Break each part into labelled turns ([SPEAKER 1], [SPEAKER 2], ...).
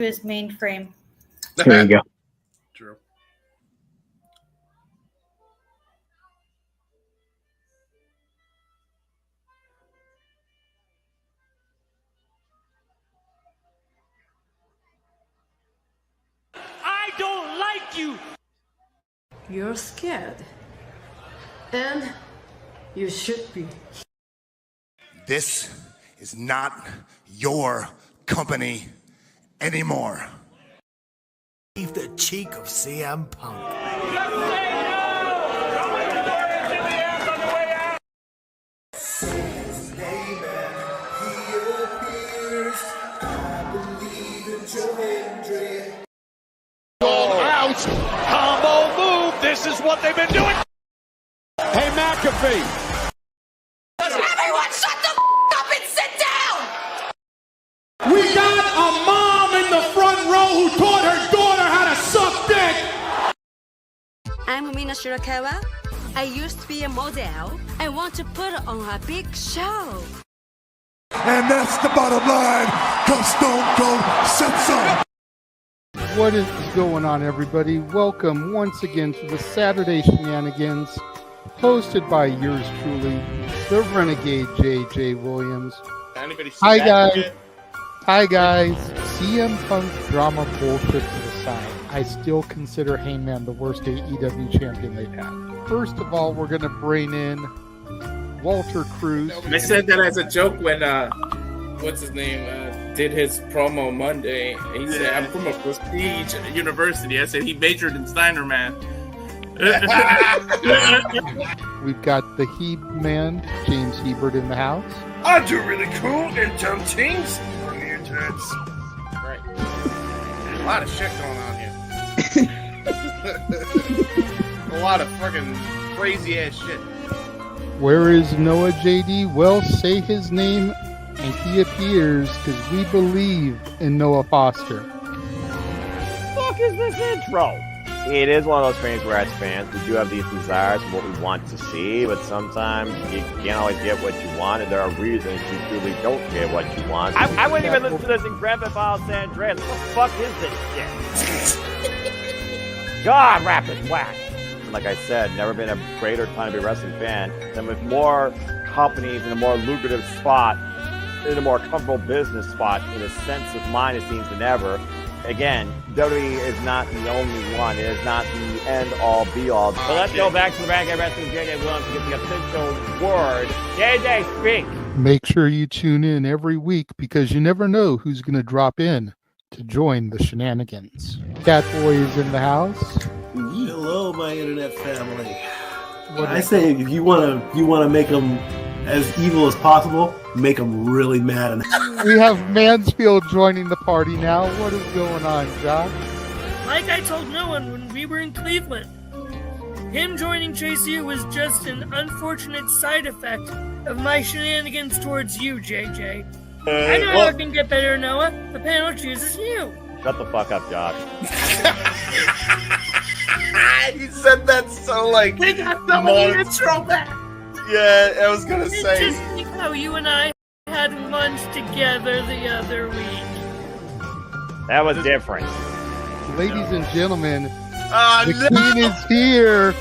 [SPEAKER 1] his mainframe.
[SPEAKER 2] There you go.
[SPEAKER 3] True.
[SPEAKER 4] I don't like you.
[SPEAKER 5] You're scared. And you should be.
[SPEAKER 6] This is not your company anymore.
[SPEAKER 7] Leave the cheek of CM Punk.
[SPEAKER 4] Out. Combo move. This is what they've been doing. Hey, McAfee.
[SPEAKER 8] Everyone shut the up and sit down!
[SPEAKER 4] We got a mom in the front row who taught her daughter how to suck dick.
[SPEAKER 9] I'm Mina Shirakawa. I used to be a model. I want to put on a big show.
[SPEAKER 6] And that's the bottom line, because Stone Cold said so.
[SPEAKER 10] What is going on, everybody? Welcome once again to the Saturday Shenanigans, hosted by yours truly, the Renegade J.J. Williams. Hi, guys. Hi, guys. CM Punk drama bullshit to the side. I still consider Heyman the worst AEW champion they've had. First of all, we're going to bring in Walter Cruz.
[SPEAKER 3] I said that as a joke when, what's his name, did his promo Monday. He said, I'm from a prestige university. I said he majored in Steiner math.
[SPEAKER 10] We've got the Heeb man, James Hebert, in the house.
[SPEAKER 6] I do really cool and dumb things on the internet.
[SPEAKER 3] Right. A lot of shit going on here. A lot of fucking crazy ass shit.
[SPEAKER 10] Where is Noah JD? Well, say his name and he appears, because we believe in Noah Foster.
[SPEAKER 2] Fuck is this intro? It is one of those things where, as fans, we do have these desires for what we want to see, but sometimes you can't always get what you want, and there are reasons you truly don't get what you want. I wouldn't even listen to this in Grand Theft Auto San Andreas. What the fuck is this shit? God, rapid whack. Like I said, never been a greater time to be a wrestling fan than with more companies in a more lucrative spot, in a more comfortable business spot, in a sense of mind, it seems, than ever. Again, WWE is not the only one. It is not the end-all, be-all. So let's go back to the Renegade Wrestling JJ Williams to get the official word. JJ, speak!
[SPEAKER 10] Make sure you tune in every week, because you never know who's going to drop in to join the shenanigans. Catboy is in the house.
[SPEAKER 7] Hello, my internet family. I say if you want to make them as evil as possible, make them really mad.
[SPEAKER 10] We have Mansfield joining the party now. What is going on, Josh?
[SPEAKER 11] Like I told no one when we were in Cleveland, him joining JCU was just an unfortunate side effect of my shenanigans towards you, JJ. I know how it can get better, Noah. The panel chooses you.
[SPEAKER 2] Shut the fuck up, Josh.
[SPEAKER 3] He said that so like.
[SPEAKER 11] We got some of the intro back.
[SPEAKER 3] Yeah, I was gonna say.
[SPEAKER 11] Just think how you and I had lunch together the other week.
[SPEAKER 2] That was different.
[SPEAKER 10] Ladies and gentlemen, the King is here.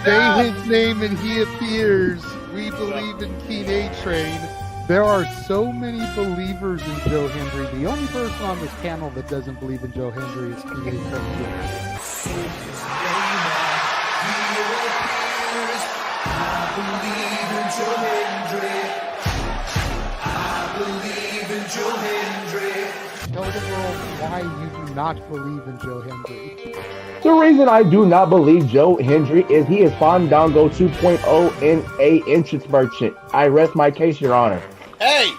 [SPEAKER 10] Say his name and he appears. We believe in King A-Train. There are so many believers in Joe Hendry. The only person on this panel that doesn't believe in Joe Hendry is King A-Train.
[SPEAKER 7] I believe in Joe Hendry. I believe in Joe Hendry.
[SPEAKER 10] Tell the world why you do not believe in Joe Hendry.
[SPEAKER 12] The reason I do not believe Joe Hendry is he is Fandango 2.0 in a entrance merchant. I rest my case, Your Honor.
[SPEAKER 3] Hey!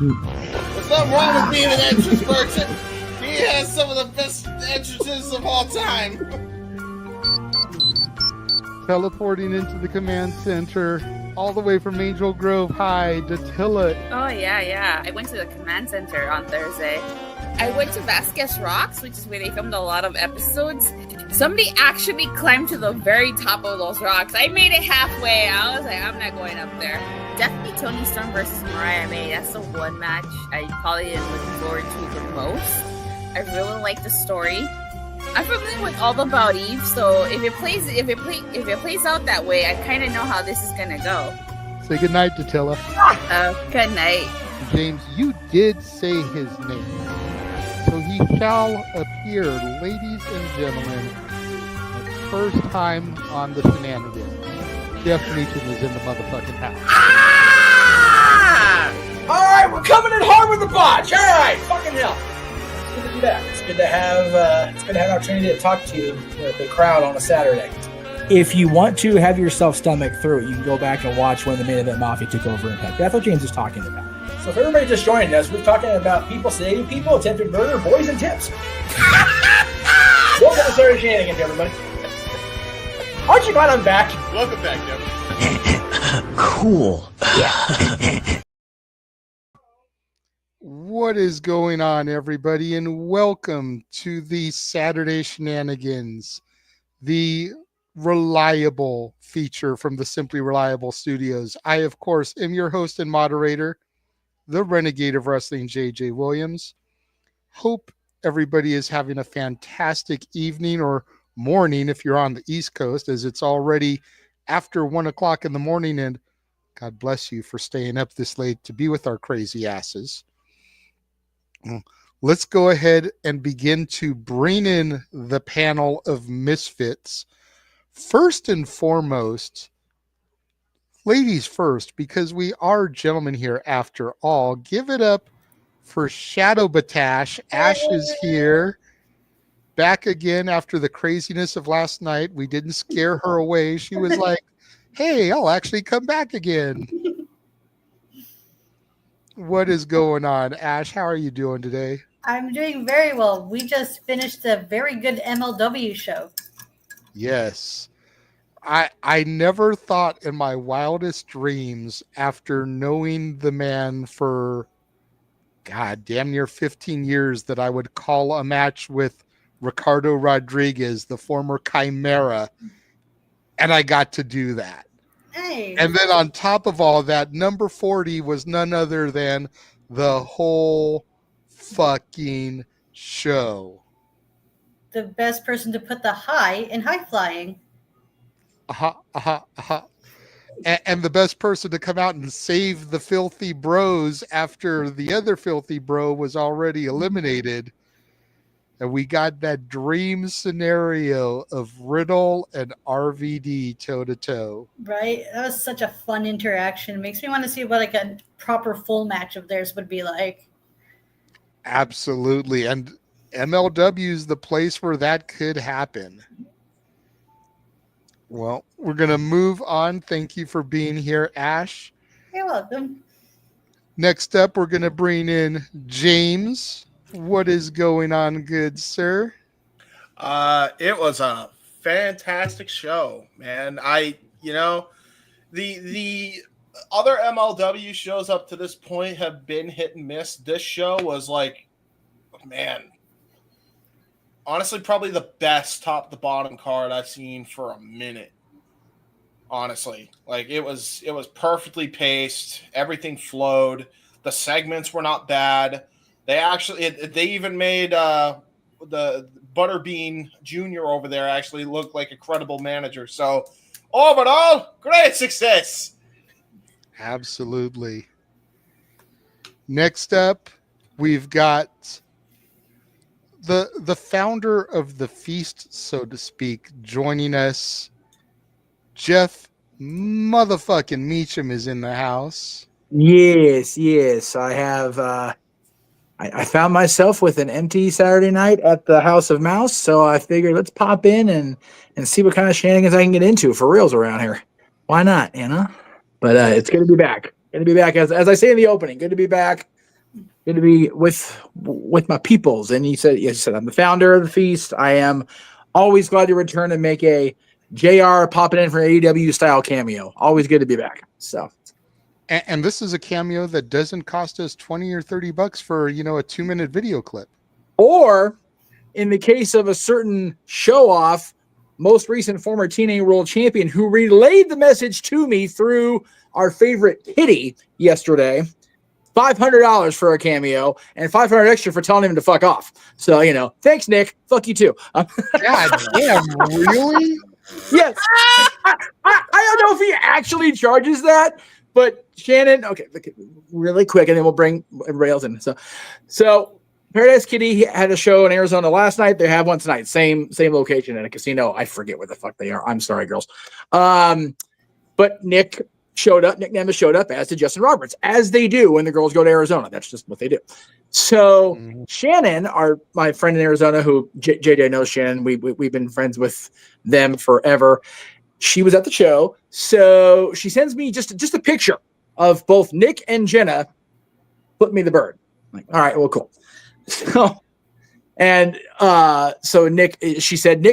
[SPEAKER 3] There's nothing wrong with being an entrance merchant. He has some of the best entrances of all time.
[SPEAKER 10] Teleporting into the command center, all the way from Angel Grove High, Datilla.
[SPEAKER 8] Oh, yeah. I went to the command center on Thursday. I went to Vasquez Rocks, which is where they filmed a lot of episodes. Somebody actually climbed to the very top of those rocks. I made it halfway. I was like, I'm not going up there. Definitely Toni Storm versus Mariah May. That's the one match I probably am looking forward to the most. I really like the story. I'm familiar with all about Eve, so if it plays out that way, I kind of know how this is gonna go.
[SPEAKER 10] Say goodnight, Datilla.
[SPEAKER 8] Good night.
[SPEAKER 10] James, you did say his name. So he shall appear, ladies and gentlemen, the first time on the Shenanigans. Jeff Meacham is in the motherfucking house.
[SPEAKER 1] Ah! All right, we're coming in hard with the botch. All right, fucking hell. It's good to be back. It's good to have an opportunity to talk to the crowd on a Saturday. If you want to have yourself stomach through it, you can go back and watch when the Main Event Mafia took over Impact. That's what James was talking about. So if everybody just joined us, we're talking about people sedating people, attempted murder, boys, and tips. Welcome to Saturday Shenanigans, everybody. Aren't you glad I'm back?
[SPEAKER 3] Welcome back, Jeff.
[SPEAKER 1] Cool.
[SPEAKER 10] What is going on, everybody, and welcome to the Saturday Shenanigans, the reliable feature from the Simply Reliable Studios. I, of course, am your host and moderator, the Renegade of Wrestling, JJ Williams. Hope everybody is having a fantastic evening or morning if you're on the East Coast, as it's already after 1 o'clock in the morning, and God bless you for staying up this late to be with our crazy asses. Let's go ahead and begin to bring in the panel of misfits. First and foremost, ladies first, because we are gentlemen here after all. Give it up for Shadow Batash. Ash is here, back again after the craziness of last night. We didn't scare her away. She was like, hey, I'll actually come back again. What is going on? Ash, how are you doing today?
[SPEAKER 13] I'm doing very well. We just finished a very good MLW show.
[SPEAKER 10] Yes. I never thought in my wildest dreams, after knowing the man for, God, damn near 15 years, that I would call a match with Ricardo Rodriguez, the former Chimera, and I got to do that.
[SPEAKER 13] Hey.
[SPEAKER 10] And then on top of all that, number 40 was none other than the whole fucking show.
[SPEAKER 13] The best person to put the high in high flying.
[SPEAKER 10] And the best person to come out and save the filthy bros after the other filthy bro was already eliminated. And we got that dream scenario of Riddle and RVD toe to toe.
[SPEAKER 13] Right? That was such a fun interaction. It makes me want to see what like a proper full match of theirs would be like.
[SPEAKER 10] Absolutely. And MLW is the place where that could happen. Well, we're going to move on. Thank you for being here, Ash.
[SPEAKER 13] You're welcome.
[SPEAKER 10] Next up, we're going to bring in James. What is going on, good sir?
[SPEAKER 14] It was a fantastic show, man. The other MLW shows up to this point have been hit and miss. This show was like, man, honestly, probably the best top to bottom card I've seen for a minute. Honestly, like it was perfectly paced. Everything flowed. The segments were not bad. They even made the Butterbean Jr. over there actually look like a credible manager. So overall, great success.
[SPEAKER 10] Absolutely. Next up, we've got the founder of the feast, so to speak, joining us. Jeff motherfucking Meacham is in the house.
[SPEAKER 1] Yes. I have. I found myself with an empty Saturday night at the House of Mouse, so I figured let's pop in and see what kind of shenanigans I can get into for reals around here. Why not, you know? But it's good to be back. Good to be back, as I say in the opening. Good to be back. Good to be with my peoples. And you said I'm the founder of the feast. I am always glad to return and make a JR popping in for an AEW style cameo. Always good to be back. So.
[SPEAKER 10] And this is a cameo that doesn't cost us $20 or $30 for, a 2-minute video clip.
[SPEAKER 1] Or in the case of a certain show-off, most recent former TNA World Champion who relayed the message to me through our favorite Kitty yesterday, $500 for a cameo and $500 extra for telling him to fuck off. So, thanks, Nick. Fuck you too.
[SPEAKER 10] God damn, really?
[SPEAKER 1] Yes. I don't know if he actually charges that, but Shannon, okay, really quick, and then we'll bring Rails in. So Paradise Kitty had a show in Arizona last night. They have one tonight. Same location in a casino. I forget what the fuck they are. I'm sorry, girls. But Nick Nemeth showed up, as did Justin Roberts, as they do when the girls go to Arizona. That's just what they do. So Shannon, my friend in Arizona, who JJ knows Shannon, we've been friends with them forever. She was at the show, so she sends me just a picture of both Nick and Jenna. Flip me the bird. I'm like, all right, well, cool. So Nick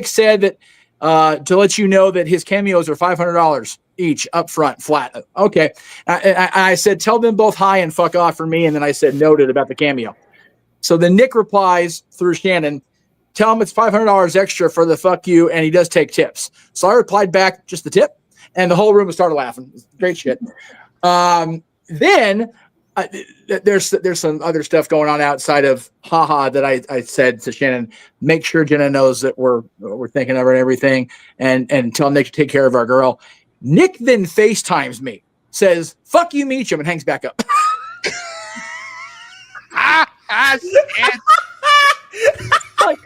[SPEAKER 1] said that to let you know that his cameos are $500 each up front, flat. Okay. I said, tell them both hi and fuck off for me. And then I said, noted about the cameo. So then Nick replies through Shannon, tell him it's $500 extra for the fuck you. And he does take tips. So I replied back, just the tip. And the whole room started laughing. Great shit. Then there's some other stuff going on outside of haha that I said to Shannon, make sure Jenna knows that we're thinking of her and everything, and tell Nick to take care of our girl. Nick then FaceTimes me, says, fuck you, Meacham, and hangs back up. Like,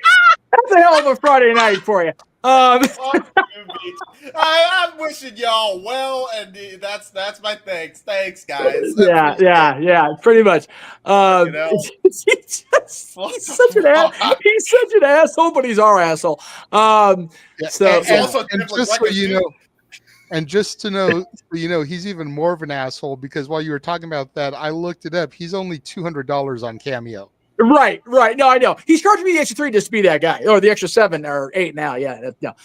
[SPEAKER 1] that's a hell of a Friday night for you.
[SPEAKER 14] I'm wishing y'all well, and that's my thanks. Thanks, guys.
[SPEAKER 1] Yeah, pretty much. He's such an asshole, but he's our asshole.
[SPEAKER 10] Just to know, he's even more of an asshole because while you were talking about that, I looked it up. He's only $200 on Cameo.
[SPEAKER 1] Right. No, I know. He's charging me the extra $3 just to be that guy, or the extra $7 or $8 now. Yeah, no.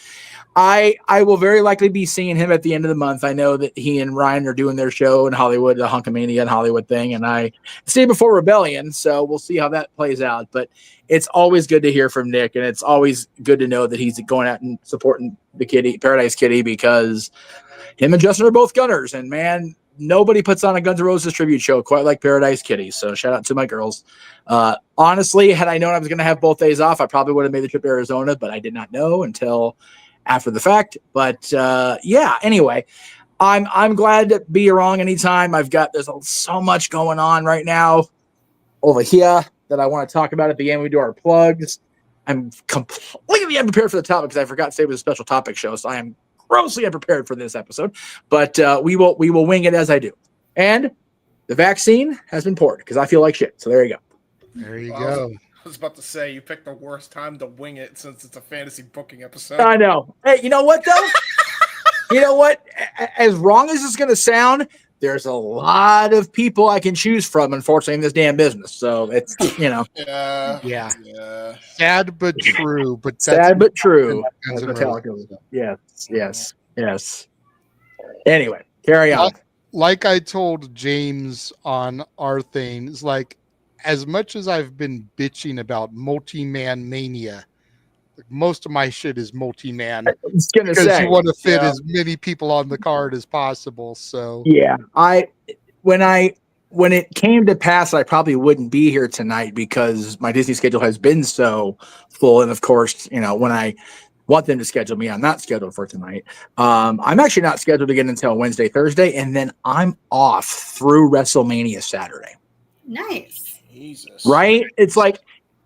[SPEAKER 1] I will very likely be seeing him at the end of the month. I know that he and Ryan are doing their show in Hollywood, the Hunkamania in Hollywood thing, and I see before Rebellion, so we'll see how that plays out. But it's always good to hear from Nick, and it's always good to know that he's going out and supporting the Kitty, Paradise Kitty, because him and Justin are both gunners, and man, nobody puts on a Guns N' Roses tribute show quite like Paradise Kitty. So shout out to my girls. Honestly, had I known I was going to have both days off, I probably would have made the trip to Arizona, but I did not know until after the fact. But anyway, I'm glad to be wrong anytime. There's so much going on right now over here that I want to talk about at the end. We do our plugs. I'm completely unprepared for the topic because I forgot to say it was a special topic show. So I am grossly unprepared for this episode, but we will wing it as I do. And the vaccine has been poured because I feel like shit. So there you go.
[SPEAKER 10] There you go.
[SPEAKER 14] I was about to say you picked the worst time to wing it since it's a fantasy booking episode.
[SPEAKER 1] I know. Hey, you know what though? You know what? As wrong as it's going to sound, there's a lot of people I can choose from, unfortunately, in this damn business. So it's,
[SPEAKER 10] Yeah. Sad but true. But
[SPEAKER 1] sad but true. Yes. Anyway, carry on.
[SPEAKER 10] Like I told James on our thing, it's like, as much as I've been bitching about multi-man mania, most of my shit is multi-man because you want to fit as many people on the card as possible. So
[SPEAKER 1] when it came to pass, I probably wouldn't be here tonight because my Disney schedule has been so full. And of course, when I want them to schedule me, I'm not scheduled for tonight. I'm actually not scheduled again until Wednesday, Thursday, and then I'm off through WrestleMania Saturday.
[SPEAKER 13] Nice.
[SPEAKER 14] Jesus.
[SPEAKER 1] Right? It's like,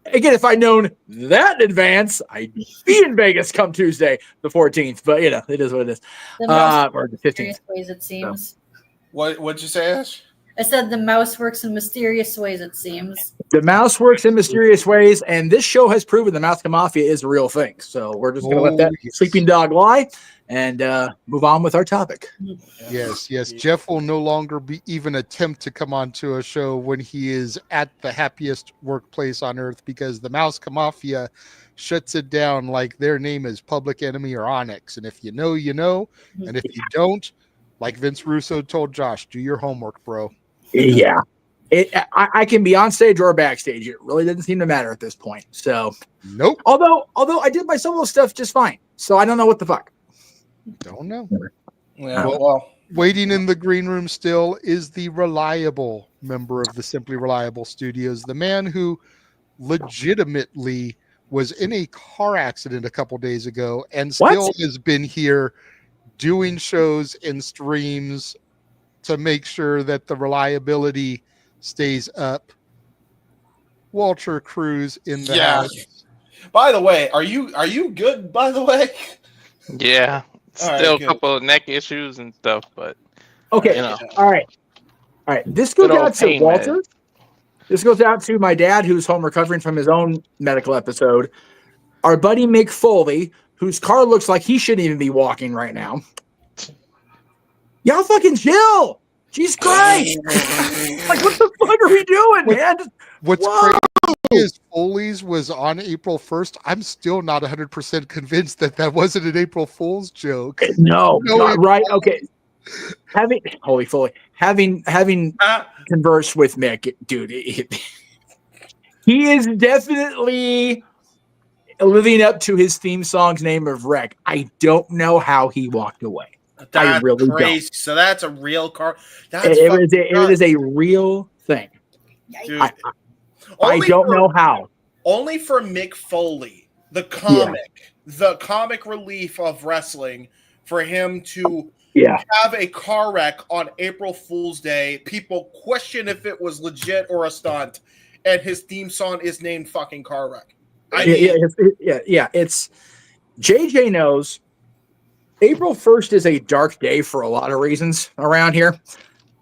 [SPEAKER 1] again, if I'd known that in advance, I'd be in Vegas come Tuesday, the 14th. But, it is what it is. Or the 15th.
[SPEAKER 13] Ways, it seems.
[SPEAKER 14] What'd you say, Ash?
[SPEAKER 13] I said the mouse works in mysterious ways, it seems.
[SPEAKER 1] The mouse works in mysterious ways, and this show has proven the Mouse Mafia is a real thing. So we're just going to let that sleeping dog lie and move on with our topic.
[SPEAKER 10] Yes. Jeff will no longer even attempt to come onto a show when he is at the happiest workplace on earth because the Mouse Mafia shuts it down like their name is Public Enemy or Onyx. And if you know, you know. And if you don't, like Vince Russo told Josh, do your homework, bro.
[SPEAKER 1] Yeah. I can be on stage or backstage. It really doesn't seem to matter at this point. So
[SPEAKER 10] nope.
[SPEAKER 1] Although I did my solo stuff just fine. So I don't know what the fuck.
[SPEAKER 10] Don't know.
[SPEAKER 14] Yeah, well,
[SPEAKER 10] waiting in the green room still is the reliable member of the Simply Reliable Studios, the man who legitimately was in a car accident a couple days ago and still has been here doing shows and streams to make sure that the reliability stays up. Walter Cruz in the house.
[SPEAKER 14] By the way, are you good? By the way,
[SPEAKER 15] Yeah,
[SPEAKER 14] All right,
[SPEAKER 15] still a
[SPEAKER 14] good.
[SPEAKER 15] couple of neck issues and stuff, but
[SPEAKER 1] Okay.
[SPEAKER 15] you know.
[SPEAKER 1] All right. This goes
[SPEAKER 15] Good old
[SPEAKER 1] out to
[SPEAKER 15] pain
[SPEAKER 1] Walter.
[SPEAKER 15] med.
[SPEAKER 1] This goes out to my dad, who's home recovering from his own medical episode. Our buddy Mick Foley, whose car looks like he shouldn't even be walking right now. Y'all fucking chill. Jesus Christ. Like, what the fuck are we doing, man?
[SPEAKER 10] What's crazy is Foley's was on April 1st. I'm still not 100% convinced that wasn't an April Fool's joke.
[SPEAKER 1] No, right. Okay. Having conversed with Mick, dude, he is definitely living up to his theme song's name of Wreck. I don't know how he walked away. I
[SPEAKER 14] That's
[SPEAKER 1] really
[SPEAKER 14] crazy.
[SPEAKER 1] don't.
[SPEAKER 14] So that's a real car. That's
[SPEAKER 1] It is a real thing.
[SPEAKER 14] Dude,
[SPEAKER 1] I don't know how.
[SPEAKER 14] Only for Mick Foley, the comic relief of wrestling, for him to have a car wreck on April Fool's Day. People question if it was legit or a stunt, and his theme song is named fucking Car Wreck.
[SPEAKER 1] It's JJ knows April 1st is a dark day for a lot of reasons around here.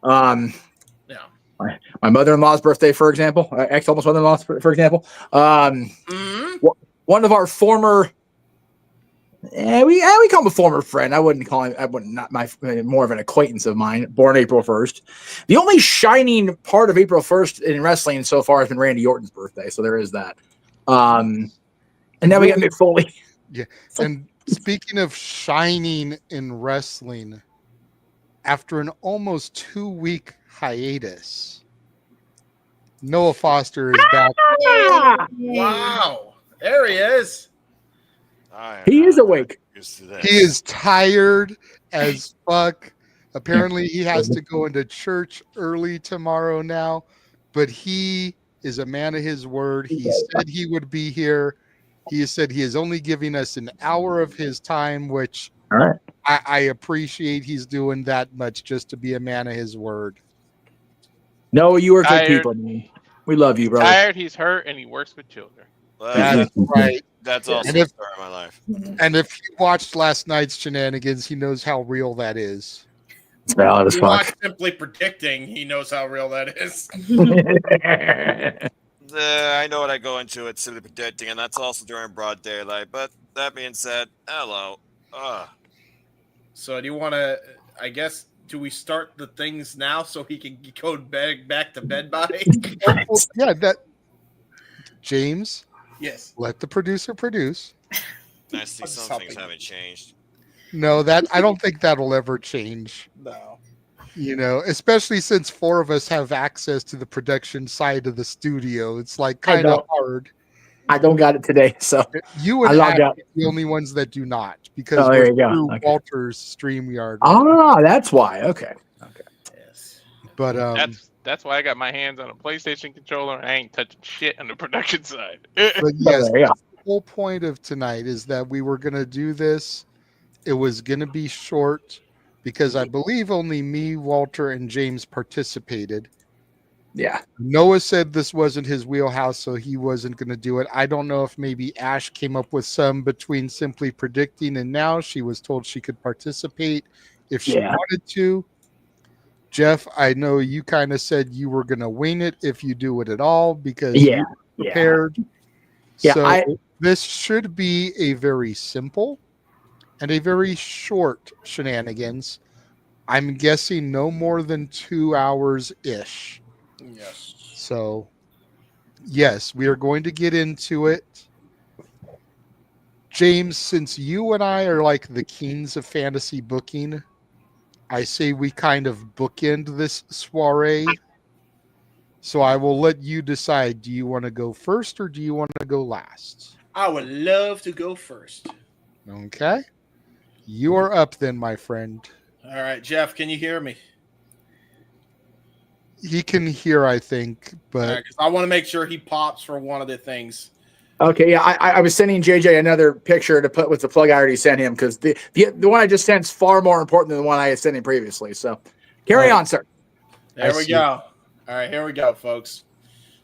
[SPEAKER 1] My mother-in-law's birthday, for example, ex-almost mother-in-law's, for example. One of our former, we call him a former friend. I wouldn't call him. More of an acquaintance of mine. Born April 1st. The only shining part of April 1st in wrestling so far has been Randy Orton's birthday. So there is that. And now we got Mick Foley.
[SPEAKER 10] Yeah. And speaking of shining in wrestling, after an almost 2-week hiatus, Noah Foster is back.
[SPEAKER 14] Wow. There he is.
[SPEAKER 1] He is awake.
[SPEAKER 10] He is tired as fuck. Apparently, he has to go into church early tomorrow now, but he is a man of his word. He said he would be here. He has said he is only giving us an hour of his time, which I appreciate. He's doing that much just to be a man of his word.
[SPEAKER 1] No, you are good people, man. We love you, brother.
[SPEAKER 15] Tired, he's hurt, and he works with children.
[SPEAKER 10] That's right.
[SPEAKER 16] That's also
[SPEAKER 10] And
[SPEAKER 16] the
[SPEAKER 10] if-
[SPEAKER 16] story of my life.
[SPEAKER 10] And if he watched last night's Shenanigans, he knows how real that is.
[SPEAKER 1] It's valid as
[SPEAKER 14] He's
[SPEAKER 1] fuck.
[SPEAKER 14] not simply predicting. He knows how real that is.
[SPEAKER 16] I know what I go into it simply predicting, and that's also during broad daylight. But that being said, hello.
[SPEAKER 14] So do you want to, I guess, do we start the things now so he can go back to bed by?
[SPEAKER 10] Yeah, that James.
[SPEAKER 14] Yes.
[SPEAKER 10] Let the producer produce.
[SPEAKER 16] I see some things haven't changed.
[SPEAKER 10] No, that I don't think that'll ever change.
[SPEAKER 14] No.
[SPEAKER 10] You know, especially since 4 of us have access to the production side of the studio. It's like kind of hard.
[SPEAKER 1] I don't got it today, so
[SPEAKER 10] you and
[SPEAKER 1] I logged
[SPEAKER 10] I
[SPEAKER 1] out.
[SPEAKER 10] are the only ones that do not because
[SPEAKER 1] Oh, there
[SPEAKER 10] we're
[SPEAKER 1] you go.
[SPEAKER 10] through
[SPEAKER 1] Okay.
[SPEAKER 10] Walter's StreamYard.
[SPEAKER 1] That's why. Okay.
[SPEAKER 14] Yes.
[SPEAKER 10] But
[SPEAKER 15] That's why I got my hands on a PlayStation controller and I ain't touching shit on the production side.
[SPEAKER 10] But yes, the whole point of tonight is that we were going to do this. It was going to be short because I believe only me, Walter, and James participated.
[SPEAKER 1] Yeah.
[SPEAKER 10] Noah said this wasn't his wheelhouse, so he wasn't going to do it. I don't know if maybe Ash came up with some between simply predicting and now she was told she could participate if she wanted to. Jeff, I know you kind of said you were going to wing it if you do it at all because you were prepared.
[SPEAKER 1] Yeah,
[SPEAKER 10] So this should be a very simple and a very short Shenanigans. I'm guessing no more than 2 hours-ish.
[SPEAKER 14] Yes.
[SPEAKER 10] So, yes, we are going to get into it. James, since you and I are like the kings of fantasy booking, I say we kind of bookend this soiree. So I will let you decide. Do you want to go first or do you want to go last?
[SPEAKER 14] I would love to go first.
[SPEAKER 10] Okay. You are up then, my friend.
[SPEAKER 14] All right, Jeff, can you hear me?
[SPEAKER 10] He can hear, I think, but
[SPEAKER 14] Because I want to make sure he pops for one of the things.
[SPEAKER 1] Okay, yeah, I was sending JJ another picture to put with the plug I already sent him because the one I just sent is far more important than the one I had sent him previously. So carry on, sir.
[SPEAKER 14] There we go. All right, here we go, folks.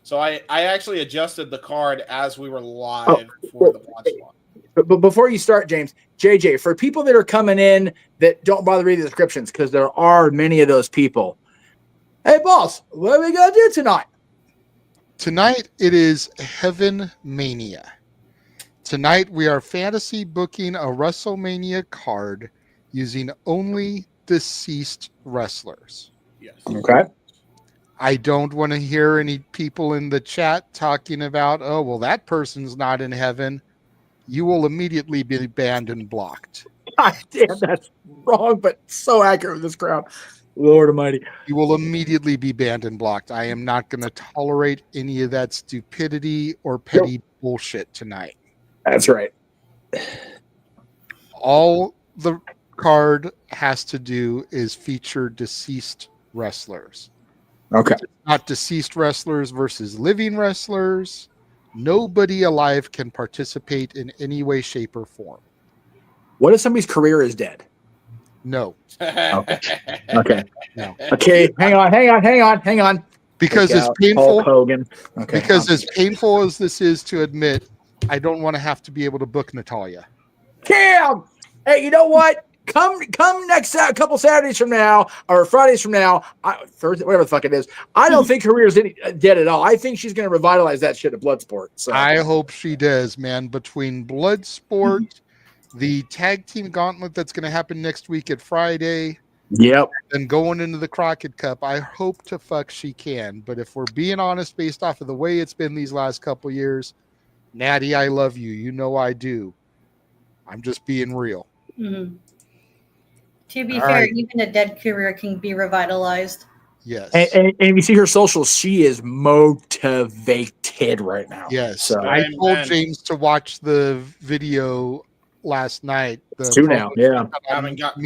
[SPEAKER 14] So I actually adjusted the card as we were live for the watch one.
[SPEAKER 1] But before you start, James, JJ, for people that are coming in that don't bother reading the descriptions, because there are many of those people. Hey, boss, what are we going to do tonight?
[SPEAKER 10] Tonight it is HeavenMania. Tonight we are fantasy booking a Wrestlemania card using only deceased wrestlers.
[SPEAKER 14] Yes.
[SPEAKER 1] Okay.
[SPEAKER 10] I don't want to hear any people in the chat talking about, oh, well, that person's not in heaven. You will immediately be banned and blocked.
[SPEAKER 1] God damn, that's wrong, but so accurate with this crowd. Lord Almighty.
[SPEAKER 10] You will immediately be banned and blocked. I am not going to tolerate any of that stupidity or petty bullshit tonight.
[SPEAKER 1] That's right.
[SPEAKER 10] All the card has to do is feature deceased wrestlers.
[SPEAKER 1] Okay.
[SPEAKER 10] Not deceased wrestlers versus living wrestlers. Nobody alive can participate in any way, shape, or form.
[SPEAKER 1] What if somebody's career is dead?
[SPEAKER 10] No.
[SPEAKER 1] Okay.
[SPEAKER 10] No.
[SPEAKER 1] Okay. Hang on.
[SPEAKER 10] Because
[SPEAKER 1] Look
[SPEAKER 10] as
[SPEAKER 1] out,
[SPEAKER 10] painful,
[SPEAKER 1] Hulk Hogan. Okay.
[SPEAKER 10] because as painful as this is to admit, I don't want to have to be able to book Natalia.
[SPEAKER 1] Cam, hey, you know what? Come next couple Saturdays from now or Fridays from now, Thursday, whatever the fuck it is. I don't think career is dead at all. I think she's going to revitalize that shit at Bloodsport. So
[SPEAKER 10] I hope she does, man. Between Bloodsport, the tag team gauntlet that's going to happen next week at Friday,
[SPEAKER 1] yep,
[SPEAKER 10] and going into the Crockett Cup, I hope to fuck she can. But if we're being honest, based off of the way it's been these last couple years, Natty, I love you. You know I do. I'm just being real.
[SPEAKER 13] Mm-hmm. To be
[SPEAKER 1] All
[SPEAKER 13] fair,
[SPEAKER 1] right.
[SPEAKER 13] even a dead career can be revitalized.
[SPEAKER 10] Yes.
[SPEAKER 1] And if you see her socials, she is motivated right now.
[SPEAKER 10] Yes.
[SPEAKER 1] So
[SPEAKER 10] I told James to watch the video last night.
[SPEAKER 1] Two now, yeah.
[SPEAKER 14] Haven't gotten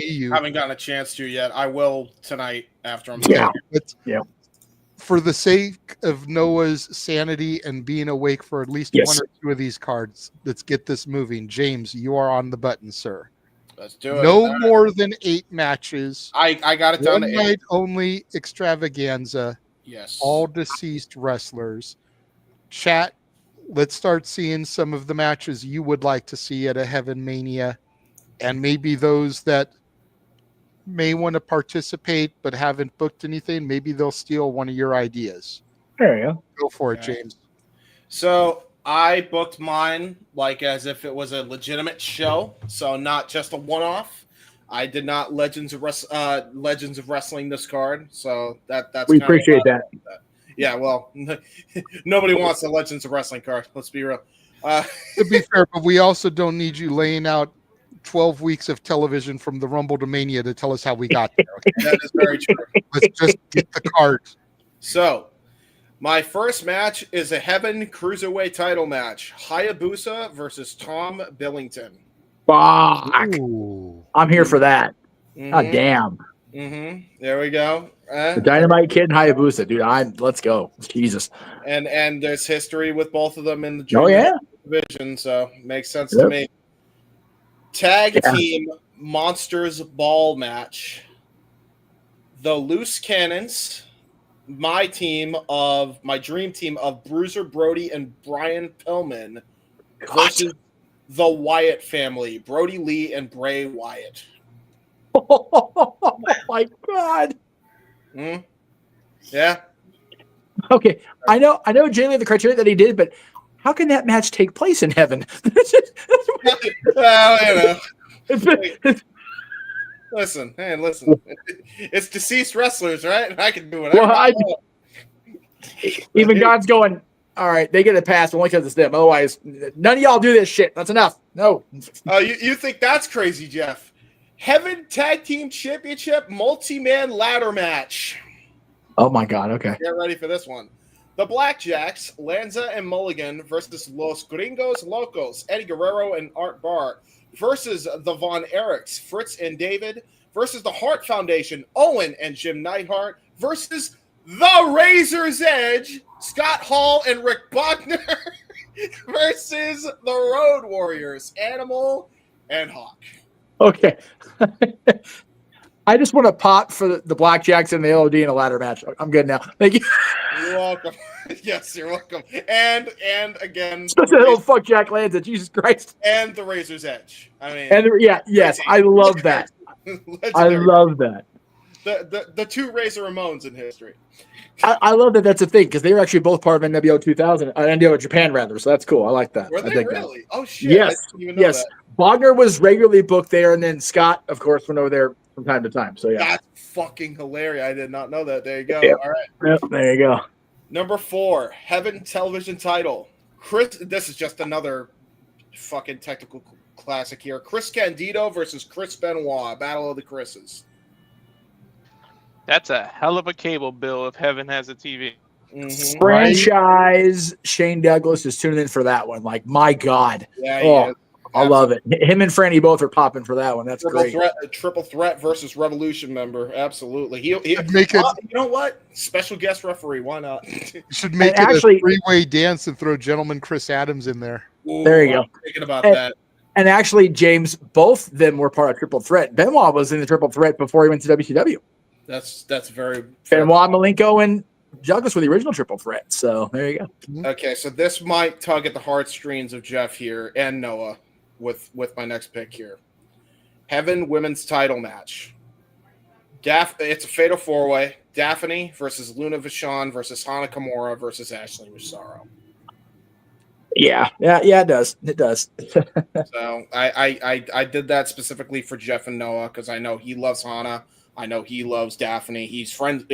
[SPEAKER 14] a chance to yet. I will tonight after I'm
[SPEAKER 1] Yeah.
[SPEAKER 10] But for the sake of Noah's sanity and being awake for at least
[SPEAKER 1] Yes.
[SPEAKER 10] one or two of these cards, let's get this moving. James, you are on the button, sir.
[SPEAKER 14] Let's do it.
[SPEAKER 10] No more than 8 matches.
[SPEAKER 14] I got it down to 8.
[SPEAKER 10] One night only extravaganza.
[SPEAKER 14] Yes.
[SPEAKER 10] All deceased wrestlers. Chat, let's start seeing some of the matches you would like to see at a HeavenMania, and maybe those that may want to participate but haven't booked anything, maybe they'll steal one of your ideas.
[SPEAKER 1] There you go.
[SPEAKER 10] Go for it, James.
[SPEAKER 14] So I booked mine like as if it was a legitimate show, so not just a one-off. I did not Legends of Wrestling this card, so that's
[SPEAKER 1] we
[SPEAKER 14] kind of
[SPEAKER 1] appreciate that.
[SPEAKER 14] Yeah, well, nobody wants a Legends of Wrestling card. Let's be real.
[SPEAKER 10] To be fair, but we also don't need you laying out 12 weeks of television from the Rumble to Mania to tell us how we got there. Okay?
[SPEAKER 14] That is very true.
[SPEAKER 10] Let's just get the cards.
[SPEAKER 14] So, my first match is a Heaven Cruiserweight title match. Hayabusa versus Tom Billington.
[SPEAKER 1] Fuck.
[SPEAKER 10] Ooh.
[SPEAKER 1] I'm here for that.
[SPEAKER 14] Mhm.
[SPEAKER 1] God damn.
[SPEAKER 14] Mm-hmm. There we go.
[SPEAKER 1] The Dynamite Kid and Hayabusa, dude. Let's go. Jesus.
[SPEAKER 14] And there's history with both of them in the
[SPEAKER 1] Oh, yeah.
[SPEAKER 14] division, so makes sense
[SPEAKER 1] Yep.
[SPEAKER 14] to me. Tag team Monsters Ball match. The Loose Cannons, my dream team of Bruiser Brody and Brian Pillman versus the Wyatt family, Brody Lee and Bray Wyatt.
[SPEAKER 1] Oh my God.
[SPEAKER 14] Mm? Yeah.
[SPEAKER 1] Okay. I know Jay laid the criteria that he did, but how can that match take place in heaven?
[SPEAKER 14] Well, listen. It's deceased wrestlers, right? I can do whatever.
[SPEAKER 1] Well, even God's going, all right, they get a pass only because it's them. Otherwise, none of y'all do this shit. That's enough. No.
[SPEAKER 14] You think that's crazy, Jeff? Heaven Tag Team Championship multi-man ladder match.
[SPEAKER 1] Oh my God. Okay.
[SPEAKER 14] Get ready for this one. The Blackjacks, Lanza and Mulligan versus Los Gringos Locos, Eddie Guerrero and Art Barr versus the Von Erichs, Fritz and David versus the Hart Foundation, Owen and Jim Neidhart versus The Razor's Edge, Scott Hall and Rick Buckner versus the Road Warriors, Animal and Hawk.
[SPEAKER 1] Okay. I just want to pop for the Blackjacks and the LOD in a ladder match. I'm good now. Thank you.
[SPEAKER 14] You're welcome. Yes, you're welcome. And again,
[SPEAKER 1] fuck Jack Lanza, Jesus Christ.
[SPEAKER 14] And the Razor's Edge. I mean,
[SPEAKER 1] yes, I love that. I love that.
[SPEAKER 14] The two Razor Ramones in history.
[SPEAKER 1] I love that. That's a thing because they were actually both part of NWO 2000, NWO Japan rather. So that's cool. I like that.
[SPEAKER 14] Were they really? Oh shit!
[SPEAKER 1] Yes,
[SPEAKER 14] I didn't even know that.
[SPEAKER 1] Wagner was regularly booked there, and then Scott, of course, went over there from time to time. So yeah,
[SPEAKER 14] that's fucking hilarious. I did not know that. There you go.
[SPEAKER 1] Yep.
[SPEAKER 14] All right.
[SPEAKER 1] Yep, there you go.
[SPEAKER 14] Number 4, Heaven Television title. This is just another fucking technical classic here. Chris Candido versus Chris Benoit. Battle of the Chris's.
[SPEAKER 15] That's a hell of a cable bill if Heaven has a TV.
[SPEAKER 14] Mm-hmm.
[SPEAKER 1] Franchise Shane Douglas is tuning in for that one. Like, my God.
[SPEAKER 14] Yeah,
[SPEAKER 1] I love it. Him and Franny both are popping for that one. That's great.
[SPEAKER 14] Triple threat versus Revolution member. Absolutely. He
[SPEAKER 10] make it.
[SPEAKER 14] You know what? Special guest referee. Why not?
[SPEAKER 10] You should make it a three-way dance and throw Gentleman Chris Adams in there.
[SPEAKER 14] Ooh,
[SPEAKER 1] there you go.
[SPEAKER 14] I'm thinking about that.
[SPEAKER 1] And actually, James, both of them were part of Triple Threat. Benoit was in the Triple Threat before he went to WCW.
[SPEAKER 14] That's very
[SPEAKER 1] Benoit, Malenko, and Douglas were the original Triple Threat. So there you go.
[SPEAKER 14] Okay, so this might tug at the heartstrings of Jeff here and Noah with my next pick here. Heaven women's title match. It's a fatal 4-way. Daphne versus Luna Vachon versus Hana Kimura versus Ashley Massaro.
[SPEAKER 1] Yeah, it does. It does.
[SPEAKER 14] So I did that specifically for Jeff and Noah because I know he loves Hana. I know he loves Daphne. He's friends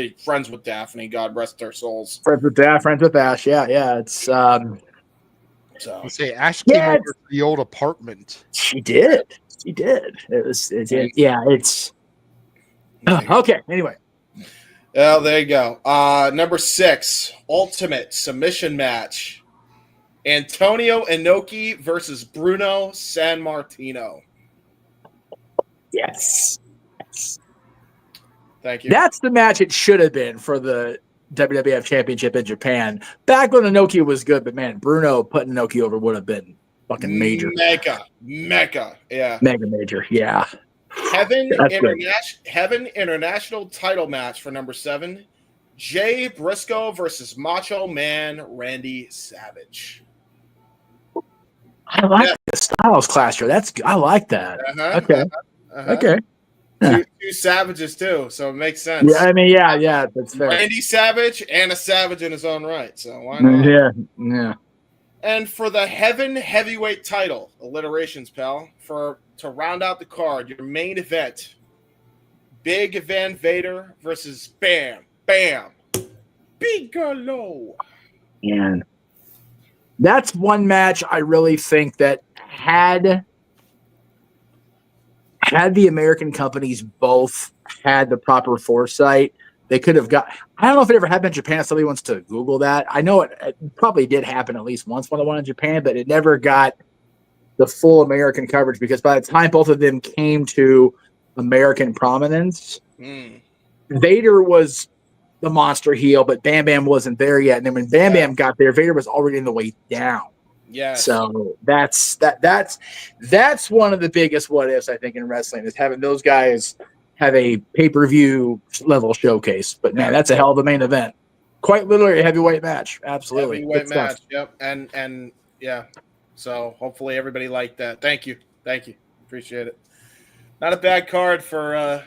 [SPEAKER 14] with Daphne. God rest their souls.
[SPEAKER 1] Friends with Ash. Yeah. It's
[SPEAKER 14] So
[SPEAKER 10] say Ash came over to the old apartment.
[SPEAKER 1] She did. It's okay. Anyway.
[SPEAKER 14] Well, there you go. Number 6, Ultimate Submission Match. Antonio Inoki versus Bruno Sammartino.
[SPEAKER 1] Yes.
[SPEAKER 14] Thank you.
[SPEAKER 1] That's the match it should have been for the WWF Championship in Japan. Back when Inoki was good, but man, Bruno putting Inoki over would have been fucking major.
[SPEAKER 14] Mega. Yeah.
[SPEAKER 1] Mega major. Yeah.
[SPEAKER 14] Heaven International title match for number 7. Jay Briscoe versus Macho Man Randy Savage.
[SPEAKER 1] I like the Styles Clash here. I like that. Okay. Okay.
[SPEAKER 14] Two Savages too, so it makes sense.
[SPEAKER 1] Yeah, I mean, yeah, that's fair.
[SPEAKER 14] Randy Savage and a Savage in his own right, so why not?
[SPEAKER 1] Yeah.
[SPEAKER 14] And for the Heaven Heavyweight title, alliterations, pal, to round out the card, your main event, Big Van Vader versus Bam Bigelow.
[SPEAKER 1] And that's one match I really think that had the American companies both had the proper foresight, they could have got. I don't know if it ever happened in Japan. If somebody wants to Google that. I know it probably did happen at least once when I went in Japan, but it never got the full American coverage because by the time both of them came to American prominence, Vader was the monster heel, but Bam Bam wasn't there yet. And then when Bam Bam got there, Vader was already in the way down.
[SPEAKER 14] Yeah.
[SPEAKER 1] So that's one of the biggest what ifs I think in wrestling is having those guys have a pay-per-view level showcase. But man, that's a hell of a main event. Quite literally a heavyweight match. Absolutely.
[SPEAKER 14] Heavyweight match. Yep. And yeah. So hopefully everybody liked that. Thank you. Appreciate it. Not a bad card for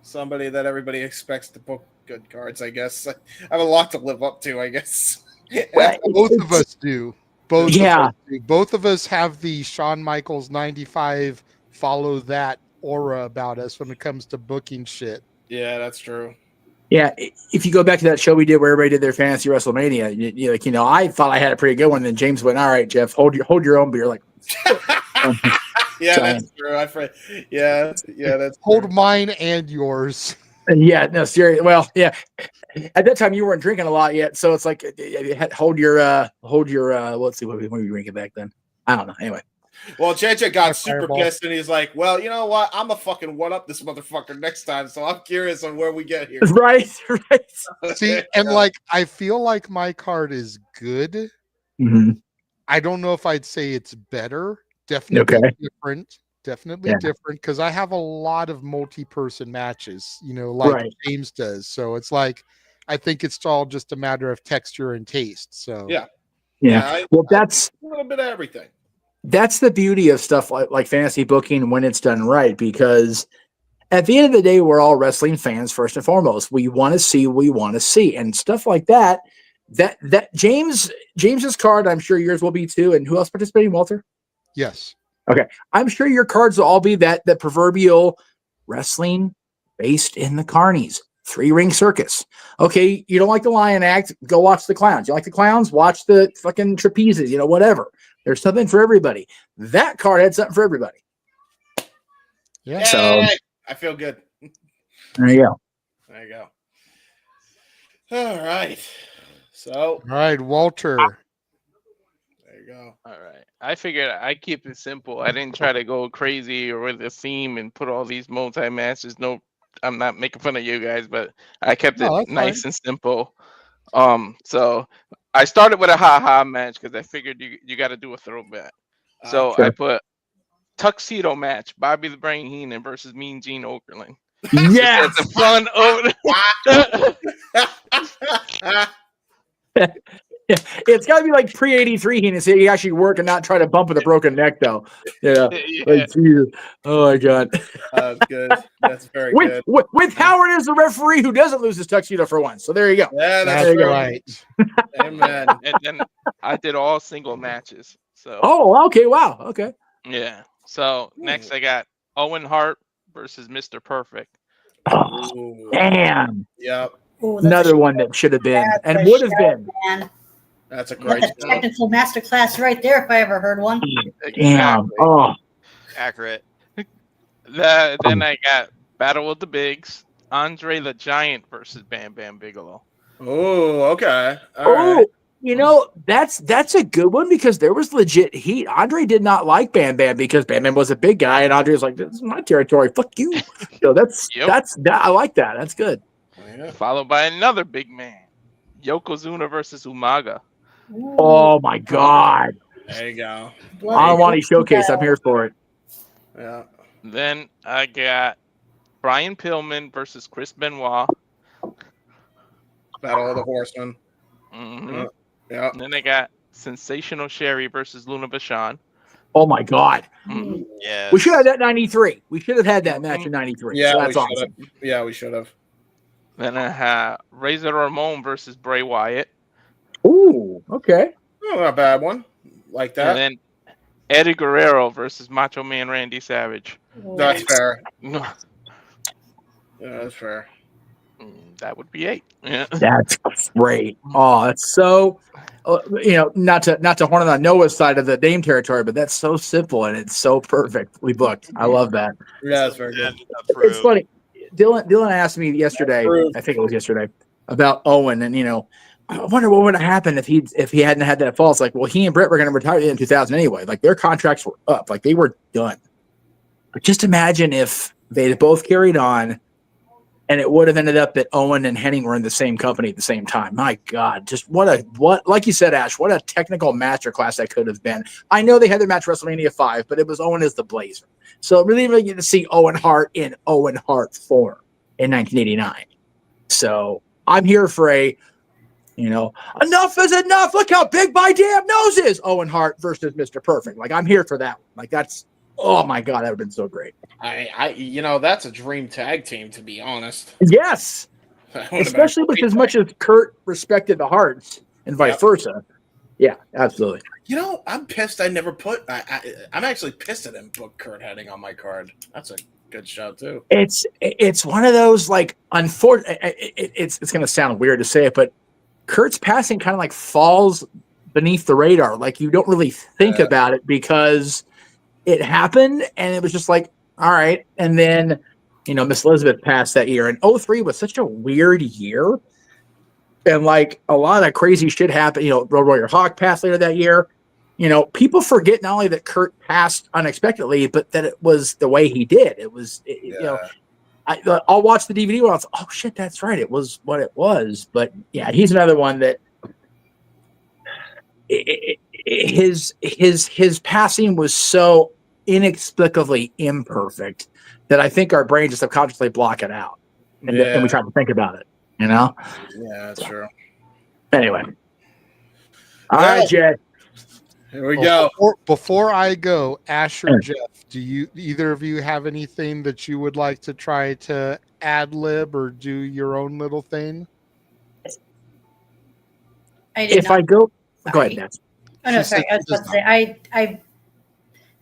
[SPEAKER 14] somebody that everybody expects to book good cards, I guess. I have a lot to live up to, I guess.
[SPEAKER 10] Both of us do. Both of us have the Shawn Michaels 95 follow that aura about us when it comes to booking shit.
[SPEAKER 14] Yeah, that's true.
[SPEAKER 1] Yeah, if you go back to that show we did where everybody did their fantasy WrestleMania, I thought I had a pretty good one. And then James went, "All right, Jeff, hold your own beer." Like,
[SPEAKER 14] yeah, that's true. That's
[SPEAKER 10] hold mine and yours.
[SPEAKER 1] Yeah, no, seriously. Well, yeah. At that time, you weren't drinking a lot yet, so it's like hold your. Let's see, what were you drinking back then? I don't know. Anyway,
[SPEAKER 14] Well, JJ got super
[SPEAKER 10] Fireball.
[SPEAKER 14] pissed, and he's like, "Well, you know what? I'm a fucking one up this motherfucker next time." So I'm curious on where we get here.
[SPEAKER 1] Right.
[SPEAKER 10] See, and like I feel like my card is good.
[SPEAKER 1] Mhm.
[SPEAKER 10] I don't know if I'd say it's better. Definitely
[SPEAKER 1] Okay.
[SPEAKER 10] different. Definitely
[SPEAKER 1] Yeah.
[SPEAKER 10] different because I have a lot of multi-person matches, like
[SPEAKER 1] Right.
[SPEAKER 10] James does. So it's like I think it's all just a matter of texture and taste. So
[SPEAKER 14] Yeah.
[SPEAKER 1] Yeah. Well, that's
[SPEAKER 14] a little bit of everything.
[SPEAKER 1] that's the beauty of stuff like fantasy booking when it's done right, because at the end of the day, we're all wrestling fans first and foremost. We want to see what we want to see, and stuff like that. That James's card, I'm sure yours will be too. And who else participating, Walter?
[SPEAKER 10] yes.
[SPEAKER 1] Okay, I'm sure your cards will all be that proverbial wrestling based in the carnies. 3-ring circus. Okay, you don't like the lion act, go watch the clowns. You like the clowns, watch the fucking trapezes, whatever. There's something for everybody. That card had something for everybody.
[SPEAKER 10] Yeah.
[SPEAKER 1] So
[SPEAKER 14] I feel good.
[SPEAKER 1] there you go.
[SPEAKER 14] There you go. All right. So
[SPEAKER 10] All right, Walter.
[SPEAKER 14] there you go.
[SPEAKER 15] All right. I figured I keep it simple. I didn't try to go crazy or with a theme and put all these multi-matches. No, I'm not making fun of you guys, but I kept
[SPEAKER 10] No,
[SPEAKER 15] it
[SPEAKER 10] that's
[SPEAKER 15] nice
[SPEAKER 10] fine.
[SPEAKER 15] and simple. So I started with a ha-ha match because I figured you got to do a throwback. So
[SPEAKER 1] Sure.
[SPEAKER 15] I put tuxedo match, Bobby the Brain Heenan versus Mean Gene Okerlund.
[SPEAKER 1] Yes.
[SPEAKER 15] It's a fun over.
[SPEAKER 1] Yeah, it's got to be like pre-83 Heenan, so you actually work and not try to bump with a broken neck, though. Yeah. Like, Jesus. Oh my God.
[SPEAKER 14] That's good. That's very
[SPEAKER 1] with,
[SPEAKER 14] good.
[SPEAKER 1] with Howard as the referee who doesn't lose his tuxedo for once. So there you go.
[SPEAKER 14] Yeah, that's
[SPEAKER 1] There you go.
[SPEAKER 10] right.
[SPEAKER 14] Amen.
[SPEAKER 15] And then I did all single matches. So
[SPEAKER 1] Oh, okay. Wow. Okay.
[SPEAKER 15] yeah. So next I got Owen Hart versus Mr. Perfect.
[SPEAKER 14] Ooh.
[SPEAKER 1] Damn.
[SPEAKER 14] Yep.
[SPEAKER 13] Ooh, that's
[SPEAKER 1] Another
[SPEAKER 13] a
[SPEAKER 1] one that should have been
[SPEAKER 13] That's
[SPEAKER 1] and
[SPEAKER 13] a
[SPEAKER 1] would have
[SPEAKER 13] shout,
[SPEAKER 1] been.
[SPEAKER 13] man.
[SPEAKER 14] That's a
[SPEAKER 13] That's
[SPEAKER 14] great
[SPEAKER 13] a
[SPEAKER 14] show.
[SPEAKER 13] technical masterclass right there, if I ever heard one.
[SPEAKER 1] Damn. Oh.
[SPEAKER 16] Accurate.
[SPEAKER 15] Then I got Battle of the Bigs, Andre the Giant versus Bam Bam Bigelow.
[SPEAKER 14] Oh, okay. All
[SPEAKER 1] Oh,
[SPEAKER 14] right.
[SPEAKER 1] that's a good one because there was legit heat. Andre did not like Bam Bam because Bam Bam was a big guy, and Andre was like, "This is my territory. Fuck you." So I like that. That's good.
[SPEAKER 15] Followed by another big man, Yokozuna versus Umaga.
[SPEAKER 1] Oh my God.
[SPEAKER 14] There you go.
[SPEAKER 1] I want to showcase. I'm here for it.
[SPEAKER 14] Yeah.
[SPEAKER 15] Then I got Brian Pillman versus Chris Benoit.
[SPEAKER 14] Battle of the Horsemen.
[SPEAKER 15] Mm-hmm.
[SPEAKER 14] Yeah.
[SPEAKER 15] And then I got Sensational Sherry versus Luna Vachon.
[SPEAKER 1] Oh my God.
[SPEAKER 15] Mm-hmm.
[SPEAKER 16] Yeah.
[SPEAKER 1] We should have that 93. We should have had that match in 93.
[SPEAKER 14] Yeah,
[SPEAKER 1] so
[SPEAKER 14] we
[SPEAKER 1] that's
[SPEAKER 14] should
[SPEAKER 1] awesome.
[SPEAKER 14] have. Yeah, we should have.
[SPEAKER 15] Then I have Razor Ramon versus Bray Wyatt.
[SPEAKER 1] Ooh, okay.
[SPEAKER 14] Oh, not a bad one. Like that.
[SPEAKER 15] And then Eddie Guerrero versus Macho Man Randy Savage.
[SPEAKER 14] That's fair.
[SPEAKER 15] No,
[SPEAKER 14] Yeah, that's fair.
[SPEAKER 15] that would be 8. Yeah.
[SPEAKER 1] That's great. Oh, that's so. Not to horn on Noah's side of the Dame territory, but that's so simple and it's so perfectly booked. I love that.
[SPEAKER 14] Yeah, that's very good.
[SPEAKER 1] It's funny. Dylan asked me yesterday, I think it was yesterday, about Owen, and I wonder what would have happened if he hadn't had that fall. It's like, well, he and Brett were going to retire in 2000 anyway. Like their contracts were up, like they were done. But just imagine if they'd both carried on, and it would have ended up that Owen and Henning were in the same company at the same time. My God, just what like you said, Ash, what a technical masterclass that could have been. I know they had their match Wrestlemania 5, but it was Owen as the Blazer. So really get to see Owen Hart in Owen Hart form in 1989. So I'm here for enough is enough. Look how big my damn nose is. Owen Hart versus Mr. Perfect. Like I'm here for that one. Like that's, oh my God, that would have been so great.
[SPEAKER 3] That's a dream tag team, to be honest.
[SPEAKER 1] Yes. Especially with as much as Kurt respected the Harts and vice versa. Yeah, absolutely.
[SPEAKER 14] I'm pissed I never put. I'm actually pissed I didn't put Kurt Hennig on my card. That's a good show too.
[SPEAKER 1] It's one of those like unfortunate. It's going to sound weird to say it, but Kurt's passing kind of like falls beneath the radar. Like you don't really think about it because it happened and it was just like, all right. And then, Miss Elizabeth passed that year, and 03 was such a weird year. And like a lot of crazy shit happened. Road Warrior Hawk passed later that year. people forget not only that Kurt passed unexpectedly, but that it was the way he did. It was, I'll watch the DVD when I was, oh shit, that's right. It was what it was. But yeah, he's another one that his passing was so inexplicably imperfect that I think our brains just subconsciously block it out, and we try to think about it.
[SPEAKER 14] Yeah, that's true.
[SPEAKER 1] Anyway, all right, Jay.
[SPEAKER 14] Here we go.
[SPEAKER 10] Before I go, Ash or Jeff, do either of you have anything that you would like to try to ad lib or do your own little thing?
[SPEAKER 1] I go ahead, Nats.
[SPEAKER 13] Oh no, sorry. I was about to say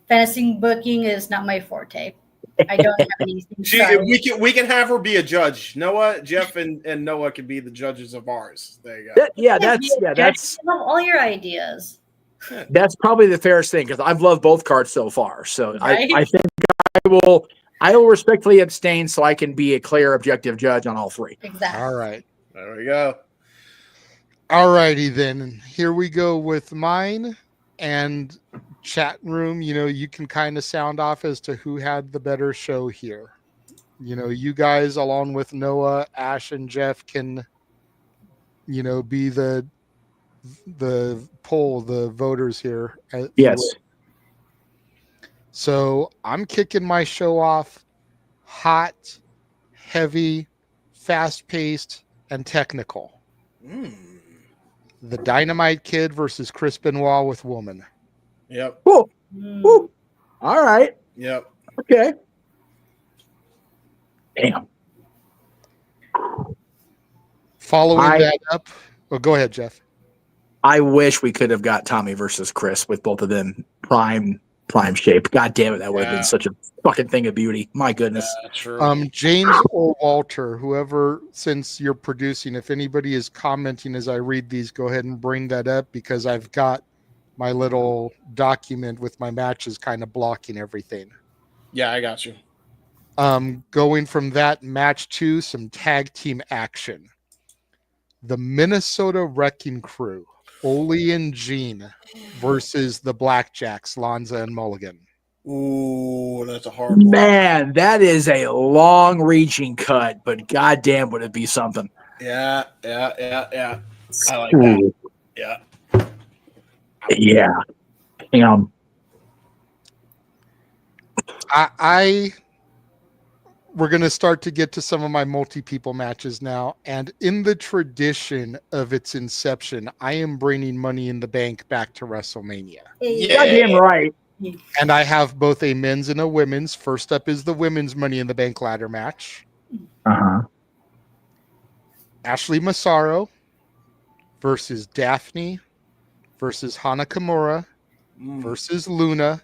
[SPEAKER 13] fantasy booking is not my forte. I don't have anything.
[SPEAKER 14] We can have her be a judge. Noah, Jeff, and Noah can be the judges of ours. There you go.
[SPEAKER 1] That's
[SPEAKER 13] I love all your ideas.
[SPEAKER 1] That's probably the fairest thing because I've loved both cards so far. So
[SPEAKER 13] Right?
[SPEAKER 1] I think I will respectfully abstain so I can be a clear, objective judge on all three.
[SPEAKER 13] Exactly.
[SPEAKER 10] All right.
[SPEAKER 14] There we go.
[SPEAKER 10] All righty then. Here we go with mine and chat room. You can kind of sound off as to who had the better show here. You guys along with Noah, Ash, and Jeff can, be the poll, the voters here.
[SPEAKER 1] Yes.
[SPEAKER 10] So I'm kicking my show off hot, heavy, fast-paced, and technical. The Dynamite Kid versus Chris Benoit with Woman.
[SPEAKER 14] Yep.
[SPEAKER 1] Cool. All right.
[SPEAKER 14] Yep.
[SPEAKER 1] Okay. Damn.
[SPEAKER 10] Following that up. Well, go ahead, Jeff.
[SPEAKER 1] I wish we could have got Tommy versus Chris with both of them prime shape. God damn it, that would have been such a fucking thing of beauty. My goodness.
[SPEAKER 10] James or Walter, whoever, since you're producing, if anybody is commenting as I read these, go ahead and bring that up because I've got my little document with my matches kind of blocking everything.
[SPEAKER 14] Yeah, I got you.
[SPEAKER 10] Going from that match to some tag team action. The Minnesota Wrecking Crew, Ole and Gene versus the Blackjacks, Lanza and Mulligan.
[SPEAKER 14] Ooh, that's a hard one.
[SPEAKER 1] Man, that is a long-reaching cut, but goddamn would it be something.
[SPEAKER 14] Yeah. I like that. Yeah.
[SPEAKER 1] Yeah. Hang on.
[SPEAKER 10] We're going to start to get to some of my multi-people matches now. And in the tradition of its inception, I am bringing Money in the Bank back to WrestleMania.
[SPEAKER 1] Yeah. Goddamn right.
[SPEAKER 10] And I have both a men's and a women's. First up is the women's Money in the Bank ladder match. Ashley Massaro versus Daphne versus Hana Kimura versus Luna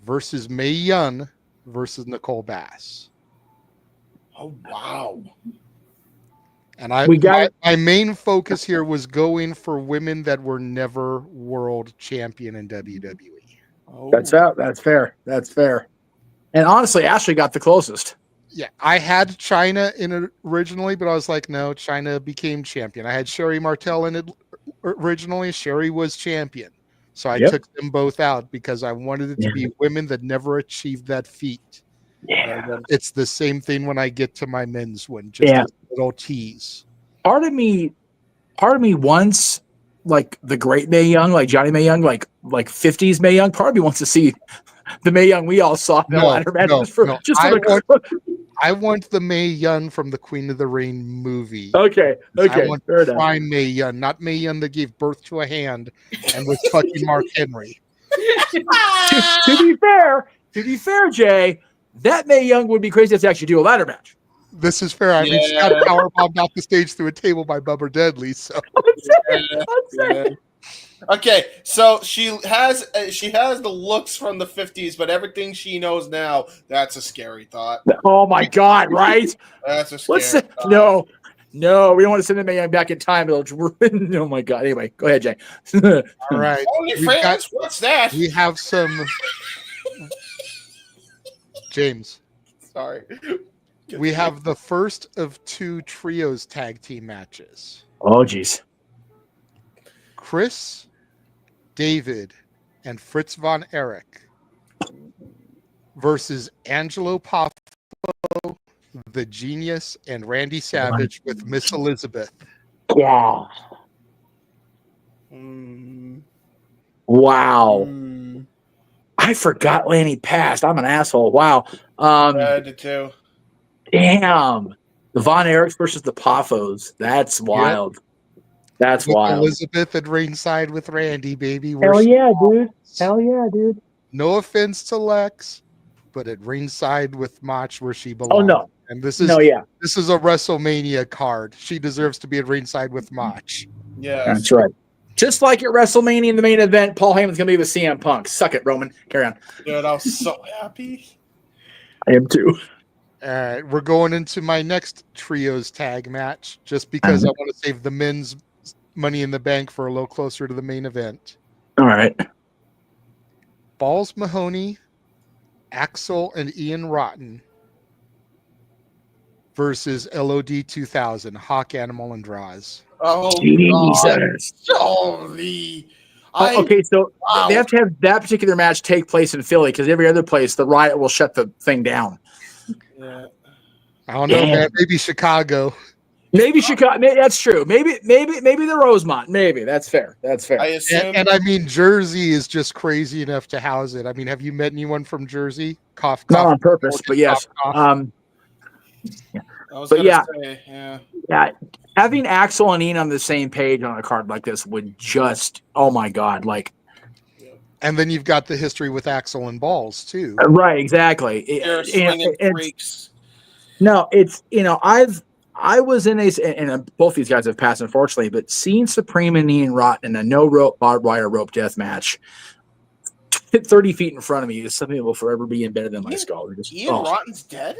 [SPEAKER 10] versus Mae Young versus Nicole Bass.
[SPEAKER 14] Oh, wow.
[SPEAKER 10] And my main focus here was going for women that were never world champion in WWE.
[SPEAKER 14] Oh.
[SPEAKER 1] That's fair. That's fair. And honestly, Ashley got the closest.
[SPEAKER 10] Yeah, I had Chyna in it originally, but I was like, no, Chyna became champion. I had Sherry Martel in it originally. Sherry was champion. So I took them both out because I wanted it to be women that never achieved that feat.
[SPEAKER 1] Yeah.
[SPEAKER 10] It's the same thing when I get to my men's one, just a little tease.
[SPEAKER 1] Part of me wants like the great Mae Young, like Johnny Mae Young, like 50s Mae Young. Part of me wants to see the Mae Young we all saw in the ladder matches.
[SPEAKER 10] I want the Mae Young from the Queen of the Rain movie.
[SPEAKER 1] Okay.
[SPEAKER 10] I want prime Mae Young, not Mae Young that gave birth to a hand and was fucking Mark Henry.
[SPEAKER 1] to be fair, Jay, that Mae Young would be crazy to actually do a ladder match.
[SPEAKER 10] This is fair. I mean, she got powerbombed off the stage through a table by Bubba Deadly. So,
[SPEAKER 14] okay, so she has the looks from the 50s, but everything she knows now, that's a scary thought.
[SPEAKER 1] Oh my God! Right?
[SPEAKER 14] That's a scary thought.
[SPEAKER 1] No, we don't want to send the Mae Young back in time. It'll ruin. Oh my God! Anyway, go ahead, Jay.
[SPEAKER 10] All right.
[SPEAKER 14] OnlyFans? What's that?
[SPEAKER 10] We have some. James.
[SPEAKER 14] Sorry.
[SPEAKER 10] We have the first of two trios tag team matches.
[SPEAKER 1] Oh, geez.
[SPEAKER 10] Chris, David, and Fritz von Erich versus Angelo Poffo, the Genius, and Randy Savage with Miss Elizabeth.
[SPEAKER 1] Yeah. Wow. I forgot Lanny passed. I'm an asshole. Wow.
[SPEAKER 14] I did too.
[SPEAKER 1] Damn. The Von Erichs versus the Poffos. That's wild. That's
[SPEAKER 10] With
[SPEAKER 1] wild.
[SPEAKER 10] Elizabeth at ringside with Randy, baby.
[SPEAKER 1] Hell yeah, dude. Hell yeah, dude.
[SPEAKER 10] No offense to Lex, but at ringside with Mach where she belongs.
[SPEAKER 1] Oh, no.
[SPEAKER 10] And this is this is a WrestleMania card. She deserves to be at ringside with Mach.
[SPEAKER 14] Yeah.
[SPEAKER 1] That's right. Just like at WrestleMania in the main event, Paul Heyman's going to be with CM Punk. Suck it, Roman. Carry on.
[SPEAKER 14] Dude, I was so happy.
[SPEAKER 1] I am too.
[SPEAKER 10] All right, we're going into my next trios tag match just because I want to save the men's Money in the Bank for a little closer to the main event.
[SPEAKER 1] All right.
[SPEAKER 10] Balls Mahoney, Axel, and Ian Rotten versus LOD 2000, Hawk, Animal, and Draws.
[SPEAKER 14] Oh,
[SPEAKER 1] Jesus.
[SPEAKER 14] Holy.
[SPEAKER 1] Okay, so they have to have that particular match take place in Philly because every other place, the Riot will shut the thing down.
[SPEAKER 14] Yeah.
[SPEAKER 10] I don't know, man. Maybe Chicago.
[SPEAKER 1] Maybe Chicago. That's true. Maybe the Rosemont. Maybe that's fair. That's fair.
[SPEAKER 14] I assume.
[SPEAKER 10] And I mean, Jersey is just crazy enough to house it. I mean, have you met anyone from Jersey? Cough,
[SPEAKER 1] Not
[SPEAKER 10] cough,
[SPEAKER 1] on purpose, but yes.
[SPEAKER 10] cough, cough.
[SPEAKER 14] I was
[SPEAKER 1] But
[SPEAKER 14] gonna
[SPEAKER 1] yeah.
[SPEAKER 14] say, yeah.
[SPEAKER 1] Yeah, having Axel and Ian on the same page on a card like this would just, oh my God, like.
[SPEAKER 10] And then you've got the history with Axel and Balls too.
[SPEAKER 1] Right, exactly.
[SPEAKER 14] They're swinging freaks.
[SPEAKER 1] No, it's, I was in and both these guys have passed, unfortunately, but seeing Supreme and Ian Rotten in a no rope, barbed wire rope death match 30 feet in front of me is something that will forever be embedded in my skull.
[SPEAKER 14] Ian Rotten's dead?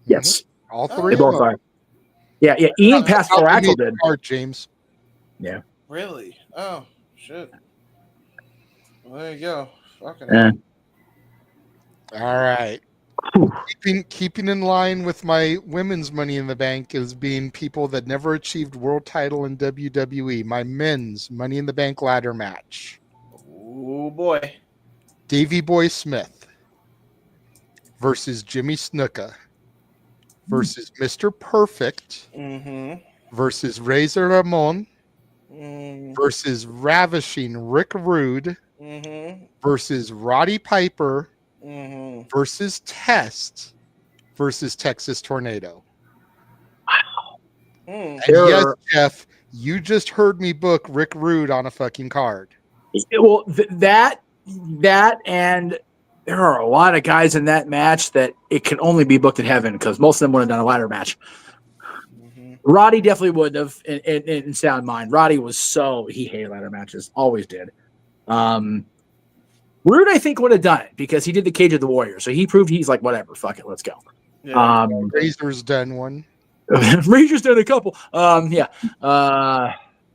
[SPEAKER 1] Yes.
[SPEAKER 10] All three.
[SPEAKER 1] They both are. Yeah. Ian passed before Axel did.
[SPEAKER 10] James.
[SPEAKER 1] Yeah.
[SPEAKER 14] Really? Oh, shit. Well, there you go. Fucking
[SPEAKER 10] All right. Keeping in line with my women's Money in the Bank is being people that never achieved world title in WWE. My men's Money in the Bank ladder match.
[SPEAKER 14] Oh boy.
[SPEAKER 10] Davey Boy Smith versus Jimmy Snuka versus Mr. Perfect versus Razor Ramon versus Ravishing Rick Rude versus Roddy Piper versus Test versus Texas Tornado.
[SPEAKER 1] Wow.
[SPEAKER 10] And yes, Jeff, you just heard me book Rick Rude on a fucking card.
[SPEAKER 1] Well, that and there are a lot of guys in that match that it can only be booked in heaven because most of them would have done a ladder match. Roddy definitely wouldn't have in sound mind. Roddy was he hated ladder matches, always did. Rude, I think, would have done it because he did the Cage of the Warrior. So he proved he's like, whatever, fuck it, let's go.
[SPEAKER 14] Yeah.
[SPEAKER 10] Razor's done one.
[SPEAKER 1] Razor's done a couple.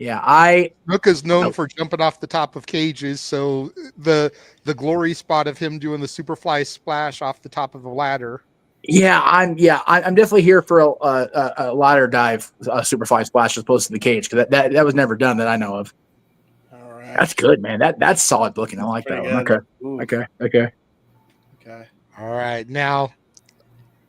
[SPEAKER 10] Snuka's known for jumping off the top of cages, so the glory spot of him doing the Superfly splash off the top of the ladder.
[SPEAKER 1] I'm definitely here for a ladder dive, Superfly splash as opposed to the cage because that was never done that I know of.
[SPEAKER 14] All right.
[SPEAKER 1] That's good, man. That's solid booking. I like that one. Okay.
[SPEAKER 10] All right, now,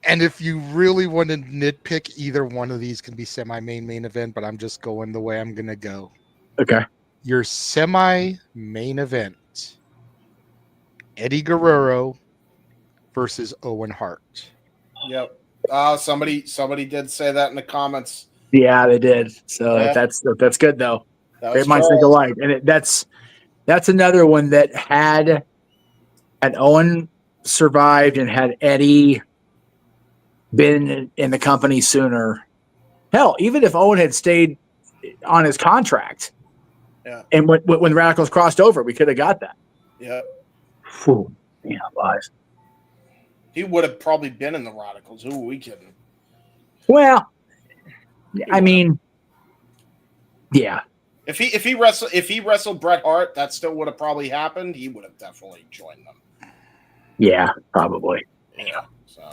[SPEAKER 10] and if you really want to nitpick, either one of these can be main event, but I'm just going the way I'm going to go.
[SPEAKER 1] Okay.
[SPEAKER 10] Your semi-main event, Eddie Guerrero versus Owen Hart.
[SPEAKER 14] Yep. Somebody did say that in the comments.
[SPEAKER 1] Yeah, they did. So
[SPEAKER 14] Yeah.
[SPEAKER 1] that's good though.
[SPEAKER 14] That
[SPEAKER 1] Great minds think alike, and that's another one that had Owen survived and had Eddie been in the company sooner. Hell, even if Owen had stayed on his contract, and when Radicals crossed over, we could have got that.
[SPEAKER 14] Yeah.
[SPEAKER 1] Whew. Yeah, lies.
[SPEAKER 14] He would have probably been in the Radicals. Who are we kidding?
[SPEAKER 1] Well, I mean, yeah.
[SPEAKER 14] If he wrestled Bret Hart, that still would have probably happened. He would have definitely joined them.
[SPEAKER 1] Yeah, probably.
[SPEAKER 14] Yeah. So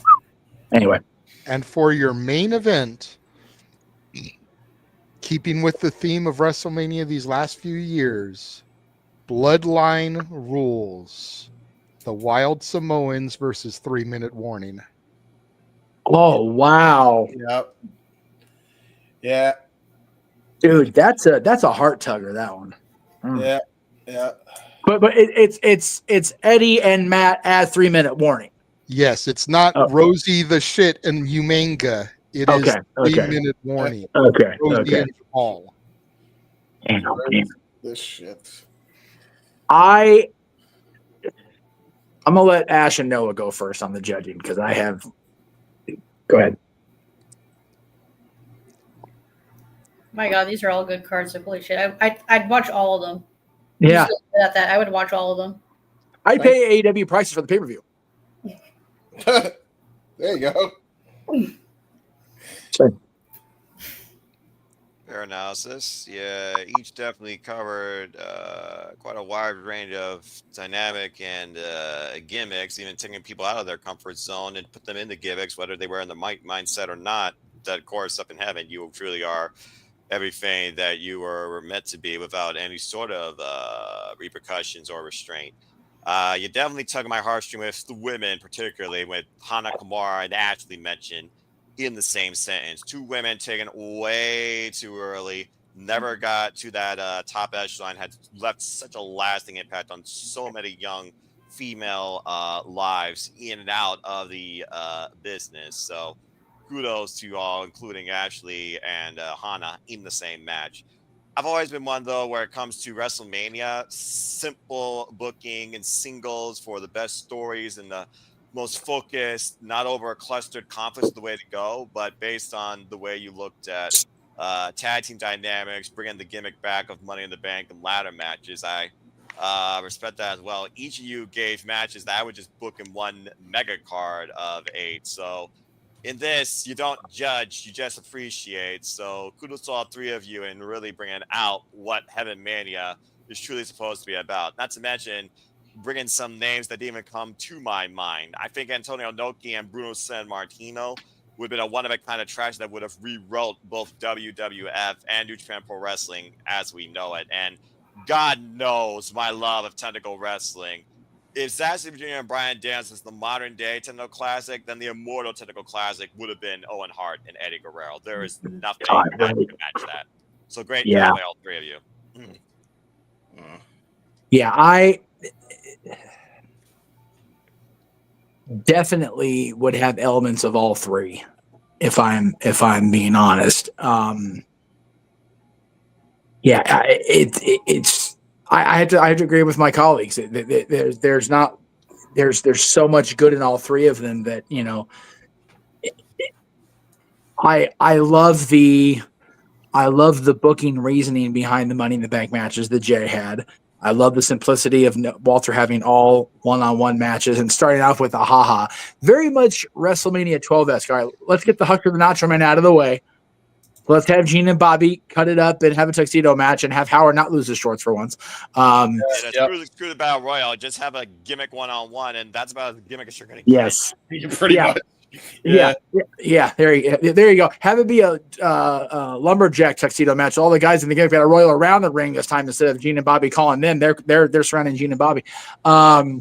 [SPEAKER 1] anyway,
[SPEAKER 10] and for your main event, keeping with the theme of WrestleMania these last few years, Bloodline rules. The Wild Samoans versus 3 Minute Warning.
[SPEAKER 1] Oh wow.
[SPEAKER 14] Yep. Yeah.
[SPEAKER 1] Dude, that's a heart tugger, that one.
[SPEAKER 14] Yeah. Yeah.
[SPEAKER 1] But it's Eddie and Matt at 3 Minute Warning.
[SPEAKER 10] Yes, it's not Rosie the Shit and Umanga. It is 3 Minute Warning. Rosie and Paul.
[SPEAKER 14] This shit.
[SPEAKER 1] I'm gonna let Ash and Noah go first on the judging because I have. Go ahead.
[SPEAKER 13] My God, these are all good cards. So holy shit, I'd watch all of them.
[SPEAKER 1] Yeah,
[SPEAKER 13] at that, I would watch all of them.
[SPEAKER 1] I'd pay AEW prices for the pay per view.
[SPEAKER 14] There you go.
[SPEAKER 16] Fair analysis. Yeah, each definitely covered quite a wide range of dynamic and gimmicks, even taking people out of their comfort zone and put them into gimmicks, whether they were in the mindset or not. That course up in heaven, you truly are everything that you were meant to be without any sort of repercussions or restraint. You definitely tugged my heartstring with the women, particularly with Hana Kamara and Ashley mentioned in the same sentence. Two women taken way too early, never got to that top echelon, had left such a lasting impact on so many young female lives in and out of the business. So kudos to you all, including Ashley and Hana in the same match. I've always been one, though, where it comes to Wrestlemania, simple booking and singles for the best stories and the most focused, not over a clustered conference, the way to go, but based on the way you looked at tag team dynamics, bringing the gimmick back of Money in the Bank and ladder matches. I respect that as well. Each of you gave matches that I would just book in one mega card of 8. So in this, you don't judge, you just appreciate. So kudos to all three of you and really bringing out what HeavenMania is truly supposed to be about. Not to mention bringing some names that didn't even come to my mind. I think Antonio Inoki and Bruno Sammartino would have been a one-of-a-kind attraction that would have rewrote both WWF and New Japan Pro Wrestling as we know it. And God knows my love of Tentacle Wrestling. If Zack Sabre Jr. and Bryan Danielson is the modern-day Tentacle Classic, then the immortal Tentacle Classic would have been Owen Hart and Eddie Guerrero. There is nothing that can match that. So great job by all three of you.
[SPEAKER 1] Yeah, I definitely would have elements of all three, if I'm being honest. I have to agree with my colleagues. There's so much good in all three of them that, you know, I love the booking reasoning behind the Money in the Bank matches that Jay had. I love the simplicity of Walter having all one-on-one matches and starting off with a haha. Very much WrestleMania 12-esque. All right, let's get the Hucker the Nacho Man out of the way. Let's have Gene and Bobby cut it up and have a tuxedo match and have Howard not lose his shorts for once.
[SPEAKER 16] Screw the Battle Royal. Just have a gimmick one-on-one, and that's about as gimmick as you're going to get.
[SPEAKER 1] Yes.
[SPEAKER 14] Pretty much.
[SPEAKER 1] Yeah. There you go. Have it be a lumberjack tuxedo match. All the guys in the game got to roll around the ring this time instead of Gene and Bobby calling them. They're surrounding Gene and Bobby.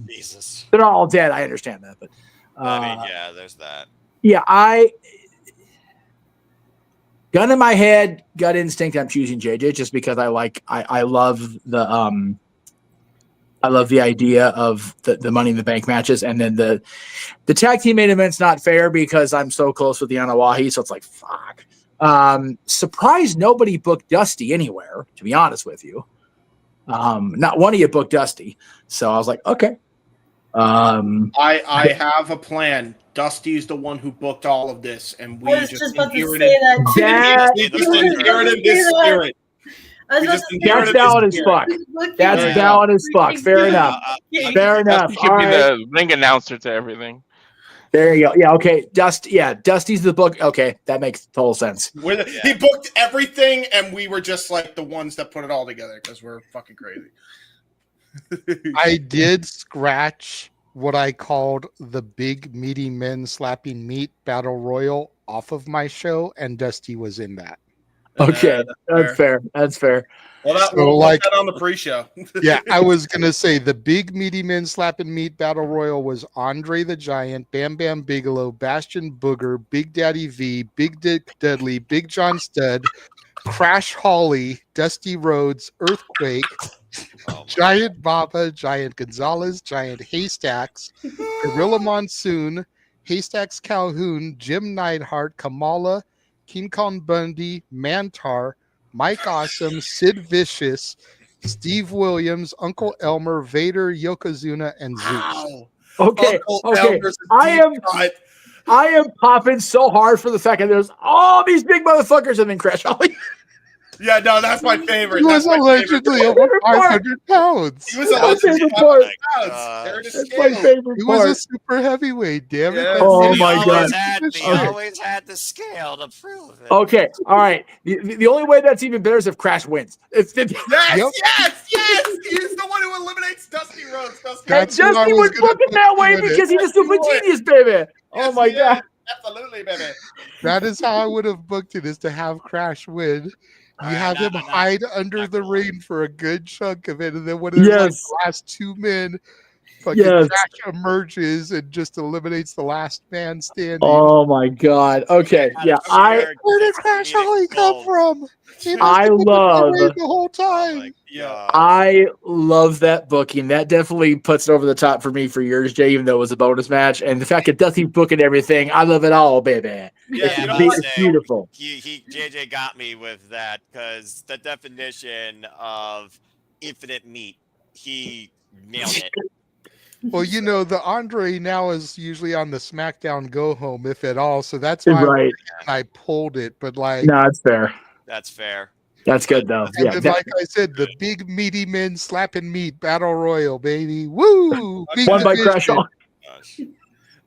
[SPEAKER 16] Jesus.
[SPEAKER 1] They're not all dead. I understand that, but
[SPEAKER 16] I mean, yeah, there's that.
[SPEAKER 1] Yeah, gun in my head, gut instinct. I'm choosing JJ just because I love the idea of the Money in the Bank matches, and then the tag team main event's not fair because I'm so close with the Anawahi, so it's like fuck. Surprised nobody booked Dusty anywhere, to be honest with you. Not one of you booked Dusty, so I was like, okay.
[SPEAKER 14] I have a plan. Dusty's the one who booked all of this, and we just inherited his spirit.
[SPEAKER 1] That's valid as fuck. That's valid as fuck. Fair enough. Fair enough.
[SPEAKER 15] He should be the ring announcer to everything.
[SPEAKER 1] There you go. Yeah. Okay. Dusty's the book. Okay, that makes total sense.
[SPEAKER 14] He booked everything, and we were just like the ones that put it all together because we're fucking crazy.
[SPEAKER 10] I did scratch what I called the big meaty men slapping meat battle royal off of my show, and Dusty was in that.
[SPEAKER 1] Okay, that's fair. That's fair.
[SPEAKER 14] Well,
[SPEAKER 10] So,
[SPEAKER 14] we'll
[SPEAKER 10] like-
[SPEAKER 14] put that on the pre-show.
[SPEAKER 10] Yeah, I was gonna say the big meaty men slapping meat battle royal was Andre the Giant, Bam Bam Bigelow, Bastion Booger, Big Daddy V, Big Dick Dudley, Big John Studd, Crash Holly, Dusty Rhodes, Earthquake, Giant Baba, Giant Gonzalez, Giant Haystacks, Gorilla Monsoon, Haystacks Calhoun, Jim Neidhart, Kamala, King Kong Bundy, Mantar, Mike Awesome, Sid Vicious, Steve Williams, Uncle Elmer, Vader, Yokozuna, and Zeus.
[SPEAKER 14] Wow.
[SPEAKER 1] Okay,
[SPEAKER 14] Uncle
[SPEAKER 1] okay.
[SPEAKER 14] Elmer's a
[SPEAKER 1] I
[SPEAKER 14] deep cut.
[SPEAKER 1] am popping so hard for the fact that there's all these big motherfuckers and then Crash Holly.
[SPEAKER 14] Yeah, no, that's my favorite.
[SPEAKER 10] He was
[SPEAKER 14] That's my
[SPEAKER 10] allegedly
[SPEAKER 14] favorite.
[SPEAKER 10] over 500 pounds.
[SPEAKER 14] He was
[SPEAKER 1] That's
[SPEAKER 14] allegedly
[SPEAKER 1] my favorite
[SPEAKER 14] 500 pounds. They're just
[SPEAKER 1] That's my
[SPEAKER 14] scales.
[SPEAKER 1] favorite
[SPEAKER 10] He was a
[SPEAKER 1] part.
[SPEAKER 10] super heavyweight, damn it.
[SPEAKER 14] Yeah.
[SPEAKER 10] That's
[SPEAKER 1] Oh
[SPEAKER 10] it.
[SPEAKER 1] my
[SPEAKER 16] He
[SPEAKER 1] God. Okay.
[SPEAKER 16] always had the scale to prove it.
[SPEAKER 1] Okay, all right. The only way that's even better is if Crash wins.
[SPEAKER 14] Yes, yes. He's the one who eliminates Dusty Rhodes.
[SPEAKER 10] That's
[SPEAKER 1] and
[SPEAKER 10] what I
[SPEAKER 1] Dusty
[SPEAKER 10] was
[SPEAKER 1] was
[SPEAKER 10] gonna
[SPEAKER 1] looking that way
[SPEAKER 10] put in it.
[SPEAKER 1] because he just super genius, baby. Oh my
[SPEAKER 14] Yes,
[SPEAKER 1] God.
[SPEAKER 14] Absolutely, baby.
[SPEAKER 10] That is how I would have booked it, is to have Crash win. You have him
[SPEAKER 16] no,
[SPEAKER 10] hide under the ring for a good chunk of it, and then when there's like
[SPEAKER 1] Yes.
[SPEAKER 10] the last two men, fucking
[SPEAKER 1] Yes.
[SPEAKER 10] Crash emerges and just eliminates the last man standing.
[SPEAKER 1] Oh my God. Okay. Yeah.
[SPEAKER 10] Where did Crash Holly come from? He must
[SPEAKER 1] I
[SPEAKER 10] have been
[SPEAKER 1] love-
[SPEAKER 10] the whole time.
[SPEAKER 14] Yeah.
[SPEAKER 1] I love that booking. That definitely puts it over the top for me for yours, Jay, even though it was a bonus match. And the fact that Dusty booking everything, I love it all, baby.
[SPEAKER 14] Yeah,
[SPEAKER 1] It's,
[SPEAKER 14] you know
[SPEAKER 1] be-
[SPEAKER 14] what?
[SPEAKER 1] it's beautiful.
[SPEAKER 16] JJ got me with that because the definition of infinite meat, he nailed it.
[SPEAKER 10] Well, you know, the Andre now is usually on the SmackDown Go Home, if at all. So that's why
[SPEAKER 1] Right.
[SPEAKER 10] I pulled it. But like,
[SPEAKER 1] No, it's fair.
[SPEAKER 16] That's fair.
[SPEAKER 1] That's good though.
[SPEAKER 10] and
[SPEAKER 1] Yeah.
[SPEAKER 10] then,
[SPEAKER 1] that-
[SPEAKER 10] like I said, the big meaty men slapping meat battle royal, baby. Woo! Big
[SPEAKER 1] One by
[SPEAKER 10] division.
[SPEAKER 1] Crash Holly.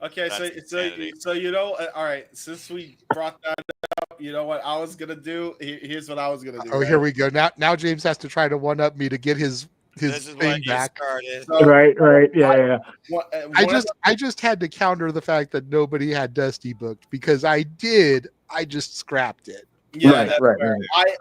[SPEAKER 14] Okay, so
[SPEAKER 16] That's
[SPEAKER 14] so
[SPEAKER 16] insanity.
[SPEAKER 14] so you know, all right. Since we brought that up, you know what I was gonna do. Here's what I was gonna do.
[SPEAKER 10] Oh, here we go. Now James has to try to one up me to get his
[SPEAKER 16] This is
[SPEAKER 10] thing
[SPEAKER 16] when you
[SPEAKER 10] back.
[SPEAKER 16] started.
[SPEAKER 14] So,
[SPEAKER 1] Right. Yeah.
[SPEAKER 10] I just had to counter the fact that nobody had Dusty booked, because I just scrapped it.
[SPEAKER 14] Yeah,
[SPEAKER 1] Right,
[SPEAKER 14] that's
[SPEAKER 1] right,
[SPEAKER 14] fair.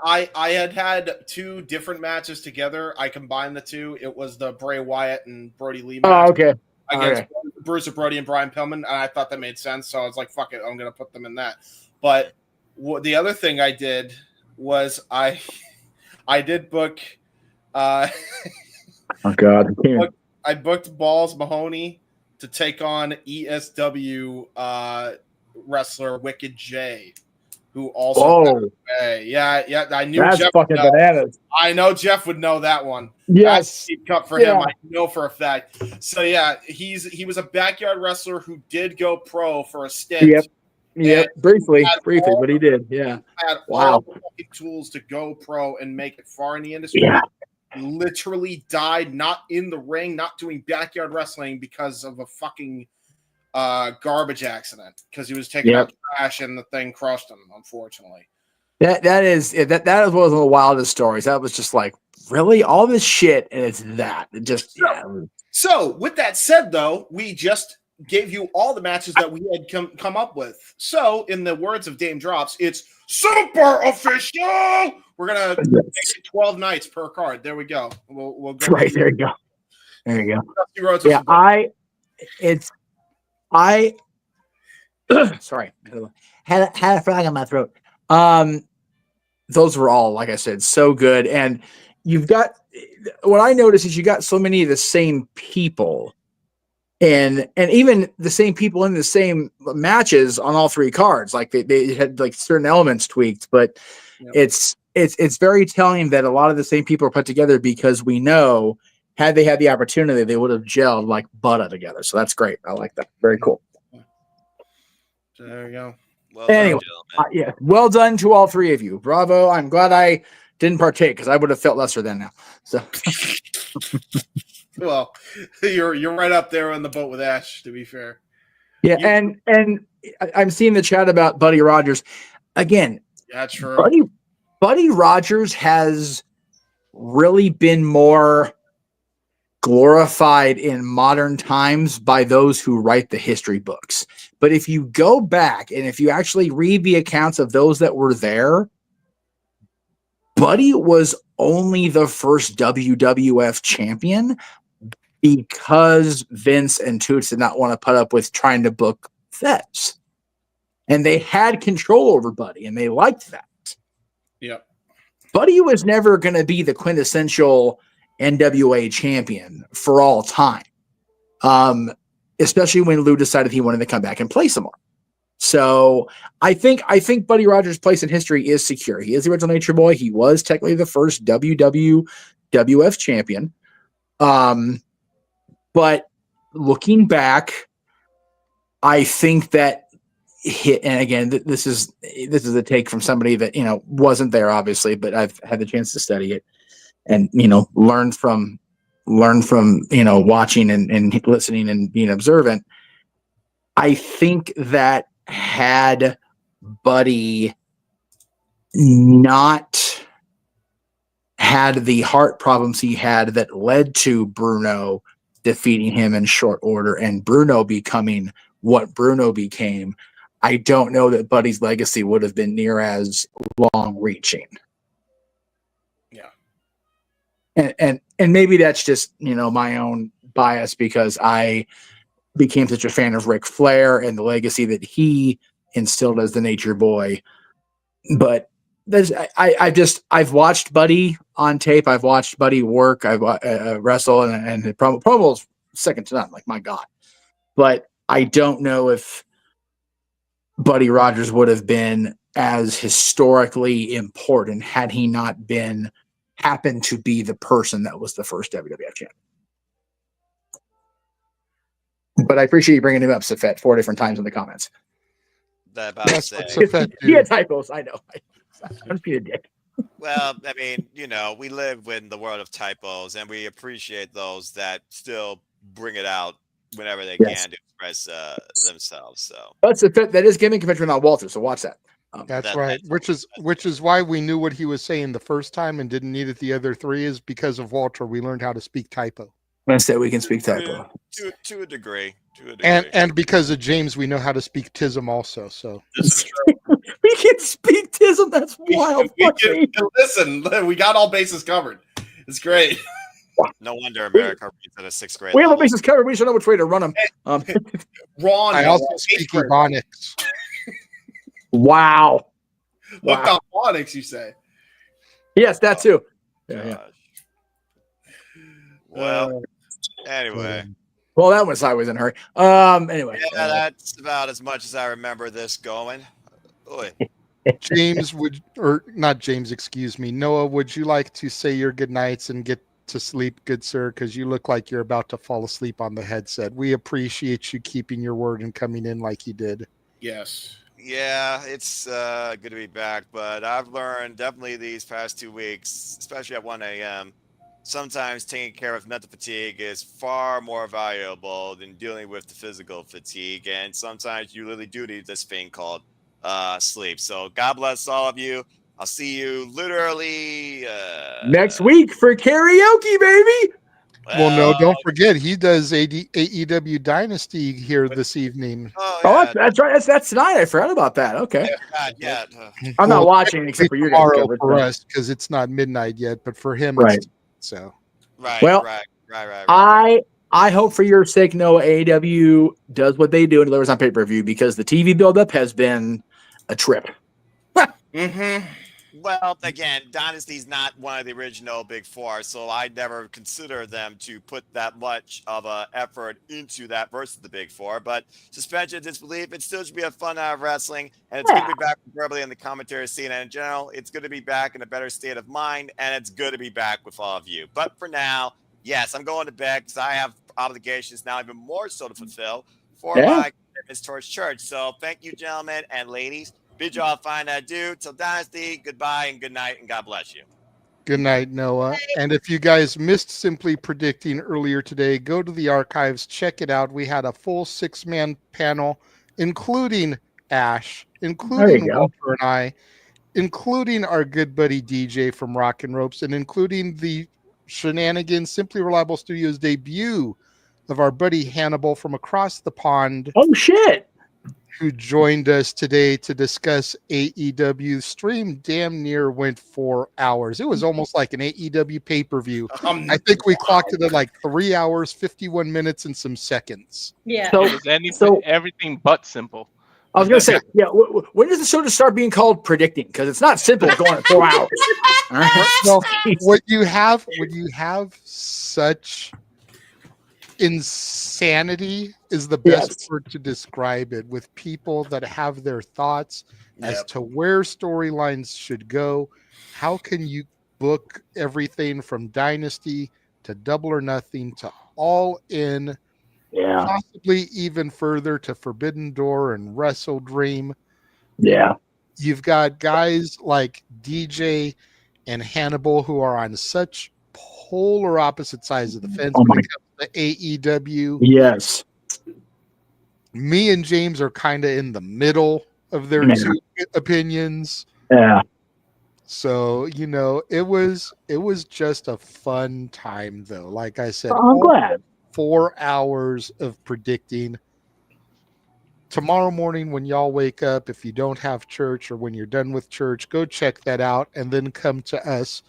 [SPEAKER 1] right.
[SPEAKER 14] I had two different matches together. I combined the two. It was the Bray Wyatt and Brody Lee match
[SPEAKER 1] Oh, okay.
[SPEAKER 14] against
[SPEAKER 1] Okay.
[SPEAKER 14] Bruce Brody and Brian Pillman, and I thought that made sense. So I was like, "Fuck it, I'm gonna put them in that." But the other thing I did was I did book.
[SPEAKER 1] Oh God. I can't-
[SPEAKER 14] I booked Balls Mahoney to take on ESW wrestler Wicked J, who also.
[SPEAKER 1] Whoa.
[SPEAKER 14] Yeah. I knew
[SPEAKER 1] That's
[SPEAKER 14] Jeff
[SPEAKER 1] fucking
[SPEAKER 14] would know.
[SPEAKER 1] bananas.
[SPEAKER 14] I know Jeff would know that one.
[SPEAKER 1] Yes.
[SPEAKER 14] That's a deep cut for him.
[SPEAKER 1] Yeah.
[SPEAKER 14] I know for a fact. So yeah, he was a backyard wrestler who did go pro for a stint.
[SPEAKER 1] Yep.
[SPEAKER 14] And
[SPEAKER 1] Briefly,
[SPEAKER 14] had all
[SPEAKER 1] but he did. Yeah.
[SPEAKER 14] had
[SPEAKER 1] Wow.
[SPEAKER 14] all the fucking tools to go pro and make it far in the industry.
[SPEAKER 1] Yeah.
[SPEAKER 14] Literally died not in the ring, not doing backyard wrestling because of a fucking garbage accident, because he was taking
[SPEAKER 1] Yep.
[SPEAKER 14] out trash and the thing crushed him, unfortunately.
[SPEAKER 1] That is one of the wildest stories. That was just like, really, all this shit, and it's that. It just yeah.
[SPEAKER 14] So, with that said, though, we just gave you all the matches that we had come up with. So, in the words of Dame Drops, it's super official. We're gonna make it 12 nights per card. There we go. We'll go
[SPEAKER 1] Right, there you go. There you go.
[SPEAKER 14] Dusty Rhodes
[SPEAKER 1] Yeah, sorry, had a frog in my throat. Those were all, like I said, so good. And you've got, what I noticed is you got so many of the same people, and even the same people in the same matches on all three cards. Like they had like certain elements tweaked, but it's very telling that a lot of the same people are put together, because we know had they had the opportunity, they would have gelled like butter together. So that's great. I like that. Very cool.
[SPEAKER 14] So there you go.
[SPEAKER 16] Well done,
[SPEAKER 1] Anyway,
[SPEAKER 16] gentlemen.
[SPEAKER 1] yeah, well done to all three of you. Bravo. I'm glad I didn't partake, because I would have felt lesser than now. So
[SPEAKER 14] Well, you're right up there on the boat with Ash, to be fair.
[SPEAKER 1] yeah, and I'm seeing the chat about Buddy Rogers again.
[SPEAKER 14] Yeah, true.
[SPEAKER 1] Buddy Rogers has really been more glorified in modern times by those who write the history books. But if you go back and if you actually read the accounts of those that were there, Buddy was only the first WWF champion because Vince and Toots did not want to put up with trying to book vets. And they had control over Buddy, and they liked that.
[SPEAKER 3] Yep.
[SPEAKER 1] Buddy was never going to be the quintessential NWA champion for all time, especially when Lou decided he wanted to come back and play some more. So I think Buddy Rogers' place in history is secure. He is the original Nature Boy. He was technically the first WWF champion. But looking back, I think that and again, this is a take from somebody that, wasn't there obviously, but I've had the chance to study it and, learn from, watching and listening and being observant. I think that had Buddy not had the heart problems he had that led to Bruno defeating him in short order and Bruno becoming what Bruno became, I don't know that Buddy's legacy would have been near as long reaching.
[SPEAKER 3] Yeah.
[SPEAKER 1] And maybe that's just, my own bias because I became such a fan of Ric Flair and the legacy that he instilled as the Nature Boy. But I've watched Buddy on tape. I've watched Buddy work. I've wrestle and the promo's second to none. Like, my God. But I don't know if Buddy Rogers would have been as historically important had he not happened to be the person that was the first WWF champion. But I appreciate you bringing him up, Safet, 4 different times in the comments.
[SPEAKER 16] That about to say.
[SPEAKER 1] Yeah, typos. I know. I'm being a dick.
[SPEAKER 16] Well, I mean, we live in the world of typos, and we appreciate those that still bring it out whenever they can to express themselves. So
[SPEAKER 1] that's that is gaming convention on Walter. So watch that.
[SPEAKER 10] That's right. Which is why we knew what he was saying the first time and didn't need it the other 3 is because of Walter. We learned how to speak typo.
[SPEAKER 1] Instead, we can speak typo
[SPEAKER 16] to a degree.
[SPEAKER 10] And because of James, we know how to speak tism also. So
[SPEAKER 1] we can speak tism. That's wild.
[SPEAKER 14] Listen, we got all bases covered. It's great.
[SPEAKER 16] No wonder America reads at a 6th grade.
[SPEAKER 1] We have a bases covered. We should know which way to run them.
[SPEAKER 14] Ron,
[SPEAKER 10] I also speak Ebonics.
[SPEAKER 1] Wow.
[SPEAKER 14] What about phonics, you say?
[SPEAKER 1] Yes, that too. Yeah.
[SPEAKER 16] Well, anyway.
[SPEAKER 1] Well, that went sideways in a hurry. Anyway.
[SPEAKER 16] Yeah, that's about as much as I remember this going. Oy.
[SPEAKER 10] James excuse me. Noah, would you like to say your good nights and get to sleep, good sir? Because you look like you're about to fall asleep on the headset. We appreciate you keeping your word and coming in like you did.
[SPEAKER 3] Yes.
[SPEAKER 16] Yeah, it's good to be back, but I've learned definitely these past 2 weeks, especially at 1 a.m., sometimes taking care of mental fatigue is far more valuable than dealing with the physical fatigue. And sometimes you really do need this thing called sleep. So God bless all of you. I'll see you literally
[SPEAKER 1] next week for karaoke, baby.
[SPEAKER 10] Well, no, don't forget he does AEW Dynasty here this evening.
[SPEAKER 1] Oh, that's right. That's tonight. I forgot about that. Okay.
[SPEAKER 16] Yeah.
[SPEAKER 1] I'm not watching except for your guys.
[SPEAKER 10] For us because it's not midnight yet, but for him,
[SPEAKER 1] right.
[SPEAKER 10] So
[SPEAKER 16] right.
[SPEAKER 1] Well, right. I hope for your sake, Noah, AEW does what they do and delivers on pay-per-view because the TV buildup has been a trip.
[SPEAKER 16] Well, again, Dynasty's not one of the original Big Four, so I never consider them to put that much of an effort into that versus the Big Four. But suspension of disbelief, it still should be a fun night of wrestling, and it's good to be back verbally in the commentary scene. And in general, it's good to be back in a better state of mind, and it's good to be back with all of you. But for now, yes, I'm going to bed because I have obligations now even more so to fulfill for my commitments towards church. So thank you, gentlemen and ladies. Bid y'all a fine adieu. Till Dynasty, goodbye and good night, and God bless you.
[SPEAKER 10] Good night, Noah. And if you guys missed Simply Predicting earlier today, go to the archives, check it out. We had a full 6-man panel, including Ash, including Walter and I, including our good buddy DJ from Rock and Ropes, and including the Shenanigans Simply Reliable Studios debut of our buddy Hannibal from across the pond.
[SPEAKER 1] Oh, shit.
[SPEAKER 10] who joined us today to discuss AEW. Stream damn near went 4 hours. It was almost like an AEW pay-per-view. I think we clocked it at like 3 hours, 51 minutes, and some seconds.
[SPEAKER 13] Yeah.
[SPEAKER 15] It was everything but simple.
[SPEAKER 1] I was going to say, when does the show just start being called predicting? Because it's not simple going at 4 hours. All right?
[SPEAKER 10] Well, when you have such insanity is the best word to describe it, with people that have their thoughts as to where storylines should go. How can you book everything from Dynasty to Double or Nothing to All In? Possibly even further to Forbidden Door and Wrestle Dream.
[SPEAKER 1] Yeah.
[SPEAKER 10] You've got guys like DJ and Hannibal who are on such polar opposite sides of the fence when it comes to AEW.
[SPEAKER 1] Yes.
[SPEAKER 10] Me and James are kind of in the middle of their two opinions.
[SPEAKER 1] Yeah.
[SPEAKER 10] So, it was just a fun time though. Like I said,
[SPEAKER 1] I'm glad.
[SPEAKER 10] 4 hours of predicting. Tomorrow morning when y'all wake up, if you don't have church or when you're done with church, go check that out and then come to us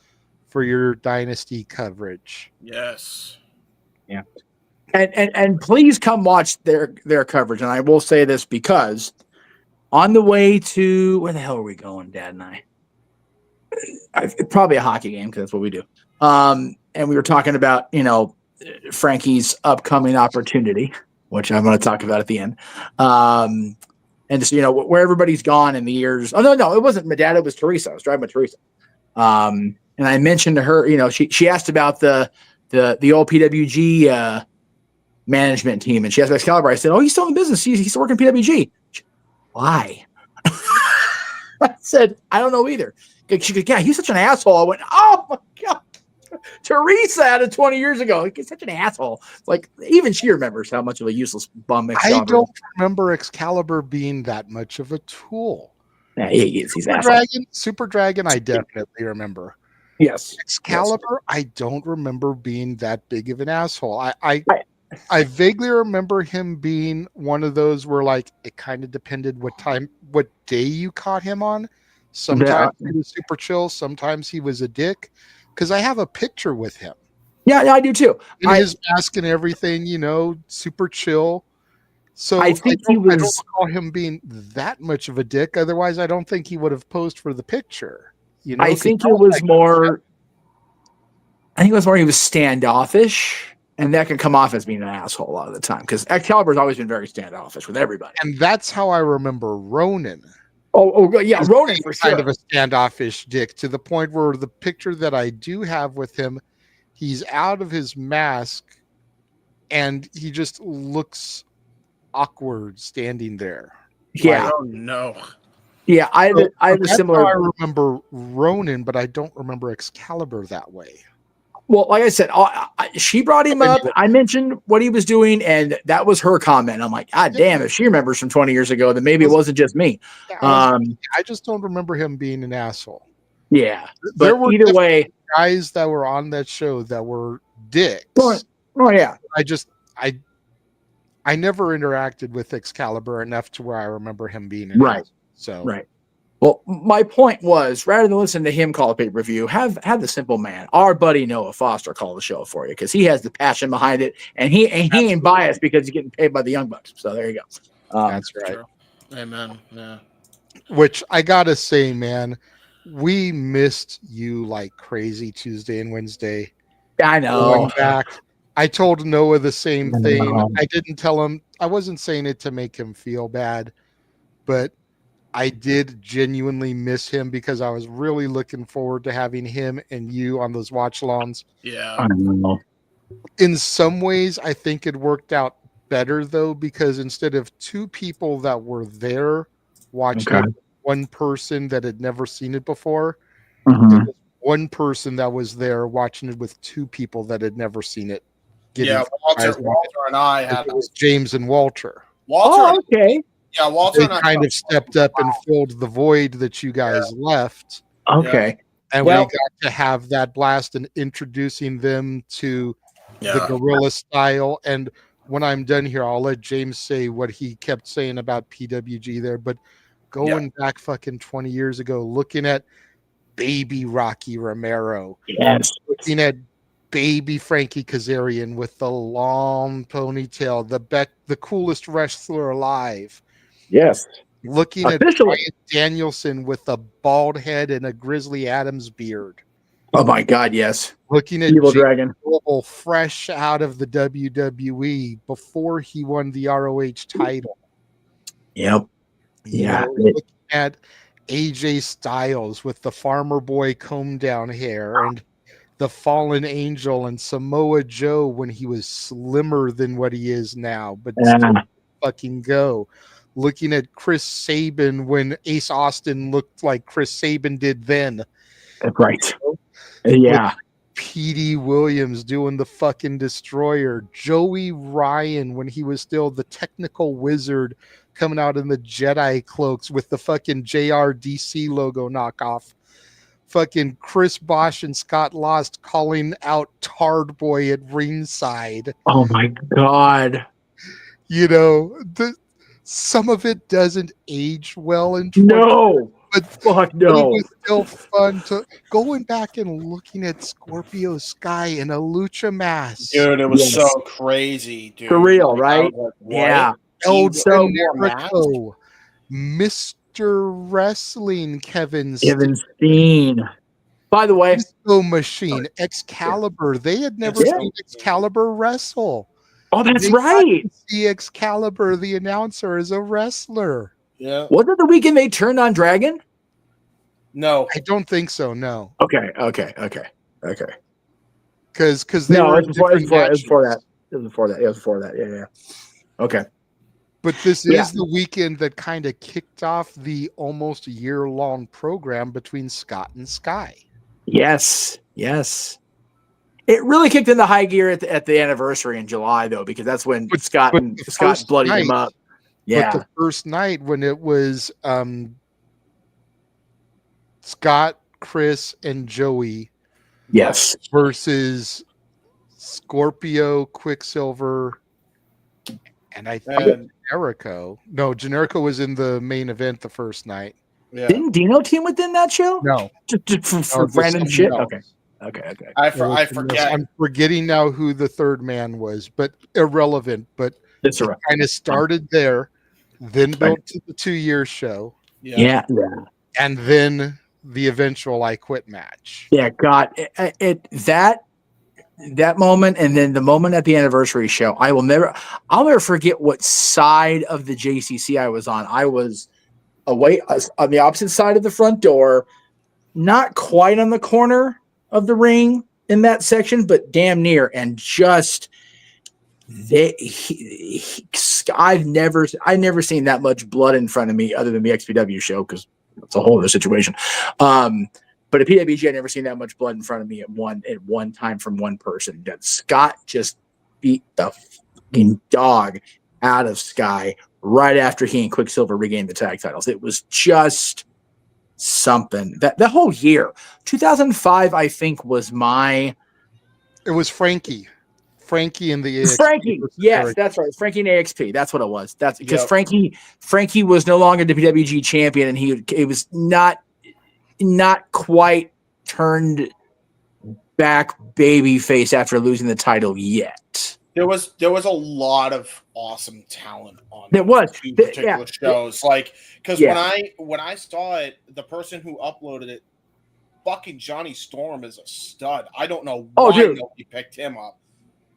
[SPEAKER 10] for your Dynasty coverage.
[SPEAKER 3] Yes.
[SPEAKER 1] Yeah. And please come watch their coverage. And I will say this because on the way to where the hell are we going, Dad and I? Probably a hockey game because that's what we do. And we were talking about, Frankie's upcoming opportunity, which I'm going to talk about at the end. And just, where everybody's gone in the years. Oh, no, it wasn't my dad. It was Teresa. I was driving with Teresa. And I mentioned to her, she asked about the old PWG management team. And she asked about Excalibur. I said, oh, he's still in the business. He's still working PWG. Why? I said, I don't know either. She goes, yeah, he's such an asshole. I went, oh, my God. Teresa had it 20 years ago. He's such an asshole. Like, even she remembers how much of a useless bum Excalibur.
[SPEAKER 10] I don't remember Excalibur being that much of a tool.
[SPEAKER 1] Yeah, he is. He's
[SPEAKER 10] Super Dragon, I definitely remember.
[SPEAKER 1] Yes.
[SPEAKER 10] Excalibur, I don't remember being that big of an asshole. I vaguely remember him being one of those where, like, it kind of depended what day you caught him on. Sometimes he was super chill. Sometimes he was a dick. Because I have a picture with him.
[SPEAKER 1] Yeah, I do too.
[SPEAKER 10] His mask and everything, super chill. So
[SPEAKER 1] I think
[SPEAKER 10] I don't recall him being that much of a dick. Otherwise, I don't think he would have posed for the picture.
[SPEAKER 1] I think it was more. I think it was more he was standoffish, and that can come off as being an asshole a lot of the time. Because Excalibur's always been very standoffish with everybody.
[SPEAKER 10] And that's how I remember Ronan.
[SPEAKER 1] Oh yeah, Ronan for sure.
[SPEAKER 10] Kind of a standoffish dick, to the point where the picture that I do have with him, he's out of his mask and he just looks awkward standing there.
[SPEAKER 1] Yeah.
[SPEAKER 3] Like, oh no.
[SPEAKER 1] Yeah, I have a similar.
[SPEAKER 10] I remember Ronan, but I don't remember Excalibur that way.
[SPEAKER 1] Well, like I said, she brought him up. I mentioned what he was doing, and that was her comment. I'm like, God damn, if she remembers from 20 years ago, then maybe it wasn't just me.
[SPEAKER 10] I just don't remember him being an asshole.
[SPEAKER 1] Yeah, but
[SPEAKER 10] there were
[SPEAKER 1] either way,
[SPEAKER 10] guys that were on that show that were dicks.
[SPEAKER 1] Oh yeah,
[SPEAKER 10] I never interacted with Excalibur enough to where I remember him being an
[SPEAKER 1] right.
[SPEAKER 10] asshole. So
[SPEAKER 1] right. Well, my point was, rather than listen to him call a pay-per-view, have the simple man, our buddy Noah Foster, call the show for you because he has the passion behind it, and he ain't biased because he's getting paid by the Young Bucks. So there you go.
[SPEAKER 10] That's right.
[SPEAKER 3] True. Amen. Yeah.
[SPEAKER 10] Which I gotta say, man, we missed you like crazy Tuesday and Wednesday.
[SPEAKER 1] I know.
[SPEAKER 10] Going back, I told Noah the same thing. I didn't tell him. I wasn't saying it to make him feel bad, but I did genuinely miss him because I was really looking forward to having him and you on those watch-alongs.
[SPEAKER 3] Yeah.
[SPEAKER 1] I know.
[SPEAKER 10] In some ways, I think it worked out better, though, because instead of two people that were there watching it, one person that had never seen it before, it was one person that was there watching it with two people that had never seen it.
[SPEAKER 14] Yeah, Walter and I had
[SPEAKER 10] it was James and Walter.
[SPEAKER 14] Walter.
[SPEAKER 1] Okay.
[SPEAKER 14] Yeah, Walter
[SPEAKER 10] they
[SPEAKER 14] and I
[SPEAKER 10] kind of stepped up and filled the void that you guys left.
[SPEAKER 1] Okay.
[SPEAKER 10] And we got to have that blast and introducing them to the guerrilla style. And when I'm done here, I'll let James say what he kept saying about PWG there. But going back fucking 20 years ago, looking at baby Rocky Romero,
[SPEAKER 1] Yes,
[SPEAKER 10] looking at baby Frankie Kazarian with the long ponytail, the coolest wrestler alive.
[SPEAKER 1] yes.
[SPEAKER 10] Looking at
[SPEAKER 1] Officially.
[SPEAKER 10] Bryan Danielson with a bald head and a Grizzly Adams beard.
[SPEAKER 1] Oh my God, yes.
[SPEAKER 10] Looking at
[SPEAKER 1] Evil
[SPEAKER 10] Jake
[SPEAKER 1] Dragon.
[SPEAKER 10] Noble fresh out of the WWE before he won the ROH title.
[SPEAKER 1] Yep.
[SPEAKER 10] Looking at AJ Styles with the farmer boy comb down hair and the Fallen Angel and Samoa Joe when he was slimmer than what he is now, but still fucking go. Looking at Chris Sabin when Ace Austin looked like Chris Sabin did then.
[SPEAKER 1] Right. Yeah.
[SPEAKER 10] P.D. Williams doing the fucking Destroyer. Joey Ryan when he was still the technical wizard coming out in the Jedi cloaks with the fucking JRDC logo knockoff. Fucking Chris Bosch and Scott Lost calling out Tard Boy at ringside.
[SPEAKER 1] Oh my God.
[SPEAKER 10] Some of it doesn't age well in
[SPEAKER 1] but fuck no.
[SPEAKER 10] But it was still fun to going back and looking at Scorpio Sky in a lucha mask.
[SPEAKER 14] Dude, it was so crazy, dude.
[SPEAKER 1] For real,
[SPEAKER 14] Like,
[SPEAKER 1] right?
[SPEAKER 14] I was like, what?
[SPEAKER 1] Yeah.
[SPEAKER 10] El
[SPEAKER 1] so
[SPEAKER 10] Generico, Mr. Wrestling, Kevin
[SPEAKER 1] Steen. By the way,
[SPEAKER 10] Disco Machine, Excalibur. They had never seen Excalibur wrestle.
[SPEAKER 1] Oh, that's
[SPEAKER 10] They
[SPEAKER 1] right.
[SPEAKER 10] got to see Excalibur, the announcer, as a wrestler.
[SPEAKER 14] Yeah.
[SPEAKER 1] Was it the weekend they turned on Dragon?
[SPEAKER 14] No,
[SPEAKER 10] I don't think so. No.
[SPEAKER 1] Okay.
[SPEAKER 10] Because they were
[SPEAKER 1] it was before that. It was before that. Yeah. Okay.
[SPEAKER 10] But this is the weekend that kind of kicked off the almost year-long program between Scott and Sky.
[SPEAKER 1] Yes. It really kicked into high gear at the anniversary in July, though, because that's when Scott bloodied him up. Yeah.
[SPEAKER 10] But the first night when it was Scott, Chris, and Joey.
[SPEAKER 1] Yes.
[SPEAKER 10] Versus Scorpio, Quicksilver, and I think Generico. No, Generico was in the main event the first night.
[SPEAKER 14] Yeah.
[SPEAKER 1] Didn't Dino team within that show?
[SPEAKER 10] No.
[SPEAKER 1] Just for random shit? Okay.
[SPEAKER 14] I forget.
[SPEAKER 10] I'm forgetting now who the third man was, but irrelevant. But
[SPEAKER 1] it's
[SPEAKER 10] kind of started there, then built to the 2-year show.
[SPEAKER 1] Yeah.
[SPEAKER 10] And then the eventual I Quit match.
[SPEAKER 1] Yeah, God, that moment, and then the moment at the anniversary show, I'll never forget what side of the JCC I was on. I was away on the opposite side of the front door, not quite on the corner of the ring in that section, but damn near, and just I've never seen that much blood in front of me other than the XPW show, because it's a whole other situation. But at PWG, I've never seen that much blood in front of me at one time from one person. That Scott just beat the fucking dog out of Sky right after he and Quicksilver regained the tag titles. It was just something. That the whole year, 2005, I think was my.
[SPEAKER 10] It was Frankie in the AXP.
[SPEAKER 1] Frankie, yes, that's right. Frankie in AXP. That's what it was. That's because Frankie was no longer the PWG champion, and it was not quite turned back baby face after losing the title yet.
[SPEAKER 14] There was a lot of awesome talent on
[SPEAKER 1] two
[SPEAKER 14] particular shows. Like, because when I saw it, the person who uploaded it, fucking Johnny Storm is a stud. I don't know why nobody picked him up.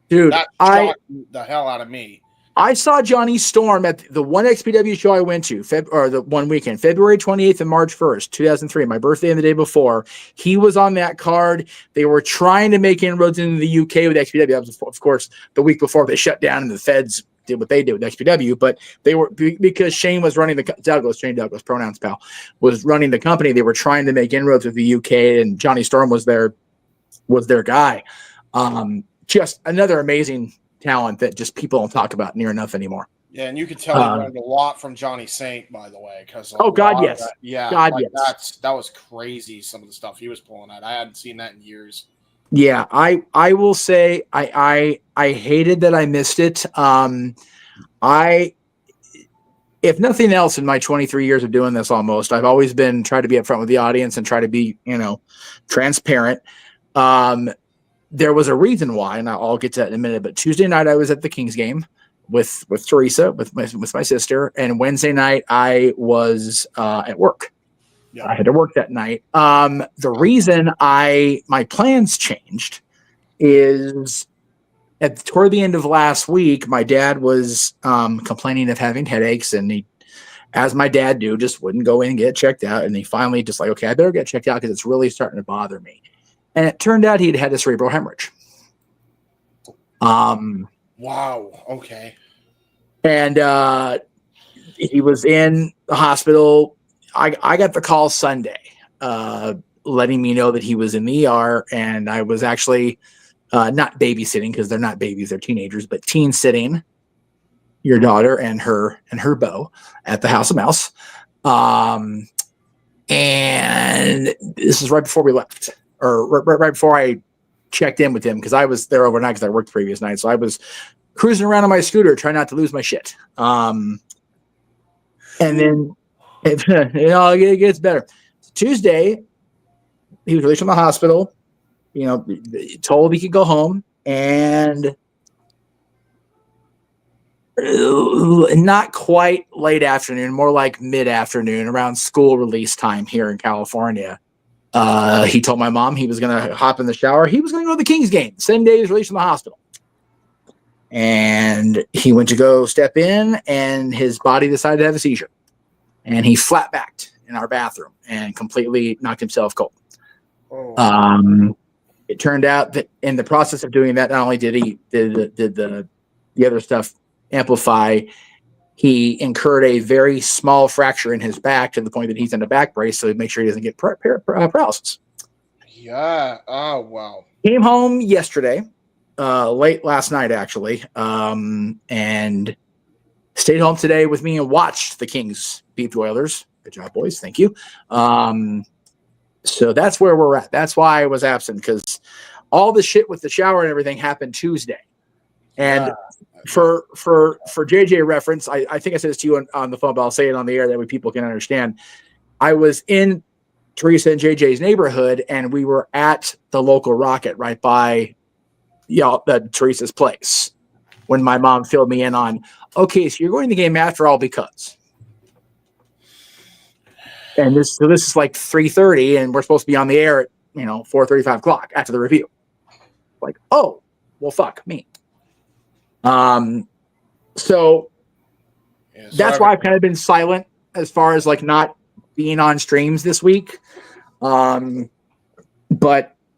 [SPEAKER 1] Dude,
[SPEAKER 14] that shocked the hell out of me.
[SPEAKER 1] I saw Johnny Storm at the one XPW show I went to, the one weekend, February 28th and March 1st, 2003, my birthday and the day before. He was on that card. They were trying to make inroads into the UK with XPW. That was, of course, the week before they shut down and the feds did what they did with XPW. But they were, because Shane was running Shane Douglas, pronouns pal, was running the company. They were trying to make inroads with the UK, and Johnny Storm was their guy. Just another amazing talent that just people don't talk about near enough anymore.
[SPEAKER 14] Yeah, and you could tell he learned a lot from Johnny Saint, by the way. Because
[SPEAKER 1] that
[SPEAKER 14] was crazy. Some of the stuff he was pulling out, I hadn't seen that in years.
[SPEAKER 1] Yeah, I will say I hated that I missed it. If nothing else, in my 23 years of doing this, almost, I've always been trying to be upfront with the audience and try to be, transparent. There was a reason why, and I'll get to that in a minute. But Tuesday night I was at the Kings game with Teresa, with my sister, and Wednesday night I was at work. Yeah. I had to work that night. The reason my plans changed is toward the end of last week, my dad was complaining of having headaches, and he, as my dad do, just wouldn't go in and get checked out. And he finally just like, okay, I better get checked out because it's really starting to bother me. And it turned out he'd had a cerebral hemorrhage.
[SPEAKER 14] Wow. Okay.
[SPEAKER 1] And he was in the hospital. I got the call Sunday, letting me know that he was in the ER, and I was actually not babysitting, because they're not babies, they're teenagers, but teen sitting your daughter and her beau at the House of Mouse. And this is right before we left, or right before I checked in with him, because I was there overnight because I worked the previous night. So I was cruising around on my scooter, trying not to lose my shit. And then it gets better. Tuesday, he was released from the hospital, told he could go home, and not quite late afternoon, more like mid-afternoon, around school release time here in California. He told my mom he was going to hop in the shower. He was going to go to the Kings game. Same day he was released from the hospital. And he went to go step in, and his body decided to have a seizure. And he flat-backed in our bathroom and completely knocked himself cold. Oh. It turned out that in the process of doing that, not only did the other stuff amplify, he incurred a very small fracture in his back to the point that he's in a back brace, so he make sure he doesn't get paralysis.
[SPEAKER 10] Yeah. Oh, wow.
[SPEAKER 1] Came home yesterday, late last night, actually, and stayed home today with me and watched the Kings beat the Oilers. Good job, boys. Thank you. So that's where we're at. That's why I was absent, because all the shit with the shower and everything happened Tuesday. And for JJ reference, I think I said this to you on the phone, but I'll say it on the air that way people can understand. I was in Teresa and JJ's neighborhood, and we were at the local Rocket right by Teresa's place when my mom filled me in on, okay, so you're going to the game after all because. And this is like 3:30, and we're supposed to be on the air at 4:35 o'clock after the review. Like, oh, well, fuck me. So that's why I've kind of been silent as far as like not being on streams this week. But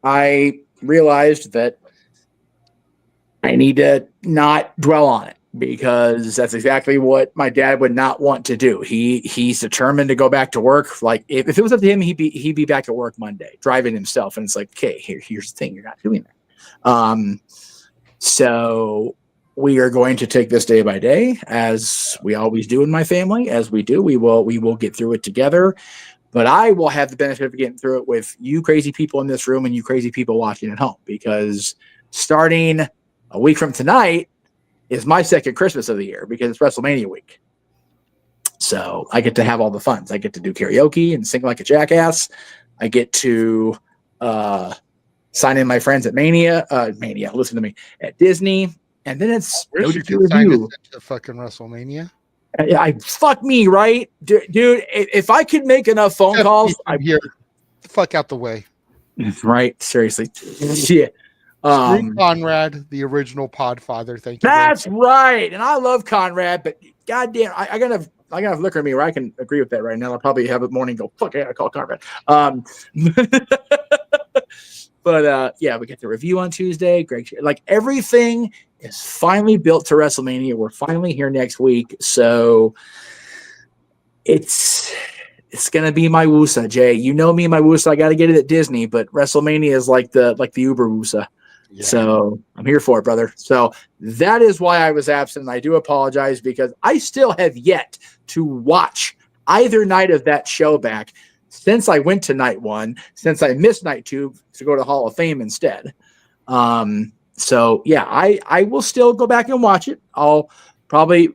[SPEAKER 1] I realized that I need to not dwell on it, because that's exactly what my dad would not want to do. He's determined to go back to work. Like if it was up to him, he'd be back at work Monday, driving himself. And it's like, okay, here's the thing, you're not doing that. So we are going to take this day by day, as we always do in my family. As we do, we will get through it together. But I will have the benefit of getting through it with you crazy people in this room and you crazy people watching at home, because starting a week from tonight is my second Christmas of the year, because it's WrestleMania week. So I get to have all the funs. I get to do karaoke and sing like a jackass. I get to sign in my friends at Mania, listen to me, at Disney. And then it's
[SPEAKER 10] where's your review to fucking WrestleMania.
[SPEAKER 1] Fuck me, right, dude? If I could make enough phone calls, I'm
[SPEAKER 10] here. Fuck out the way.
[SPEAKER 1] Right? Seriously, yeah.
[SPEAKER 10] Conrad, the original Podfather. Thank you.
[SPEAKER 1] That's right, and I love Conrad, but goddamn, I gotta have liquor in me where I can agree with that right now. I'll probably have a morning go, fuck, I gotta call Conrad. But yeah, we get the review on Tuesday. Great, like everything is finally built to WrestleMania. We're finally here next week, so it's gonna be my Wusa, Jay. You know me, my Wusa. I got to get it at Disney, but WrestleMania is like the Uber Wusa. Yeah. So I'm here for it, brother. So that is why I was absent. I do apologize, because I still have yet to watch either night of that show back since I went to night one, since I missed night two to go to Hall of Fame instead. So yeah, I will still go back and watch it. I'll probably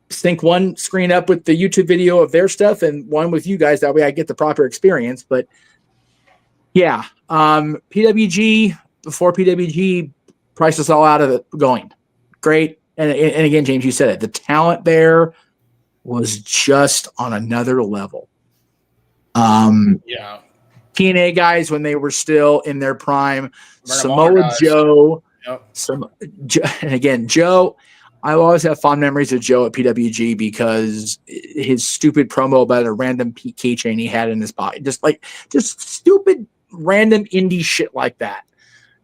[SPEAKER 1] sync one screen up with the YouTube video of their stuff and one with you guys. That way I get the proper experience. But yeah, PWG, before PWG priced us all out of it going. Great. And again, James, you said it. The talent there was just on another level.
[SPEAKER 3] Yeah.
[SPEAKER 1] TNA guys, when they were still in their prime, Samoa
[SPEAKER 3] guys.
[SPEAKER 1] Joe,
[SPEAKER 3] Yep.
[SPEAKER 1] and again, Joe, I always have fond memories of Joe at PWG because his stupid promo about a random keychain he had in his pocket, just stupid random indie shit like that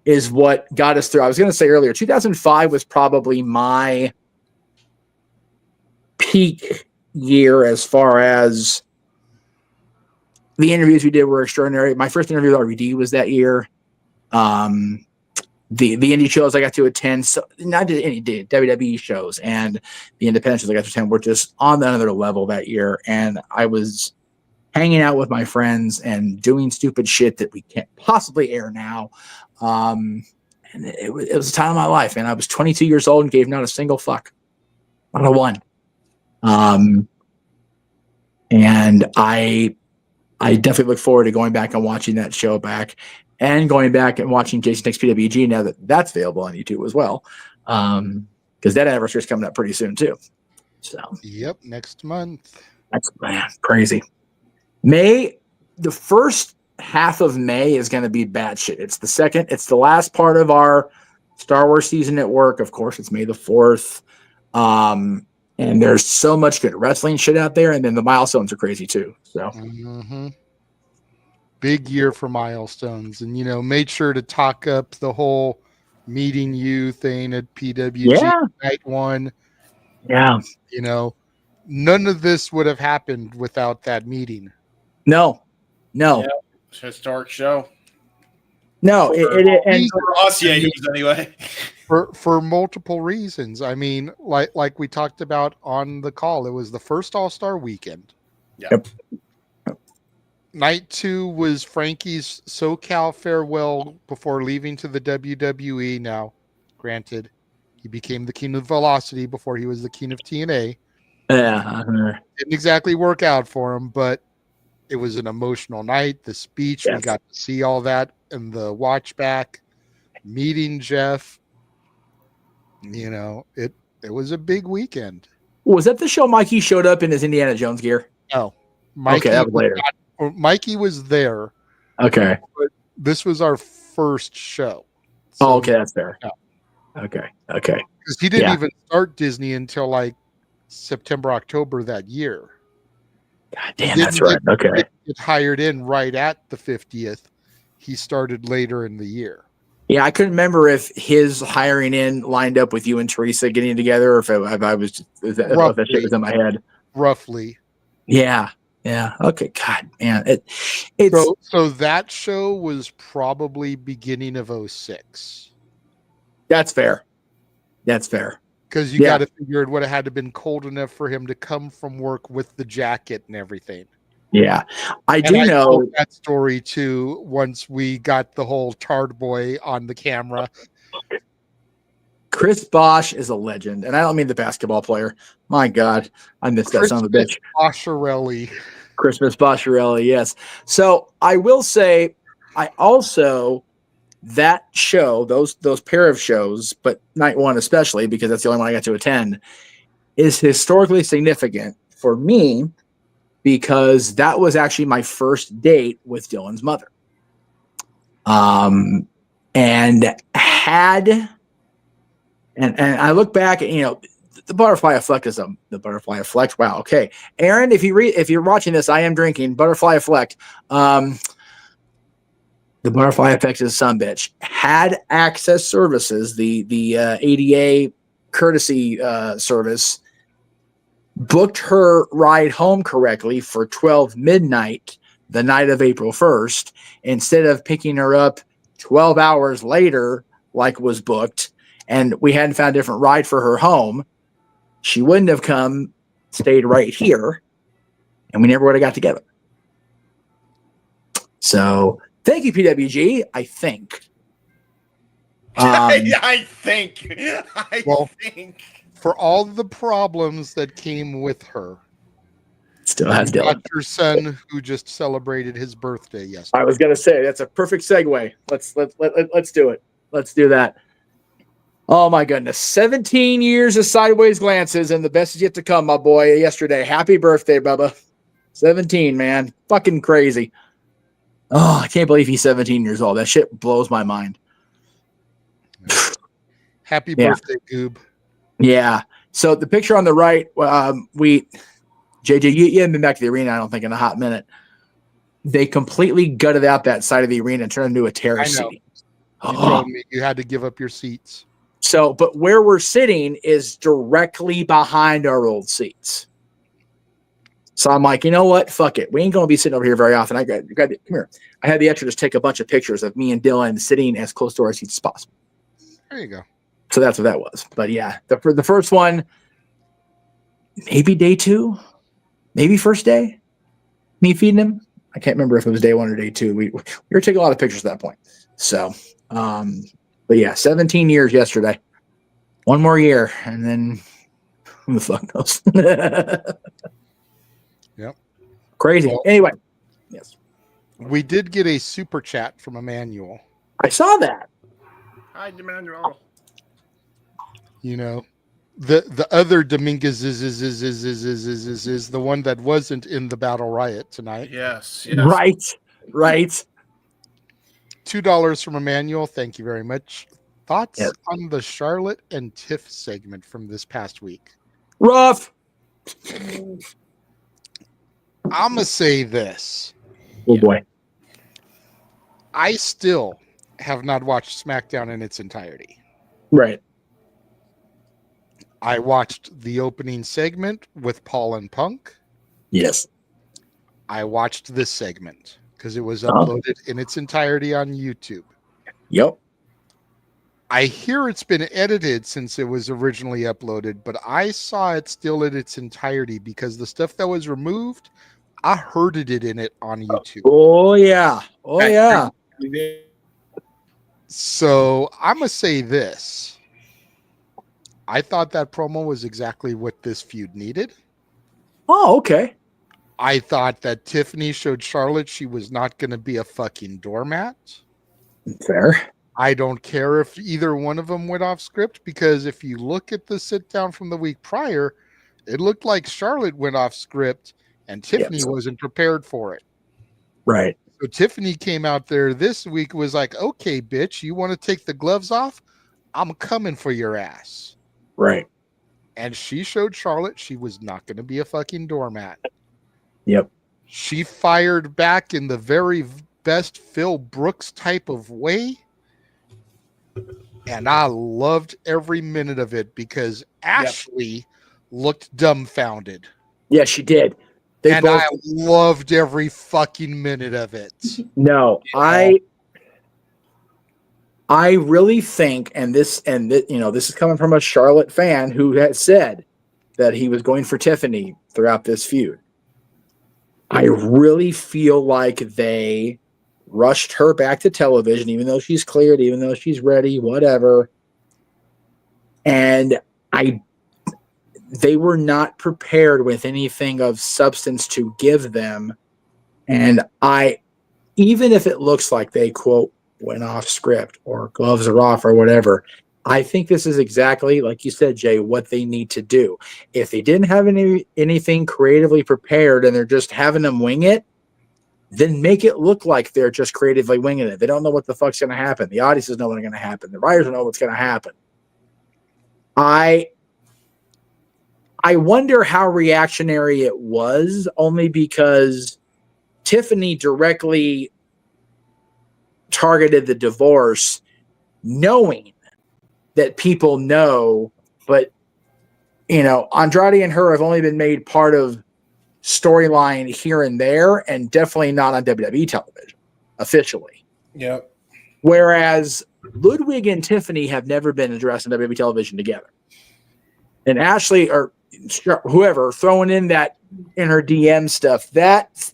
[SPEAKER 1] is what got us through. I was going to say earlier, 2005 was probably my peak year as far as the interviews we did were extraordinary. My first interview with RVD was that year. The indie shows I got to attend, so not just any WWE shows, and the independent shows I got to attend were just on another level that year. And I was hanging out with my friends and doing stupid shit that we can't possibly air now. And it was a time of my life, and I was 22 years old and gave not a single fuck, not a one. And I definitely look forward to going back and watching that show back, and going back and watching Jason Takes PWG now that that's available on YouTube as well, because that anniversary is coming up pretty soon too. So
[SPEAKER 10] yep, next month.
[SPEAKER 1] That's crazy. May, the first half of May is going to be batshit. It's the last part of our Star Wars season at work. Of course, it's May the 4th. And there's so much good wrestling shit out there, and then the milestones are crazy too. So
[SPEAKER 10] big year for milestones, and made sure to talk up the whole meeting you thing at PWG night one.
[SPEAKER 1] Yeah,
[SPEAKER 10] none of this would have happened without that meeting.
[SPEAKER 1] No.
[SPEAKER 3] Yeah, historic show.
[SPEAKER 1] No, and
[SPEAKER 14] for us Yankees anyway.
[SPEAKER 10] For multiple reasons. I mean, like we talked about on the call, it was the first All-Star weekend.
[SPEAKER 1] Yep.
[SPEAKER 10] Night 2 was Frankie's SoCal farewell before leaving to the WWE. Now, granted, he became the king of Velocity before he was the king of TNA.
[SPEAKER 1] Yeah.
[SPEAKER 10] Didn't exactly work out for him, but it was an emotional night. The speech, we got to see all that in the watch back. Meeting Jeff, it was a big weekend.
[SPEAKER 1] Was that the show Mikey showed up in his Indiana Jones gear?
[SPEAKER 10] No. Mikey,
[SPEAKER 1] okay, that was later.
[SPEAKER 10] Mikey was there.
[SPEAKER 1] Okay.
[SPEAKER 10] But this was our first show.
[SPEAKER 1] So okay, that's fair.
[SPEAKER 10] No.
[SPEAKER 1] Okay.
[SPEAKER 10] Because he didn't even start Disney until like September, October that year.
[SPEAKER 1] God damn, that's right. Okay.
[SPEAKER 10] Get hired in right at the 50th. He started later in the year.
[SPEAKER 1] Yeah, I couldn't remember if his hiring in lined up with you and Teresa getting together, or if that shit was in my head.
[SPEAKER 10] Roughly.
[SPEAKER 1] Yeah. Okay. God, man. It's
[SPEAKER 10] so that show was probably beginning of 06.
[SPEAKER 1] That's fair.
[SPEAKER 10] Because you got to figure it would have had to been cold enough for him to come from work with the jacket and everything.
[SPEAKER 1] Yeah, I know
[SPEAKER 10] that story too. Once we got the whole Tard Boy on the camera,
[SPEAKER 1] Chris Bosch is a legend, and I don't mean the basketball player. My God, I missed that son of a bitch. Christmas Boscherelli, yes. So I will say, I also that show, those pair of shows, but night one especially because that's the only one I got to attend, is historically significant for me. Because that was actually my first date with Dylan's mother. And I look back at, the butterfly effect is the butterfly effect. Wow. Okay. Aaron, if you're watching this, I am drinking butterfly effect. The butterfly effect is some bitch. Had access services, the ADA courtesy service, booked her ride home correctly for 12 midnight the night of April 1st, instead of picking her up 12 hours later like was booked, and we hadn't found a different ride for her home, she wouldn't have stayed right here, and we never would have got together. So thank you, PWG, I think.
[SPEAKER 14] I think.
[SPEAKER 10] For all the problems that came with her,
[SPEAKER 1] still has
[SPEAKER 10] you got
[SPEAKER 1] Dylan.
[SPEAKER 10] your son who just celebrated his birthday yesterday.
[SPEAKER 1] I was gonna say that's a perfect segue. Let's do it. Let's do that. Oh my goodness. 17 years of sideways glances, and the best is yet to come, my boy. Yesterday. Happy birthday, Bubba. 17, man. Fucking crazy. Oh, I can't believe he's 17 years old. That shit blows my mind.
[SPEAKER 10] Happy birthday, Goob.
[SPEAKER 1] Yeah. So the picture on the right, JJ, you haven't been back to the arena, I don't think, in a hot minute. They completely gutted out that side of the arena and turned it into a terrace seating.
[SPEAKER 10] You told me you had to give up your seats.
[SPEAKER 1] So, but where we're sitting is directly behind our old seats. So I'm like, you know what? Fuck it. We ain't going to be sitting over here very often. Come here. I had the extra just take a bunch of pictures of me and Dylan sitting as close to our seats as possible.
[SPEAKER 10] There you go.
[SPEAKER 1] So that's what that was. But yeah, the first one, maybe day 2, maybe first day, me feeding him. I can't remember if it was day 1 or day 2. We were taking a lot of pictures at that point. So, but yeah, 17 years yesterday. One more year, and then who the fuck knows?
[SPEAKER 10] Yep.
[SPEAKER 1] Crazy.
[SPEAKER 10] Well,
[SPEAKER 1] anyway, yes.
[SPEAKER 10] We did get a super chat from Emmanuel.
[SPEAKER 1] I saw that.
[SPEAKER 14] Hi, Emmanuel.
[SPEAKER 10] You know, the other Dominguez is the one that wasn't in the battle riot tonight.
[SPEAKER 14] Yes.
[SPEAKER 1] Right.
[SPEAKER 10] $2 from Emmanuel. Thank you very much. Thoughts on the Charlotte and Tiff segment from this past week?
[SPEAKER 1] Rough.
[SPEAKER 10] I'm going to say this.
[SPEAKER 1] Oh, boy.
[SPEAKER 10] I still have not watched SmackDown in its entirety.
[SPEAKER 1] Right.
[SPEAKER 10] I watched the opening segment with Paul and Punk.
[SPEAKER 1] Yes.
[SPEAKER 10] I watched this segment because it was uploaded in its entirety on YouTube.
[SPEAKER 1] Yep.
[SPEAKER 10] I hear it's been edited since it was originally uploaded, but I saw it still in its entirety because the stuff that was removed, I heard it in it on YouTube.
[SPEAKER 1] Oh, yeah. Oh, yeah.
[SPEAKER 10] So I'm going to say this. I thought that promo was exactly what this feud needed.
[SPEAKER 1] Oh, okay.
[SPEAKER 10] I thought that Tiffany showed Charlotte she was not going to be a fucking doormat.
[SPEAKER 1] Fair.
[SPEAKER 10] I don't care if either one of them went off script, because if you look at the sit down from the week prior, it looked like Charlotte went off script and Tiffany wasn't prepared for it.
[SPEAKER 1] Right.
[SPEAKER 10] So Tiffany came out there this week, was like, okay, bitch, you want to take the gloves off? I'm coming for your ass.
[SPEAKER 1] Right.
[SPEAKER 10] And she showed Charlotte she was not going to be a fucking doormat.
[SPEAKER 1] Yep.
[SPEAKER 10] She fired back in the very best Phil Brooks type of way. And I loved every minute of it because Ashley looked dumbfounded.
[SPEAKER 1] Yeah, she did.
[SPEAKER 10] I loved every fucking minute of it.
[SPEAKER 1] No, I really think, and this, this is coming from a Charlotte fan who had said that he was going for Tiffany throughout this feud. I really feel like they rushed her back to television, even though she's cleared, even though she's ready, whatever. And they were not prepared with anything of substance to give them. And even if it looks like they, quote, went off script or gloves are off or whatever, I think this is exactly, like you said, Jay, what they need to do. If they didn't have anything creatively prepared and they're just having them wing it, then make it look like they're just creatively winging it. They don't know what the fuck's going to happen. The audiences know what's going to happen. The writers don't know what's going to happen. I wonder how reactionary it was, only because Tiffany directly targeted the divorce, knowing that people know, but Andrade and her have only been made part of storyline here and there, and definitely not on WWE television officially.
[SPEAKER 14] Yep.
[SPEAKER 1] Whereas Ludwig and Tiffany have never been addressed on WWE television together. And Ashley or whoever throwing in that in her DM stuff, that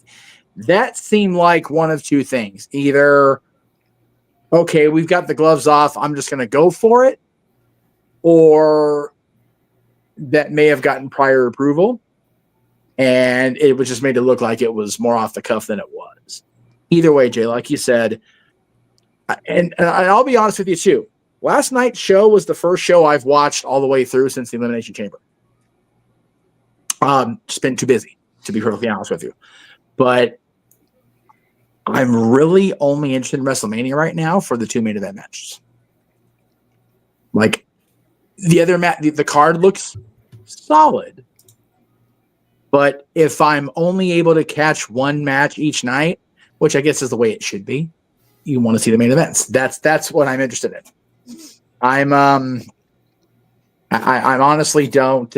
[SPEAKER 1] seemed like one of two things. Either, okay, we've got the gloves off, I'm just going to go for it, or that may have gotten prior approval, and it was just made it look like it was more off the cuff than it was. Either way, Jay, like you said, and I'll be honest with you too. Last night's show was the first show I've watched all the way through since the Elimination Chamber. Just been too busy, to be perfectly honest with you. But I'm really only interested in WrestleMania right now for the 2 main event matches. Like the other the card looks solid. But if I'm only able to catch one match each night, which I guess is the way it should be, you want to see the main events. That's what I'm interested in. I honestly don't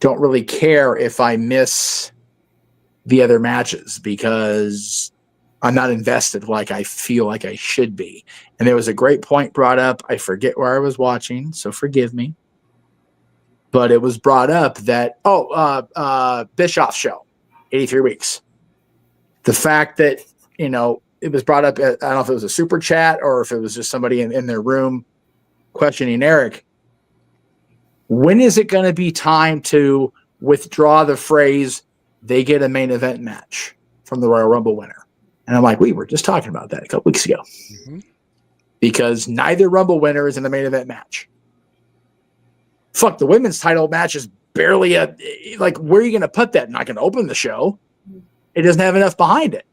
[SPEAKER 1] really care if I miss the other matches because I'm not invested like I feel like I should be. And there was a great point brought up. I forget where I was watching, so forgive me. But it was brought up that, Bischoff's show, 83 weeks. The fact that, it was brought up, I don't know if it was a super chat or if it was just somebody in their room questioning Eric. When is it going to be time to withdraw the phrase, they get a main event match from the Royal Rumble winner? And I'm like, we were just talking about that a couple weeks ago. Mm-hmm. Because neither Rumble winner is in the main event match. Fuck, the women's title match is barely where are you going to put that? Not going to open the show. It doesn't have enough behind it.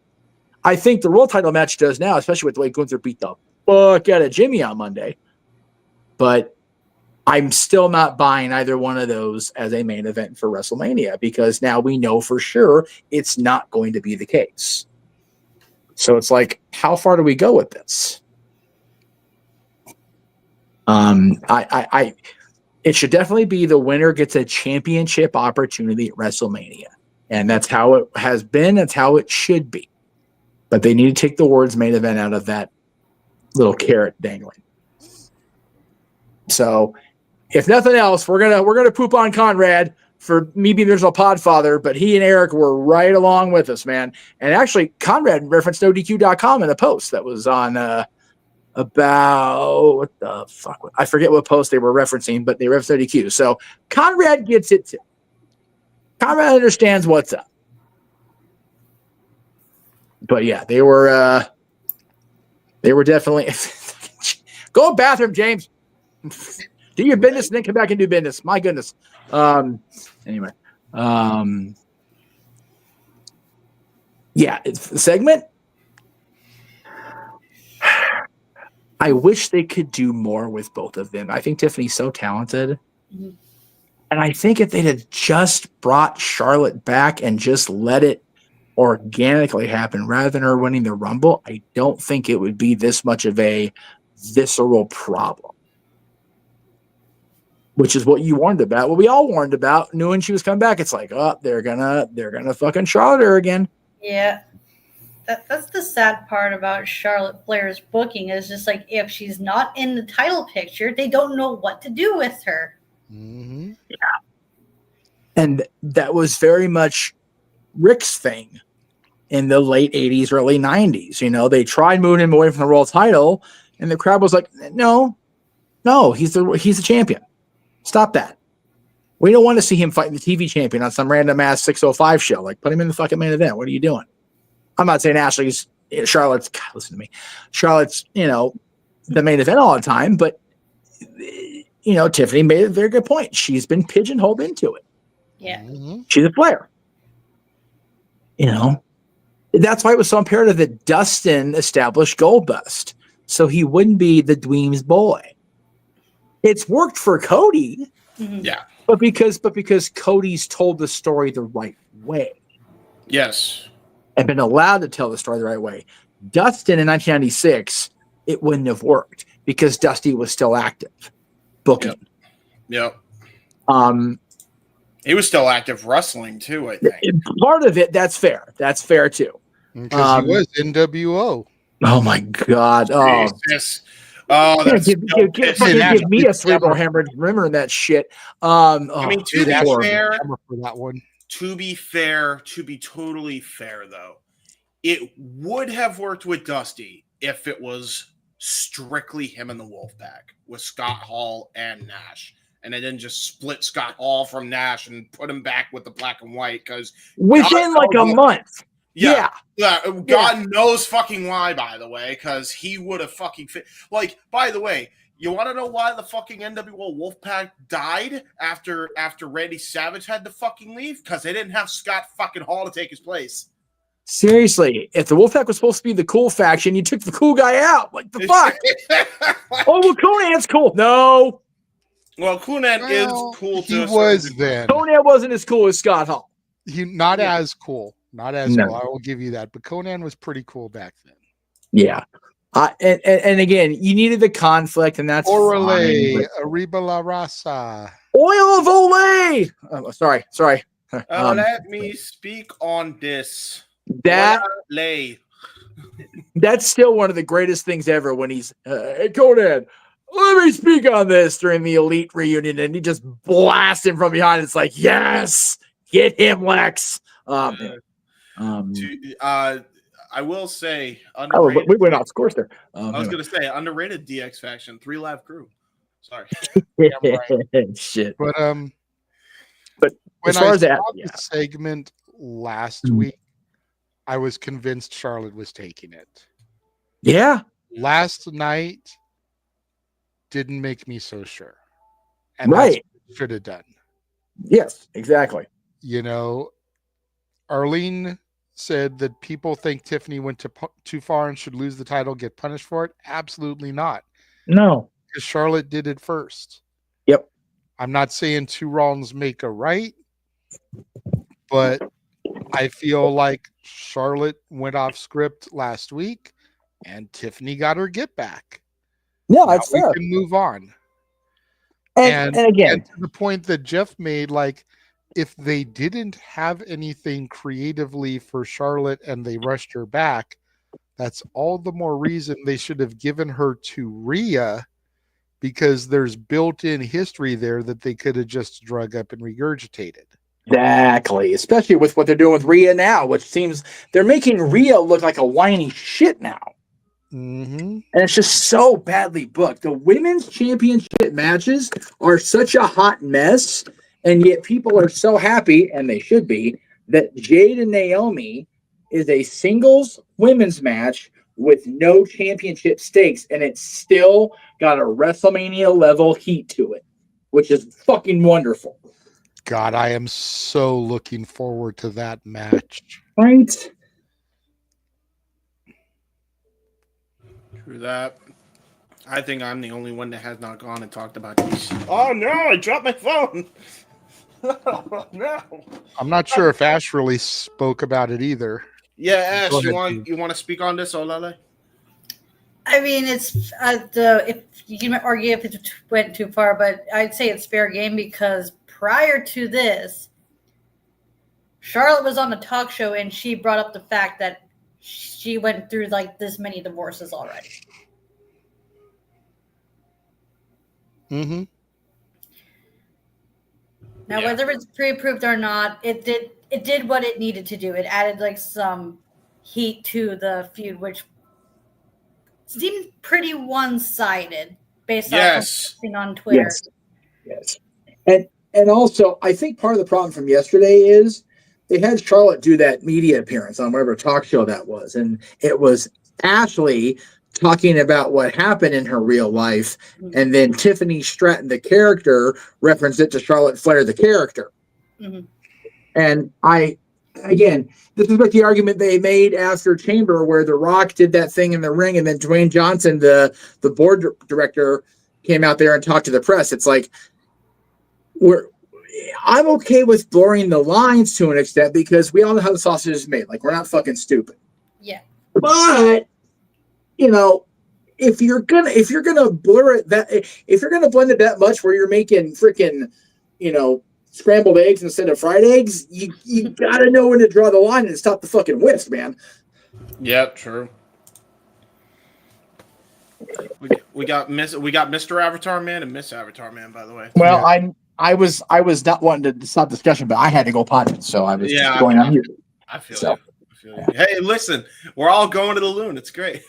[SPEAKER 1] I think the world title match does now, especially with the way Gunther beat the fuck out of Jimmy on Monday. But I'm still not buying either one of those as a main event for WrestleMania because now we know for sure it's not going to be the case. So it's like, how far do we go with this? It should definitely be the winner gets a championship opportunity at WrestleMania. And that's how it has been. That's how it should be. But they need to take the words main event out of that little carrot dangling. So if nothing else, we're gonna poop on Conrad for me being the original Podfather, but he and Eric were right along with us, man. And actually, Conrad referenced NoDQ.com in a post that was on about what the fuck? I forget what post they were referencing, but they referenced NoDQ. So Conrad gets it too. Conrad understands what's up. But yeah, they were definitely go to bathroom, James. Do your business and then come back and do business. My goodness. Anyway. Yeah, it's the segment. I wish they could do more with both of them. I think Tiffany's so talented. Mm-hmm. And I think if they'd have just brought Charlotte back and just let it organically happen rather than her winning the Rumble, I don't think it would be this much of a visceral problem. Which is what you warned about. What we all warned about, knowing she was coming back. It's like, oh, they're gonna fucking Charlotte her again.
[SPEAKER 13] Yeah. That's the sad part about Charlotte Flair's booking is just like if she's not in the title picture, they don't know what to do with her.
[SPEAKER 10] Mm-hmm.
[SPEAKER 1] Yeah. And that was very much Rick's thing in the late 80s, early 90s. They tried moving him away from the world title, and the crowd was like, no, he's the champion. Stop that. We don't want to see him fighting the TV champion on some random ass 605 show. Like, put him in the fucking main event. What are you doing? I'm not saying Charlotte's, God, listen to me. Charlotte's, the main event all the time, but, Tiffany made a very good point. She's been pigeonholed into it.
[SPEAKER 13] Yeah.
[SPEAKER 10] Mm-hmm.
[SPEAKER 1] She's a player. That's why it was so imperative that Dustin established Goldust so he wouldn't be the Dweem's boy. It's worked for Cody.
[SPEAKER 3] Mm-hmm. Yeah.
[SPEAKER 1] But because Cody's told the story the right way.
[SPEAKER 3] Yes.
[SPEAKER 1] And been allowed to tell the story the right way. Dustin in 1996, it wouldn't have worked because Dusty was still active booking.
[SPEAKER 3] Yep. He was still active wrestling too, I think.
[SPEAKER 1] Part of it, that's fair. That's fair too.
[SPEAKER 10] Because he was NWO.
[SPEAKER 1] Oh my God. Oh,
[SPEAKER 3] Jesus. Oh, that's
[SPEAKER 1] give me a cerebral hemorrhage remembering that shit.
[SPEAKER 3] I mean, to be fair,
[SPEAKER 10] for that one.
[SPEAKER 3] To be totally fair, though, it would have worked with Dusty
[SPEAKER 14] if it was strictly him and the Wolfpack with Scott Hall and Nash. And they didn't just split Scott Hall from Nash and put him back with the black and white because
[SPEAKER 1] within like a month.
[SPEAKER 14] Yeah. God knows fucking why, by the way, because he would have fucking fit. Like, by the way, you want to know why the fucking NWO Wolfpack died after Randy Savage had to fucking leave? Because they didn't have Scott fucking Hall to take his place.
[SPEAKER 1] Seriously, if the Wolfpack was supposed to be the cool faction, you took the cool guy out. Like, the fuck? Oh, well, Conan's cool. No.
[SPEAKER 14] Well, Conan is cool too.
[SPEAKER 10] He was then.
[SPEAKER 1] Conan wasn't as cool as Scott Hall.
[SPEAKER 10] He not as cool. Not as cool. I will give you that. But Conan was pretty cool back then.
[SPEAKER 1] Yeah. And again, you needed the conflict, and that's
[SPEAKER 10] Orale, Arriba la Raza.
[SPEAKER 1] Oil of Olay. Oh, sorry.
[SPEAKER 14] Let me speak on this.
[SPEAKER 1] That's still one of the greatest things ever when he's hey, Conan, let me speak on this during the Elite reunion, and he just blasts him from behind. It's like, yes, get him, Lex.
[SPEAKER 14] I will say,
[SPEAKER 1] we went off course there.
[SPEAKER 14] I was going to say underrated DX faction, 3 Live Crew. Sorry.
[SPEAKER 1] Shit.
[SPEAKER 10] But
[SPEAKER 1] as
[SPEAKER 10] when
[SPEAKER 1] far
[SPEAKER 10] I
[SPEAKER 1] as that,
[SPEAKER 10] saw the segment last week, I was convinced Charlotte was taking it.
[SPEAKER 1] Yeah.
[SPEAKER 10] Last night didn't make me so sure. And
[SPEAKER 1] right.
[SPEAKER 10] Should have done.
[SPEAKER 1] Yes, exactly.
[SPEAKER 10] You know, Arlene said that people think Tiffany went too far and should lose the title, get punished for it. Absolutely not.
[SPEAKER 1] No.
[SPEAKER 10] Because Charlotte did it first.
[SPEAKER 1] Yep.
[SPEAKER 10] I'm not saying 2 wrongs make a right, but I feel like Charlotte went off script last week and Tiffany got her get back.
[SPEAKER 1] Yeah, that's fair.
[SPEAKER 10] We can move on.
[SPEAKER 1] And again,
[SPEAKER 10] to the point that Jeff made, like, if they didn't have anything creatively for Charlotte and they rushed her back, that's all the more reason they should have given her to Rhea, because there's built-in history there that they could have just drug up and regurgitated.
[SPEAKER 1] Exactly, especially with what they're doing with Rhea now, which seems they're making Rhea look like a whiny shit now.
[SPEAKER 10] Mm-hmm.
[SPEAKER 1] And it's just so badly booked. The women's championship matches are such a hot mess, and yet people are so happy, and they should be, that Jade and Naomi is a singles women's match with no championship stakes, and it's still got a WrestleMania level heat to it, which is fucking wonderful.
[SPEAKER 10] God, I am so looking forward to that match.
[SPEAKER 1] Right?
[SPEAKER 14] True that. I think I'm the only one that has not gone and talked about these. Oh no, I dropped my phone. Oh, no.
[SPEAKER 10] I'm not sure if Ash really spoke about it either.
[SPEAKER 14] Yeah, Ash, you want to speak on this, Olele?
[SPEAKER 13] I mean, it's if you can argue if it went too far, but I'd say it's fair game because prior to this, Charlotte was on a talk show and she brought up the fact that she went through like this many divorces already.
[SPEAKER 10] Mm-hmm.
[SPEAKER 13] Now, whether it's pre-approved or not, it did what it needed to do. It added like some heat to the feud, which seemed pretty one-sided based on something on Twitter.
[SPEAKER 1] Yes. And also, I think part of the problem from yesterday is they had Charlotte do that media appearance on whatever talk show that was, and it was Ashley talking about what happened in her real life, and then Tiffany Stratton, the character, referenced it to Charlotte Flair, the character.
[SPEAKER 13] Mm-hmm.
[SPEAKER 1] And again, this is like the argument they made after Chamber, where The Rock did that thing in the ring, and then Dwayne Johnson, the board director, came out there and talked to the press. It's like, I'm okay with blurring the lines to an extent because we all know how the sausage is made. Like, we're not fucking stupid.
[SPEAKER 13] Yeah.
[SPEAKER 1] But you know, if you're gonna blur it if you're gonna blend it that much where you're making freaking, scrambled eggs instead of fried eggs, you gotta know when to draw the line and stop the fucking whisk, man.
[SPEAKER 14] Yep, true. We got Mr. Avatar Man and Miss Avatar Man, by the way.
[SPEAKER 1] Well, I was not wanting to stop discussion, but I had to go potty, so I was just going on mute.
[SPEAKER 14] I feel you. Hey, listen, we're all going to the loon. It's great.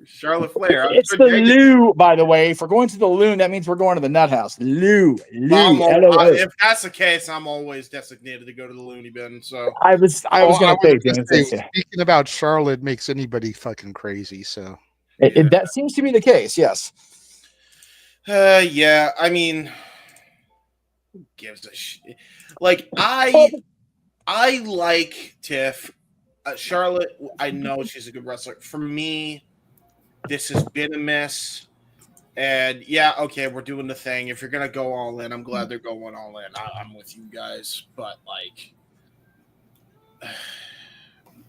[SPEAKER 14] Charlotte Flair.
[SPEAKER 1] It's the Lou, by the way. If we're going to the Loon, that means we're going to the Nut House. Lou. L-O-O.
[SPEAKER 14] If that's the case, I'm always designated to go to the Looney Bin. So
[SPEAKER 1] I was going to say,
[SPEAKER 10] speaking about Charlotte makes anybody fucking crazy. So
[SPEAKER 1] that seems to be the case. Yes.
[SPEAKER 14] Yeah. I mean, who gives a shit? Like I like Tiff. Charlotte, I know she's a good wrestler. For me, this has been a miss. And yeah, okay, we're doing the thing. If you're gonna go all in, I'm glad they're going all in. I'm with you guys, but like,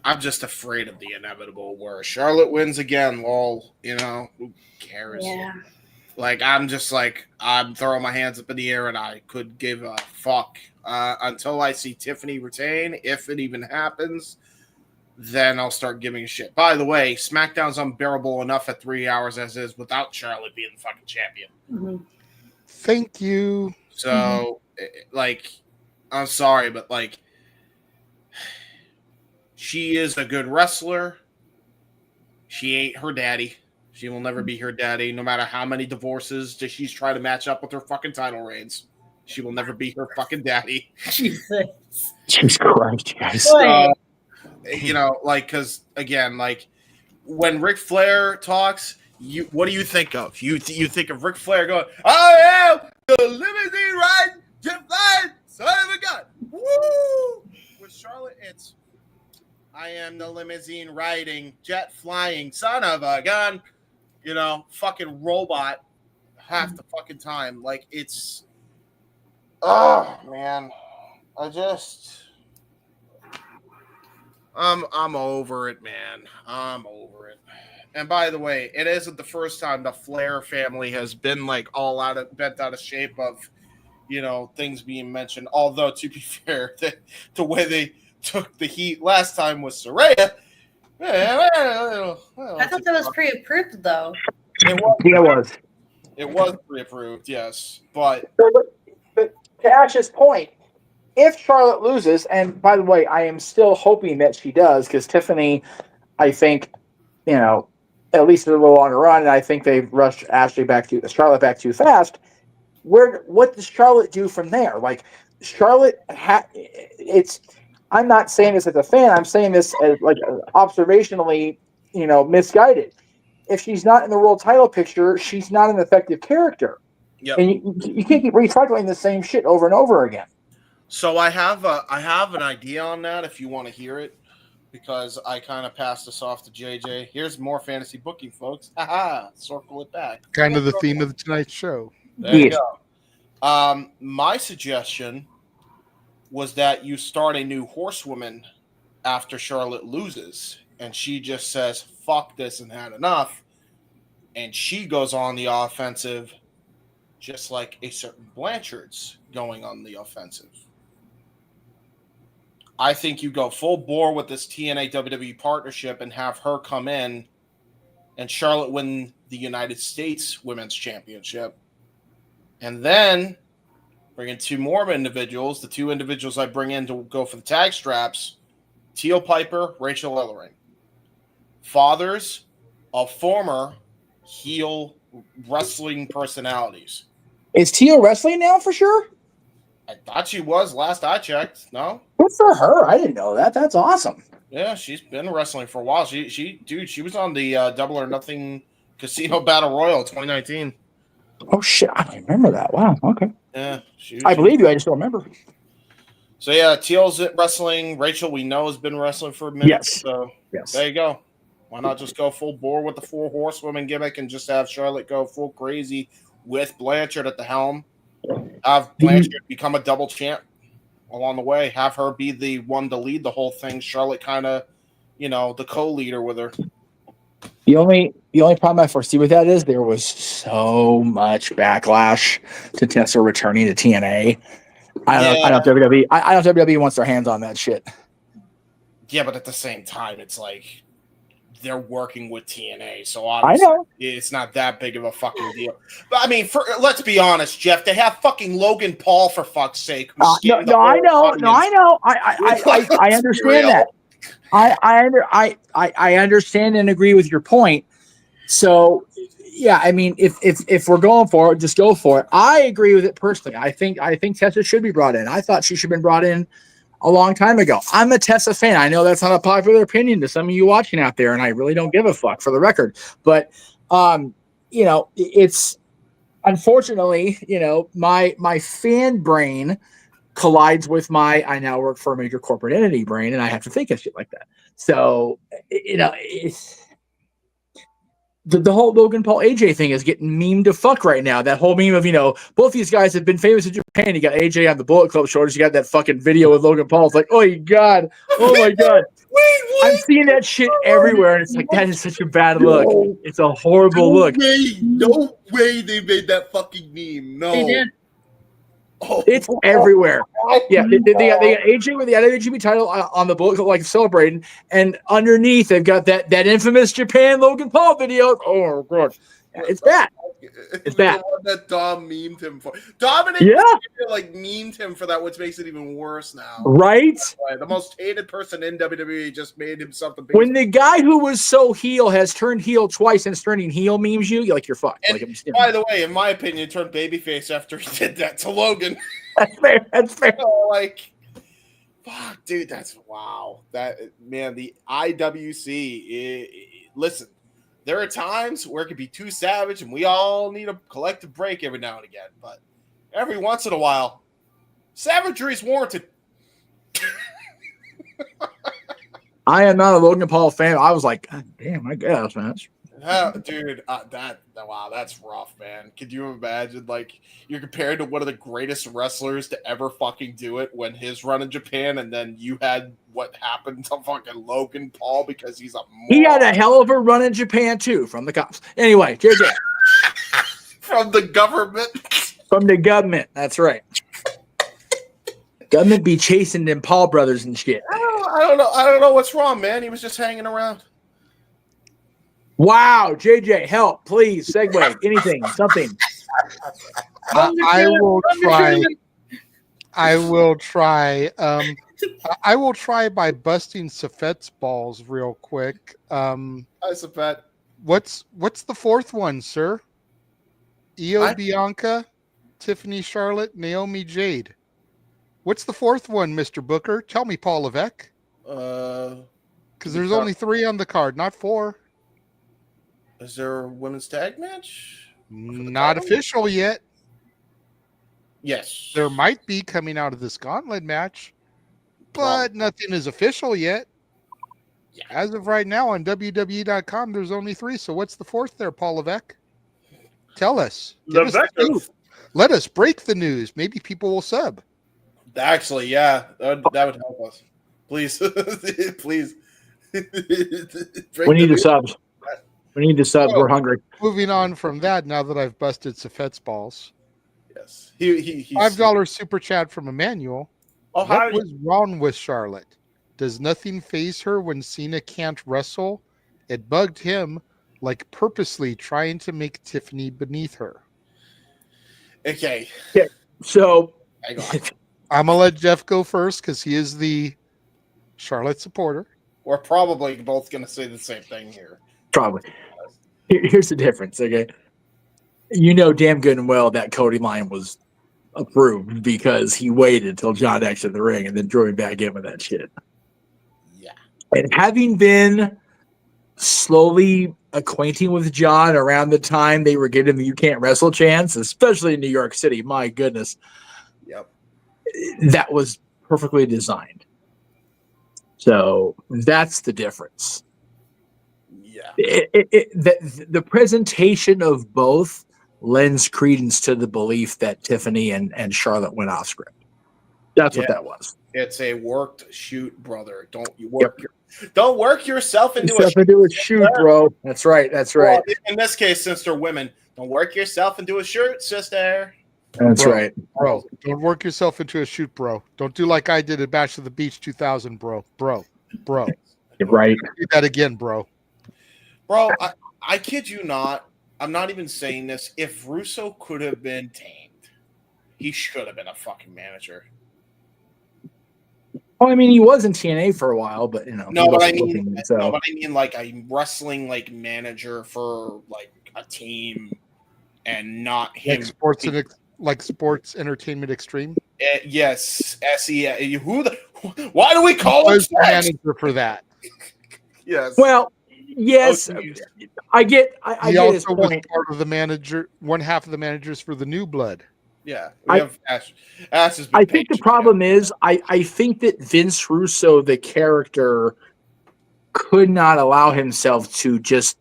[SPEAKER 14] I'm just afraid of the inevitable where Charlotte wins again. Lol, who cares?
[SPEAKER 13] Yeah.
[SPEAKER 14] Like, I'm just like, I'm throwing my hands up in the air, and I could give a fuck until I see Tiffany retain. If it even happens, then I'll start giving a shit. By the way, SmackDown's unbearable enough at 3 hours as is without Charlotte being the fucking champion.
[SPEAKER 13] Mm-hmm.
[SPEAKER 10] Thank you.
[SPEAKER 14] So, like, I'm sorry, but like, she is a good wrestler. She ain't her daddy. She will never be her daddy, no matter how many divorces she's trying to match up with her fucking title reigns. She will never be her fucking daddy.
[SPEAKER 13] Jesus.
[SPEAKER 1] Jesus Christ, guys.
[SPEAKER 14] Because again, like when Ric Flair talks, what do you think of? You think of Ric Flair going, "I am the limousine riding, jet flying son of a gun." Woo! With Charlotte, it's I am the limousine riding, jet flying son of a gun. Fucking robot half the fucking time. Like it's, oh man, I'm over it, man. I'm over it. And by the way, it isn't the first time the Flair family has been like bent out of shape of, things being mentioned. Although to be fair, the way they took the heat last time with Saraya.
[SPEAKER 13] I thought that was pre-approved, though.
[SPEAKER 14] It was.
[SPEAKER 1] Yeah, it was.
[SPEAKER 14] It was pre-approved, yes. But
[SPEAKER 1] to Ash's point, if Charlotte loses, and by the way, I am still hoping that she does, because Tiffany, I think, at least a little on a run, and I think they've rushed Charlotte back too fast. What does Charlotte do from there? Like, Charlotte, I'm not saying this as a fan. I'm saying this as like observationally, misguided. If she's not in the world title picture, she's not an effective character.
[SPEAKER 14] Yep.
[SPEAKER 1] And you can't keep recycling the same shit over and over again.
[SPEAKER 14] So I have an idea on that if you want to hear it, because I kind of passed this off to JJ. Here's more fantasy booking, folks. Haha, circle it back.
[SPEAKER 10] Kind of the theme of tonight's show.
[SPEAKER 14] There you go. My suggestion was that you start a new horsewoman after Charlotte loses, and she just says, fuck this and had enough, and she goes on the offensive just like a certain Blanchard's going on the offensive. I think you go full bore with this TNA WWE partnership and have her come in and Charlotte win the United States Women's Championship, and then bring in two more individuals. The two individuals I bring in to go for the tag straps, Teal Piper, Rachel Ellering. Fathers of former heel wrestling personalities.
[SPEAKER 1] Is Teal wrestling now for sure?
[SPEAKER 14] I thought she was last I checked. No?
[SPEAKER 1] Good for her. I didn't know that. That's awesome.
[SPEAKER 14] Yeah, she's been wrestling for a while. She was on the Double or Nothing Casino Battle Royal 2019.
[SPEAKER 1] Oh, shit. I don't remember that. Wow. Okay.
[SPEAKER 14] Yeah.
[SPEAKER 1] I believe you. I just don't remember.
[SPEAKER 14] So, yeah, Teal's wrestling. Rachel, we know, has been wrestling for a minute.
[SPEAKER 1] Yes.
[SPEAKER 14] So,
[SPEAKER 1] yes.
[SPEAKER 14] There you go. Why not just go full bore with the four horsewomen gimmick and just have Charlotte go full crazy with Blanchard at the helm? Have Blanchard become a double champ along the way. Have her be the one to lead the whole thing. Charlotte kind of, the co-leader with her.
[SPEAKER 1] The only problem I foresee with that is there was so much backlash to Tessa returning to TNA. I don't know if WWE wants their hands on that shit.
[SPEAKER 14] Yeah, but at the same time, it's like they're working with TNA, so obviously
[SPEAKER 1] I know
[SPEAKER 14] it's not that big of a fucking deal. But I mean, let's be honest, Jeff. They have fucking Logan Paul, for fuck's sake.
[SPEAKER 1] I know. I understand that. I understand and agree with your point. So, yeah, I mean, if we're going for it, just go for it. I agree with it personally. I think Tessa should be brought in. I thought she should have been brought in a long time ago. I'm a Tessa fan. I know that's not a popular opinion to some of you watching out there, and I really don't give a fuck, for the record. But it's unfortunately, my fan brain collides with my I now work for a major corporate entity brain, and I have to think of shit like that. So, it's the whole Logan Paul AJ thing is getting memed to fuck right now. That whole meme of, both these guys have been famous in Japan. You got AJ on the Bullet Club shoulders. You got that fucking video with Logan Paul. It's like, oh my God. I'm seeing that shit everywhere. And it's like, that is such a bad look. It's a horrible look.
[SPEAKER 14] No way they made that fucking meme. No.
[SPEAKER 13] They did.
[SPEAKER 1] It's everywhere. Yeah, they got AJ with the IWGP title on the Bullet Club, like celebrating, and underneath they've got that infamous Japan Logan Paul video. Oh God, it's bad. It's bad.
[SPEAKER 14] The one that Dom memed him for. Dominic, memed him for that, which makes it even worse now.
[SPEAKER 1] Right?
[SPEAKER 14] The most hated person in WWE just made him something.
[SPEAKER 1] When the guy who was so heel has turned heel twice and is turning heel memes you're fucked.
[SPEAKER 14] And by the way, in my opinion, turned babyface after he did that to Logan.
[SPEAKER 1] That's fair. That's fair.
[SPEAKER 14] Fuck, dude, that's wow. That man, the IWC. Listen, there are times where it can be too savage, and we all need a collective break every now and again. But every once in a while, savagery is warranted.
[SPEAKER 1] I am not a Logan Paul fan. I was like, God damn, I guess, man.
[SPEAKER 14] Dude, wow, that's rough, man. Could you imagine, you're compared to one of the greatest wrestlers to ever fucking do it when his run in Japan, and then you had what happened to fucking Logan Paul because he's a moron.
[SPEAKER 1] He had a hell of a run in Japan, too, from the cops. Anyway, JJ.
[SPEAKER 14] From the government?
[SPEAKER 1] From the government, that's right. Government be chasing them Paul brothers and shit.
[SPEAKER 14] I don't know what's wrong, man. He was just hanging around.
[SPEAKER 1] Wow, JJ, help, please. Segue, anything, something.
[SPEAKER 10] I will try. I will try. I will try by busting Safet's balls real quick.
[SPEAKER 14] Hi, Safet.
[SPEAKER 10] What's the fourth one, sir? Io Bianca, Tiffany Charlotte, Naomi Jade. What's the fourth one, Mr. Booker? Tell me, Paul Levesque. Because there's only 3 on the card, not 4.
[SPEAKER 14] Is there a women's tag match?
[SPEAKER 10] Not official yet.
[SPEAKER 14] Yes.
[SPEAKER 10] There might be coming out of this gauntlet match, but nothing is official yet. Yeah. As of right now on WWE.com, there's only 3. So what's the fourth there, Paul Levesque? Tell us. Let us break the news. Maybe people will sub.
[SPEAKER 14] Actually, yeah, that would help us. Please, please.
[SPEAKER 1] We need the subs. We need the subs. We're hungry.
[SPEAKER 10] Moving on from that, now that I've busted Safet's balls.
[SPEAKER 14] Yes. He
[SPEAKER 10] $5 super chat from Emmanuel.
[SPEAKER 14] Oh,
[SPEAKER 10] what was wrong with Charlotte? Does nothing faze her when Cena can't wrestle? It bugged him, like purposely trying to make Tiffany beneath her.
[SPEAKER 14] Okay.
[SPEAKER 1] Yeah. So
[SPEAKER 10] I'm gonna let Jeff go first because he is the Charlotte supporter.
[SPEAKER 14] We're probably both gonna say the same thing here.
[SPEAKER 1] Probably. Here's the difference, okay? You know damn good and well that Cody line was approved because he waited till John exited the ring and then drew him back in with that shit.
[SPEAKER 14] Yeah.
[SPEAKER 1] And having been slowly acquainting with John around the time they were getting the You Can't Wrestle chance, especially in New York City, my goodness.
[SPEAKER 14] Yep.
[SPEAKER 1] That was perfectly designed. So that's the difference.
[SPEAKER 14] Yeah.
[SPEAKER 1] The presentation of both lends credence to the belief that Tiffany and Charlotte went off script. That's what that was.
[SPEAKER 14] It's a worked shoot, brother. Don't work yourself into
[SPEAKER 1] a shoot, bro. That's right. That's right.
[SPEAKER 14] Well, in this case, since they're women, don't work yourself into a shirt, sister.
[SPEAKER 1] That's right,
[SPEAKER 10] bro. Don't work yourself into a shoot, bro. Don't do like I did at Bash of the Beach 2000, bro.
[SPEAKER 1] You're right.
[SPEAKER 10] Do that again, bro.
[SPEAKER 14] Bro, I kid you not. I'm not even saying this. If Russo could have been tamed, he should have been a fucking manager.
[SPEAKER 1] Oh, I mean, he was in TNA for a while, but
[SPEAKER 14] No,
[SPEAKER 1] he
[SPEAKER 14] but I
[SPEAKER 1] wasn't
[SPEAKER 14] mean,
[SPEAKER 1] looking, so.
[SPEAKER 14] no, but I mean, like a wrestling like manager for like a team, and not him.
[SPEAKER 10] Like sports entertainment extreme.
[SPEAKER 14] Yes, SE. Why do we call him
[SPEAKER 10] Was the manager for that?
[SPEAKER 14] Yes.
[SPEAKER 1] Well, yes, I get. I
[SPEAKER 10] He
[SPEAKER 1] get his
[SPEAKER 10] also was
[SPEAKER 1] point.
[SPEAKER 10] part of the manager. One half of the managers for the New Blood.
[SPEAKER 14] Yeah, we have Ash. Ash has been
[SPEAKER 1] I think the problem is, I think that Vince Russo, the character, could not allow himself to just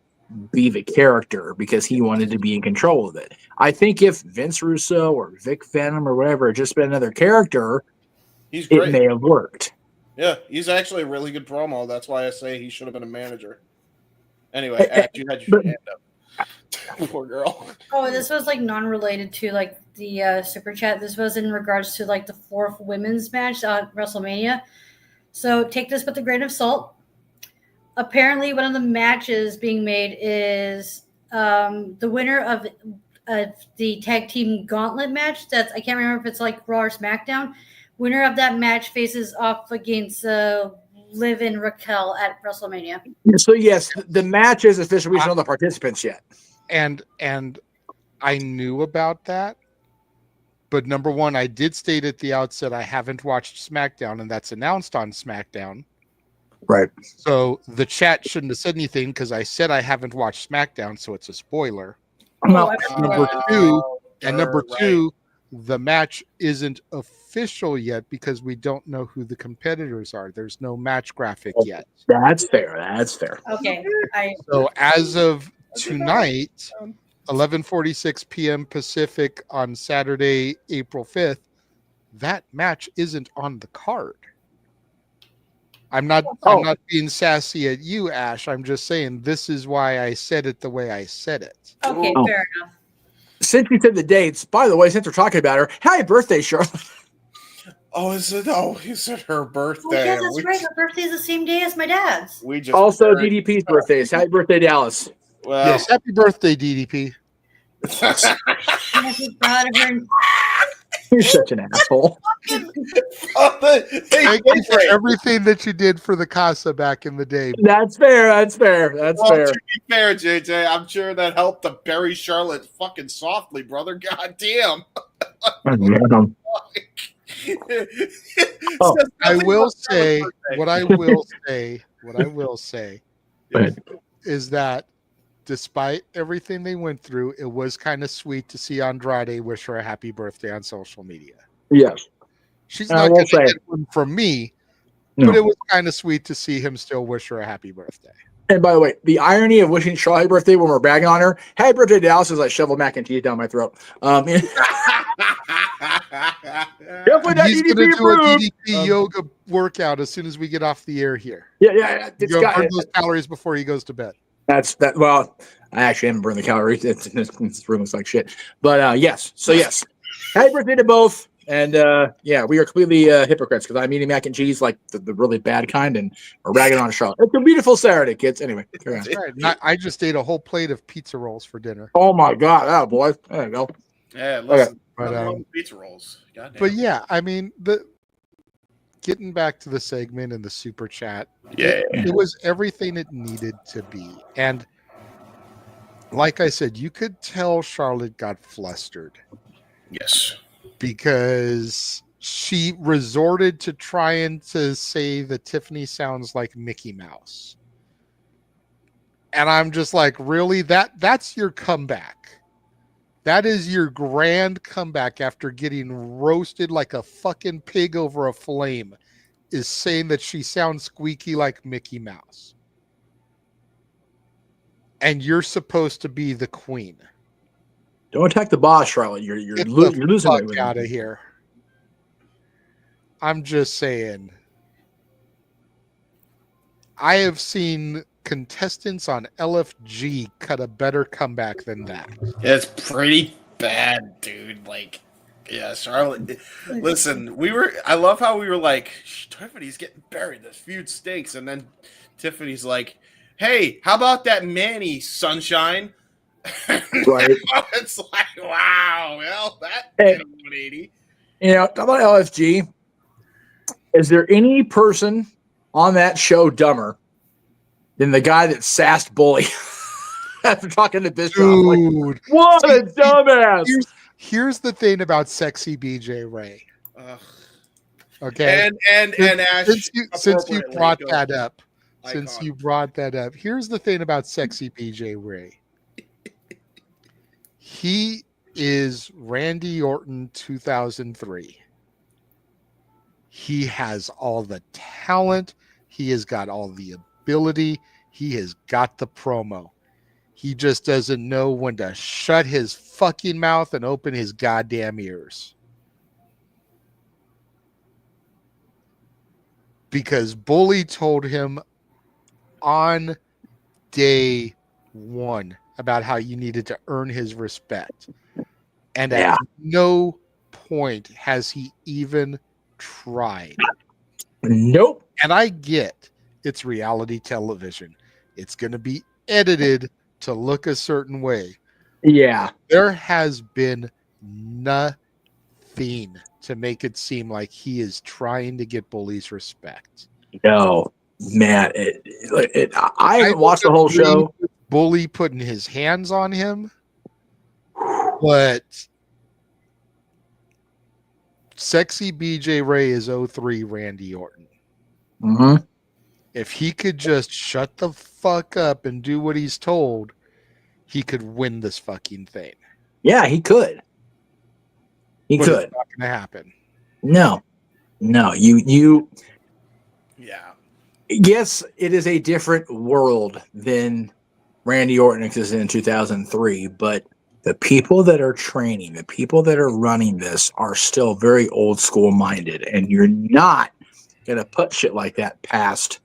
[SPEAKER 1] be the character because he wanted to be in control of it. I think if Vince Russo or Vic Venom or whatever had just been another character,
[SPEAKER 14] He's
[SPEAKER 1] it
[SPEAKER 14] great.
[SPEAKER 1] may have worked.
[SPEAKER 14] Yeah, he's actually a really good promo. That's why I say he should have been a manager. Anyway, Ash, you had your hand up. Poor girl.
[SPEAKER 13] Oh, this was like non-related to like the super chat. This was in regards to like the 4th women's match at WrestleMania. So take this with a grain of salt. Apparently, one of the matches being made is the winner of the tag team gauntlet match. That's I can't remember if it's like Raw or SmackDown. Winner of that match faces off against Liv and Raquel at WrestleMania.
[SPEAKER 1] So yes, the match is official. We don't know the participants yet.
[SPEAKER 10] And I knew about that, but number one, I did state at the outset I haven't watched SmackDown, and that's announced on SmackDown.
[SPEAKER 1] Right.
[SPEAKER 10] So the chat shouldn't have said anything because I said I haven't watched SmackDown, so it's a spoiler.
[SPEAKER 1] No.
[SPEAKER 10] Number two, the match isn't official yet because we don't know who the competitors are. There's no match graphic yet.
[SPEAKER 1] That's fair. That's fair.
[SPEAKER 13] Okay.
[SPEAKER 10] So as of tonight, 11:46 p.m. Pacific on Saturday, April 5th, that match isn't on the card. I'm not being sassy at you, Ash. I'm just saying this is why I said it the way I said it.
[SPEAKER 13] Okay, fair enough.
[SPEAKER 1] Since we said the dates, by the way, since we're talking about her, happy birthday, Charlotte.
[SPEAKER 14] Oh, is it? Oh, is it her birthday?
[SPEAKER 13] Oh, yeah, that's right. Her birthday is the same day as my dad's.
[SPEAKER 14] We just
[SPEAKER 1] also DDP's birthday. Happy birthday, Dallas.
[SPEAKER 14] Well,
[SPEAKER 10] yes, happy birthday, DDP.
[SPEAKER 1] You're such an asshole.
[SPEAKER 10] Thank you for everything that you did for the Casa back in the day.
[SPEAKER 1] That's fair. That's fair. That's fair.
[SPEAKER 14] To be fair, JJ, I'm sure that helped to bury Charlotte fucking softly, brother. God damn.
[SPEAKER 10] I will say what I will say is that despite everything they went through, it was kind of sweet to see Andrade wish her a happy birthday on social media.
[SPEAKER 1] Yes.
[SPEAKER 10] She's not going to get one from me, but it was kind of sweet to see him still wish her a happy birthday.
[SPEAKER 1] And by the way, the irony of wishing Charlotte happy birthday when we're bagging on her, happy birthday, Dallas, is like shovel mac and cheese down my throat.
[SPEAKER 10] He's going to do a DDP yoga workout as soon as we get off the air here.
[SPEAKER 1] Yeah.
[SPEAKER 10] He's going to burn those calories before he goes to bed.
[SPEAKER 1] Well, I actually haven't burned the calories. This room looks like shit. But yes. So yes. Happy birthday to both. And we are completely hypocrites because I'm eating mac and cheese like the really bad kind, and we're ragging on Charlotte. It's a beautiful Saturday, kids. Anyway, carry on.
[SPEAKER 10] Right. I just ate a whole plate of pizza rolls for dinner.
[SPEAKER 1] Oh my god, oh boy, there you go.
[SPEAKER 14] Yeah, listen,
[SPEAKER 10] but,
[SPEAKER 14] pizza rolls. Goddamn.
[SPEAKER 10] But yeah, I mean getting back to the segment and the super chat.
[SPEAKER 14] Yeah,
[SPEAKER 10] it was everything it needed to be, and like I said, you could tell Charlotte got flustered.
[SPEAKER 14] Yes.
[SPEAKER 10] Because she resorted to trying to say that Tiffany sounds like Mickey Mouse. And I'm just like, really? That's your comeback. That is your grand comeback after getting roasted like a fucking pig over a flame, is saying that she sounds squeaky like Mickey Mouse. And you're supposed to be the queen.
[SPEAKER 1] Don't attack the boss, Charlotte. You're losing it.
[SPEAKER 10] Out of here. I'm just saying. I have seen contestants on LFG cut a better comeback than that.
[SPEAKER 14] It's pretty bad, dude. Like, yeah, Charlotte. Listen, I love how we were like, Tiffany's getting buried. This feud stinks. And then Tiffany's like, hey, how about that Manny, sunshine?
[SPEAKER 1] Right.
[SPEAKER 14] It's like, wow, well, that 180.
[SPEAKER 1] Talk about LFG. Is there any person on that show dumber than the guy that sassed Bully after talking to Bischoff?
[SPEAKER 10] Dude,
[SPEAKER 1] like, what a dumbass!
[SPEAKER 10] Here's the thing about sexy BJ Ray. Okay,
[SPEAKER 14] And Ash,
[SPEAKER 10] since you brought
[SPEAKER 14] goes,
[SPEAKER 10] that up,
[SPEAKER 14] icon.
[SPEAKER 10] here's the thing about sexy BJ Ray. He is Randy Orton 2003. He has all the talent. He has got all the ability. He has got the promo. He just doesn't know when to shut his fucking mouth and open his goddamn ears. Because Bully told him on day one about how you needed to earn his respect. And at no point has he even tried.
[SPEAKER 1] Nope.
[SPEAKER 10] And I get it's reality television. It's going to be edited to look a certain way.
[SPEAKER 1] Yeah.
[SPEAKER 10] There has been nothing to make it seem like he is trying to get Bully's respect.
[SPEAKER 1] No, man. I haven't watched the whole show.
[SPEAKER 10] Bully putting his hands on him, but sexy BJ Ray is 03 Randy Orton.
[SPEAKER 1] Mm-hmm.
[SPEAKER 10] If he could just shut the fuck up and do what he's told, he could win this fucking thing.
[SPEAKER 1] Yeah, he could. He could.
[SPEAKER 10] It's not going to happen.
[SPEAKER 1] No, you.
[SPEAKER 14] Yeah.
[SPEAKER 1] Yes, it is a different world than Randy Orton existed in 2003, but the people that are training, the people that are running this are still very old school minded, and you're not going to put shit like that past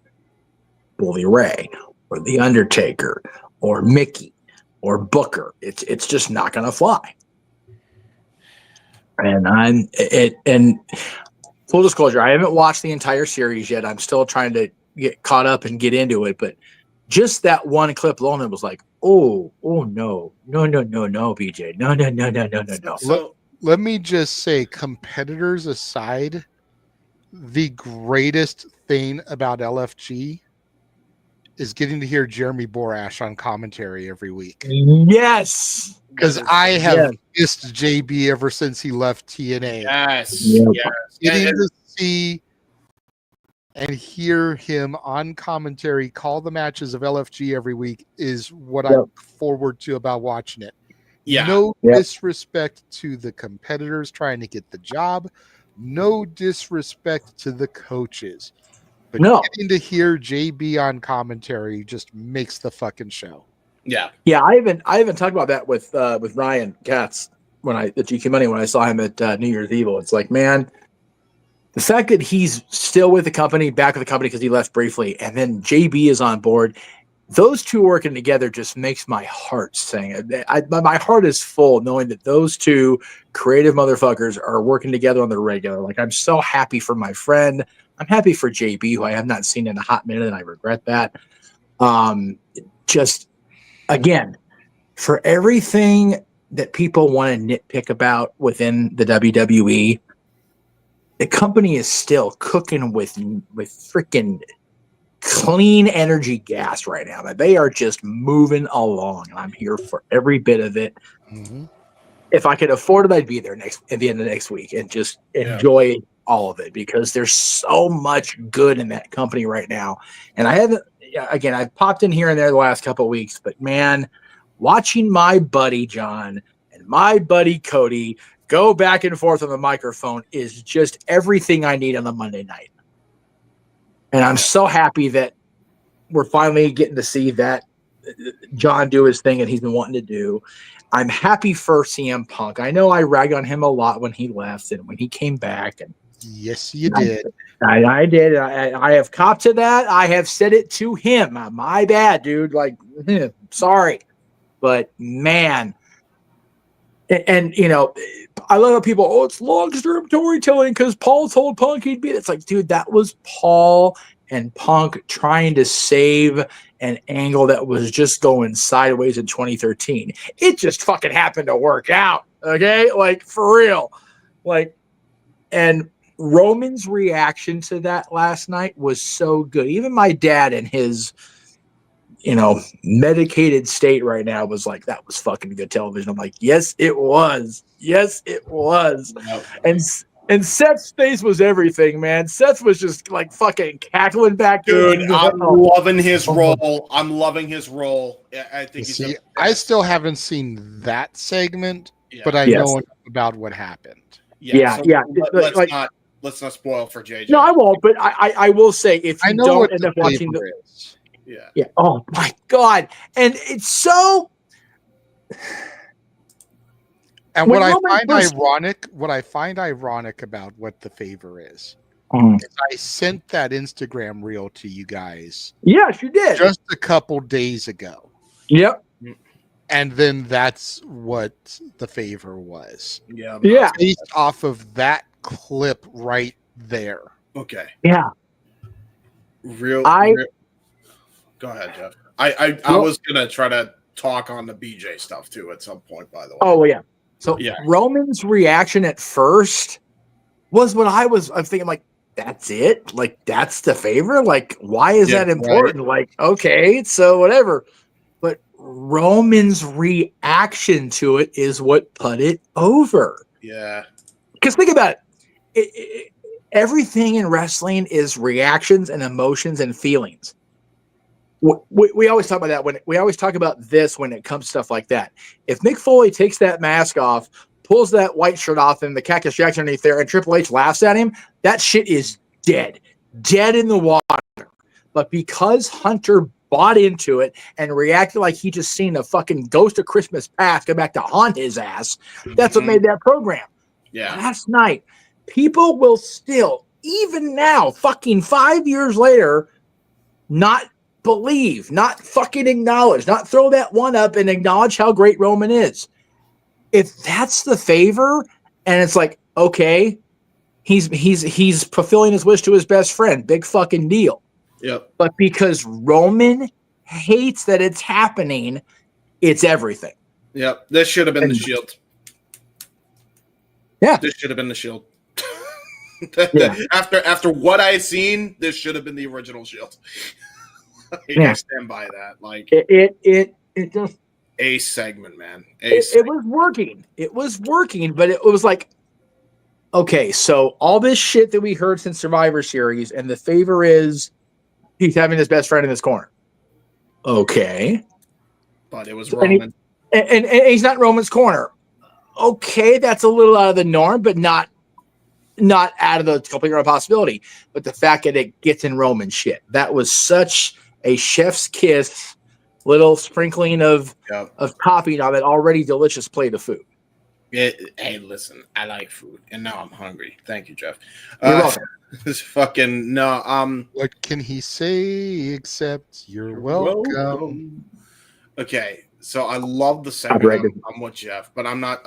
[SPEAKER 1] Bully Ray or The Undertaker or Mickey or Booker. It's just not going to fly. And full disclosure, I haven't watched the entire series yet. I'm still trying to get caught up and get into it, but just that one clip alone, it was like, no, BJ, no.
[SPEAKER 14] So
[SPEAKER 10] let me just say, competitors aside, the greatest thing about LFG is getting to hear Jeremy Borash on commentary every week.
[SPEAKER 1] Yes.
[SPEAKER 10] Because I have missed JB ever since he left TNA.
[SPEAKER 3] Yes.
[SPEAKER 10] Getting to see and hear him on commentary call the matches of LFG every week is what I look forward to about watching it.
[SPEAKER 3] Yeah.
[SPEAKER 10] No disrespect to the competitors trying to get the job. No disrespect to the coaches. But getting to hear JB on commentary just makes the fucking show.
[SPEAKER 3] Yeah.
[SPEAKER 1] Yeah, I haven't talked about that with Ryan Katz at GQ Money when I saw him at New Year's Evil. It's like, man, the fact that he's still with the company, back with the company because he left briefly, and then JB is on board, those two working together just makes my heart sing. My heart is full knowing that those two creative motherfuckers are working together on the regular. Like, I'm so happy for my friend. I'm happy for JB, who I have not seen in a hot minute, and I regret that. Just, again, for everything that people want to nitpick about within the WWE, the company is still cooking with freaking clean energy gas right now. That they are just moving along, and I'm here for every bit of it.
[SPEAKER 10] Mm-hmm.
[SPEAKER 1] If I could afford it, I'd be there at the end of next week and just enjoy all of it, because there's so much good in that company right now. And I've popped in here and there the last couple of weeks, but man, watching my buddy John and my buddy Cody go back and forth on the microphone is just everything I need on a Monday night. And I'm so happy that we're finally getting to see that John do his thing that he's been wanting to do. I'm happy for CM Punk. I know I ragged on him a lot when he left and when he came back. And
[SPEAKER 10] yes, you did.
[SPEAKER 1] I did. I have copped to that. I have said it to him. My bad, dude. Like, sorry. But man, and you know, I love how people, it's long-term storytelling because Paul told Punk he'd be. It's like, dude, that was Paul and Punk trying to save an angle that was just going sideways in 2013. It just fucking happened to work out. Okay, like for real. Like, and Roman's reaction to that last night was so good. Even my dad in his, medicated state right now was like, that was fucking good television. I'm like, yes, it was. Yes, it was. And Seth's face was everything, man. Seth was just like fucking cackling back
[SPEAKER 14] Dude,
[SPEAKER 1] in.
[SPEAKER 14] I'm loving his role. I'm loving his role. I think he's
[SPEAKER 10] See, I still haven't seen that segment, but I know enough about what happened.
[SPEAKER 14] Let's not spoil for JJ.
[SPEAKER 1] No, I won't. But I will say, if you don't end up watching the, yeah. Oh my god! And it's so.
[SPEAKER 10] And what I find ironic about what the favor is I sent that Instagram reel to you guys.
[SPEAKER 1] Yes, you did.
[SPEAKER 10] Just a couple days ago.
[SPEAKER 1] Yep.
[SPEAKER 10] And then that's what the favor was.
[SPEAKER 14] Yeah.
[SPEAKER 10] Based off of that clip right there.
[SPEAKER 14] Okay.
[SPEAKER 1] Yeah.
[SPEAKER 14] Go ahead, Jeff. I was gonna try to talk on the BJ stuff too at some point, by the way.
[SPEAKER 1] Oh yeah. So Roman's reaction at first was what I was thinking, like, that's it? Like, that's the favor? Like, why is that important? Right. Like, okay, so whatever. But Roman's reaction to it is what put it over.
[SPEAKER 14] Yeah.
[SPEAKER 1] Because think about it. Everything in wrestling is reactions and emotions and feelings. We always talk about that we always talk about this when it comes to stuff like that. If Mick Foley takes that mask off, pulls that white shirt off and the Cactus Jack underneath there, and Triple H laughs at him, that shit is dead in the water. But because Hunter bought into it and reacted like he just seen a fucking ghost of Christmas past come back to haunt his ass, that's what made that program.
[SPEAKER 14] Yeah.
[SPEAKER 1] Last night, people will still, even now, fucking 5 years later, not believe, not fucking acknowledge, not throw that one up and acknowledge how great Roman is. If that's the favor, and it's like, okay, he's fulfilling his wish to his best friend, big fucking deal.
[SPEAKER 14] Yep.
[SPEAKER 1] But because Roman hates that it's happening, it's everything.
[SPEAKER 14] Yep. This should have been the Shield.
[SPEAKER 1] Yeah.
[SPEAKER 14] This should have been the Shield.
[SPEAKER 1] Yeah.
[SPEAKER 14] After what I've seen, this should have been the original Shield. I stand by that. Like
[SPEAKER 1] it just
[SPEAKER 14] a segment, man.
[SPEAKER 1] It was working. It was working, but it was like, okay, so all this shit that we heard since Survivor Series, and the favor is he's having his best friend in his corner. Okay.
[SPEAKER 14] But it was Roman.
[SPEAKER 1] And he's not in Roman's corner. Okay, that's a little out of the norm, but not out of the complete possibility. But the fact that it gets in Roman shit, that was such a chef's kiss, little sprinkling of topping on that already delicious plate of food.
[SPEAKER 14] Hey, listen, I like food, and now I'm hungry. Thank you, Jeff.
[SPEAKER 1] You're welcome.
[SPEAKER 14] This fucking no.
[SPEAKER 10] What can he say except you're welcome?
[SPEAKER 14] Okay, so I love the segment. I'm with Jeff, but I'm not.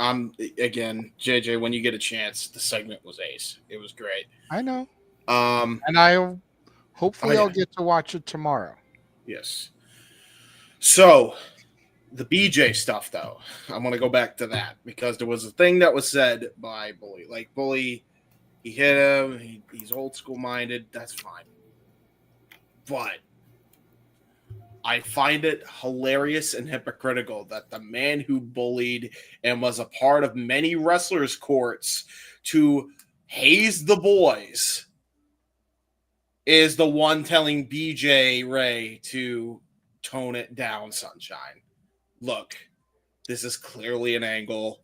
[SPEAKER 14] Again, JJ. When you get a chance, the segment was ace. It was great.
[SPEAKER 10] I know. And I'll get to watch it tomorrow.
[SPEAKER 14] Yes. So, the BJ stuff, though, I'm going to go back to that because there was a thing that was said by Bully. Like, Bully, he hit him. He's old school minded. That's fine. But I find it hilarious and hypocritical that the man who bullied and was a part of many wrestlers' courts to haze the boys is the one telling BJ Ray to tone it down, sunshine. Look, this is clearly an angle.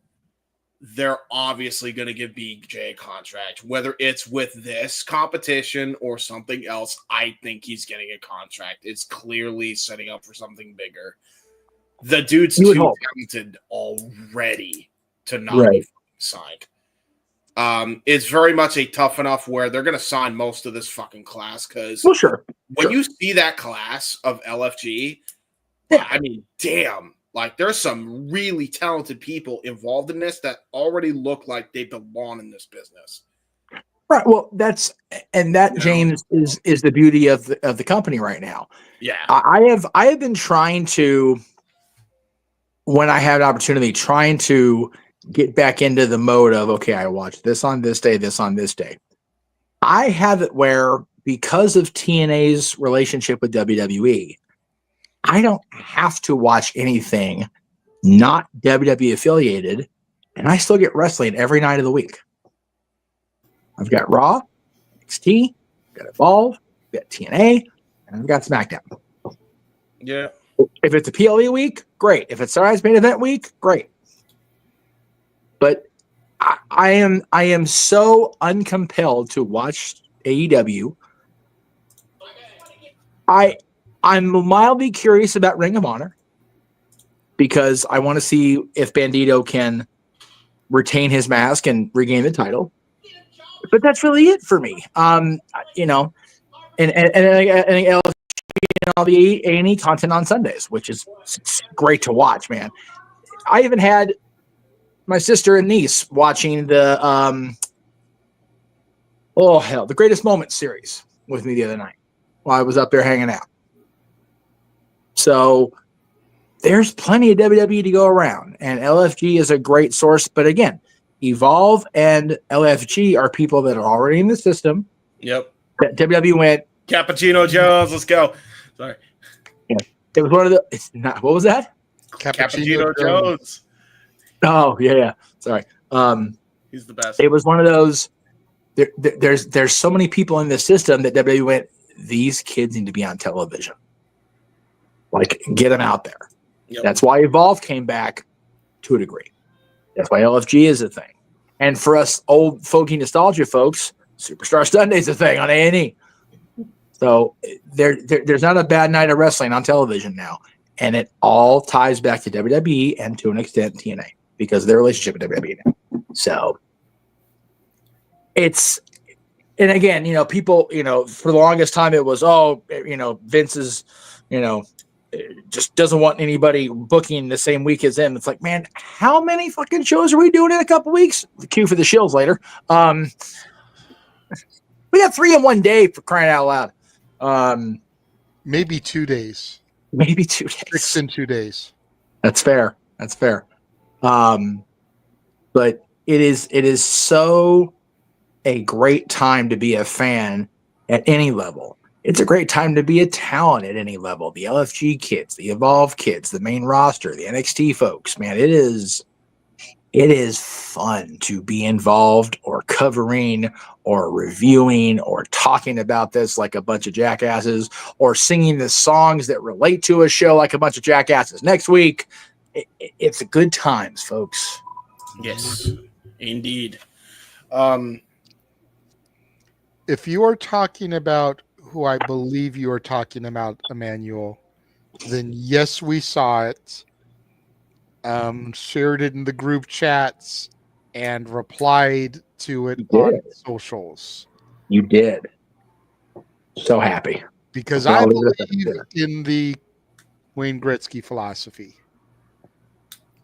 [SPEAKER 14] They're obviously going to give BJ a contract. Whether it's with this competition or something else, I think he's getting a contract. It's clearly setting up for something bigger. The dude's too talented already to not be signed. It's very much a tough enough where they're going to sign most of this fucking class because when you see that class of LFG, I mean, damn, like there's some really talented people involved in this that already look like they belong in this business.
[SPEAKER 1] Right. Well, James is the beauty of the company right now.
[SPEAKER 14] Yeah.
[SPEAKER 1] I have been trying to, when I have an opportunity, trying to get back into the mode of, okay, I watch this on this day, this on this day. I have it where, because of TNA's relationship with WWE, I don't have to watch anything not WWE affiliated, and I still get wrestling every night of the week. I've got Raw, NXT, I've got Evolve, I've got TNA, and I've got SmackDown.
[SPEAKER 14] Yeah.
[SPEAKER 1] If it's a PLE week, great. If it's Sunrise Main Event week, great. But I am so uncompelled to watch AEW. I'm mildly curious about Ring of Honor because I want to see if Bandito can retain his mask and regain the title. But that's really it for me. You know, and LFG and all the A&E content on Sundays, which is great to watch, man. I even had my sister and niece watching the the Greatest Moments series with me the other night while I was up there hanging out. So there's plenty of WWE to go around, and LFG is a great source. But again, Evolve and LFG are people that are already in the system.
[SPEAKER 14] Yep.
[SPEAKER 1] That WWE went
[SPEAKER 14] Cappuccino Jones. Let's go. Sorry.
[SPEAKER 1] Yeah. It was one of the. It's not. What was that?
[SPEAKER 14] Cappuccino Jones.
[SPEAKER 1] Oh yeah. Sorry.
[SPEAKER 14] He's the best.
[SPEAKER 1] It was one of those. There's so many people in the system that WWE went, these kids need to be on television. Like, get them out there.
[SPEAKER 14] Yep.
[SPEAKER 1] That's why Evolve came back to a degree. That's why LFG is a thing. And for us old folky nostalgia folks, Superstar Sunday's a thing on A&E. So there's not a bad night of wrestling on television now. And it all ties back to WWE and to an extent TNA because of their relationship with WWE now. So it's, and again, you know, people, you know, for the longest time it was, Vince is, just doesn't want anybody booking the same week as him. It's like, man, how many fucking shows are we doing in a couple weeks? The cue for the shills later. We got 3 in one day, for crying out loud.
[SPEAKER 10] Maybe 2 days.
[SPEAKER 1] Maybe 2 days.
[SPEAKER 10] 6 in 2 days.
[SPEAKER 1] That's fair. That's fair. But it is so a great time to be a fan at any level. It's a great time to be a talent at any level. The LFG kids, the Evolve kids, the main roster, the NXT folks, man, it is fun to be involved or covering or reviewing or talking about this like a bunch of jackasses or singing the songs that relate to a show like a bunch of jackasses. Next week, it's a good times, folks.
[SPEAKER 14] Yes, indeed.
[SPEAKER 10] If you are talking about who I believe you are talking about, Emmanuel, then yes, we saw it. Shared it in the group chats and replied to it on socials.
[SPEAKER 1] You did. So happy.
[SPEAKER 10] Because I believe in the Wayne Gretzky philosophy.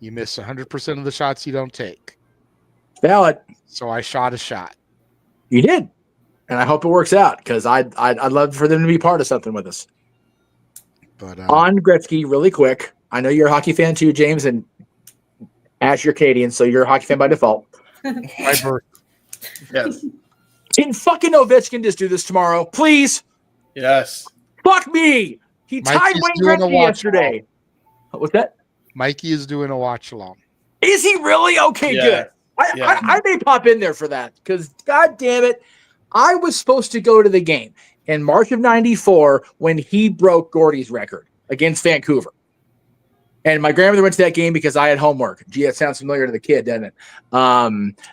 [SPEAKER 10] You miss 100% of the shots you don't take.
[SPEAKER 1] Valid.
[SPEAKER 10] So I shot a shot.
[SPEAKER 1] You did. And I hope it works out because I'd love for them to be part of something with us.
[SPEAKER 10] But
[SPEAKER 1] on Gretzky, really quick, I know you're a hockey fan too, James, and Ash, you're Canadian, so you're a hockey fan by default.
[SPEAKER 10] My birth.
[SPEAKER 14] Yes.
[SPEAKER 1] Can fucking Ovechkin just do this tomorrow, please?
[SPEAKER 14] Yes.
[SPEAKER 1] Fuck me. He tied Wayne Gretzky yesterday. What's that?
[SPEAKER 10] Mikey is doing a watch along.
[SPEAKER 1] Is he really? Okay, good. I may pop in there for that because, god damn it, I was supposed to go to the game in March of '94 when he broke Gordy's record against Vancouver. And my grandmother went to that game because I had homework. Gee, that sounds familiar to the kid, doesn't it?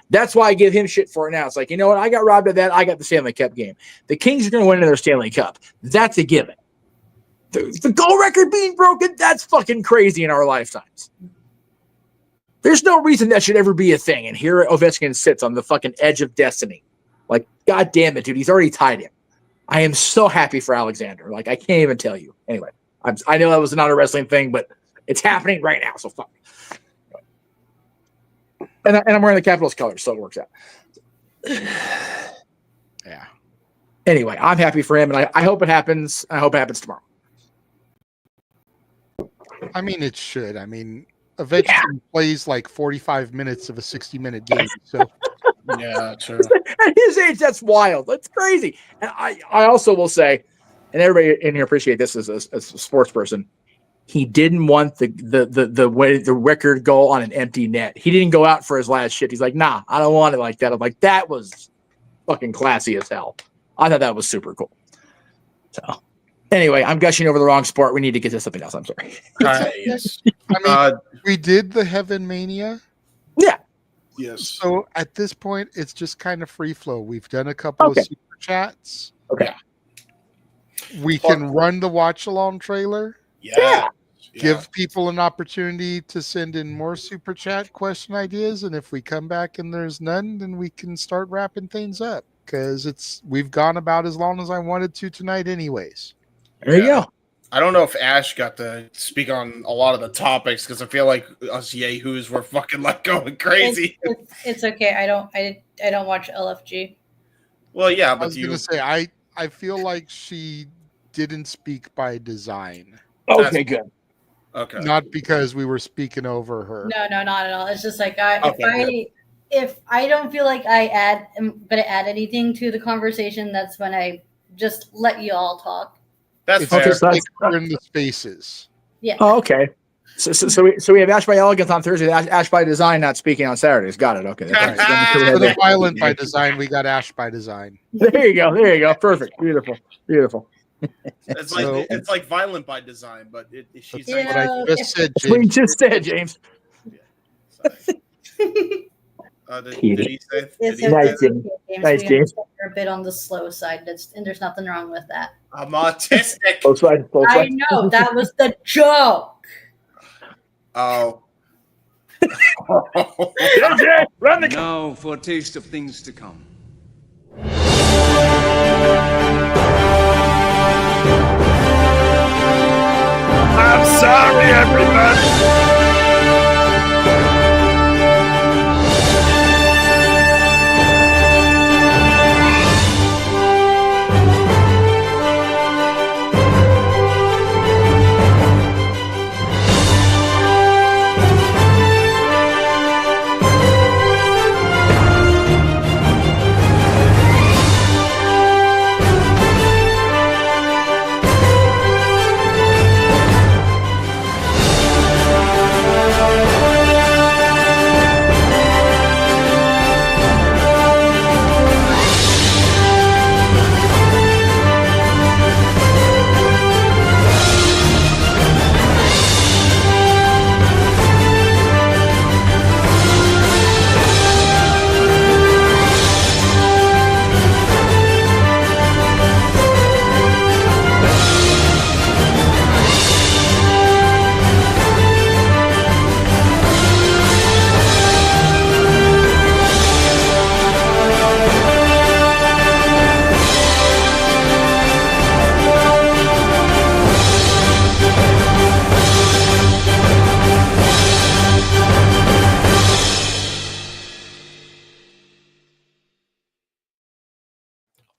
[SPEAKER 1] That's why I give him shit for it now. It's like, you know what? I got robbed of that. I got the Stanley Cup game. The Kings are going to win another Stanley Cup. That's a given. The goal record being broken, that's fucking crazy in our lifetimes. There's no reason that should ever be a thing. And here Ovechkin sits on the fucking edge of destiny. Like, god damn it, dude. He's already tied him. I am so happy for Alexander. Like, I can't even tell you. Anyway, I know that was not a wrestling thing, but it's happening right now, so fuck. And I'm wearing the Capitals colors, so it works out.
[SPEAKER 10] Yeah.
[SPEAKER 1] Anyway, I'm happy for him, and I hope it happens. I hope it happens tomorrow.
[SPEAKER 10] I mean, it should. I mean, Ovechkin plays like 45 minutes of a 60-minute game, so
[SPEAKER 14] Yeah, true.
[SPEAKER 1] At his age, that's wild. That's crazy. And I also will say, and everybody in here appreciate this as a sports person. He didn't want the way the record go on an empty net. He didn't go out for his last shit. He's like, nah, I don't want it like that. I'm like, that was fucking classy as hell. I thought that was super cool. So anyway, I'm gushing over the wrong sport. We need to get to something else. I'm sorry.
[SPEAKER 14] Yes.
[SPEAKER 10] I mean, we did the HeavenMania.
[SPEAKER 1] Yeah.
[SPEAKER 14] Yes.
[SPEAKER 10] So at this point, it's just kind of free flow. We've done a couple of super chats.
[SPEAKER 1] Okay.
[SPEAKER 10] We can run the watch along trailer.
[SPEAKER 14] Yeah.
[SPEAKER 10] Give people an opportunity to send in more super chat question ideas, and if we come back and there's none, then we can start wrapping things up because we've gone about as long as I wanted to tonight, anyways.
[SPEAKER 1] There you go.
[SPEAKER 14] I don't know if Ash got to speak on a lot of the topics because I feel like us yahoos were fucking like going crazy.
[SPEAKER 13] It's okay. I don't watch LFG.
[SPEAKER 14] Well, yeah,
[SPEAKER 10] I
[SPEAKER 14] but
[SPEAKER 10] was gonna say I feel like she didn't speak by design.
[SPEAKER 1] Okay, good.
[SPEAKER 14] Okay.
[SPEAKER 10] Not because we were speaking over her.
[SPEAKER 13] No, not at all. It's just like if I don't feel like I'm gonna add anything to the conversation, that's when I just let you all talk.
[SPEAKER 14] That's
[SPEAKER 10] fair.
[SPEAKER 1] So that's
[SPEAKER 10] in the spaces.
[SPEAKER 13] Yeah.
[SPEAKER 1] Oh, okay. So we have Ash by Elegance on Thursday. Ash by Design not speaking on Saturdays. Got it. Okay. That's right.
[SPEAKER 10] For the Violent by Design, we got Ash by Design.
[SPEAKER 1] There you go. Perfect. Beautiful.
[SPEAKER 14] It's like Violent by Design, but she's
[SPEAKER 10] what I just said,
[SPEAKER 1] James. We just said, James.
[SPEAKER 14] Did he say?
[SPEAKER 1] Nice, James. Nice, James.
[SPEAKER 13] We're a bit on the slow side, and there's nothing wrong with that.
[SPEAKER 14] I'm autistic.
[SPEAKER 1] Both sides.
[SPEAKER 13] I know that was the joke.
[SPEAKER 14] Oh.
[SPEAKER 1] Run the
[SPEAKER 17] now for a taste of things to come.
[SPEAKER 4] I'm sorry, everybody.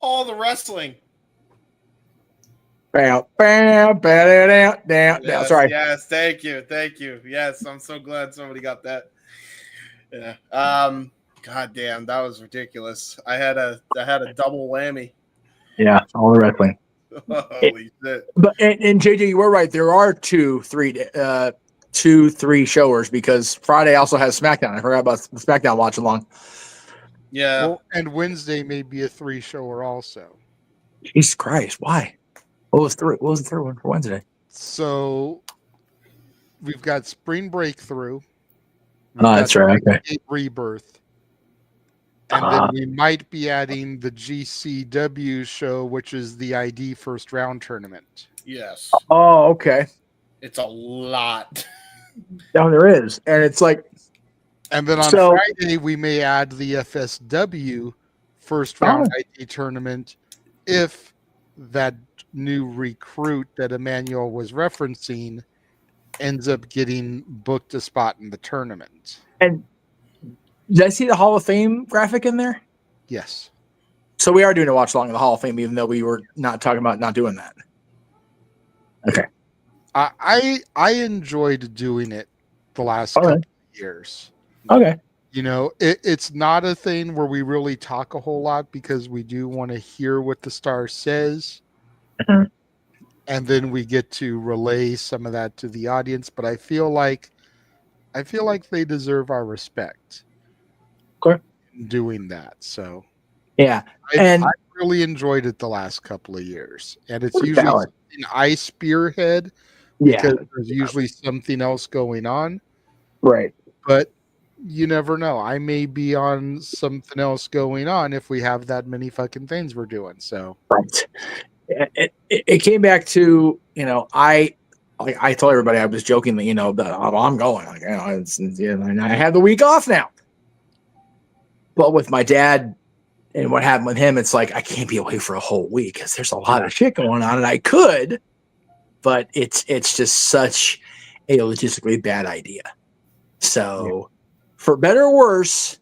[SPEAKER 14] All the wrestling.
[SPEAKER 1] Down.
[SPEAKER 14] Yes,
[SPEAKER 1] Sorry.
[SPEAKER 14] Yes, thank you. Yes, I'm so glad somebody got that. Yeah. God damn, that was ridiculous. I had a double whammy.
[SPEAKER 1] Yeah, all the wrestling.
[SPEAKER 14] Holy shit.
[SPEAKER 1] But and JJ, you were right. There are 2-3 showers because Friday also has SmackDown. I forgot about the SmackDown watch along.
[SPEAKER 14] Yeah.
[SPEAKER 10] Well, and Wednesday may be a 3-shower also.
[SPEAKER 1] Jesus Christ, why? What was the third one for Wednesday?
[SPEAKER 10] So we've got Spring Breakthrough.
[SPEAKER 1] Oh, that's right. Okay.
[SPEAKER 10] Rebirth. And then we might be adding the GCW show, which is the ID first round tournament.
[SPEAKER 14] Yes.
[SPEAKER 1] Oh, okay.
[SPEAKER 14] It's a lot.
[SPEAKER 1] Down there is. And it's like.
[SPEAKER 10] And then on Friday, we may add the FSW first round ID tournament if that new recruit that Emmanuel was referencing ends up getting booked a spot in the tournament.
[SPEAKER 1] And did I see the Hall of Fame graphic in there?
[SPEAKER 10] Yes.
[SPEAKER 1] So we are doing a watch along in the Hall of Fame, even though we were not talking about not doing that. Okay.
[SPEAKER 10] I enjoyed doing it the last couple of years.
[SPEAKER 1] Okay.
[SPEAKER 10] You know, it's not a thing where we really talk a whole lot because we do want to hear what the star says. And then we get to relay some of that to the audience. But I feel like they deserve our respect.
[SPEAKER 1] Okay.
[SPEAKER 10] In doing that. So
[SPEAKER 1] yeah.
[SPEAKER 10] I really enjoyed it the last couple of years. And it's usually something I spearhead because there's usually something else going on.
[SPEAKER 1] Right.
[SPEAKER 10] But you never know. I may be on something else going on if we have that many fucking things we're doing. So
[SPEAKER 1] right. It came back to, I told everybody, I was joking that, that I'm going. Like, and I have the week off now. But with my dad and what happened with him, it's like I can't be away for a whole week because there's a lot of shit going on, and I could, but it's just such a logistically bad idea. So, for better or worse,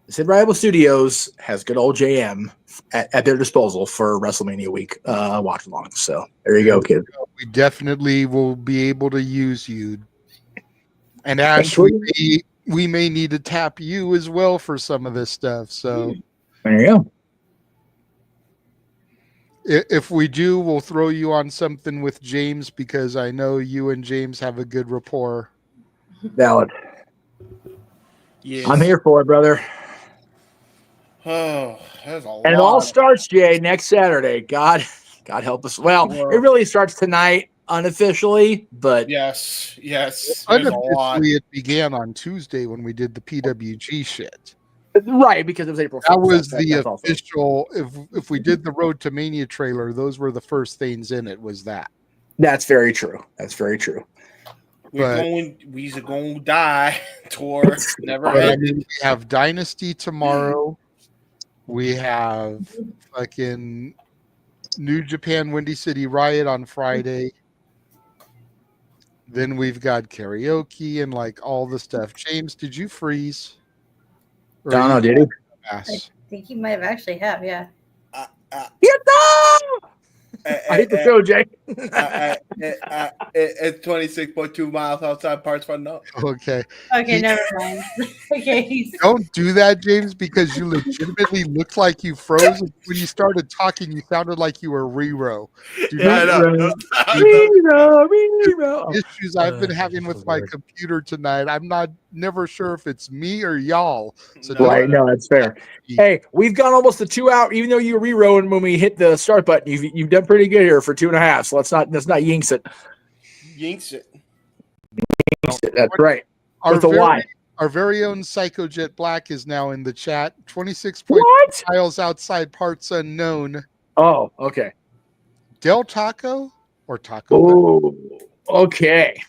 [SPEAKER 1] Sid Rival Studios has good old JM at their disposal for WrestleMania week watch along. So there you go, kids.
[SPEAKER 10] We definitely will be able to use you. And Ash, we may need to tap you as well for some of this stuff. So
[SPEAKER 1] there you go.
[SPEAKER 10] If we do, we'll throw you on something with James because I know you and James have a good rapport.
[SPEAKER 1] Valid.
[SPEAKER 14] Yes.
[SPEAKER 1] I'm here for it, brother.
[SPEAKER 14] Oh, that's a lot.
[SPEAKER 1] And it all starts, Jay, next Saturday. God help us. Well, it really starts tonight unofficially, but
[SPEAKER 14] yes.
[SPEAKER 10] Unofficially, it began on Tuesday when we did the PWG shit.
[SPEAKER 1] Right, because it was April 1st.
[SPEAKER 10] That was the official. If we did the Road to Mania trailer, those were the first things in it. Was that?
[SPEAKER 1] That's very true.
[SPEAKER 14] We're going to die tour. Never
[SPEAKER 10] ending. We have Dynasty tomorrow. We have fucking New Japan Windy City Riot on Friday. Then we've got karaoke and like all the stuff. James, did you freeze?
[SPEAKER 1] I don't know, did he?
[SPEAKER 13] I think he might have actually have, yeah.
[SPEAKER 1] I hate the show, Jay.
[SPEAKER 14] It's 26.2 miles outside Parts Run Up.
[SPEAKER 10] Okay.
[SPEAKER 13] Okay, never mind. Okay.
[SPEAKER 10] Don't do that, James, because you legitimately looked like you froze. And when you started talking, you sounded like you were Rero.
[SPEAKER 1] Rero.
[SPEAKER 10] Issues I've been having with my computer tonight. I'm never sure if it's me or y'all. So
[SPEAKER 1] right, no, that's fair. Hey, we've gone almost to 2 hours, even though you were reroing when we hit the start button. You've done pretty good here for 2.5. So let's not yinks it.
[SPEAKER 14] Yinks it.
[SPEAKER 1] That's right. With a Y.
[SPEAKER 10] Our very own Psychojet Black is now in the chat. 26 miles outside Parts Unknown.
[SPEAKER 1] Oh, okay.
[SPEAKER 10] Del Taco or Taco Bell?
[SPEAKER 1] Okay.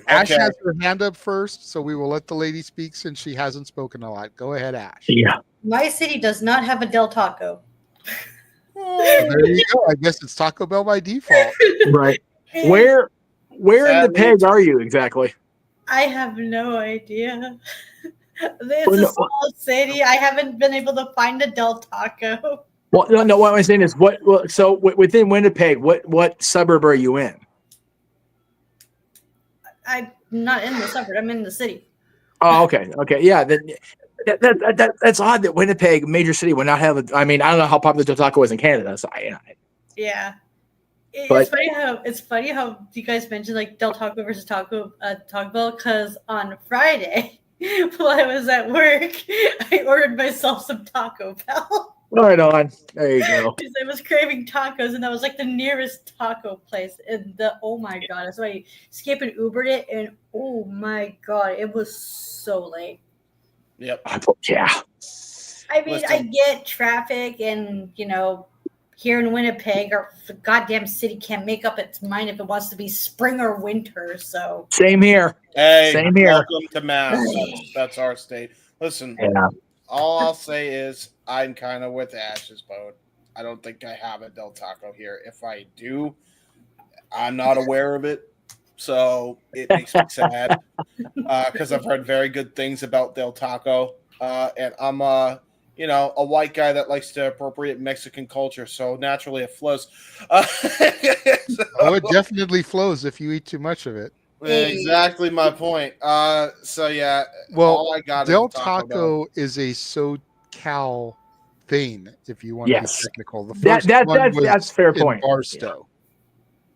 [SPEAKER 10] Ash has her hand up first, so we will let the lady speak since she hasn't spoken a lot. Go ahead, Ash.
[SPEAKER 1] Yeah.
[SPEAKER 13] My city does not have a Del Taco.
[SPEAKER 10] There you go. I guess it's Taco Bell by default.
[SPEAKER 1] Right. Where in the peg are you exactly?
[SPEAKER 13] I have no idea. It's a small city. I haven't been able to find a Del Taco.
[SPEAKER 1] Well, no. What I'm saying is, so within Winnipeg, what suburb are you in?
[SPEAKER 13] I'm not in the suburb. I'm in the city.
[SPEAKER 1] Oh, okay, yeah. That's odd that Winnipeg, major city, would not have. I don't know how popular Del Taco is in Canada. So
[SPEAKER 13] yeah. It's funny how you guys mentioned like Del Taco versus Taco Bell, because on Friday while I was at work, I ordered myself some Taco Bell.
[SPEAKER 1] Right on. There you go.
[SPEAKER 13] Because I was craving tacos, and that was like the nearest taco place. And oh my god! So I escaped and Ubered it, and oh my god, it was so late.
[SPEAKER 14] Yep.
[SPEAKER 1] Yeah.
[SPEAKER 13] I mean, I get traffic, and here in Winnipeg, the goddamn city can't make up its mind if it wants to be spring or winter. So
[SPEAKER 1] same here.
[SPEAKER 14] Hey,
[SPEAKER 1] same here.
[SPEAKER 14] Welcome to Mass. That's our state. Listen, all I'll say is I'm kind of with Ash's boat. I don't think I have a Del Taco here. If I do, I'm not aware of it. So it makes me sad because I've heard very good things about Del Taco. And I'm a white guy that likes to appropriate Mexican culture. So naturally it flows.
[SPEAKER 10] It definitely flows if you eat too much of it.
[SPEAKER 14] Exactly my point. So yeah.
[SPEAKER 10] Well,
[SPEAKER 14] all I got
[SPEAKER 10] Del
[SPEAKER 14] is Taco Bell.
[SPEAKER 10] Taco is a SoCal thing, if you want to
[SPEAKER 1] Yes.
[SPEAKER 10] be technical. The first one was
[SPEAKER 1] that's fair
[SPEAKER 10] in
[SPEAKER 1] point.
[SPEAKER 10] Barstow.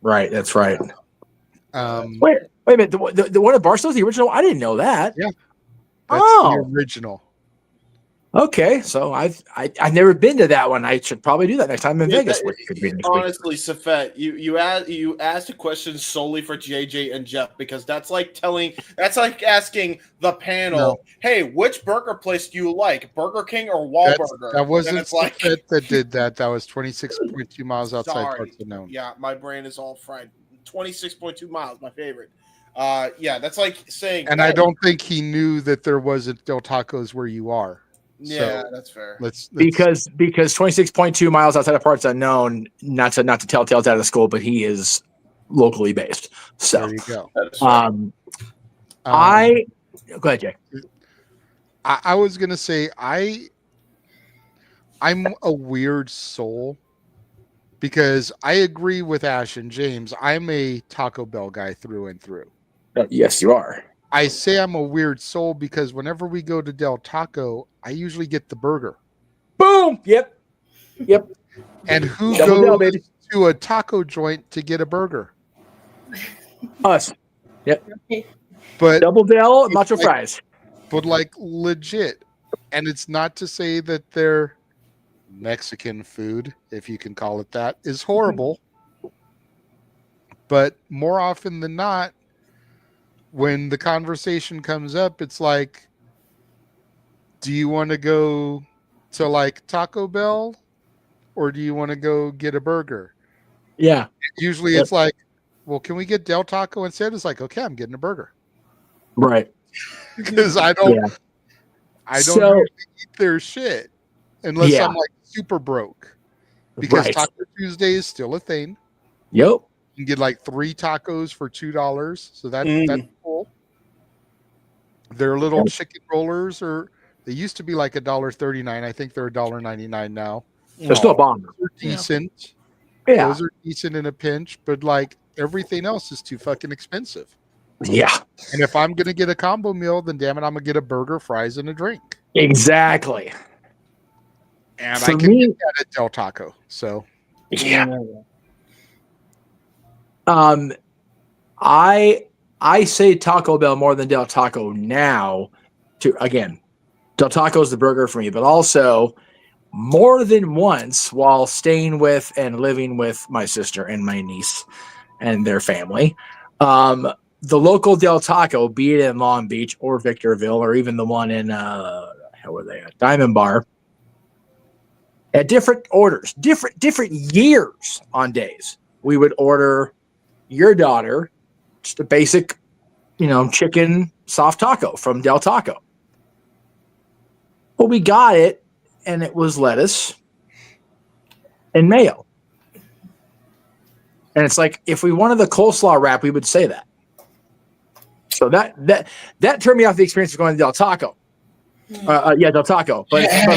[SPEAKER 1] Right, that's right.
[SPEAKER 10] Wait
[SPEAKER 1] a minute. The one at Barstow's the original? I didn't know that.
[SPEAKER 10] Yeah. That's the original.
[SPEAKER 1] Okay, so I've never been to that one. I should probably do that next time I'm in Vegas. Which could be next week.
[SPEAKER 14] Honestly, Safet, you asked a question solely for JJ and Jeff because that's like asking the panel, hey, which burger place do you like, Burger King or Wahlburger?
[SPEAKER 10] That wasn't
[SPEAKER 14] it's like
[SPEAKER 10] that did that. That was 26.2 miles outside
[SPEAKER 14] sorry.
[SPEAKER 10] parts unknown.
[SPEAKER 14] Yeah, my brain is all fried. 26.2 miles, my favorite. Yeah, that's like saying.
[SPEAKER 10] And I don't think he knew that there wasn't Del Tacos where you are.
[SPEAKER 14] Yeah,
[SPEAKER 10] So
[SPEAKER 14] that's fair.
[SPEAKER 10] Let's
[SPEAKER 1] because 26.2 miles outside of parts unknown. Not to tell tales out of school, but he is locally based. So
[SPEAKER 10] there you go.
[SPEAKER 1] I go ahead, Jay.
[SPEAKER 10] I was gonna say I'm a weird soul because I agree with Ash and James. I'm a Taco Bell guy through and through.
[SPEAKER 1] Yes, you are.
[SPEAKER 10] I say I'm a weird soul because whenever we go to Del Taco, I usually get the burger.
[SPEAKER 1] Boom. Yep.
[SPEAKER 10] And who
[SPEAKER 1] Double
[SPEAKER 10] goes
[SPEAKER 1] Del,
[SPEAKER 10] to a taco joint to get a burger?
[SPEAKER 1] Us. Yep.
[SPEAKER 10] But
[SPEAKER 1] Double Del, nacho fries.
[SPEAKER 10] But like legit. And it's not to say that their Mexican food, if you can call it that, is horrible. But more often than not, when the conversation comes up, it's like, do you want to go to like Taco Bell or do you want to go get a burger?
[SPEAKER 1] Yeah.
[SPEAKER 10] Usually it's like, well, can we get Del Taco instead? It's like, okay, I'm getting a burger.
[SPEAKER 1] Right.
[SPEAKER 10] Because I don't usually eat their shit unless I'm like super broke. Because Taco Tuesday is still a thing.
[SPEAKER 1] Yep.
[SPEAKER 10] You can get like 3 tacos for $2. So that's cool. Their little chicken rollers they used to be like $1.39. I think they're $1.99 now.
[SPEAKER 1] They're still a bomb.
[SPEAKER 10] They're decent.
[SPEAKER 1] Yeah.
[SPEAKER 10] Those are decent in a pinch, but like everything else is too fucking expensive.
[SPEAKER 1] Yeah.
[SPEAKER 10] And if I'm gonna get a combo meal, then damn it, I'm gonna get a burger, fries, and a drink.
[SPEAKER 1] Exactly.
[SPEAKER 10] And
[SPEAKER 1] For
[SPEAKER 10] I can
[SPEAKER 1] me,
[SPEAKER 10] get that at Del Taco. So
[SPEAKER 1] yeah. I say Taco Bell more than Del Taco now. Again, Del Taco is the burger for me, but also more than once while staying with and living with my sister and my niece and their family. The local Del Taco, be it in Long Beach or Victorville or even the one in how were they at Diamond Bar, at different orders, different years on days, we would order your daughter just a basic, chicken soft taco from Del Taco. Well, we got it, and it was lettuce and mayo. And it's like, if we wanted the coleslaw wrap, we would say that. So that turned me off the experience of going to Del Taco. Del Taco. But if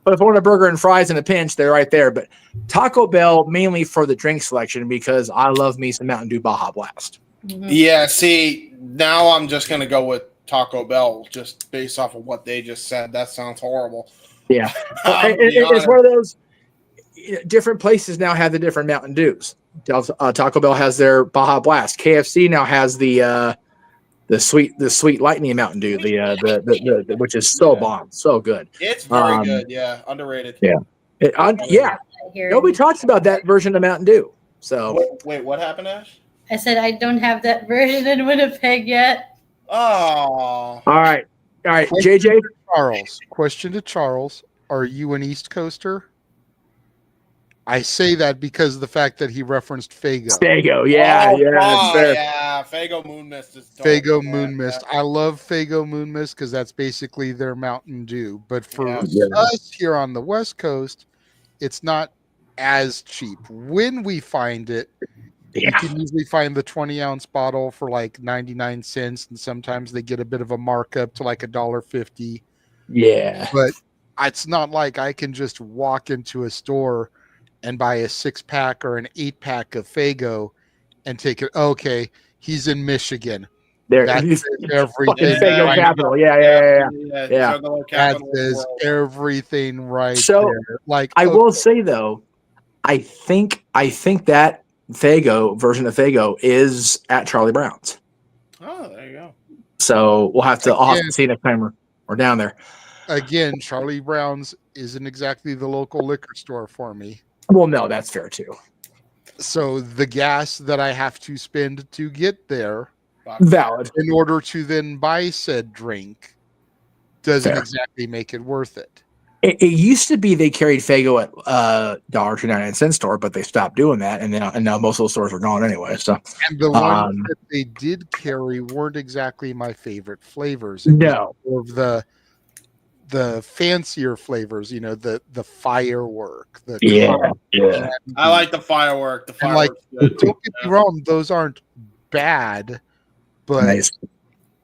[SPEAKER 1] I want a burger and fries in a pinch, they're right there. But Taco Bell mainly for the drink selection because I love me some Mountain Dew Baja Blast.
[SPEAKER 14] Yeah, see, now I'm just going to go with Taco Bell just based off of what they just said. That sounds horrible.
[SPEAKER 1] Yeah. It's one of those different places now have the different Mountain Dews. Taco Bell has their Baja Blast. KFC now has the sweet lightning Mountain Dew, the which is so bomb, so good.
[SPEAKER 14] It's very good. Yeah, underrated.
[SPEAKER 1] Yeah. Nobody talks about that version of Mountain Dew. So
[SPEAKER 14] wait, what happened, Ash?
[SPEAKER 13] I said I don't have that version in Winnipeg yet.
[SPEAKER 14] Oh.
[SPEAKER 1] All right, JJ.
[SPEAKER 10] Question to Charles: are you an East Coaster? I say that because of the fact that he referenced Faygo.
[SPEAKER 1] Faygo, yeah.
[SPEAKER 14] Faygo Moon Mist is dope.
[SPEAKER 10] Faygo Moon Mist. I love Faygo Moon Mist because that's basically their Mountain Dew. But for us here on the West Coast, it's not as cheap. When we find it, you can usually find the 20-ounce bottle for like 99 cents, and sometimes they get a bit of a markup to like $1.50.
[SPEAKER 1] Yeah.
[SPEAKER 10] But it's not like I can just walk into a store and buy a 6-pack or an 8-pack of Faygo and take it. Okay, He's in Michigan.
[SPEAKER 1] There,
[SPEAKER 10] That
[SPEAKER 1] he's
[SPEAKER 10] says everything.
[SPEAKER 1] Fago
[SPEAKER 10] right
[SPEAKER 1] capital. Yeah.
[SPEAKER 14] Juggalo
[SPEAKER 10] That
[SPEAKER 14] capital of the
[SPEAKER 10] says
[SPEAKER 14] world.
[SPEAKER 10] everything right
[SPEAKER 1] So
[SPEAKER 10] there. Like
[SPEAKER 1] I
[SPEAKER 10] okay,
[SPEAKER 1] will say though, I think that Fago version of Fago is at Charlie Brown's.
[SPEAKER 14] Oh, there you go.
[SPEAKER 1] So I'll have to
[SPEAKER 10] Again-
[SPEAKER 1] see next time we're down there.
[SPEAKER 10] again, Charlie Brown's isn't exactly the local liquor store for me.
[SPEAKER 1] Well, no, that's fair too.
[SPEAKER 10] So the gas that I have to spend to get there,
[SPEAKER 1] Valid.
[SPEAKER 10] in order to then buy said drink, doesn't
[SPEAKER 1] Fair.
[SPEAKER 10] exactly make it worth it.
[SPEAKER 1] It used to be they carried Fago at $1.99 store, but they stopped doing that, and now most of those stores are gone anyway. So
[SPEAKER 10] And the ones that they did carry weren't exactly my favorite flavors. It
[SPEAKER 1] No.
[SPEAKER 10] was more of the fancier flavors, you know, the firework.
[SPEAKER 1] Yeah.
[SPEAKER 14] I like the firework. The
[SPEAKER 10] And like,
[SPEAKER 14] fireworks.
[SPEAKER 10] don't get me wrong, those aren't bad, but
[SPEAKER 1] Nice.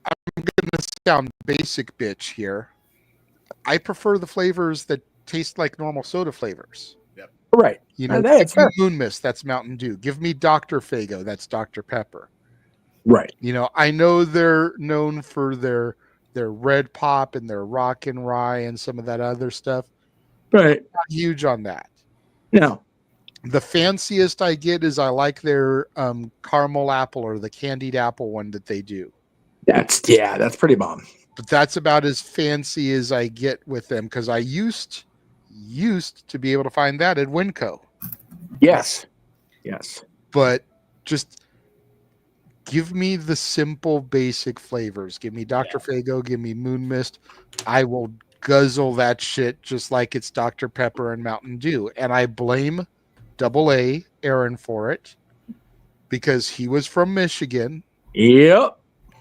[SPEAKER 10] I'm gonna sound basic bitch here. I prefer the flavors that taste like normal soda flavors.
[SPEAKER 1] Right.
[SPEAKER 10] You know,
[SPEAKER 1] That's
[SPEAKER 10] give me
[SPEAKER 1] fair.
[SPEAKER 10] Moon Mist, that's Mountain Dew. Give me Dr. Fago, that's Dr. Pepper.
[SPEAKER 1] Right.
[SPEAKER 10] You know, I know they're known for their red pop and their rock and rye and some of that other stuff.
[SPEAKER 1] Right.
[SPEAKER 10] Not huge on that.
[SPEAKER 1] No.
[SPEAKER 10] The fanciest I get is I like their caramel apple or the candied apple one that they do.
[SPEAKER 1] That's pretty bomb.
[SPEAKER 10] But that's about as fancy as I get with them because I used to be able to find that at Winco.
[SPEAKER 1] Yes.
[SPEAKER 10] But just give me the simple, basic flavors. Give me Dr. Fago. Give me Moon Mist. I will guzzle that shit just like it's Dr. Pepper and Mountain Dew. And I blame AA Aaron for it because he was from Michigan.
[SPEAKER 1] Yep.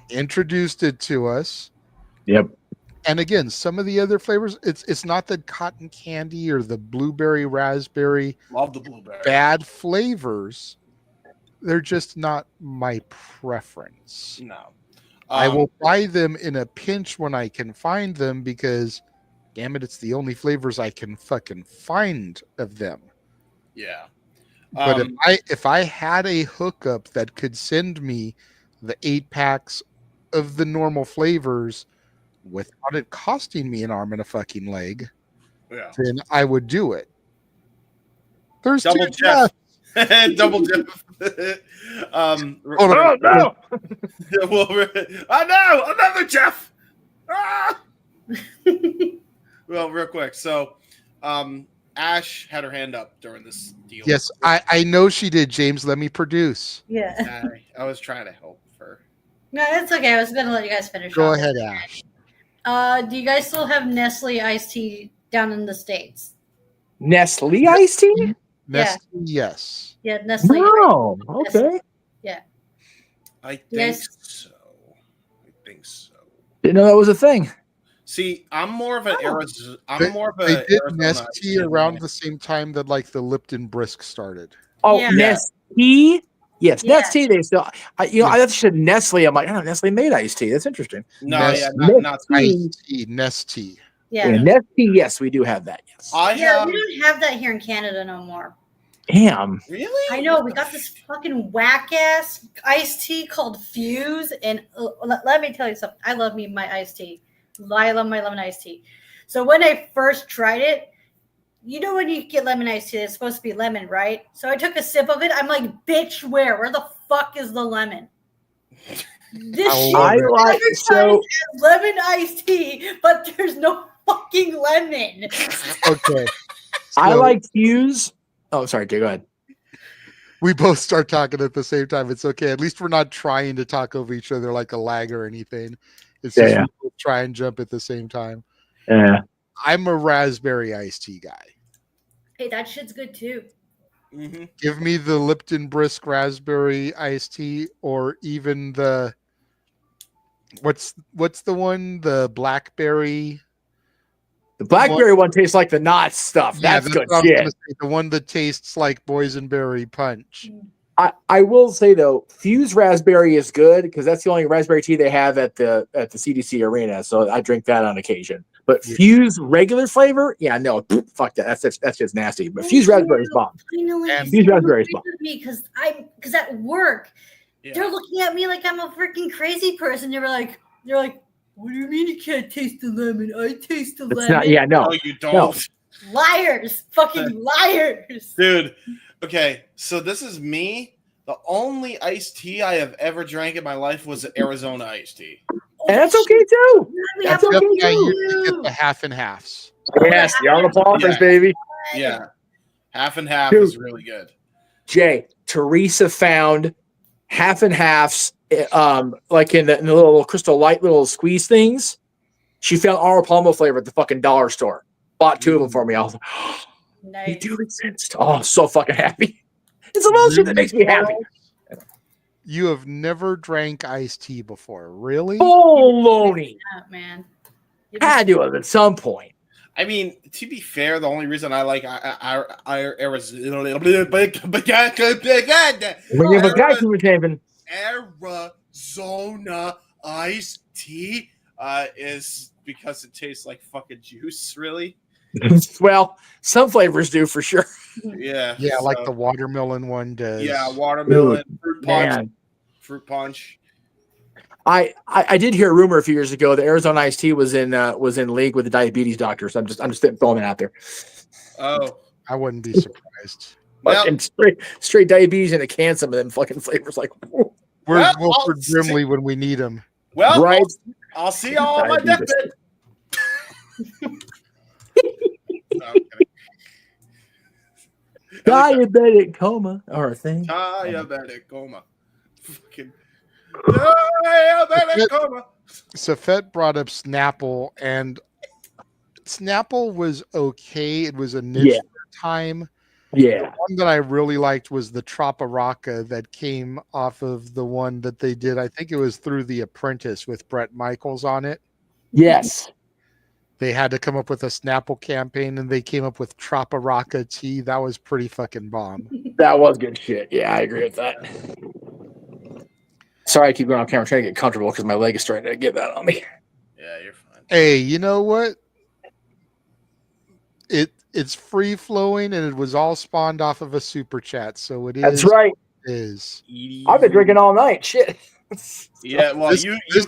[SPEAKER 10] Introduced it to us.
[SPEAKER 1] Yep.
[SPEAKER 10] And again, some of the other flavors, it's not the cotton candy or the blueberry, raspberry.
[SPEAKER 14] Love the blueberry.
[SPEAKER 10] Bad flavors. They're just not my preference.
[SPEAKER 14] No.
[SPEAKER 10] I will buy them in a pinch when I can find them because, damn it, it's the only flavors I can fucking find of them.
[SPEAKER 14] Yeah.
[SPEAKER 10] But if I had a hookup that could send me the 8-packs of the normal flavors without it costing me an arm and a fucking leg, then I would do it. There's
[SPEAKER 14] Double
[SPEAKER 10] two
[SPEAKER 14] Jeff.
[SPEAKER 10] Jeffs.
[SPEAKER 14] Double Jeff.
[SPEAKER 10] Hold on.
[SPEAKER 14] no! Oh no! Another Jeff! Ah! Well, real quick. So, Ash had her hand up during this deal.
[SPEAKER 10] Yes, I know she did, James. Let me produce.
[SPEAKER 13] Yeah.
[SPEAKER 14] I was trying to help her.
[SPEAKER 13] No, it's okay. I was going to let you guys finish.
[SPEAKER 10] Go
[SPEAKER 13] off.
[SPEAKER 10] ahead, Ash.
[SPEAKER 13] Do you guys still have Nestle iced tea down in the States?
[SPEAKER 1] Nestle iced tea?
[SPEAKER 10] Nestle, yes.
[SPEAKER 13] Yeah, Nestle.
[SPEAKER 1] Wow.
[SPEAKER 13] Nestle.
[SPEAKER 1] Okay.
[SPEAKER 13] Yeah.
[SPEAKER 14] I think
[SPEAKER 13] Yes.
[SPEAKER 14] so.
[SPEAKER 1] Didn't know that was a thing.
[SPEAKER 14] See, I'm more of an Arizona.
[SPEAKER 10] They did
[SPEAKER 14] Arizona
[SPEAKER 10] Nestle
[SPEAKER 14] iced tea
[SPEAKER 10] around
[SPEAKER 14] man.
[SPEAKER 10] the same time that like the Lipton Brisk started.
[SPEAKER 1] Oh,
[SPEAKER 13] Yeah.
[SPEAKER 1] Nestle. Yes,
[SPEAKER 13] Yeah.
[SPEAKER 1] Nestle. They still. I thought you said Nestle. I'm like, oh, Nestle made iced tea. That's interesting.
[SPEAKER 14] No,
[SPEAKER 10] Nest-
[SPEAKER 14] yeah, not
[SPEAKER 10] Iced tea, Nestea.
[SPEAKER 13] Yeah.
[SPEAKER 1] Nestle. Yes, we do have that. Yes.
[SPEAKER 13] Yeah, we don't have that here in Canada no more.
[SPEAKER 1] Damn.
[SPEAKER 14] Really?
[SPEAKER 13] I know. We got this fucking whack ass iced tea called Fuse, and let me tell you something. I love me my iced tea. I love my lemon iced tea. So when I first tried it, you know when you get lemon iced tea, it's supposed to be lemon, right? So I took a sip of it. I'm like, bitch, where the fuck is the lemon? This shit advertises as lemon iced tea, but there's no fucking lemon.
[SPEAKER 10] Okay.
[SPEAKER 1] I
[SPEAKER 10] So-
[SPEAKER 1] like Fuse. Oh, sorry, Jay, go ahead.
[SPEAKER 10] We both start talking at the same time. It's okay. At least we're not trying to talk over each other like a lag or anything. It's just
[SPEAKER 1] Yeah.
[SPEAKER 10] we both try and jump at the same time.
[SPEAKER 1] Yeah.
[SPEAKER 10] I'm a raspberry iced tea guy.
[SPEAKER 13] Hey, that shit's good too.
[SPEAKER 14] Mm-hmm.
[SPEAKER 10] Give me the Lipton Brisk raspberry iced tea, or even the what's the one? The blackberry.
[SPEAKER 1] The blackberry one tastes like the Knots stuff. That's good
[SPEAKER 10] what I was
[SPEAKER 1] shit.
[SPEAKER 10] gonna say, the one that tastes like boysenberry punch.
[SPEAKER 1] I will say though, Fuse raspberry is good because that's the only raspberry tea they have at the CDC arena. So I drink that on occasion. But Fuse regular flavor, yeah, no, fuck that. That's just nasty. But Fuse raspberry is bomb.
[SPEAKER 13] Finally,
[SPEAKER 1] Fuse raspberry is bomb.
[SPEAKER 13] because at work They're looking at me like I'm a freaking crazy person. They're like, what do you mean you can't taste the lemon? I taste the lemon.
[SPEAKER 1] Not, yeah, no.
[SPEAKER 14] No, you don't.
[SPEAKER 13] Liars. Fucking liars.
[SPEAKER 14] Dude, okay, so this is me. The only iced tea I have ever drank in my life was Arizona iced tea.
[SPEAKER 1] And that's okay too. That's okay
[SPEAKER 10] Yeah,
[SPEAKER 1] too.
[SPEAKER 10] you get the half and halves.
[SPEAKER 1] Yes, the Arnold Palmer's,
[SPEAKER 14] Yeah.
[SPEAKER 1] baby.
[SPEAKER 14] Yeah. Half and half
[SPEAKER 1] Dude.
[SPEAKER 14] is really good.
[SPEAKER 1] Jay, Teresa found half and halves, like in the little Crystal Light little squeeze things. She found Arnold Palmer flavor at the fucking dollar store. Bought 2 of them for me. I was like,
[SPEAKER 13] Nice.
[SPEAKER 1] they do exist. Oh, I'm so fucking happy. It's a little shit that makes me happy.
[SPEAKER 10] You have never drank iced tea before, really?
[SPEAKER 1] Baloney.
[SPEAKER 13] Oh, man.
[SPEAKER 1] Had to have at some point.
[SPEAKER 14] I mean, to be fair, the only reason I like Arizona iced tea is because it tastes like fucking juice, really.
[SPEAKER 1] Well, some flavors do for sure.
[SPEAKER 14] Yeah.
[SPEAKER 10] Yeah, like the watermelon one does.
[SPEAKER 14] Yeah, watermelon, fruit punch.
[SPEAKER 1] Man.
[SPEAKER 14] Fruit punch.
[SPEAKER 1] I did hear a rumor a few years ago that Arizona iced tea was in league with the diabetes doctors. I'm just throwing it out there.
[SPEAKER 14] Oh,
[SPEAKER 10] I wouldn't be surprised.
[SPEAKER 14] Well,
[SPEAKER 1] And straight diabetes and a can some of them fucking flavors like. Whoa.
[SPEAKER 10] Where's
[SPEAKER 14] Well,
[SPEAKER 10] Wilford Brimley when we need him?
[SPEAKER 14] Well,
[SPEAKER 1] Right.
[SPEAKER 14] I'll see y'all on my deathbed. No, I'm kidding.
[SPEAKER 1] Diabetic coma or a thing.
[SPEAKER 14] Diabetic coma. Fucking diabetic coma.
[SPEAKER 10] Safet brought up Snapple, and Snapple was okay. It was a niche time.
[SPEAKER 1] Yeah.
[SPEAKER 10] The one that I really liked was the Troparaca that came off of the one that they did. I think it was through The Apprentice with Bret Michaels on it.
[SPEAKER 1] Yes.
[SPEAKER 10] They had to come up with a Snapple campaign, and they came up with Troparaca tea. That was pretty fucking bomb.
[SPEAKER 1] That was good shit. Yeah, I agree with that. Sorry, I keep going on camera trying to get comfortable because my leg is starting to give out on me.
[SPEAKER 14] Yeah, you're fine.
[SPEAKER 10] Hey, you know what? It's free flowing, and it was all spawned off of a super chat, so it is.
[SPEAKER 1] That's right.
[SPEAKER 10] It is.
[SPEAKER 1] I've been drinking all night. Shit.
[SPEAKER 14] Yeah, well,
[SPEAKER 10] this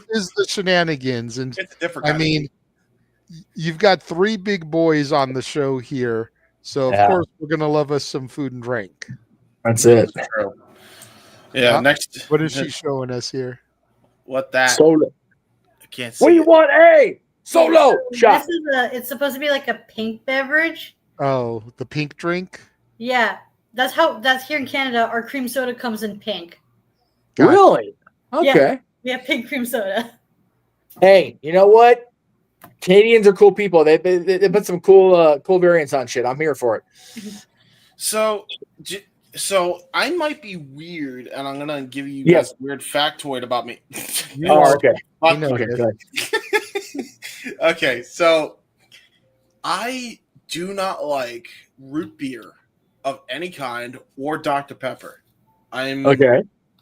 [SPEAKER 10] is the shenanigans, and
[SPEAKER 14] it's a different.
[SPEAKER 10] I mean, you've got 3 big boys on the show here, so of course we're gonna love us some food and drink.
[SPEAKER 1] That's it.
[SPEAKER 14] Yeah. Next,
[SPEAKER 10] what is she showing us here?
[SPEAKER 14] What that?
[SPEAKER 1] Solo.
[SPEAKER 14] I can't see.
[SPEAKER 1] What do you want? Hey, solo shot.
[SPEAKER 13] This is it's supposed to be like a pink beverage.
[SPEAKER 10] Oh, the pink drink.
[SPEAKER 13] Yeah, that's here in Canada. Our cream soda comes in pink.
[SPEAKER 1] Really? Okay.
[SPEAKER 13] Yeah, pink cream soda.
[SPEAKER 1] Hey, you know what? Canadians are cool people. They put some cool variants on shit. I'm here for it.
[SPEAKER 14] So I might be weird, and I'm gonna give you guys a weird factoid about me.
[SPEAKER 1] Okay.
[SPEAKER 14] Okay.
[SPEAKER 1] Good.
[SPEAKER 14] Okay, so I do not like root beer of any kind or Dr. Pepper. I'm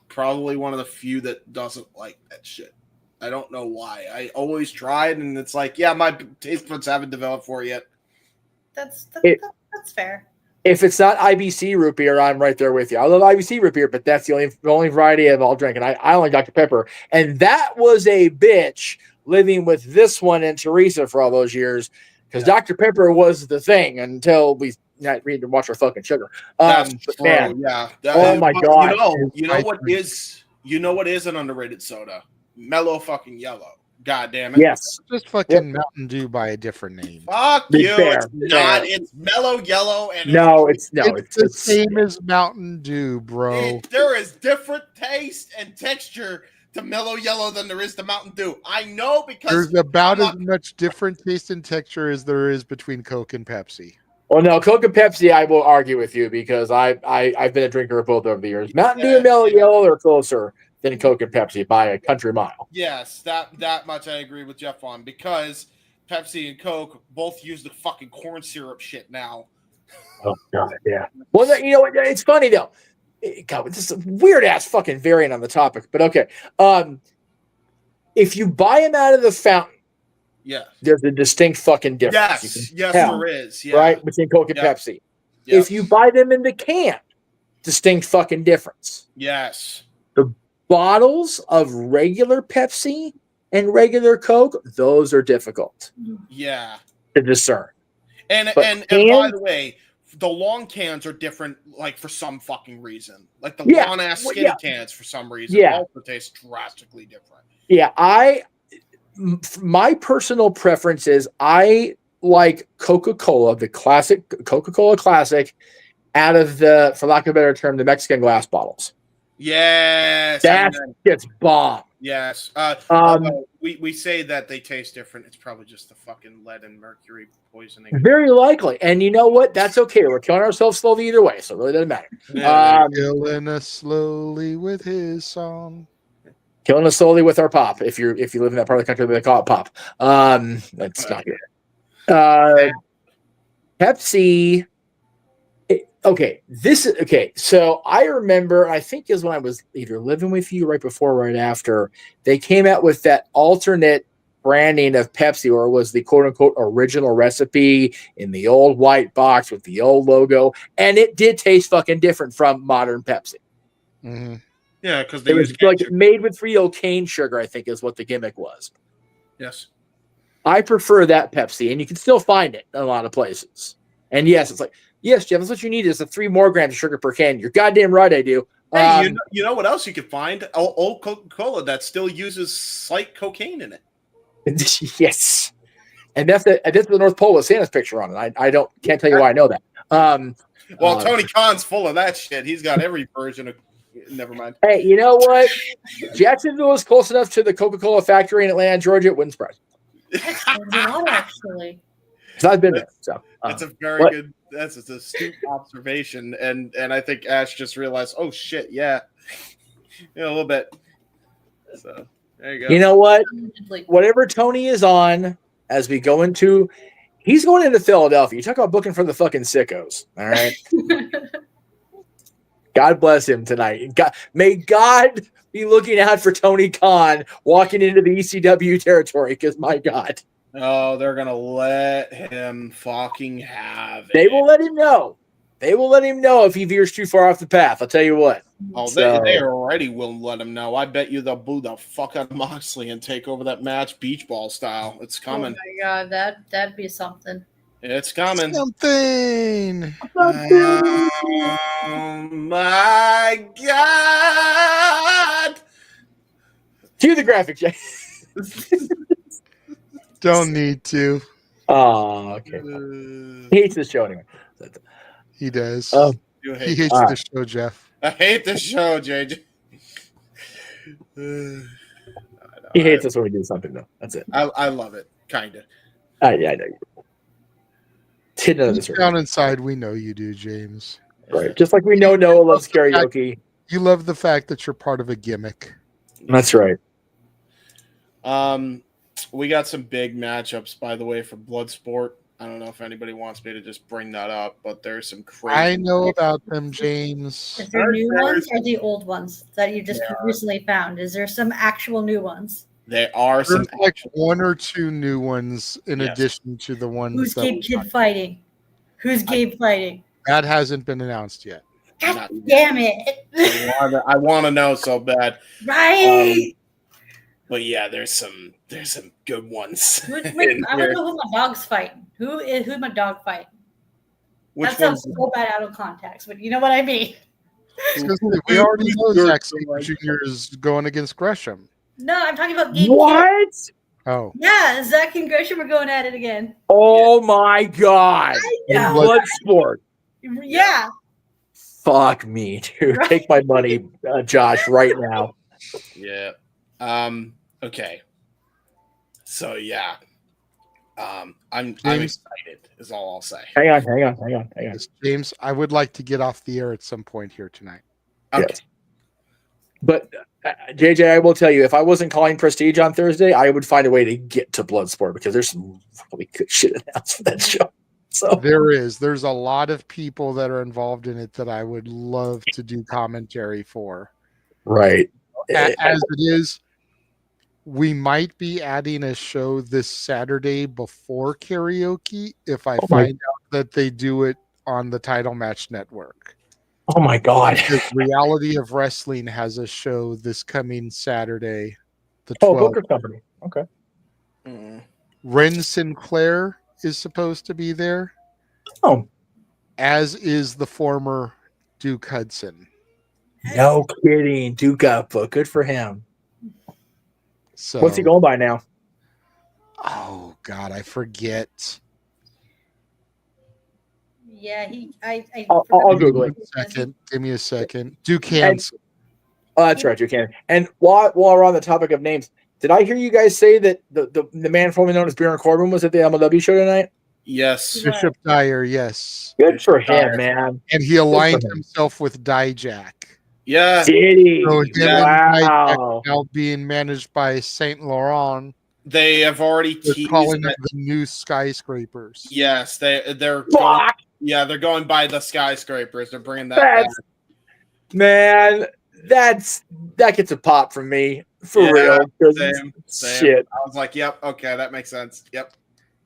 [SPEAKER 14] probably one of the few that doesn't like that shit. I don't know why. I always tried, and it's like, yeah, my taste buds haven't developed for it yet.
[SPEAKER 13] That's fair.
[SPEAKER 1] If it's not IBC root beer, I'm right there with you. I love IBC root beer, but that's the only variety I've all drank, and I only Dr. Pepper. And that was a bitch living with this one and Teresa for all those years, because Dr. Pepper was the thing until we not read to watch our fucking sugar.
[SPEAKER 14] That's true.
[SPEAKER 1] Man.
[SPEAKER 14] Yeah.
[SPEAKER 1] Oh my god.
[SPEAKER 14] You know what is an underrated soda? Mellow fucking Yellow. God damn it.
[SPEAKER 1] Yes.
[SPEAKER 10] Just fucking Mountain Dew by a different name.
[SPEAKER 14] Fuck
[SPEAKER 1] Be
[SPEAKER 14] you.
[SPEAKER 1] fair.
[SPEAKER 14] It's not. It's Mellow Yellow, and
[SPEAKER 10] It's the same as Mountain Dew, bro.
[SPEAKER 14] there is different taste and texture to Mellow Yellow than there is to Mountain Dew. I know because
[SPEAKER 10] There's about as much different taste and texture as there is between Coke and Pepsi.
[SPEAKER 1] Well, no, Coke and Pepsi, I will argue with you because I've been a drinker of both over the years. Mountain Dew and Mellow Yellow are closer than Coke and Pepsi by a country mile.
[SPEAKER 14] Yes, that much I agree with Jeff on, because Pepsi and Coke both use the fucking corn syrup shit now.
[SPEAKER 1] Oh god, yeah. Well, you know what? It's funny though. God, this is a weird ass fucking variant on the topic, but okay. If you buy them out of the fountain, there's a distinct fucking difference.
[SPEAKER 14] Yes, there is. Yeah.
[SPEAKER 1] Right between Coke and Pepsi. If you buy them in the can, distinct fucking difference.
[SPEAKER 14] Yes.
[SPEAKER 1] bottles of regular Pepsi and regular Coke, those are difficult
[SPEAKER 14] Yeah.
[SPEAKER 1] to discern.
[SPEAKER 14] And
[SPEAKER 1] But
[SPEAKER 14] by
[SPEAKER 1] cans-
[SPEAKER 14] the way, the long cans are different, like for some fucking reason. Like the
[SPEAKER 1] Yeah,
[SPEAKER 14] long ass
[SPEAKER 1] well,
[SPEAKER 14] skinny
[SPEAKER 1] yeah.
[SPEAKER 14] cans for some reason
[SPEAKER 1] Yeah.
[SPEAKER 14] also taste drastically different.
[SPEAKER 1] Yeah, my personal preference is I like Coca-Cola, the classic Coca-Cola classic, out of the, for lack of a better term, the Mexican glass bottles.
[SPEAKER 14] Yes.
[SPEAKER 1] That gets bomb.
[SPEAKER 14] Yes. We say that they taste different. It's probably just the fucking lead and mercury poisoning.
[SPEAKER 1] Very likely. And you know what? That's okay. We're killing ourselves slowly either way, so it really doesn't matter.
[SPEAKER 10] Killing us slowly with his song.
[SPEAKER 1] Killing us slowly with our pop. If you live in that part of the country, they call it pop. That's not good. Pepsi. Okay. So I remember, I think is when I was either living with you right before or right after, they came out with that alternate branding of Pepsi, or it was the quote unquote original recipe in the old white box with the old logo. And it did taste fucking different from modern Pepsi.
[SPEAKER 10] Mm-hmm.
[SPEAKER 14] Yeah, because
[SPEAKER 1] it was like made with real cane sugar, I think is what the gimmick was.
[SPEAKER 14] Yes.
[SPEAKER 1] I prefer that Pepsi, and you can still find it in a lot of places. And yes, it's like, yes, Jeff, that's what you need is 3 more grams of sugar per can. You're goddamn right, I do.
[SPEAKER 14] Hey, you know what else you can find? Old Coca-Cola that still uses slight cocaine in it.
[SPEAKER 1] Yes. And that's the North Pole with Santa's picture on it. I can't tell you why I know that.
[SPEAKER 14] Tony Khan's full of that shit. He's got every version of. Never mind.
[SPEAKER 1] Hey, you know what? Jacksonville is close enough to the Coca-Cola factory in Atlanta, Georgia. It wouldn't surprise.
[SPEAKER 13] Actually.
[SPEAKER 1] Because I've been there. So
[SPEAKER 14] that's a very good. That's an astute observation, and I think Ash just realized. Oh shit! Yeah, a little bit. So there you go.
[SPEAKER 1] You know what? Whatever Tony is on, as we go into, he's going into Philadelphia. You talk about booking for the fucking sickos. All right. God bless him tonight. May God be looking out for Tony Khan walking into the ECW territory, because my God.
[SPEAKER 14] Oh, they're going to let him fucking have it.
[SPEAKER 1] They will let him know. They will let him know if he veers too far off the path. I'll tell you what.
[SPEAKER 14] Oh, they already will let him know. I bet you they'll boo the fuck out of Moxley and take over that match beach ball style. It's coming.
[SPEAKER 13] Oh my God, that'd be something.
[SPEAKER 14] It's coming.
[SPEAKER 10] Something.
[SPEAKER 14] Oh my God.
[SPEAKER 1] Cue the graphic, Jay.
[SPEAKER 10] Don't need to.
[SPEAKER 1] Oh, okay. He hates this show anyway.
[SPEAKER 10] He does.
[SPEAKER 14] He
[SPEAKER 10] hates the show, Jeff.
[SPEAKER 14] I hate the show, JJ.
[SPEAKER 1] He hates us when we do something, though. That's it.
[SPEAKER 14] I love it. Kind of.
[SPEAKER 1] Yeah, I know you.
[SPEAKER 10] Deep down inside, we know you do, James.
[SPEAKER 1] Right. Just like we know Noah loves karaoke.
[SPEAKER 10] You love the fact that you're part of a gimmick.
[SPEAKER 1] That's right.
[SPEAKER 14] We got some big matchups, by the way, for Bloodsport. I don't know if anybody wants me to just bring that up, but there's some crazy.
[SPEAKER 10] I know about them, James.
[SPEAKER 13] Is there new ones or the old ones that you just recently found? Is there some actual new ones?
[SPEAKER 14] There are some
[SPEAKER 10] like 1 or 2 new ones in addition to the ones.
[SPEAKER 13] Who's Gabe Kid fighting? Who's Gabe fighting?
[SPEAKER 10] That hasn't been announced yet.
[SPEAKER 13] God damn it!
[SPEAKER 14] I want to know so bad.
[SPEAKER 13] Right.
[SPEAKER 14] But yeah, there's some good ones.
[SPEAKER 13] I want to know who my dog's fighting. Who my dog fighting?
[SPEAKER 14] Which
[SPEAKER 13] that sounds so bad out of context, but you know what I mean.
[SPEAKER 10] We already know Zack Jr. is going against Gresham.
[SPEAKER 13] No, I'm talking about Gabe
[SPEAKER 1] What?
[SPEAKER 13] Kid.
[SPEAKER 10] Oh.
[SPEAKER 13] Yeah, Zach and Gresham are going at it again.
[SPEAKER 1] Oh my God. Bloodsport.
[SPEAKER 13] Yeah.
[SPEAKER 1] Fuck me, dude. Right. Take my money, Josh, right now.
[SPEAKER 14] Yeah. Okay. So yeah. I'm excited is all I'll say.
[SPEAKER 1] Hang on.
[SPEAKER 10] James, I would like to get off the air at some point here tonight.
[SPEAKER 14] Okay.
[SPEAKER 1] Yes. But JJ, I will tell you, if I wasn't calling Prestige on Thursday, I would find a way to get to Bloodsport because there's some really good shit announced for that show. So
[SPEAKER 10] there's a lot of people that are involved in it that I would love to do commentary for.
[SPEAKER 1] Right.
[SPEAKER 10] As it is, we might be adding a show this Saturday before karaoke if I find out that they do it on the Title Match Network.
[SPEAKER 1] Oh my God!
[SPEAKER 10] The Reality of Wrestling has a show this coming Saturday, the 12th.
[SPEAKER 1] Oh, Booker Company. Okay.
[SPEAKER 10] Ren Sinclair is supposed to be there.
[SPEAKER 1] Oh,
[SPEAKER 10] as is the former Duke Hudson.
[SPEAKER 1] No kidding. Duke got booked. Good for him.
[SPEAKER 10] So
[SPEAKER 1] what's he going by now?
[SPEAKER 10] Oh God, I forget.
[SPEAKER 13] Yeah,
[SPEAKER 1] I'll Google it.
[SPEAKER 10] Give me a second. Duke Hansen.
[SPEAKER 1] Oh, that's right, Duke Hansen. And while we're on the topic of names, did I hear you guys say that the man formerly known as Baron Corbin was at the MLW show tonight?
[SPEAKER 14] Yes.
[SPEAKER 10] Bishop Dyer, yes.
[SPEAKER 1] Good for him, man.
[SPEAKER 10] And he aligned himself with Dijak.
[SPEAKER 14] Yeah.
[SPEAKER 1] Did he?
[SPEAKER 10] So him and Dijak are now being managed by Saint Laurent.
[SPEAKER 14] They have already
[SPEAKER 10] They're
[SPEAKER 14] teased
[SPEAKER 10] calling them
[SPEAKER 14] that.
[SPEAKER 10] the new skyscrapers.
[SPEAKER 14] Yes, they're going, yeah, they're going by the skyscrapers. They're bringing that back.
[SPEAKER 1] Man, that gets a pop from me for real.
[SPEAKER 14] Same.
[SPEAKER 1] Shit.
[SPEAKER 14] I was like, yep, okay, that makes sense. Yep.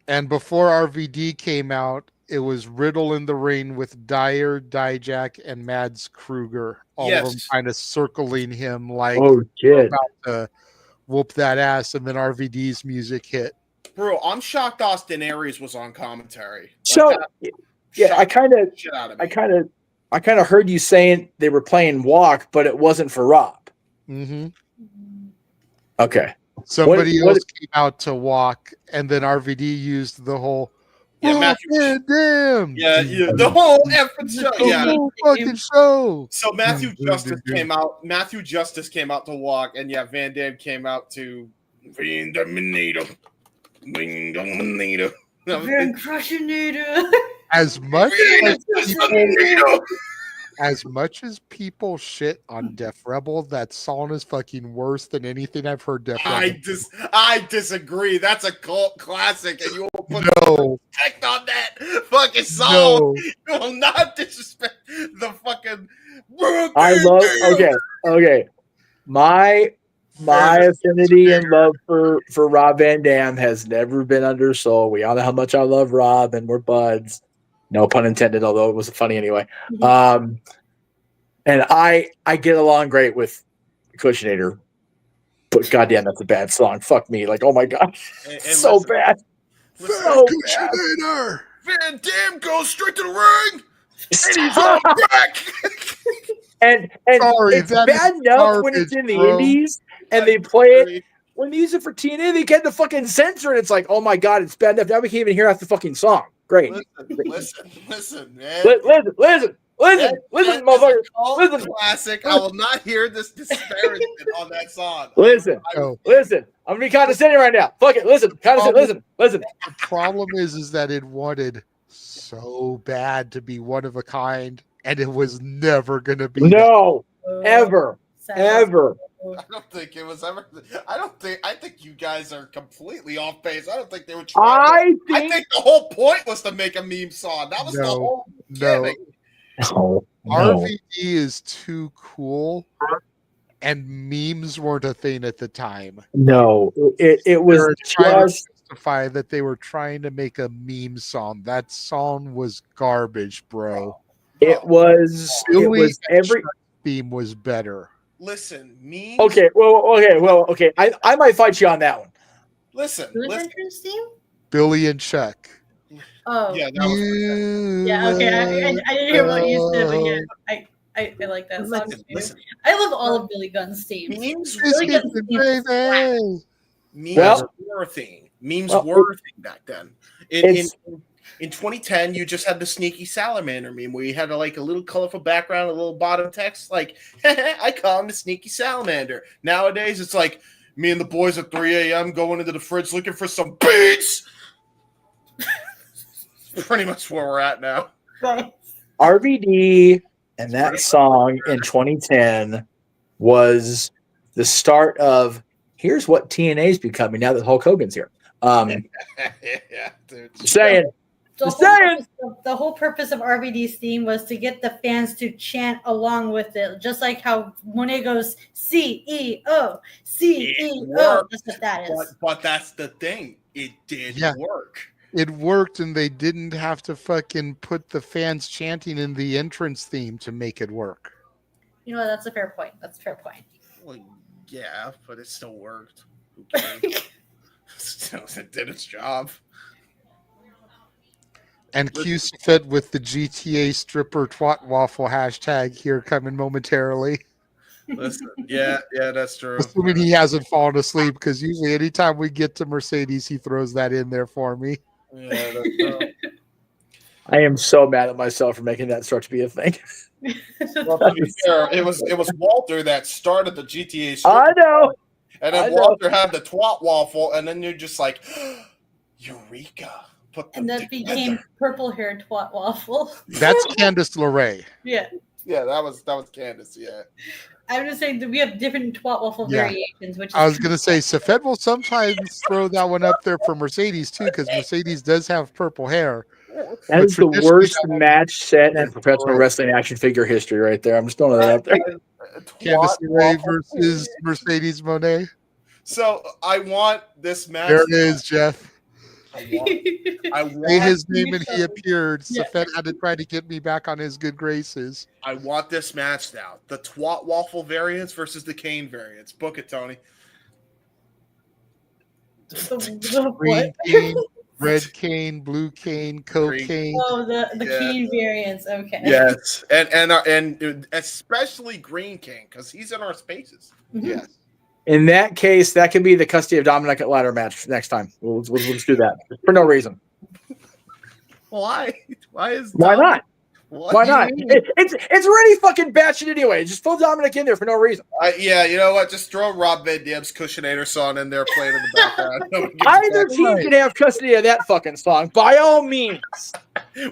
[SPEAKER 10] And before RVD came out, it was Riddle in the ring with Dyer, Dijak, and Mads Kruger. All of them kind of circling him like
[SPEAKER 1] shit.
[SPEAKER 10] About to whoop that ass, and then RVD's music hit.
[SPEAKER 14] Bro, I'm shocked Austin Aries was on commentary.
[SPEAKER 1] So yeah, I kind of heard you saying they were playing Walk, but it wasn't for Rob.
[SPEAKER 10] Mm-hmm.
[SPEAKER 1] Okay.
[SPEAKER 10] Somebody else came out to Walk, and then RVD used the whole damn.
[SPEAKER 14] Yeah, the whole effing show. Yeah,
[SPEAKER 10] the whole fucking show.
[SPEAKER 14] So Matthew Justice came out. Matthew Justice came out to Walk, and yeah, Van Dam came out to
[SPEAKER 10] As much as people shit on Def Rebel, that song is fucking worse than anything I've heard Def Rebel.
[SPEAKER 14] I disagree. That's a cult classic, and you will put respect on that fucking song.
[SPEAKER 10] No.
[SPEAKER 14] You will not disrespect the fucking.
[SPEAKER 1] I love. Okay. My affinity and love for Rob Van Dam has never been undersold. We all know how much I love Rob, and we're buds. No pun intended, although it was funny anyway. And I get along great with Cushionator, but goddamn, that's a bad song. Fuck me, like, oh my god, so bad. So
[SPEAKER 14] bad. Van Dam goes straight to the ring, and he's on back.
[SPEAKER 1] and it's bad enough when it's in the indies and they play it. When they use it for TNA, they get the fucking censor, and it's like, oh my god, it's bad enough. Now we can't even hear half the fucking song. Great.
[SPEAKER 14] Listen, man.
[SPEAKER 1] Listen, motherfucker. Listen.
[SPEAKER 14] Classic. I will not hear this disparagement on that song.
[SPEAKER 1] Listen. I'm gonna be condescending right now. Fuck it. Listen. Listen.
[SPEAKER 10] The problem is that it wanted so bad to be one of a kind, and it was never gonna be.
[SPEAKER 1] No, ever.
[SPEAKER 14] I don't think it was ever. I think you guys are completely off base. I don't think they were trying. I think the whole point was to make a meme song. That was the whole gimmick.
[SPEAKER 1] No.
[SPEAKER 10] RVD is too cool, and memes weren't a thing at the time.
[SPEAKER 1] No, it was just
[SPEAKER 10] justify that they were trying to make a meme song. That song was garbage, bro.
[SPEAKER 1] It was every
[SPEAKER 10] theme was better.
[SPEAKER 14] Listen, memes.
[SPEAKER 1] Okay. I might fight you on that one.
[SPEAKER 14] Listen.
[SPEAKER 10] Billy and Chuck.
[SPEAKER 13] Oh,
[SPEAKER 14] yeah, that was
[SPEAKER 13] okay. I didn't hear what you said, but yeah, I like that song.
[SPEAKER 14] Listen.
[SPEAKER 13] I love all of Billy Gunn's themes.
[SPEAKER 14] Memes,
[SPEAKER 13] Billy Gunn's themes.
[SPEAKER 14] Memes were a thing. Memes were a thing back then. In 2010, you just had the sneaky salamander meme where you had a little colorful background, a little bottom text, like, I call him the sneaky salamander. Nowadays, it's like me and the boys at 3 a.m. going into the fridge looking for some beats. Pretty much where we're at now.
[SPEAKER 1] RVD and that song in 2010 was the start of here's what TNA's becoming now that Hulk Hogan's here.
[SPEAKER 14] Yeah, dude.
[SPEAKER 1] Saying.
[SPEAKER 13] The whole purpose of RVD's theme was to get the fans to chant along with it, just like how Monet goes CEO, CEO. That's what that is.
[SPEAKER 14] But that's the thing. It did work.
[SPEAKER 10] it worked, and they didn't have to fucking put the fans chanting in the entrance theme to make it work.
[SPEAKER 13] You know what? That's a fair point. That's a fair point.
[SPEAKER 14] Well, yeah, but it still worked. Who cares? It did its job.
[SPEAKER 10] And QCFed with the GTA stripper twat waffle hashtag here coming momentarily.
[SPEAKER 14] Listen, yeah, that's true.
[SPEAKER 10] Assuming he hasn't fallen asleep, because usually anytime we get to Mercedes, he throws that in there for me.
[SPEAKER 14] Yeah, that's true.
[SPEAKER 1] I am so mad at myself for making that start to be a thing.
[SPEAKER 14] Well, to be fair, it was Walter that started the GTA.
[SPEAKER 1] I know.
[SPEAKER 14] And then Walter had the twat waffle, and then you're just like, Eureka.
[SPEAKER 13] And that became purple hair twat waffle.
[SPEAKER 10] That's Candice LeRae.
[SPEAKER 13] Yeah.
[SPEAKER 14] Yeah, that was Candice, yeah.
[SPEAKER 13] I'm just saying that we have different twat waffle variations, which is
[SPEAKER 10] I was going to say, Safed will sometimes throw that one up there for Mercedes, too, because Mercedes does have purple hair.
[SPEAKER 1] That is the worst match set in professional wrestling action figure history right there. I'm just throwing that out there.
[SPEAKER 10] Candice LeRae versus Mercedes Moné.
[SPEAKER 14] So I want this match.
[SPEAKER 10] There it is, Jeff.
[SPEAKER 14] I want
[SPEAKER 10] Say his name and he appeared. Safed had to try to get me back on his good graces.
[SPEAKER 14] I want this match now. The twat waffle variants versus the cane variants. Book it, Tony.
[SPEAKER 10] Green cane, red cane, blue cane, cocaine.
[SPEAKER 13] Oh, the cane variants. Okay.
[SPEAKER 14] Yes, and especially Green King, because he's in our spaces.
[SPEAKER 10] Yes.
[SPEAKER 1] In that case, that can be the custody of Dominic at ladder match next time. We'll just do that for no reason.
[SPEAKER 14] Why? Why
[SPEAKER 1] not?
[SPEAKER 14] What
[SPEAKER 1] Why
[SPEAKER 14] do you
[SPEAKER 1] not?
[SPEAKER 14] mean?
[SPEAKER 1] It's already fucking batshit anyway. Just throw Dominic in there for no reason.
[SPEAKER 14] Yeah, you know what? Just throw Rob Van Dam's Cushionator song in there playing in the background.
[SPEAKER 1] Either team can have custody of that fucking song by all means.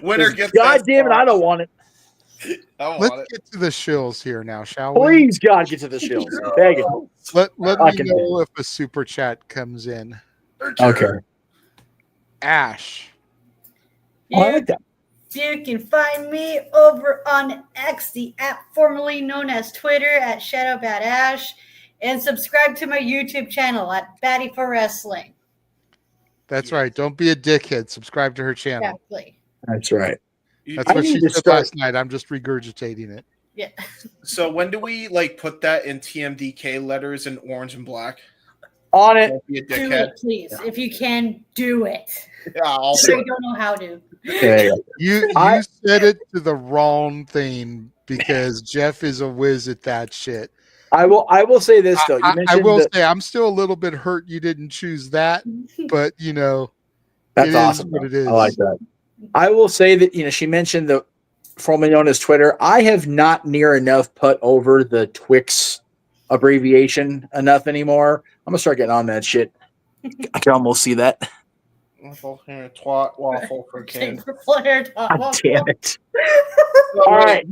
[SPEAKER 14] Winner gets.
[SPEAKER 1] God damn it! I don't want it.
[SPEAKER 10] Let's get to the shills here now, shall we?
[SPEAKER 1] Please, God, get to the shills. Beg it.
[SPEAKER 10] Let me know if a super chat comes in.
[SPEAKER 1] Okay.
[SPEAKER 10] Ash.
[SPEAKER 1] Oh, I like that.
[SPEAKER 13] You can find me over on X, the app formerly known as Twitter, at ShadowBadAsh, and subscribe to my YouTube channel at Batty for Wrestling.
[SPEAKER 10] That's right. Don't be a dickhead. Subscribe to her channel.
[SPEAKER 13] Exactly.
[SPEAKER 1] That's right.
[SPEAKER 10] That's what she said last night. I'm just regurgitating it.
[SPEAKER 13] Yeah.
[SPEAKER 14] So when do we put that in TMDK letters in orange and black?
[SPEAKER 1] On it.
[SPEAKER 14] Don't be a
[SPEAKER 13] Do
[SPEAKER 14] dickhead.
[SPEAKER 13] it, please. If you can, do it.
[SPEAKER 14] Yeah, I'll
[SPEAKER 13] I
[SPEAKER 14] do it.
[SPEAKER 13] don't know how to.
[SPEAKER 10] You said it to the wrong thing because Jeff is a whiz at that shit.
[SPEAKER 1] I will say this though.
[SPEAKER 10] I will say I'm still a little bit hurt you didn't choose that, but
[SPEAKER 1] that's
[SPEAKER 10] it
[SPEAKER 1] awesome.
[SPEAKER 10] is what it is.
[SPEAKER 1] I like that. I will say that she mentioned the formerly known as Twitter. I have not near enough put over the Twix abbreviation enough anymore. I'm gonna start getting on that shit. I can almost see that.
[SPEAKER 14] Waffle hair, twat, waffle for Ken.
[SPEAKER 1] God damn it. All right.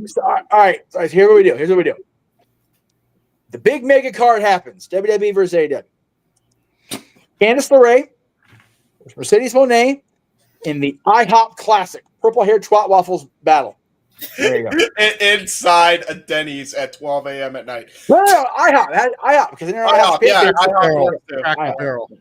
[SPEAKER 1] Here's what we do. The big mega card happens. WWE versus AEW. Candice LeRae, Mercedes Moné, in the IHOP Classic Purple Hair Twat Waffles battle. There you go.
[SPEAKER 14] Inside a Denny's at 12 a.m. at night.
[SPEAKER 1] No, IHOP because in
[SPEAKER 14] IHOP, yeah,
[SPEAKER 10] Cracker Barrel.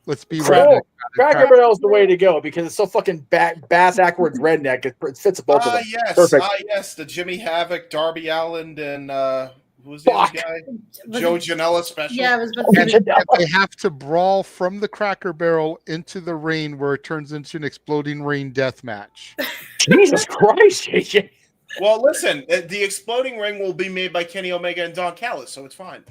[SPEAKER 10] Let's be
[SPEAKER 1] Cracker Barrel is the way to go because it's so fucking bass backwards redneck. It fits both of them.
[SPEAKER 14] Yes.
[SPEAKER 1] Perfect.
[SPEAKER 14] Yes. The Jimmy Havoc, Darby Allin, and who was the other guy? Joe Janela special.
[SPEAKER 13] Yeah, it was
[SPEAKER 10] And they have to brawl from the Cracker Barrel into the rain where it turns into an exploding rain death match.
[SPEAKER 1] Jesus Christ, JJ.
[SPEAKER 14] Well, listen, the exploding ring will be made by Kenny Omega and Don Callis, so it's fine.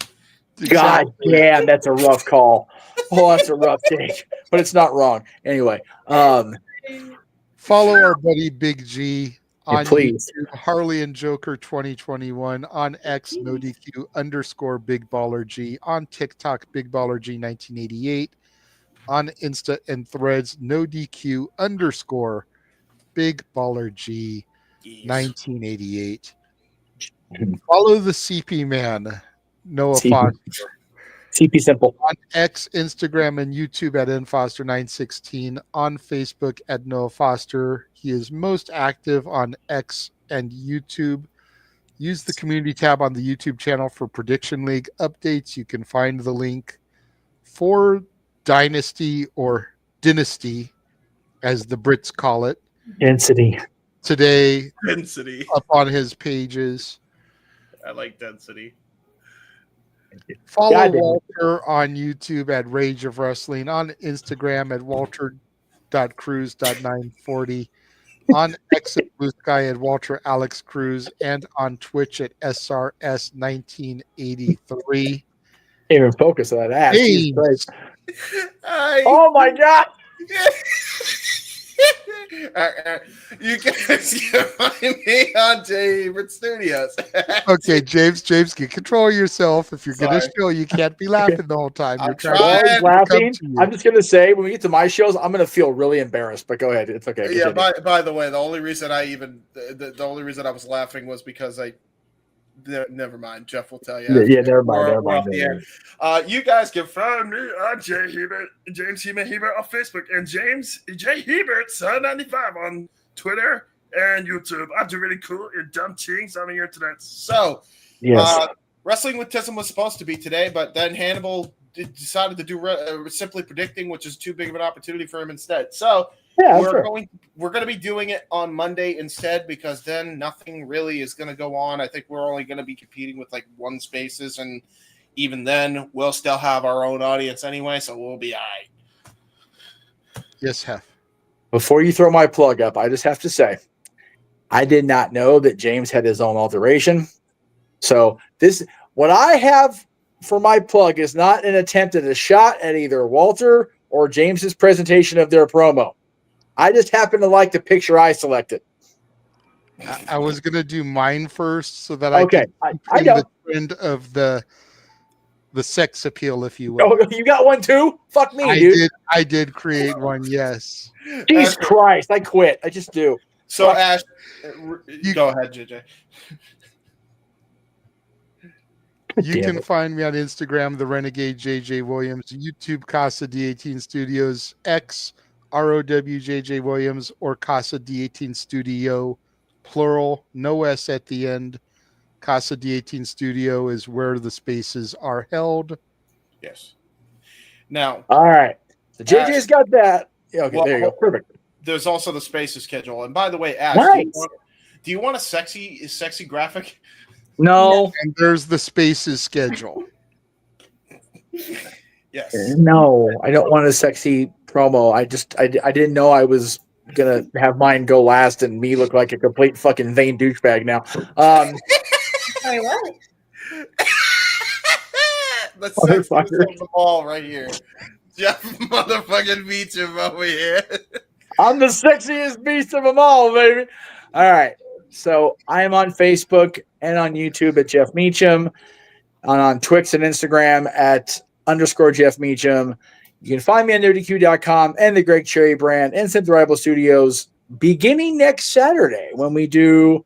[SPEAKER 1] God damn, that's a rough call. Oh, that's a rough take, but it's not wrong. Anyway,
[SPEAKER 10] follow our buddy Big G on
[SPEAKER 1] please.
[SPEAKER 10] YouTube, Harley and Joker 2021, on X NoDQ _ Big Baller G, on TikTok Big Baller G 1988, on Insta and Threads NoDQ _ Big Baller G 1988. Follow the CP man, Noah Foster.
[SPEAKER 1] CP Simple.
[SPEAKER 10] On X, Instagram, and YouTube at nfoster916. On Facebook at Noah Foster. He is most active on X and YouTube. Use the community tab on the YouTube channel for Prediction League updates. You can find the link for Dynasty or Dynasty as the Brits call it.
[SPEAKER 1] Density.
[SPEAKER 10] Today,
[SPEAKER 14] Density.
[SPEAKER 10] up on his pages.
[SPEAKER 14] I like density.
[SPEAKER 10] Follow
[SPEAKER 1] Goddamn.
[SPEAKER 10] Walter on YouTube at Rage of Wrestling, on Instagram at walter.cruz.940, on X and Blue Sky at Walter Alex Cruz, and on Twitch at SRS1983.
[SPEAKER 1] Can't even focus on that ass. Jesus
[SPEAKER 10] James.
[SPEAKER 1] Christ. Oh my God.
[SPEAKER 14] You guys can find me on David Studios.
[SPEAKER 10] Okay, James, get control of yourself. If you're going to
[SPEAKER 14] Sorry.
[SPEAKER 10] show, you can't be laughing the whole time. You're trying
[SPEAKER 1] While
[SPEAKER 10] to
[SPEAKER 1] he's
[SPEAKER 10] come
[SPEAKER 1] laughing,
[SPEAKER 10] to you.
[SPEAKER 1] I'm just gonna say when we get to my shows, I'm gonna feel really embarrassed. But go ahead, it's okay.
[SPEAKER 14] Yeah.
[SPEAKER 1] Continue.
[SPEAKER 14] By the way, the only reason I was laughing was because never mind. Jeff will tell you.
[SPEAKER 1] Yeah, never mind.
[SPEAKER 14] We're
[SPEAKER 1] Never
[SPEAKER 14] off
[SPEAKER 1] mind.
[SPEAKER 14] the air. You guys can find me on James Hebert on Facebook, and James J Hebert 95 on Twitter and YouTube. I do really cool and dumb things on the internet. So,
[SPEAKER 1] Yes.
[SPEAKER 14] Wrestling with Tism was supposed to be today, but then Hannibal decided to do Simply Predicting, which is too big of an opportunity for him instead. So
[SPEAKER 1] Yeah,
[SPEAKER 14] we're
[SPEAKER 1] sure.
[SPEAKER 14] going to be doing it on Monday instead, because then nothing really is going to go on. I think we're only going to be competing with like one spaces, and even then we'll still have our own audience anyway, so we'll be all right.
[SPEAKER 10] Yes, Hef.
[SPEAKER 1] Before you throw my plug up, I just have to say, I did not know that James had his own alteration. So what I have for my plug is not an attempt at a shot at either Walter or James's presentation of their promo. I just happen to like the picture I selected.
[SPEAKER 10] I was going to do mine first so that
[SPEAKER 1] Okay,
[SPEAKER 10] I can
[SPEAKER 1] I
[SPEAKER 10] in
[SPEAKER 1] know.
[SPEAKER 10] the trend of the sex appeal, if you will.
[SPEAKER 1] Oh, you got one too? Fuck me, dude.
[SPEAKER 10] I did create one, yes.
[SPEAKER 1] Jesus Christ, I quit. I just do.
[SPEAKER 14] So,
[SPEAKER 1] Fuck.
[SPEAKER 14] Ash, go ahead, JJ.
[SPEAKER 10] You can find me on Instagram, the Renegade JJ Williams, YouTube Casa D18 Studios, X ROWJJ Williams, or Casa D18 Studio, plural, no S at the end. Casa D18 Studio is where the spaces are held.
[SPEAKER 14] Yes. Now,
[SPEAKER 1] all right. So JJ's got that. Yeah, okay,
[SPEAKER 14] well,
[SPEAKER 1] there you go. Perfect.
[SPEAKER 14] There's also the spaces schedule. And by the way, Ash,
[SPEAKER 1] Nice.
[SPEAKER 14] do you want a sexy graphic?
[SPEAKER 1] No.
[SPEAKER 10] And there's the spaces schedule.
[SPEAKER 14] Yes.
[SPEAKER 1] No, I don't want a sexy promo. I didn't know I was gonna have mine go last and me look like a complete fucking vain douchebag now.
[SPEAKER 13] Wait, what?
[SPEAKER 14] The sexiest of them all right here. Jeff motherfucking beats him over here.
[SPEAKER 1] I'm the sexiest beast of them all, baby. All right. So I am on Facebook and on YouTube at Jeff Meacham, and on Twix and Instagram at _Jeff Meacham. You can find me on NerdQ.com and the Greg Cherry brand and Synth Rival Studios beginning next Saturday when we do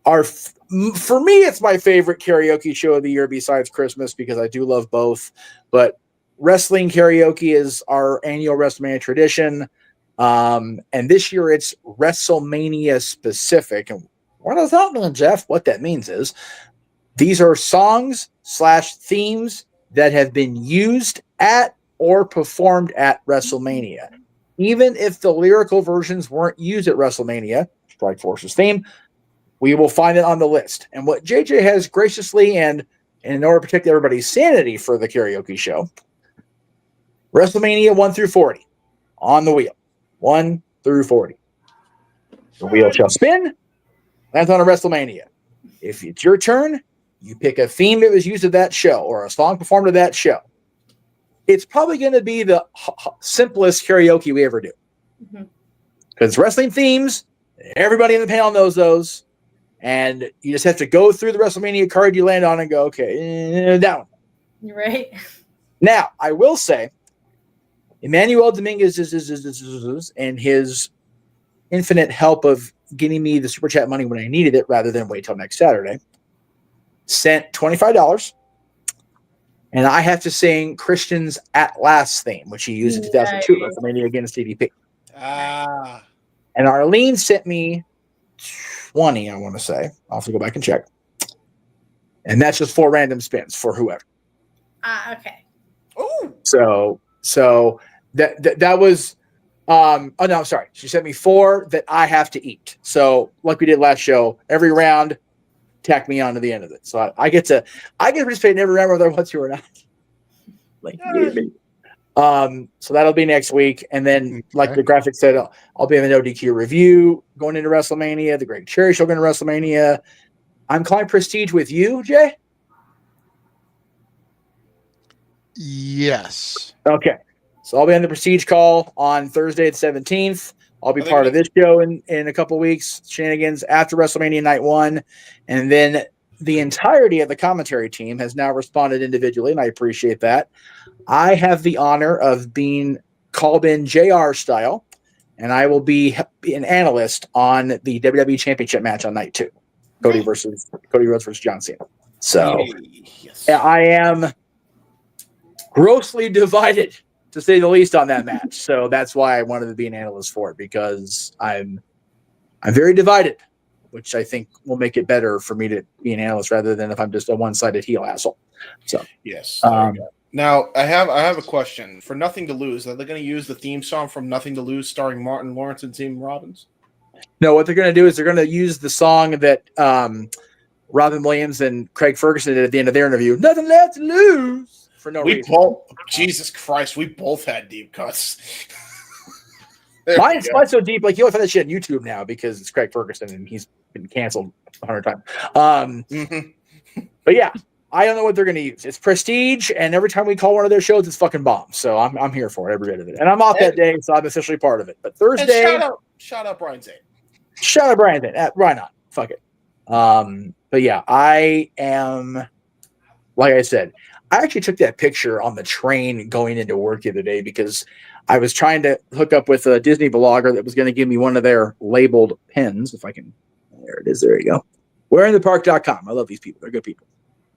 [SPEAKER 1] for me, it's my favorite karaoke show of the year besides Christmas, because I do love both. But wrestling karaoke is our annual Wrestlemania tradition. And this year it's Wrestlemania specific. And what does that mean, Jeff? What that means is these are songs / themes that have been used at or performed at WrestleMania. Even if the lyrical versions weren't used at WrestleMania, Strike Force's theme, we will find it on the list. And what JJ has graciously, and in order to protect everybody's sanity for the karaoke show, WrestleMania 1 through 40 on the wheel. 1 through 40. The wheel shall spin, lands on a WrestleMania. If it's your turn, you pick a theme that was used at that show or a song performed at that show. It's probably going to be the simplest karaoke we ever do. Because wrestling themes, everybody in the panel knows those. And you just have to go through the WrestleMania card you land on and go, okay, that one.
[SPEAKER 13] You're right.
[SPEAKER 1] Now, I will say, Emmanuel Dominguez and his infinite help of getting me the Super Chat money when I needed it rather than wait till next Saturday, sent $25. And I have to sing Christian's At Last theme, which he used in 2002 WrestleMania against DDP. And Arlene sent me 20, I want to say. I'll have to go back and check. And that's just 4 random spins for whoever.
[SPEAKER 13] Okay.
[SPEAKER 14] Oh.
[SPEAKER 1] So that was Oh no, I'm sorry. She sent me 4 that I have to eat. So like we did last show, every round, tack me on to the end of it. So I get to participate in every round whether I want to or not. Like maybe. So that'll be next week, and then like the graphic said, I'll be in the No DQ review going into WrestleMania. The Greg Cherry Show going to WrestleMania. I'm calling Prestige with you, Jay.
[SPEAKER 10] Yes.
[SPEAKER 1] Okay. So I'll be on the Prestige call on Thursday the 17th. I'll be part of this show in a couple weeks. Shenanigans after WrestleMania Night 1, and then the entirety of the commentary team has now responded individually, and I appreciate that. I have the honor of being called in JR style, and I will be an analyst on the WWE Championship match on night 2. Cody Rhodes versus John Cena. So I am grossly divided, to say the least, on that match. So that's why I wanted to be an analyst for it, because I'm very divided, which I think will make it better for me to be an analyst rather than if I'm just a one-sided heel asshole. So
[SPEAKER 14] yes. Now I have a question for Nothing to Lose. Are they going to use the theme song from Nothing to Lose, starring Martin Lawrence and Tim Robbins?
[SPEAKER 1] No, what they're going to do is they're going to use the song that Robin Williams and Craig Ferguson did at the end of their interview. Nothing left to lose for no reason.
[SPEAKER 14] Jesus Christ, we both had deep cuts.
[SPEAKER 1] Mine's so deep, like you only find that shit on YouTube now because it's Craig Ferguson and he's been canceled 100 times. But yeah, I don't know what they're going to use. It's Prestige, and every time we call one of their shows, it's fucking bomb. So I'm here for it, every bit of it. And I'm off that day, so I'm officially part of it. But Thursday,
[SPEAKER 14] shout out Brian Zane.
[SPEAKER 1] Shout out Brian Zane. Why not? Fuck it. But yeah, I am, like I said, I actually took that picture on the train going into work the other day because I was trying to hook up with a Disney blogger that was going to give me one of their labeled pins. If I can, there it is. There you go. Wearingthepark.com. I love these people. They're good people.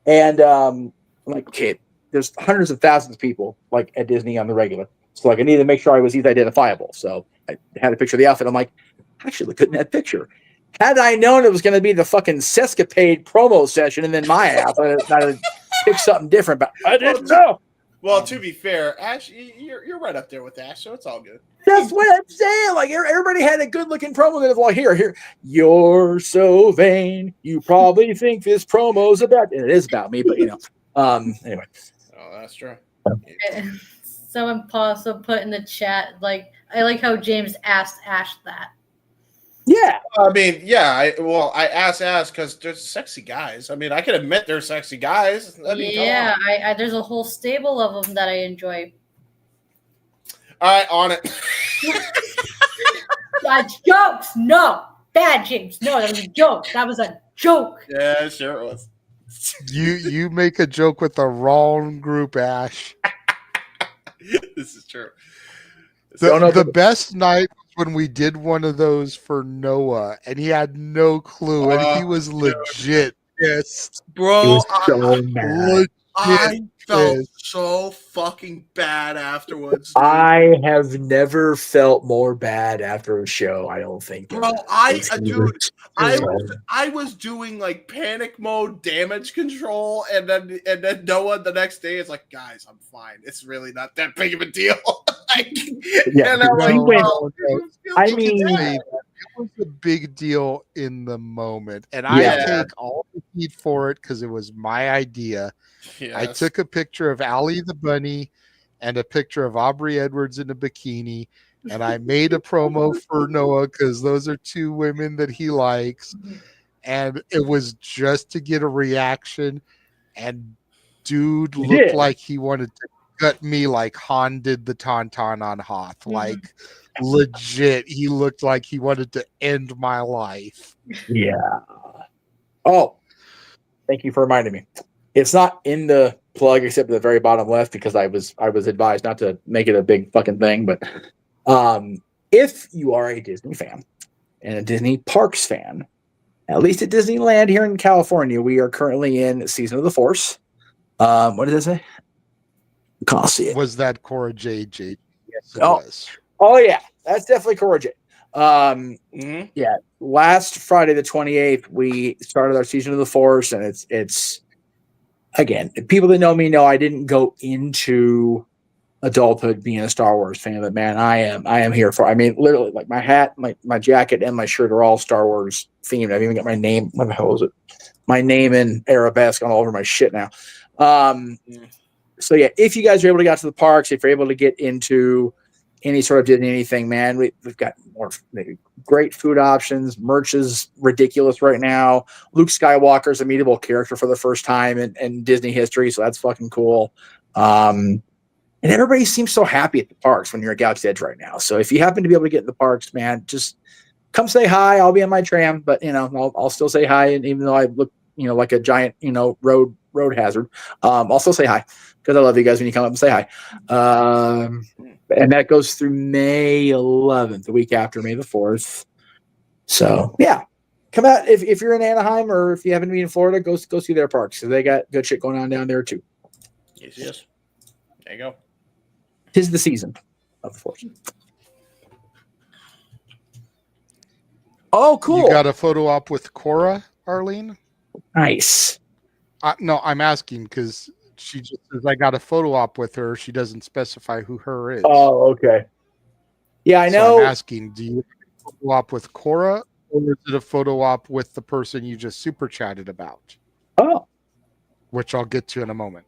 [SPEAKER 1] And I'm like, okay, there's hundreds of thousands of people like at Disney on the regular. So like, I need to make sure I was identifiable. So I had a picture of the outfit. I'm like, I actually look good in that picture. Had I known it was going to be the fucking Sescapade promo session and then my ass, I'd pick something different. But I didn't know.
[SPEAKER 14] Well, to be fair, Ash, you're right up there with Ash, so it's all good.
[SPEAKER 1] That's what I'm saying. Like everybody had a good looking promo. That was like, here. You're so vain. You probably think this promo's about. And it is about me, but you know. Anyway.
[SPEAKER 14] Oh, that's true.
[SPEAKER 13] Someone also put in the chat, like, I like how James asked Ash that.
[SPEAKER 1] Yeah.
[SPEAKER 14] I mean, yeah. I asked because there's sexy guys. I mean, I can admit they're sexy guys. I mean,
[SPEAKER 13] yeah, I there's a whole stable of them that I enjoy.
[SPEAKER 14] All right, on it.
[SPEAKER 13] Jokes, no. Bad James. No, that was a joke. That was a joke.
[SPEAKER 14] Yeah, sure it was.
[SPEAKER 10] You make a joke with the wrong group, Ash.
[SPEAKER 14] This is true.
[SPEAKER 10] The best night was when we did one of those for Noah, and he had no clue, and he was legit pissed.
[SPEAKER 14] Bro,
[SPEAKER 10] I
[SPEAKER 14] felt so fucking bad afterwards. Dude.
[SPEAKER 1] I have never felt more bad after a show. I don't think.
[SPEAKER 14] Bro, I was doing like panic mode damage control, and then Noah the next day is like, guys, I'm fine. It's really not that big of a deal.
[SPEAKER 10] Yeah,
[SPEAKER 14] and I'm like,
[SPEAKER 10] I mean, it was a big deal in the moment, and I take all the heat for it because it was my idea.
[SPEAKER 14] Yes.
[SPEAKER 10] I took a picture of Allie the bunny and a picture of Aubrey Edwards in a bikini, and I made a promo for Noah because those are two women that he likes, and it was just to get a reaction. And dude looked like he wanted to gut me like Han did the Tauntaun on Hoth. Like legit, he looked like he wanted to end my life.
[SPEAKER 1] Yeah. Oh, thank you for reminding me. It's not in the plug except at the very bottom left because I was advised not to make it a big fucking thing. But if you are a Disney fan and a Disney Parks fan, at least at Disneyland here in California, we are currently in Season of the Force. What does it say? Can't see it.
[SPEAKER 10] Was that Cora Jade? Yes, it was.
[SPEAKER 1] Oh yeah, that's definitely Cora Jade. Yeah, last Friday the 28th, we started our Season of the Force, and it's again, people that know me know I didn't go into adulthood being a Star Wars fan, but man, I am here for. I mean, literally, like my hat, my jacket, and my shirt are all Star Wars themed. I've even got my name. What the hell is it? My name in arabesque on all over my shit now. So yeah, if you guys are able to get to the parks, if you're able to get into any sort of Disney anything, man, we've got more great food options. Merch is ridiculous right now. Luke Skywalker's a meetable character for the first time in Disney history, so that's fucking cool. And everybody seems so happy at the parks when you're at Galaxy Edge right now. So if you happen to be able to get in the parks, man, just come say hi. I'll be on my tram, but I'll still say hi. And even though I look, like a giant, road hazard, I'll still say hi because I love you guys when you come up and say hi. And that goes through May 11th, the week after May the 4th. So yeah, come out if you're in Anaheim or if you happen to be in Florida, go see their parks. So they got good shit going on down there too.
[SPEAKER 14] Yes. There you go.
[SPEAKER 1] 'Tis the season of the Force. Oh, cool.
[SPEAKER 10] You got a photo op with Cora, Arlene?
[SPEAKER 1] Nice.
[SPEAKER 10] No, I'm asking because she just says I got a photo op with her. She doesn't specify who her is.
[SPEAKER 1] Oh, okay. Yeah, I know.
[SPEAKER 10] I'm asking, do you have a photo op with Cora or is it a photo op with the person you just super chatted about?
[SPEAKER 1] Oh.
[SPEAKER 10] Which I'll get to in a moment.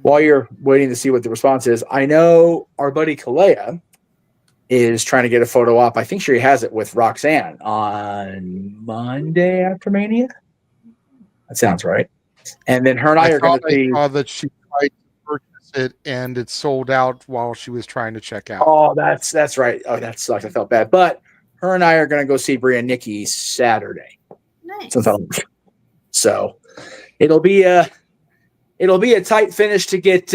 [SPEAKER 1] While you're waiting to see what the response is, I know our buddy Kalea is trying to get a photo op. I think she has it with Roxanne on Monday after Mania. That sounds right. And then her and I are going to see.
[SPEAKER 10] I saw that she tried to purchase it and it sold out while she was trying to check out.
[SPEAKER 1] Oh, that's right. Oh, that sucks. I felt bad. But her and I are going to go see Bria and Nikki Saturday.
[SPEAKER 13] Nice.
[SPEAKER 1] So it'll be a tight finish to get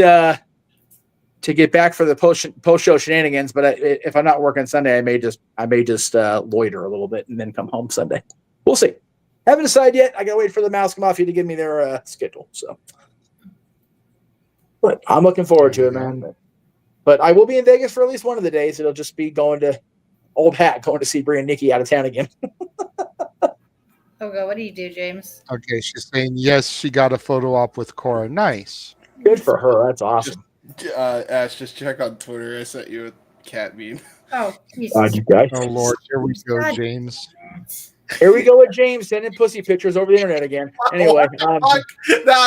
[SPEAKER 1] back for the post show shenanigans. But if I'm not working Sunday, I may just loiter a little bit and then come home Sunday. We'll see. Haven't decided yet. I gotta wait for the Mouse Mafia to give me their schedule. So, but I'm looking forward to it, man. But I will be in Vegas for at least one of the days. It'll just be going to see Bria and Nikki out of town again.
[SPEAKER 13] Oh God, what do you do, James?
[SPEAKER 10] Okay, she's saying yes, she got a photo op with Cora. Nice.
[SPEAKER 1] Good for her. That's awesome.
[SPEAKER 3] Ash, just check on Twitter. I sent you a cat meme.
[SPEAKER 13] Oh, Jesus.
[SPEAKER 1] You guys.
[SPEAKER 10] Oh Lord, here we go, James.
[SPEAKER 1] Here we go with James sending pussy pictures over the internet again. Anyway,
[SPEAKER 14] no,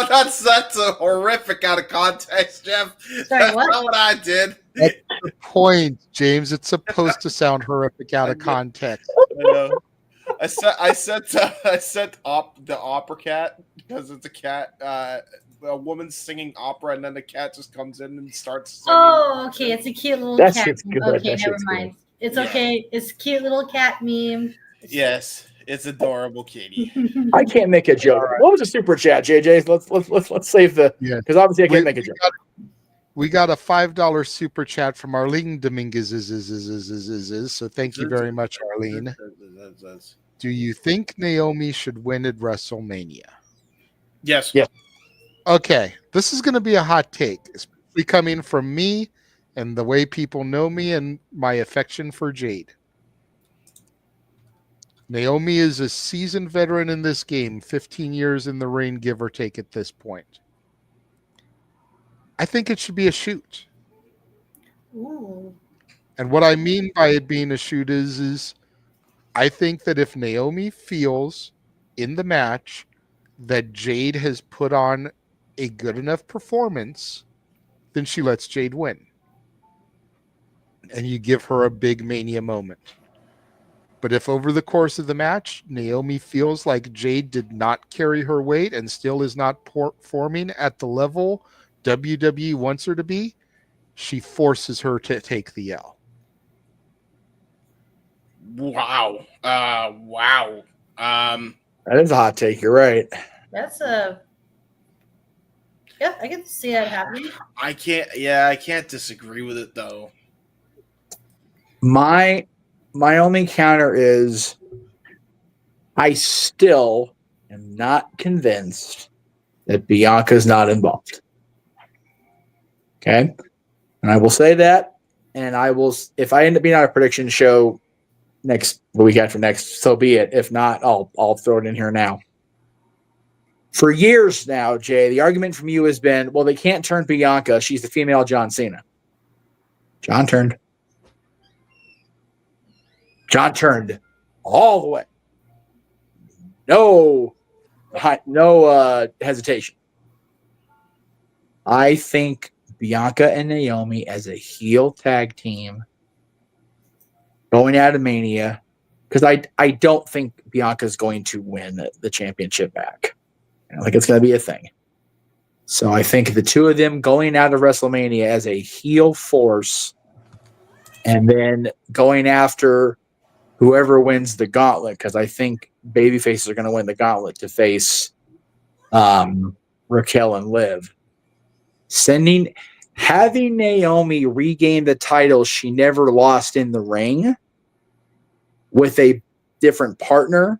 [SPEAKER 14] that's a horrific out of context, Jeff. That's not what I did.
[SPEAKER 10] That's the point, James. It's supposed to sound horrific out of context.
[SPEAKER 14] I know. I sent the opera cat because it's a cat. A woman singing opera, and then the cat just comes in and starts singing.
[SPEAKER 13] Oh, okay. It's a cute little
[SPEAKER 1] That's
[SPEAKER 13] cat.
[SPEAKER 1] just good.
[SPEAKER 13] Okay,
[SPEAKER 1] That's
[SPEAKER 13] never
[SPEAKER 1] just
[SPEAKER 13] mind.
[SPEAKER 1] good.
[SPEAKER 13] It's okay. It's a cute little cat meme.
[SPEAKER 14] Yes, it's adorable, kitty.
[SPEAKER 1] I can't make a joke. Right. What was a super chat, JJ? Let's save the because obviously I can't make a joke.
[SPEAKER 10] We got a $5 super chat from Arlene Dominguez. So thank you very much, Arlene. Do you think Naomi should win at WrestleMania?
[SPEAKER 14] Yes.
[SPEAKER 1] Yeah.
[SPEAKER 10] Okay, this is going to be a hot take, especially coming from me and the way people know me and my affection for Jade. Naomi is a seasoned veteran in this game, 15 years in the ring, give or take at this point. I think it should be a shoot.
[SPEAKER 13] Ooh.
[SPEAKER 10] And what I mean by it being a shoot is I think that if Naomi feels in the match that Jade has put on a good enough performance, then she lets Jade win. And you give her a big Mania moment. But if over the course of the match, Naomi feels like Jade did not carry her weight and still is not performing at the level WWE wants her to be, she forces her to take the L.
[SPEAKER 14] Wow. Wow.
[SPEAKER 1] That is a hot take. You're right.
[SPEAKER 13] That's a. Yeah, I can see that happening.
[SPEAKER 14] I can't disagree with it though.
[SPEAKER 1] My only counter is I still am not convinced that Bianca's not involved. Okay? And I will say that, and I will, if I end up being on a prediction show the week after next, so be it. If not, I'll throw it in here now. For years now, Jay, the argument from you has been, well, they can't turn Bianca. She's the female John Cena. John turned all the way. No hesitation. I think Bianca and Naomi as a heel tag team going out of Mania, because I don't think Bianca's going to win the championship back. I don't think it's going to be a thing. So I think the two of them going out of WrestleMania as a heel force and then going after whoever wins the gauntlet, because I think babyfaces are going to win the gauntlet to face Raquel and Liv. Having Naomi regain the title she never lost in the ring with a different partner,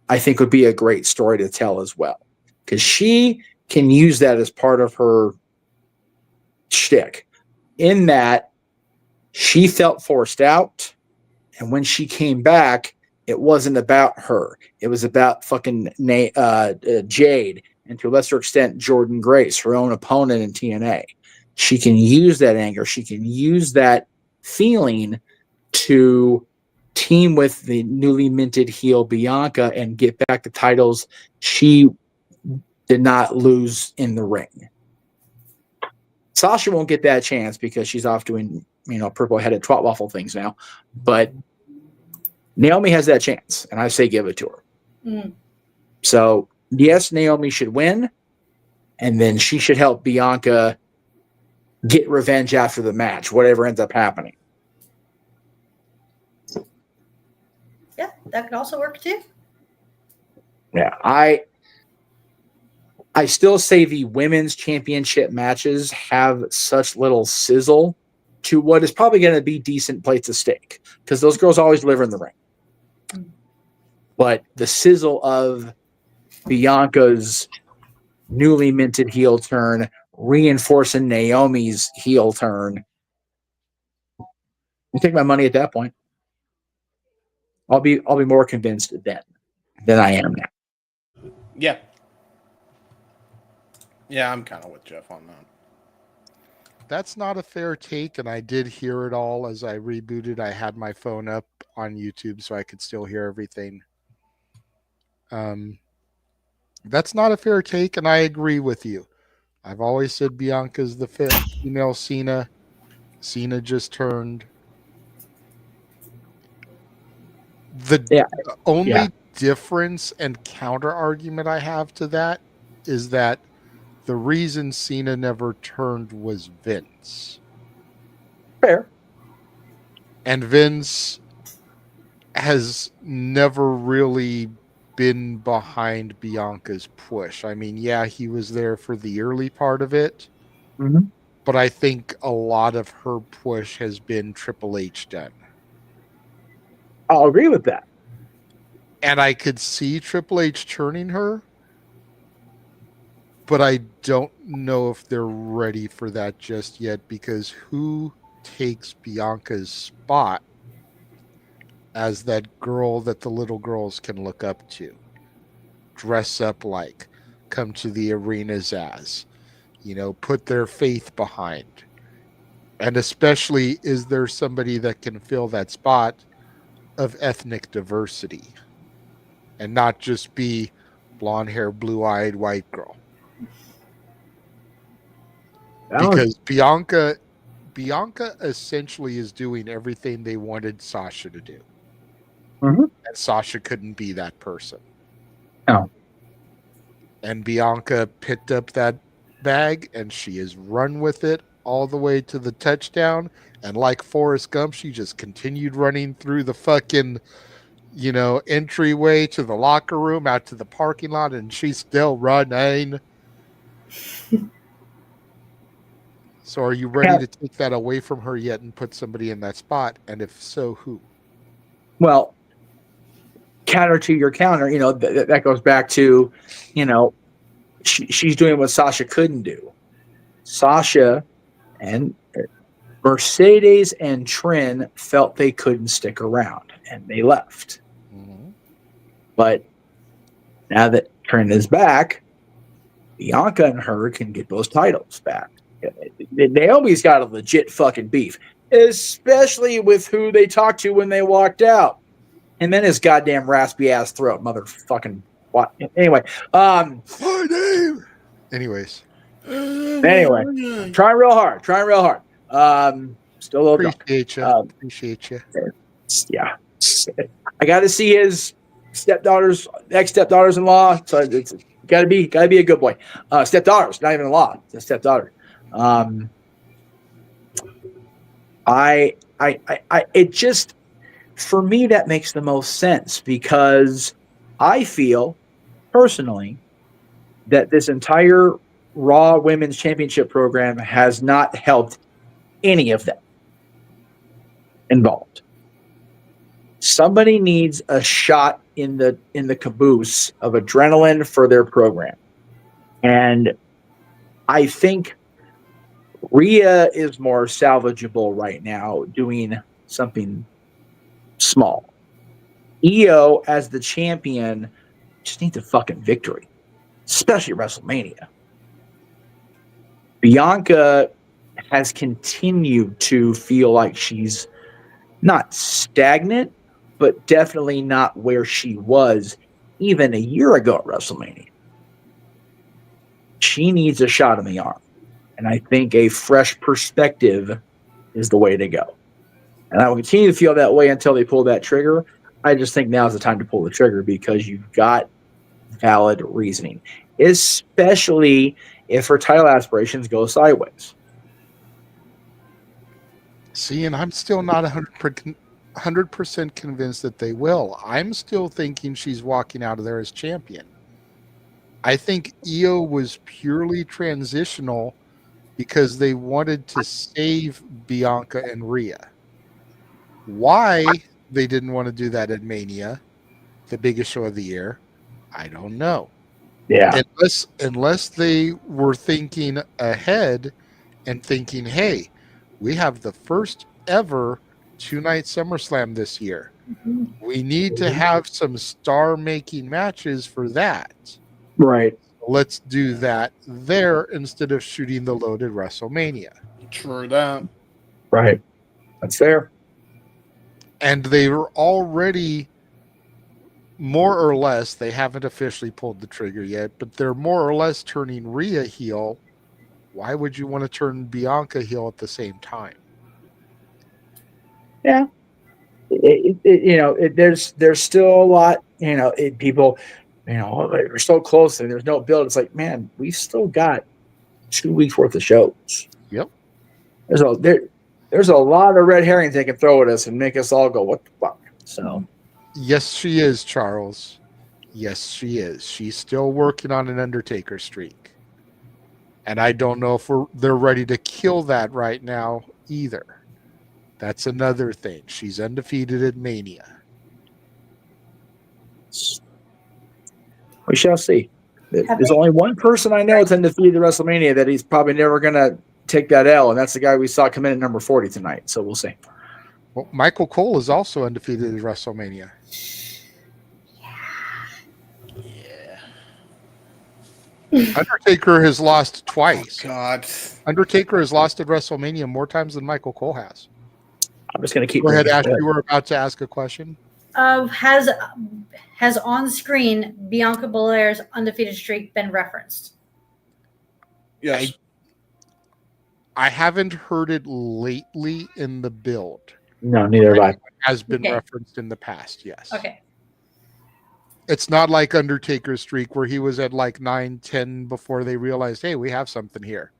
[SPEAKER 1] I think would be a great story to tell as well. Because she can use that as part of her shtick, in that she felt forced out. And when she came back, it wasn't about her. It was about fucking Jade, and to a lesser extent, Jordan Grace, her own opponent in TNA. She can use that anger. She can use that feeling to team with the newly minted heel Bianca and get back the titles she did not lose in the ring. Sasha won't get that chance because she's off doing, purple-headed twat waffle things now. But Naomi has that chance, and I say give it to her.
[SPEAKER 13] Mm.
[SPEAKER 1] So, yes, Naomi should win, and then she should help Bianca get revenge after the match, whatever ends up happening.
[SPEAKER 13] Yeah, that could also work too.
[SPEAKER 1] Yeah, I still say the women's championship matches have such little sizzle to what is probably going to be decent plates of steak, because those girls always deliver in the ring. But the sizzle of Bianca's newly minted heel turn reinforcing Naomi's heel turn, you take my money at that point. I'll be more convinced then than I am now.
[SPEAKER 14] Yeah. Yeah, I'm kind of with Jeff on that.
[SPEAKER 10] That's not a fair take, and I did hear it all as I rebooted. I had my phone up on YouTube so I could still hear everything. That's not a fair take, and I agree with you. I've always said Bianca's the female Cena. Cena just turned. The only difference and counter argument I have to that is that the reason Cena never turned was Vince.
[SPEAKER 1] Fair.
[SPEAKER 10] And Vince has never really been behind Bianca's push. I mean, yeah, he was there for the early part of it, but I think a lot of her push has been Triple H done.
[SPEAKER 1] I'll agree with that.
[SPEAKER 10] And I could see Triple H turning her, but I don't know if they're ready for that just yet, because who takes Bianca's spot as that girl that the little girls can look up to, dress up like, come to the arenas as, put their faith behind? And especially, is there somebody that can fill that spot of ethnic diversity and not just be blonde hair, blue-eyed white girl? Because Bianca essentially is doing everything they wanted Sasha to do. And Sasha couldn't be that person.
[SPEAKER 1] No.
[SPEAKER 10] And Bianca picked up that bag and she has run with it all the way to the touchdown. And like Forrest Gump, she just continued running through the fucking, entryway to the locker room, out to the parking lot, and she's still running. So are you ready to take that away from her yet and put somebody in that spot? And if so, who?
[SPEAKER 1] Well, counter to your counter, that goes back to, she's doing what Sasha couldn't do. Sasha and Mercedes and Trin felt they couldn't stick around, and they left. But now that Trin is back, Bianca and her can get those titles back. Naomi's got a legit fucking beef, especially with who they talked to when they walked out. And then his goddamn raspy ass throat, motherfucking what? Anyway,
[SPEAKER 10] My name. Anyways,
[SPEAKER 1] trying real hard. Still a little drunk.
[SPEAKER 10] Appreciate you.
[SPEAKER 1] Yeah, I got to see his ex-stepdaughters-in-law. So it's got to be a good boy. Stepdaughters, not even in law, just stepdaughter. It just, for me, that makes the most sense because I feel personally that this entire Raw Women's Championship program has not helped any of them involved. Somebody needs a shot in the caboose of adrenaline for their program. And I think Rhea is more salvageable right now doing something small. Io as the champion just needs a fucking victory, especially at WrestleMania. Bianca has continued to feel like she's not stagnant, but definitely not where she was even a year ago at WrestleMania. She needs a shot in the arm. And I think a fresh perspective is the way to go. And I will continue to feel that way until they pull that trigger. I just think now is the time to pull the trigger because you've got valid reasoning, especially if her title aspirations go sideways.
[SPEAKER 10] See, and I'm still not 100% convinced that they will. I'm still thinking she's walking out of there as champion. I think Io was purely transitional because they wanted to save Bianca and Rhea. Why they didn't want to do that at Mania, the biggest show of the year, I don't know.
[SPEAKER 1] Yeah.
[SPEAKER 10] Unless they were thinking ahead and thinking, hey, we have the first ever 2-night SummerSlam this year. We need to have some star-making matches for that.
[SPEAKER 1] Right.
[SPEAKER 10] Let's do that there instead of shooting the load at WrestleMania.
[SPEAKER 14] True that.
[SPEAKER 1] Right. That's fair.
[SPEAKER 10] And they were already more or less, they haven't officially pulled the trigger yet, but they're more or less turning Rhea heel. Why would you want to turn Bianca heel at the same time?
[SPEAKER 1] Yeah. There's still a lot, people, we're so close and there's no build. It's like, man, we've still got 2 weeks worth of shows.
[SPEAKER 10] Yep.
[SPEAKER 1] There's a lot of red herrings they can throw at us and make us all go, what the fuck? So,
[SPEAKER 10] yes, she is, Charles. Yes, she is. She's still working on an Undertaker streak. And I don't know if they're ready to kill that right now either. That's another thing. She's undefeated at Mania.
[SPEAKER 1] We shall see. There's only one person I know that's undefeated at WrestleMania that he's probably never going to take that L, and that's the guy we saw come in at number 40 tonight. So we'll see.
[SPEAKER 10] Well, Michael Cole is also undefeated at WrestleMania. Undertaker has lost twice.
[SPEAKER 14] Oh, God.
[SPEAKER 10] Undertaker has lost at WrestleMania more times than Michael Cole has.
[SPEAKER 1] I'm just going to keep.
[SPEAKER 10] Go ahead, Ash. You were about to ask a question.
[SPEAKER 13] Has on screen Bianca Belair's undefeated streak been referenced?
[SPEAKER 14] Yes.
[SPEAKER 10] I haven't heard it lately in the build.
[SPEAKER 1] No, neither have I.
[SPEAKER 10] It has been referenced in the past, yes.
[SPEAKER 13] Okay.
[SPEAKER 10] It's not like Undertaker's streak where he was at like 9-10 before they realized, hey, we have something here.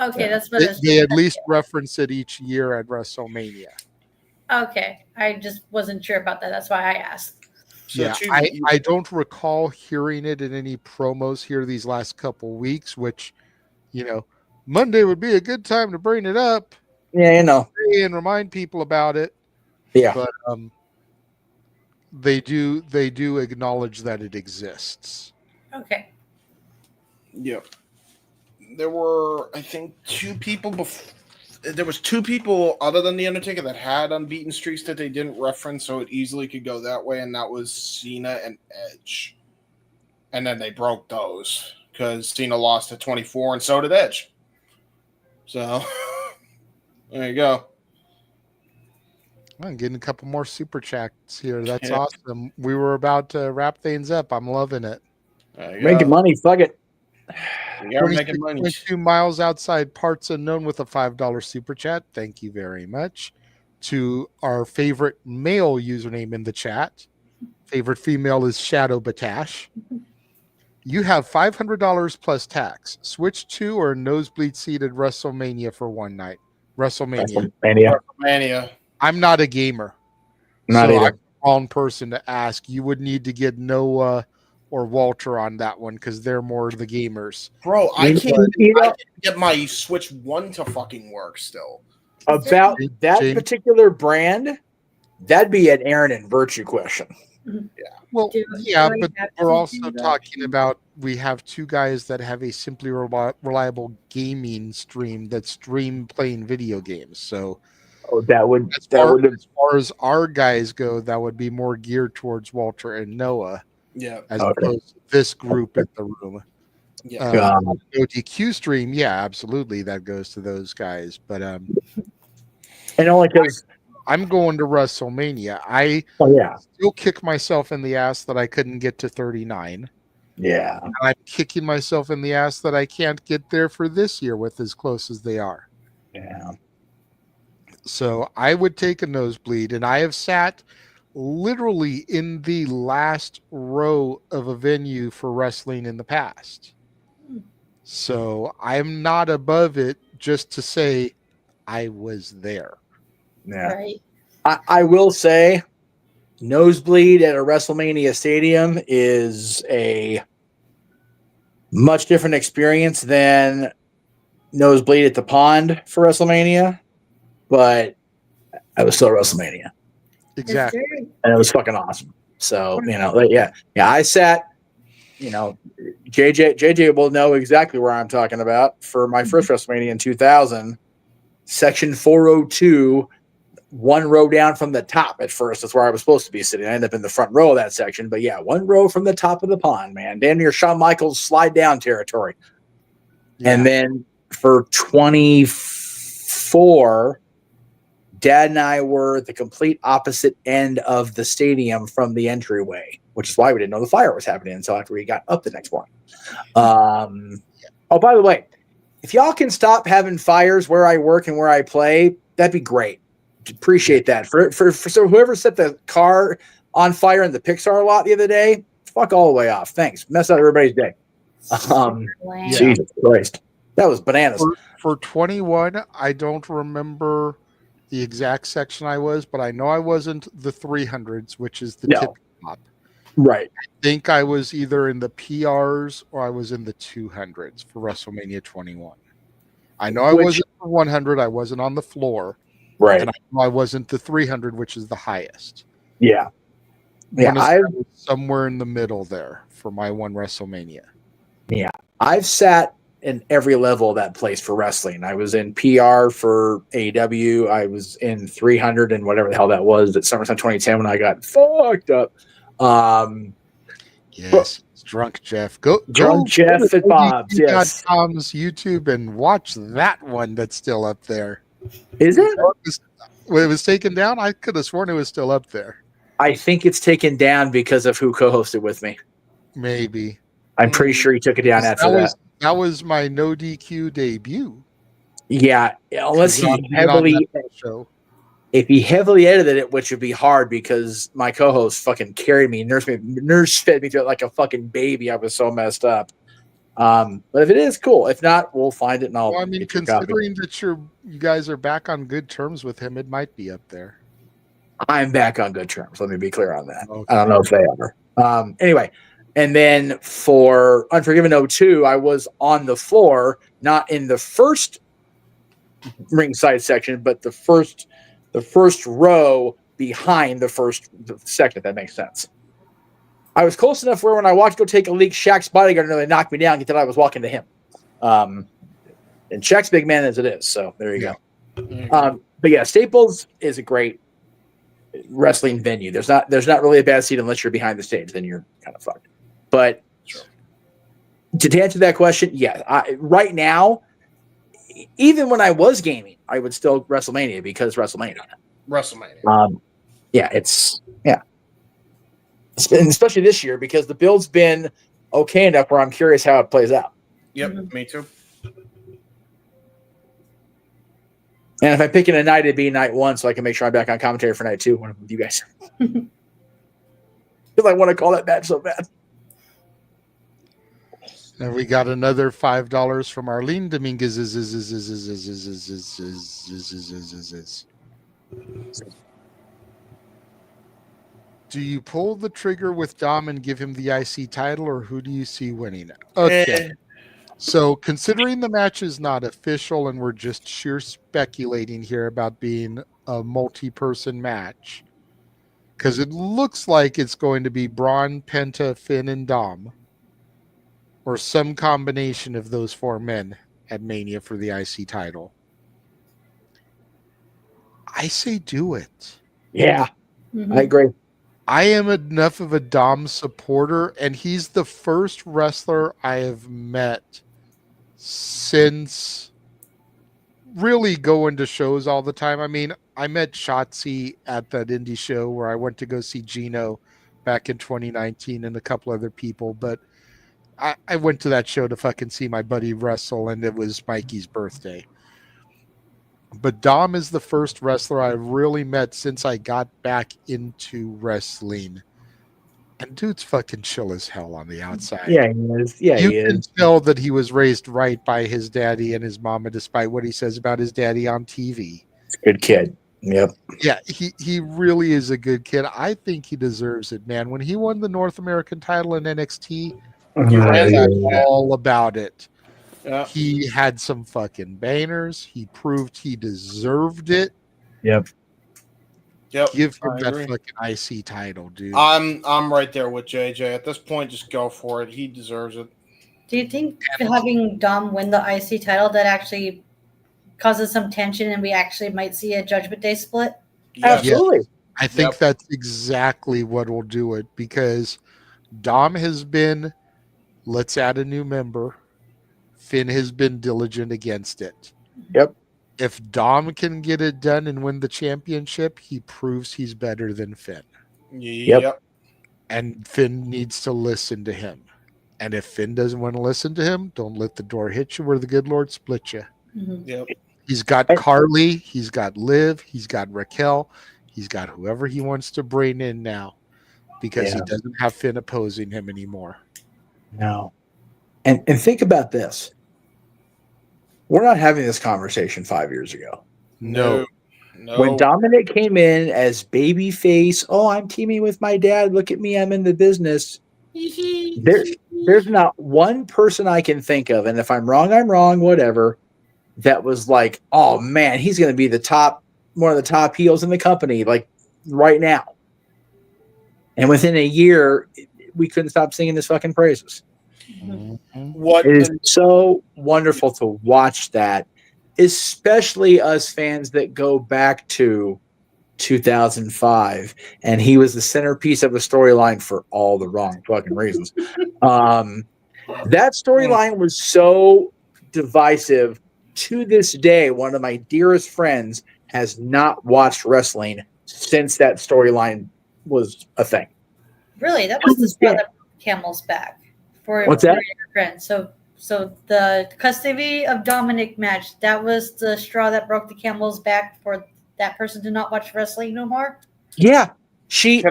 [SPEAKER 13] Okay, that's what
[SPEAKER 10] they at least reference it each year at WrestleMania.
[SPEAKER 13] Okay, I just wasn't sure about that. That's why I asked.
[SPEAKER 10] Yeah, I don't recall hearing it in any promos here these last couple weeks, which, Monday would be a good time to bring it up.
[SPEAKER 1] Yeah,
[SPEAKER 10] and remind people about it.
[SPEAKER 1] Yeah,
[SPEAKER 10] but they do acknowledge that it exists.
[SPEAKER 13] Okay.
[SPEAKER 14] Yep. There were, I think, 2 people before. There was 2 people other than The Undertaker that had unbeaten streaks that they didn't reference, so it easily could go that way, and that was Cena and Edge. And then they broke those because Cena lost at 24, and so did Edge. So there you go.
[SPEAKER 10] I'm getting a couple more super chats here. That's awesome. We were about to wrap things up. I'm loving it.
[SPEAKER 1] Making money. Fuck it.
[SPEAKER 14] We are making money.
[SPEAKER 10] 26.2 miles outside parts unknown with a $5 super chat. Thank you very much. To our favorite male username in the chat. Favorite female is Shadow Batash. You have $500 plus tax. Switch to or nosebleed seated WrestleMania for one night.
[SPEAKER 14] WrestleMania.
[SPEAKER 10] I'm not a gamer.
[SPEAKER 1] Not either.
[SPEAKER 10] I'm the wrong person to ask. You would need to get Noah or Walter on that one because they're more the gamers.
[SPEAKER 14] Bro, I can't get my Switch 1 to fucking work still.
[SPEAKER 1] About that particular brand, that'd be an Aaron and Virtue question.
[SPEAKER 14] Yeah.
[SPEAKER 10] Well, yeah, but we're also talking about we have two guys that have a simply reliable gaming stream that stream playing video games. So as far as our guys go, that would be more geared towards Walter and Noah.
[SPEAKER 14] Yeah.
[SPEAKER 10] As opposed to this group in the room.
[SPEAKER 14] Yeah.
[SPEAKER 10] ODQ stream, yeah, absolutely. That goes to those guys. But
[SPEAKER 1] and only because
[SPEAKER 10] I'm going to WrestleMania. I still kick myself in the ass that I couldn't get to 39.
[SPEAKER 1] Yeah.
[SPEAKER 10] And I'm kicking myself in the ass that I can't get there for this year with as close as they are.
[SPEAKER 1] Yeah.
[SPEAKER 10] So I would take a nosebleed, and I have sat literally in the last row of a venue for wrestling in the past. So I'm not above it just to say I was there.
[SPEAKER 1] Yeah. Right. I will say nosebleed at a WrestleMania stadium is a much different experience than nosebleed at the pond for WrestleMania, but I was still at WrestleMania.
[SPEAKER 10] Exactly.
[SPEAKER 1] And it was fucking awesome. So, I sat, JJ will know exactly where I'm talking about for my first WrestleMania in 2000, section 402, one row down from the top at first. That's where I was supposed to be sitting. I ended up in the front row of that section, but yeah, one row from the top of the pond, man. Damn near Shawn Michaels slide down territory. Yeah. And then for 24, Dad and I were at the complete opposite end of the stadium from the entryway, which is why we didn't know the fire was happening until after we got up the next morning. Oh, by the way, if y'all can stop having fires where I work and where I play, that'd be great. Appreciate that. For so whoever set the car on fire in the Pixar lot the other day, fuck all the way off. Thanks. Mess up everybody's day. Jesus Christ. That was bananas.
[SPEAKER 10] For 21, I don't remember the exact section I was, but I know I wasn't the 300s, which is the tip top.
[SPEAKER 1] Right.
[SPEAKER 10] I think I was either in the PRs or I was in the 200s for WrestleMania 21. I know I wasn't the 100. I wasn't on the floor.
[SPEAKER 1] Right.
[SPEAKER 10] And I know I wasn't the 300, which is the highest.
[SPEAKER 1] Yeah. Yeah.
[SPEAKER 10] I was somewhere in the middle there for my one WrestleMania.
[SPEAKER 1] Yeah. I've sat in every level of that place for wrestling. I was in PR for AEW. I was in 300 and whatever the hell that was at SummerSlam 2010 when I got fucked up.
[SPEAKER 10] Yes, Drunk Jeff. Go
[SPEAKER 1] Jeff at Bob's. Yes.
[SPEAKER 10] Tom's YouTube and watch that one that's still up there.
[SPEAKER 1] Is it?
[SPEAKER 10] When it was taken down, I could have sworn it was still up there.
[SPEAKER 1] I think it's taken down because of who co-hosted with me.
[SPEAKER 10] Maybe.
[SPEAKER 1] I'm pretty sure he took it down after that.
[SPEAKER 10] That was my no DQ debut.
[SPEAKER 1] Yeah, unless he heavily edited it, which would be hard because my co-host fucking carried me, nurse fed me to it like a fucking baby. I was so messed up. But if it is, cool. If not, we'll find it and I'll.
[SPEAKER 10] Well, I mean, considering that you guys are back on good terms with him, it might be up there.
[SPEAKER 1] I'm back on good terms. Let me be clear on that. Okay. I don't know if they are. Anyway, and then for Unforgiven 02, I was on the floor, not in the first ringside section, but the first row behind the second. If that makes sense. I was close enough where when I walked to go take a leak, Shaq's bodyguard nearly knocked me down and thought I was walking to him. And Shaq's big man as it is, so there you go. But yeah, Staples is a great wrestling venue. There's not really a bad seat unless you're behind the stage, then you're kind of fucked. But To answer that question, yeah. Right now, even when I was gaming, I would still Wrestlemania because WrestleMania. Yeah, especially this year because the build's been okay enough where I'm curious how it plays out.
[SPEAKER 14] Yep, me too.
[SPEAKER 1] And if I'm picking a night, it'd be night 1, so I can make sure I'm back on commentary for night 2 when I'm with you guys. Because I want to call that match so bad.
[SPEAKER 10] And we got another $5 from Arlene Dominguez. Do you pull the trigger with Dom and give him the IC title, or who do you see winning? Okay. So considering the match is not official and we're just sheer speculating here about being a multi-person match, because it looks like it's going to be Braun, Penta, Finn, and Dom, or some combination of those 4 men at Mania for the IC title. I say do it.
[SPEAKER 1] Yeah, I agree.
[SPEAKER 10] I am enough of a Dom supporter, and he's the first wrestler I have met since really going to shows all the time. I mean, I met Shotzi at that indie show where I went to go see Gino back in 2019 and a couple other people, but I went to that show to fucking see my buddy wrestle, and it was Mikey's birthday. But Dom is the first wrestler I really met since I got back into wrestling. And dude's fucking chill as hell on the outside.
[SPEAKER 1] Yeah, he is. Yeah,
[SPEAKER 10] you
[SPEAKER 1] he
[SPEAKER 10] can
[SPEAKER 1] is.
[SPEAKER 10] tell that he was raised right by his daddy and his mama, despite what he says about his daddy on TV.
[SPEAKER 1] It's a good kid. Yep.
[SPEAKER 10] Yeah, he really is a good kid. I think he deserves it, man. When he won the North American title in NXT, all about it.
[SPEAKER 14] Yeah.
[SPEAKER 10] He had some fucking bangers. He proved he deserved it.
[SPEAKER 1] Yep.
[SPEAKER 10] Give him
[SPEAKER 14] I
[SPEAKER 10] that
[SPEAKER 14] agree.
[SPEAKER 10] fucking IC title, dude.
[SPEAKER 14] I'm right there with JJ. At this point, just go for it. He deserves it.
[SPEAKER 13] Do you think having Dom win the IC title that actually causes some tension and we actually might see a Judgment Day split?
[SPEAKER 1] Absolutely.
[SPEAKER 10] I think that's exactly what will do it, because Dom has been, let's add a new member. Finn has been diligent against it.
[SPEAKER 1] Yep.
[SPEAKER 10] If Dom can get it done and win the championship, he proves he's better than Finn.
[SPEAKER 14] Yep.
[SPEAKER 10] And Finn needs to listen to him. And if Finn doesn't want to listen to him, don't let the door hit you where the good Lord split you.
[SPEAKER 14] Yep.
[SPEAKER 10] He's got Carly, he's got Liv, he's got Raquel, he's got whoever he wants to bring in now, because he doesn't have Finn opposing him anymore.
[SPEAKER 1] No. And think about this. We're not having this conversation 5 years ago.
[SPEAKER 10] No.
[SPEAKER 1] When Dominic came in as babyface, I'm teaming with my dad. Look at me, I'm in the business. There's not one person I can think of, and if I'm wrong, whatever, that was like, oh man, he's going to be one of the top heels in the company, like right now. And within a year, we couldn't stop singing his fucking praises. It is so wonderful to watch that, especially us fans that go back to 2005, and he was the centerpiece of the storyline for all the wrong fucking reasons. That storyline was so divisive. To this day, one of my dearest friends has not watched wrestling since that storyline was a thing.
[SPEAKER 13] Really? That was the straw that broke the camel's back for
[SPEAKER 1] What's that?
[SPEAKER 13] your friend. So the custody of Dominic match, that was the straw that broke the camel's back for that person to not watch wrestling no more?
[SPEAKER 1] Yeah.
[SPEAKER 14] Can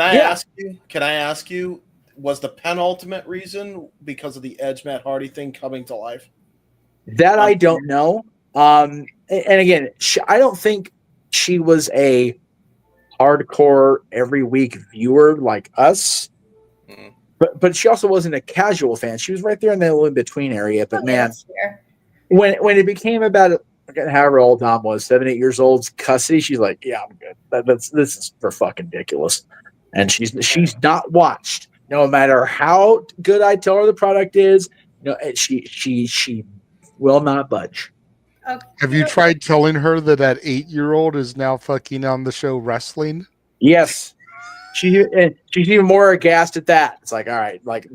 [SPEAKER 14] I ask you, was the penultimate reason because of the Edge Matt Hardy thing coming to life?
[SPEAKER 1] That I don't know. And again, I don't think she was a hardcore every week viewer like us. But she also wasn't a casual fan. She was right there in that little in between area. But man, when it became about however old Dom was, 7, 8 years old, custody, she's like, yeah, I'm good. This is for fucking ridiculous. And she's not watched. No matter how good I tell her the product is, she will not budge.
[SPEAKER 10] Have you tried telling her that 8-year-old is now fucking on the show wrestling?
[SPEAKER 1] Yes. she's even more aghast at that. It's like, all right, like,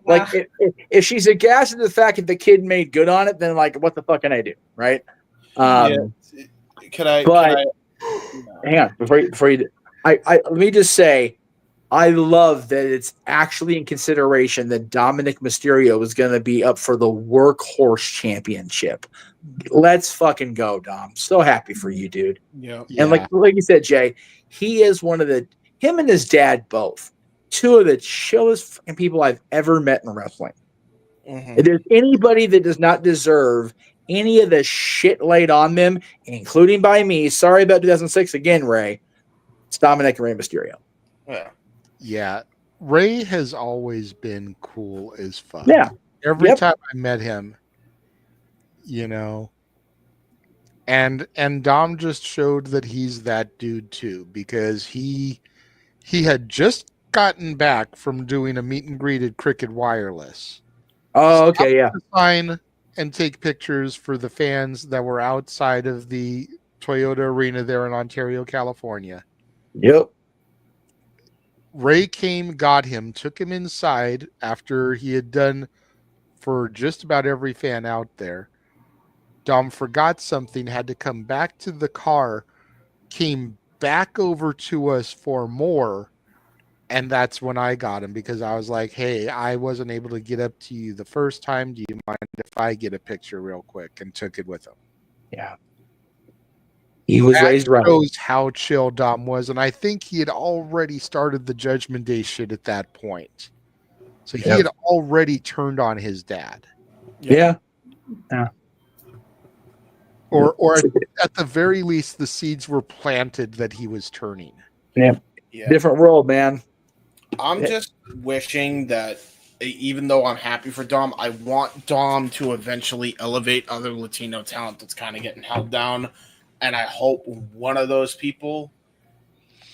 [SPEAKER 1] like if she's aghast at the fact that the kid made good on it, then like, what the fuck can I do, right?
[SPEAKER 14] Can I?
[SPEAKER 1] Hang on, before you, let me just say, I love that it's actually in consideration that Dominic Mysterio is going to be up for the Workhorse Championship. Let's fucking go, Dom. So happy for you, dude.
[SPEAKER 14] Yeah.
[SPEAKER 1] And like you said, Jay, he is him and his dad both, two of the chillest fucking people I've ever met in wrestling. If there's anybody that does not deserve any of the shit laid on them, including by me, sorry about 2006 again, Ray, it's Dominic and Rey Mysterio.
[SPEAKER 10] Yeah. Ray has always been cool as fuck.
[SPEAKER 1] Yeah.
[SPEAKER 10] Every time I met him, you know, and Dom just showed that he's that dude too, because he had just gotten back from doing a meet and greet at Cricket Wireless.
[SPEAKER 1] Oh, okay, yeah.
[SPEAKER 10] To sign and take pictures for the fans that were outside of the Toyota Arena there in Ontario, California.
[SPEAKER 1] Yep.
[SPEAKER 10] Ray came, got him, took him inside after he had done for just about every fan out there. Dom forgot something, had to come back to the car, came back over to us for more, and that's when I got him, because I was like, hey, I wasn't able to get up to you the first time. Do you mind if I get a picture real quick? And took it with him.
[SPEAKER 1] Yeah. He was raised right.
[SPEAKER 10] Shows how chill Dom was, and I think he had already started the Judgment Day shit at that point. So he had already turned on his dad.
[SPEAKER 1] Yeah.
[SPEAKER 10] Or at the very least, the seeds were planted that he was turning.
[SPEAKER 1] Yeah. Different world, man.
[SPEAKER 14] I'm just wishing that, even though I'm happy for Dom, I want Dom to eventually elevate other Latino talent that's kind of getting held down. And I hope one of those people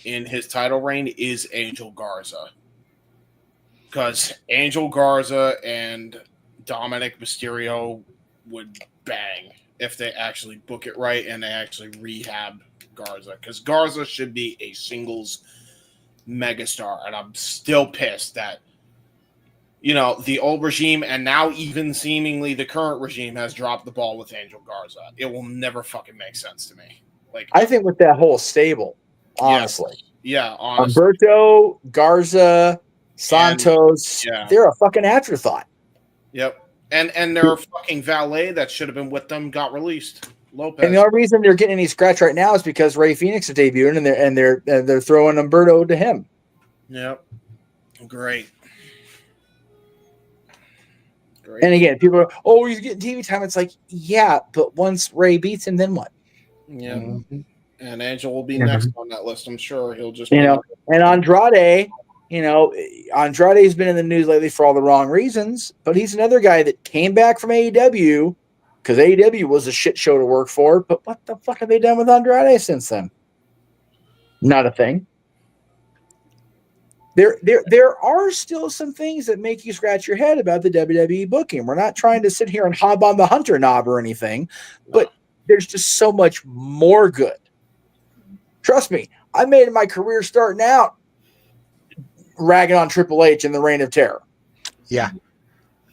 [SPEAKER 14] in his title reign is Angel Garza. Because Angel Garza and Dominic Mysterio would bang if they actually book it right and they actually rehab Garza. Because Garza should be a singles megastar. And I'm still pissed that, you know, the old regime and now even seemingly the current regime has dropped the ball with Angel Garza. It will never fucking make sense to me. Like,
[SPEAKER 1] I think with that whole stable, honestly.
[SPEAKER 14] Yeah, honestly.
[SPEAKER 1] Humberto, Garza, Santos, they're a fucking afterthought.
[SPEAKER 14] Yep. And their fucking valet that should have been with them got released. Lopez.
[SPEAKER 1] And the only reason they're getting any scratch right now is because Ray Phoenix is debuting and they're throwing Humberto to him.
[SPEAKER 14] Yep. Great.
[SPEAKER 1] And again, people are, oh, he's getting TV time. It's like, yeah, but once Ray beats him, then what?
[SPEAKER 14] Yeah. And Angel will be next on that list. I'm sure he'll just,
[SPEAKER 1] and Andrade, Andrade's been in the news lately for all the wrong reasons, but he's another guy that came back from AEW because AEW was a shit show to work for. But what the fuck have they done with Andrade since then? Not a thing. There are still some things that make you scratch your head about the WWE booking. We're not trying to sit here and hob on the Hunter knob or anything, but there's just so much more good. Trust me, I made my career starting out ragging on Triple H in the Reign of Terror.
[SPEAKER 10] Yeah.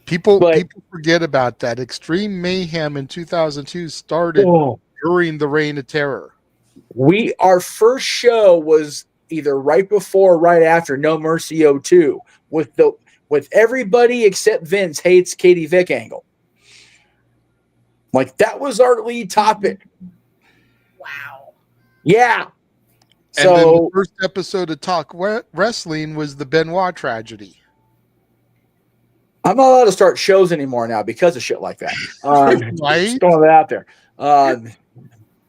[SPEAKER 10] People forget about that. Extreme Mayhem in 2002 started during the Reign of Terror.
[SPEAKER 1] Our first show was either right before or right after No Mercy 02 with everybody except Vince hates Katie Vick angle. Like, that was our lead topic.
[SPEAKER 13] Wow.
[SPEAKER 1] Yeah.
[SPEAKER 10] And then the first episode of Talk Wrestling was the Benoit tragedy.
[SPEAKER 1] I'm not allowed to start shows anymore now because of shit like that.
[SPEAKER 10] Right?
[SPEAKER 1] Just throwing that out there.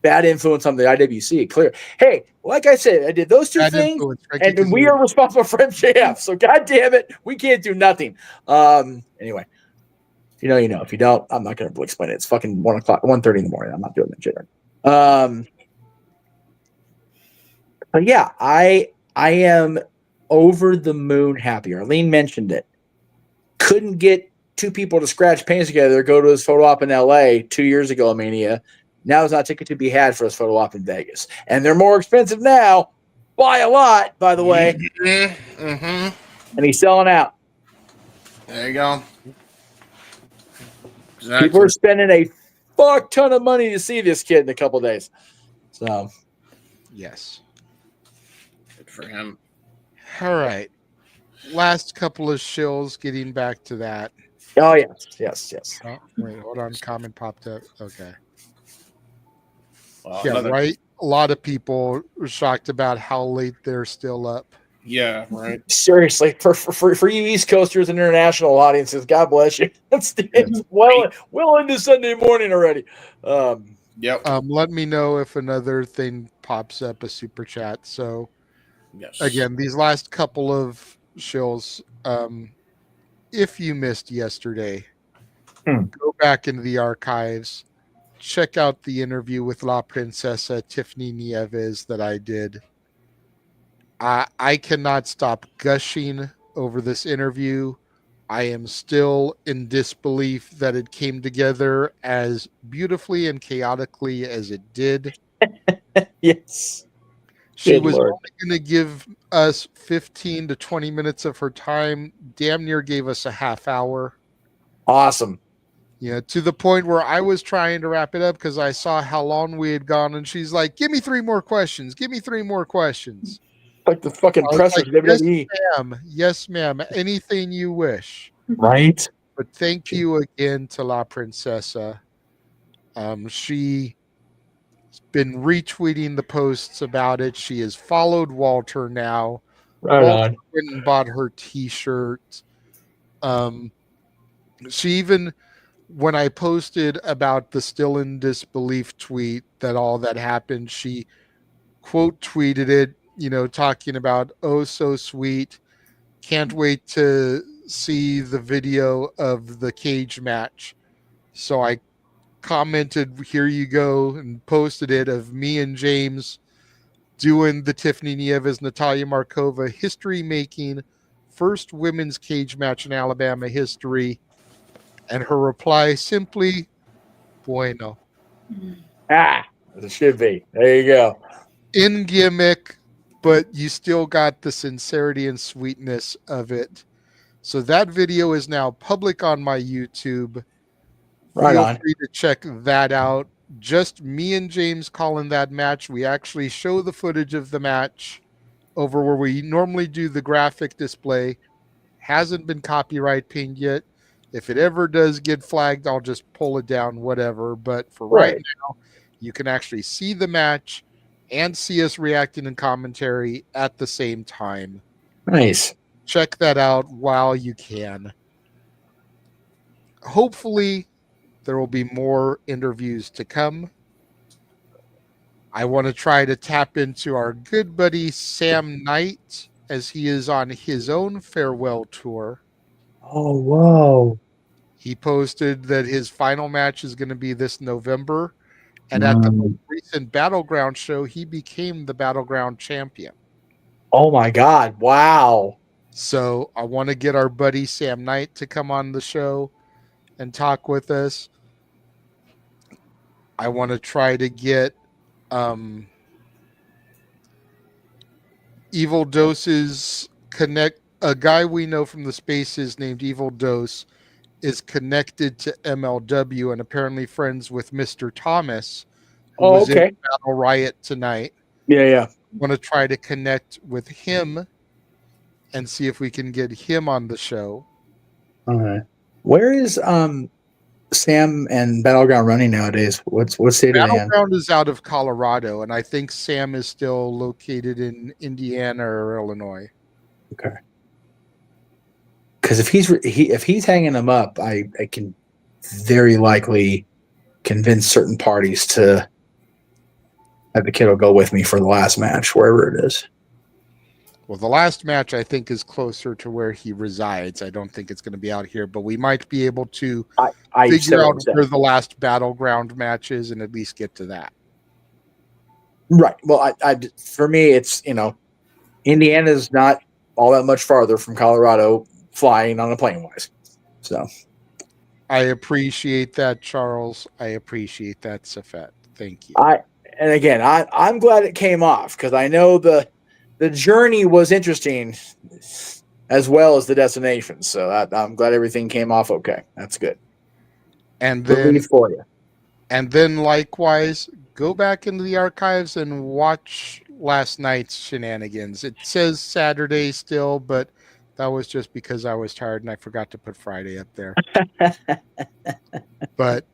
[SPEAKER 1] Bad influence on the IWC, clear. Hey, like I said, I did those two things, and we are responsible for MJF. So, God damn it, we can't do nothing. Anyway, if you know, you know. If you don't, I'm not going to explain it. It's fucking 1:30 in the morning. I'm not doing that shit. But yeah, I am over the moon happy. Arlene mentioned it. Couldn't get two people to scratch pains together, go to his photo op in LA 2 years ago, Mania. Now there's not a ticket to be had for his photo op in Vegas. And they're more expensive now. by a lot, by the way.
[SPEAKER 3] Mm-hmm.
[SPEAKER 1] And he's selling out.
[SPEAKER 3] There you go.
[SPEAKER 1] People are spending a fuck ton of money to see this kid in a couple days. So,
[SPEAKER 10] yes.
[SPEAKER 3] Good for him.
[SPEAKER 10] All right. Last couple of shills, getting back to that.
[SPEAKER 1] Oh, yes.
[SPEAKER 10] Oh, wait, hold on. Comment popped up. Okay.
[SPEAKER 3] Well,
[SPEAKER 10] Yeah, right. A lot of people were shocked about how late they're still up.
[SPEAKER 3] Yeah, right.
[SPEAKER 1] Seriously, for you East Coasters and international audiences, God bless you. It's well into Sunday morning already.
[SPEAKER 3] Yep.
[SPEAKER 10] Let me know if another thing pops up, a super chat. So,
[SPEAKER 3] yes.
[SPEAKER 10] Again, these last couple of shills, if you missed yesterday, go back into the archives, check out the interview with La Princesa Tiffany Nieves that I did. I cannot stop gushing over this interview. I am still in disbelief that it came together as beautifully and chaotically as it did.
[SPEAKER 1] Yes.
[SPEAKER 10] She
[SPEAKER 1] Good
[SPEAKER 10] was
[SPEAKER 1] Lord.
[SPEAKER 10] only going to give us 15 to 20 minutes of her time. Damn near gave us a half hour.
[SPEAKER 1] Awesome.
[SPEAKER 10] Yeah, to the point where I was trying to wrap it up because I saw how long we had gone, and she's like, "Give me 3 more questions. Give me 3 more questions."
[SPEAKER 1] Like the fucking
[SPEAKER 10] I was
[SPEAKER 1] press
[SPEAKER 10] like,
[SPEAKER 1] of WWE.
[SPEAKER 10] "Yes, ma'am. Yes, ma'am. Anything you wish."
[SPEAKER 1] Right?
[SPEAKER 10] But thank you again to La Princesa. She's been retweeting the posts about it. She has followed Walter now.
[SPEAKER 1] Right
[SPEAKER 10] Walter
[SPEAKER 1] on.
[SPEAKER 10] went and bought her T-shirt. She even, when I posted about the still in disbelief tweet that all that happened, she quote tweeted it, talking about, "Oh, so sweet. Can't wait to see the video of the cage match." So I commented, "Here you go," and posted it of me and James doing the Tiffany Nieves, Natalia Markova history making first women's cage match in Alabama history. And her reply simply, "Bueno."
[SPEAKER 1] As it should be. There you go.
[SPEAKER 10] In gimmick, but you still got the sincerity and sweetness of it. So that video is now public on my YouTube.
[SPEAKER 1] Right
[SPEAKER 10] Feel
[SPEAKER 1] on.
[SPEAKER 10] free to check that out. Just me and James calling that match. We actually show the footage of the match over where we normally do the graphic display. Hasn't been copyright pinged yet. If it ever does get flagged, I'll just pull it down, whatever. But for right now, you can actually see the match and see us reacting in commentary at the same time.
[SPEAKER 1] Nice.
[SPEAKER 10] Check that out while you can. Hopefully, there will be more interviews to come. I want to try to tap into our good buddy Sam Knight as he is on his own farewell tour.
[SPEAKER 1] Oh, whoa.
[SPEAKER 10] He posted that his final match is going to be this November. And at the most recent Battleground show, he became the Battleground champion.
[SPEAKER 1] Oh, my God. Wow.
[SPEAKER 10] So I want to get our buddy Sam Knight to come on the show and talk with us. I want to try to get Evil Dose's a guy we know from the spaces named Evil Dose is connected to MLW and apparently friends with Mr. Thomas, who was in Battle Riot tonight.
[SPEAKER 1] Yeah.
[SPEAKER 10] Want to try to connect with him and see if we can get him on the show.
[SPEAKER 1] All right. Where is Sam and Battleground running nowadays? What state are they in?
[SPEAKER 10] Battleground is out of Colorado, and I think Sam is still located in Indiana or Illinois.
[SPEAKER 1] Okay. Because if he's hanging them up, I can very likely convince certain parties to have the kid will go with me for the last match, wherever it is.
[SPEAKER 10] Well, the last match I think is closer to where he resides. I don't think it's going to be out here, but we might be able to figure out where the last Battleground match is and at least get to that.
[SPEAKER 1] Right. Well, for me, it's, Indiana's not all that much farther from Colorado flying on a plane wise. So
[SPEAKER 10] I appreciate that, Charles. I appreciate that, Safet. Thank you.
[SPEAKER 1] I'm glad it came off because I know the the journey was interesting, as well as the destination. So I'm glad everything came off okay. That's good.
[SPEAKER 10] And then
[SPEAKER 1] Relief for you.
[SPEAKER 10] And then likewise, go back into the archives and watch last night's Shenanigans. It says Saturday still, but that was just because I was tired and I forgot to put Friday up there. But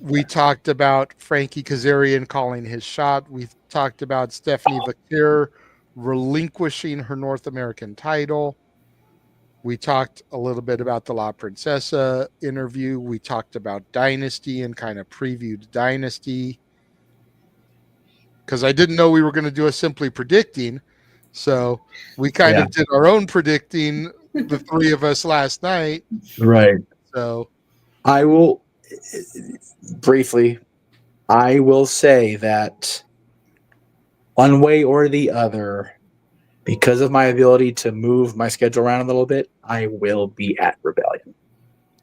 [SPEAKER 10] we talked about Frankie Kazarian calling his shot. We talked about Stephanie Vaquer relinquishing her North American title. We talked a little bit about the La Princesa interview. We talked about Dynasty and kind of previewed Dynasty. Because I didn't know we were going to do a Simply Predicting. So we kind of did our own predicting, the three of us last night.
[SPEAKER 1] Right.
[SPEAKER 10] So
[SPEAKER 1] I will briefly, I will say that one way or the other, because of my ability to move my schedule around a little bit, I will be at Rebellion.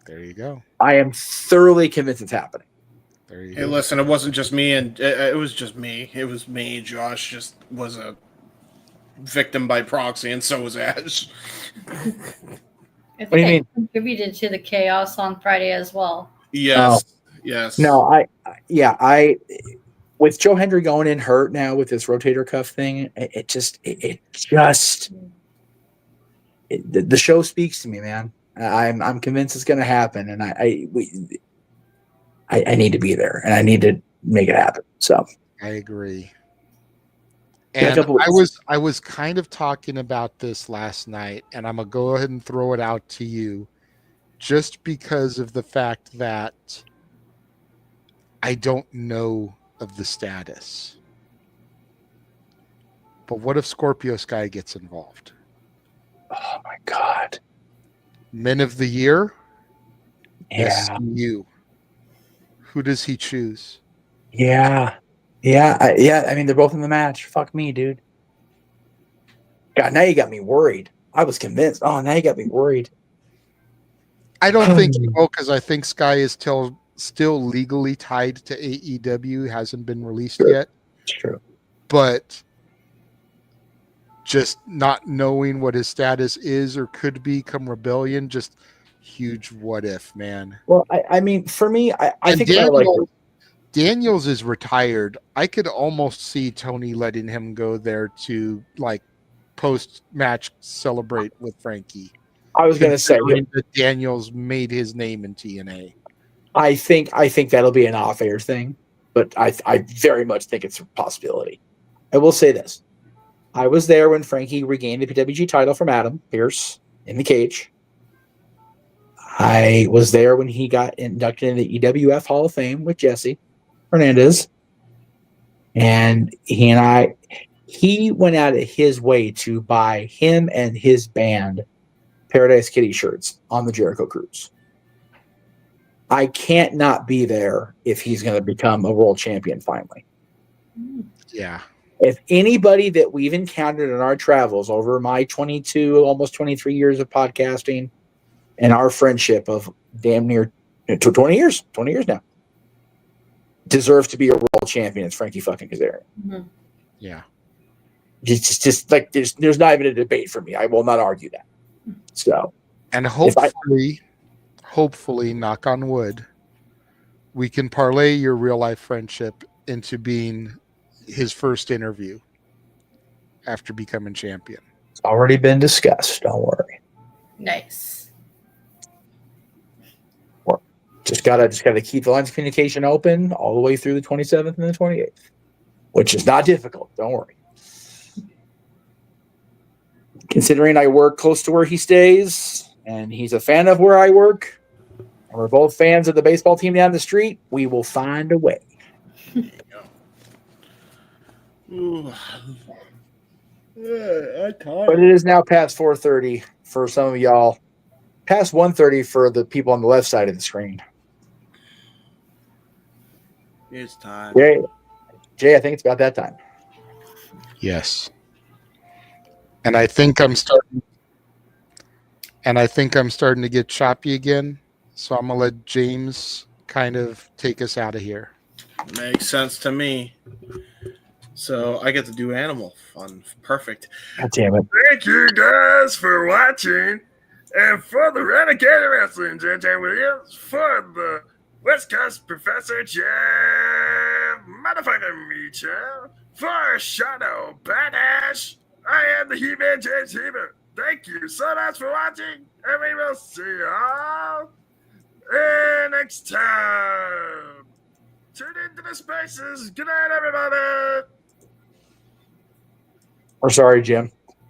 [SPEAKER 10] There you go.
[SPEAKER 1] I am thoroughly convinced it's happening.
[SPEAKER 10] There you
[SPEAKER 14] Hey,
[SPEAKER 10] go.
[SPEAKER 14] listen, it wasn't just me, and it was just me. It was me. Josh just was a victim by proxy, and so was Ash.
[SPEAKER 13] I
[SPEAKER 1] What do you mean?
[SPEAKER 13] think I contributed to the chaos on Friday as well.
[SPEAKER 14] Yes. Yes.
[SPEAKER 1] No, I with Joe Hendry going in hurt now with this rotator cuff thing, the show speaks to me, man. I'm convinced it's going to happen, and I need to be there, and I need to make it happen. So
[SPEAKER 10] I agree.
[SPEAKER 1] Yeah,
[SPEAKER 10] And I was kind of talking about this last night, and I'm gonna go ahead and throw it out to you, just because of the fact that I don't know of the status. But what if Scorpio Sky gets involved?
[SPEAKER 1] Oh my God.
[SPEAKER 10] Men of the Year?
[SPEAKER 1] Yeah.
[SPEAKER 10] SCU. Who does he choose?
[SPEAKER 1] Yeah. I mean, they're both in the match. Fuck me, dude. God, now you got me worried. I was convinced. Oh, now you got me worried.
[SPEAKER 10] I don't think he will, because I think Sky is still legally tied to AEW. Hasn't been released yet.
[SPEAKER 1] It's true.
[SPEAKER 10] But just not knowing what his status is or could be come Rebellion, just huge what if, man.
[SPEAKER 1] Well, I mean, for me, I think
[SPEAKER 10] Daniels is retired. I could almost see Tony letting him go there to like post-match celebrate with Frankie.
[SPEAKER 1] I was going to say
[SPEAKER 10] that Daniels made his name in TNA.
[SPEAKER 1] I think that'll be an off-air thing, but I very much think it's a possibility. I will say this. I was there when Frankie regained the PWG title from Adam Pearce in the cage. I was there when he got inducted into the EWF Hall of Fame with Jesse Hernandez. And he went out of his way to buy him and his band Paradise Kitty shirts on the Jericho Cruise. I can't not be there if he's going to become a world champion finally.
[SPEAKER 10] Yeah.
[SPEAKER 1] If anybody that we've encountered in our travels over my 22, almost 23 years of podcasting and our friendship of damn near 20 years now, deserves to be a world champion, it's Frankie fucking Kazarian.
[SPEAKER 13] Mm-hmm.
[SPEAKER 10] Yeah.
[SPEAKER 1] Just like there's not even a debate for me. I will not argue that. So,
[SPEAKER 10] and hopefully, knock on wood, we can parlay your real life friendship into being his first interview after becoming champion.
[SPEAKER 1] It's already been discussed. Don't worry.
[SPEAKER 13] Nice.
[SPEAKER 1] Just gotta keep the lines of communication open all the way through the 27th and the 28th, which is not difficult. Don't worry. Considering I work close to where he stays, and he's a fan of where I work, and we're both fans of the baseball team down the street, we will find a way.
[SPEAKER 14] Ooh.
[SPEAKER 1] But it is now past 4:30 for some of y'all. Past 1:30 for the people on the left side of the screen.
[SPEAKER 14] It's time.
[SPEAKER 1] Jay, I think it's about that time.
[SPEAKER 10] Yes. And I think I'm starting to get choppy again. So I'm gonna let James kind of take us out of here.
[SPEAKER 14] Makes sense to me. So I get to do animal fun. Perfect.
[SPEAKER 1] God damn it.
[SPEAKER 18] Thank you guys for watching. And for the Renegade Wrestling, JJ Williams, for the West Coast Professor Jeff Motherfucking Meacher, for Shadow Badass, I am the He-Man James Heber. Thank you so much for watching, and we will see you all next time. Tune into the spaces. Good night, everybody.
[SPEAKER 1] We're sorry, Jim.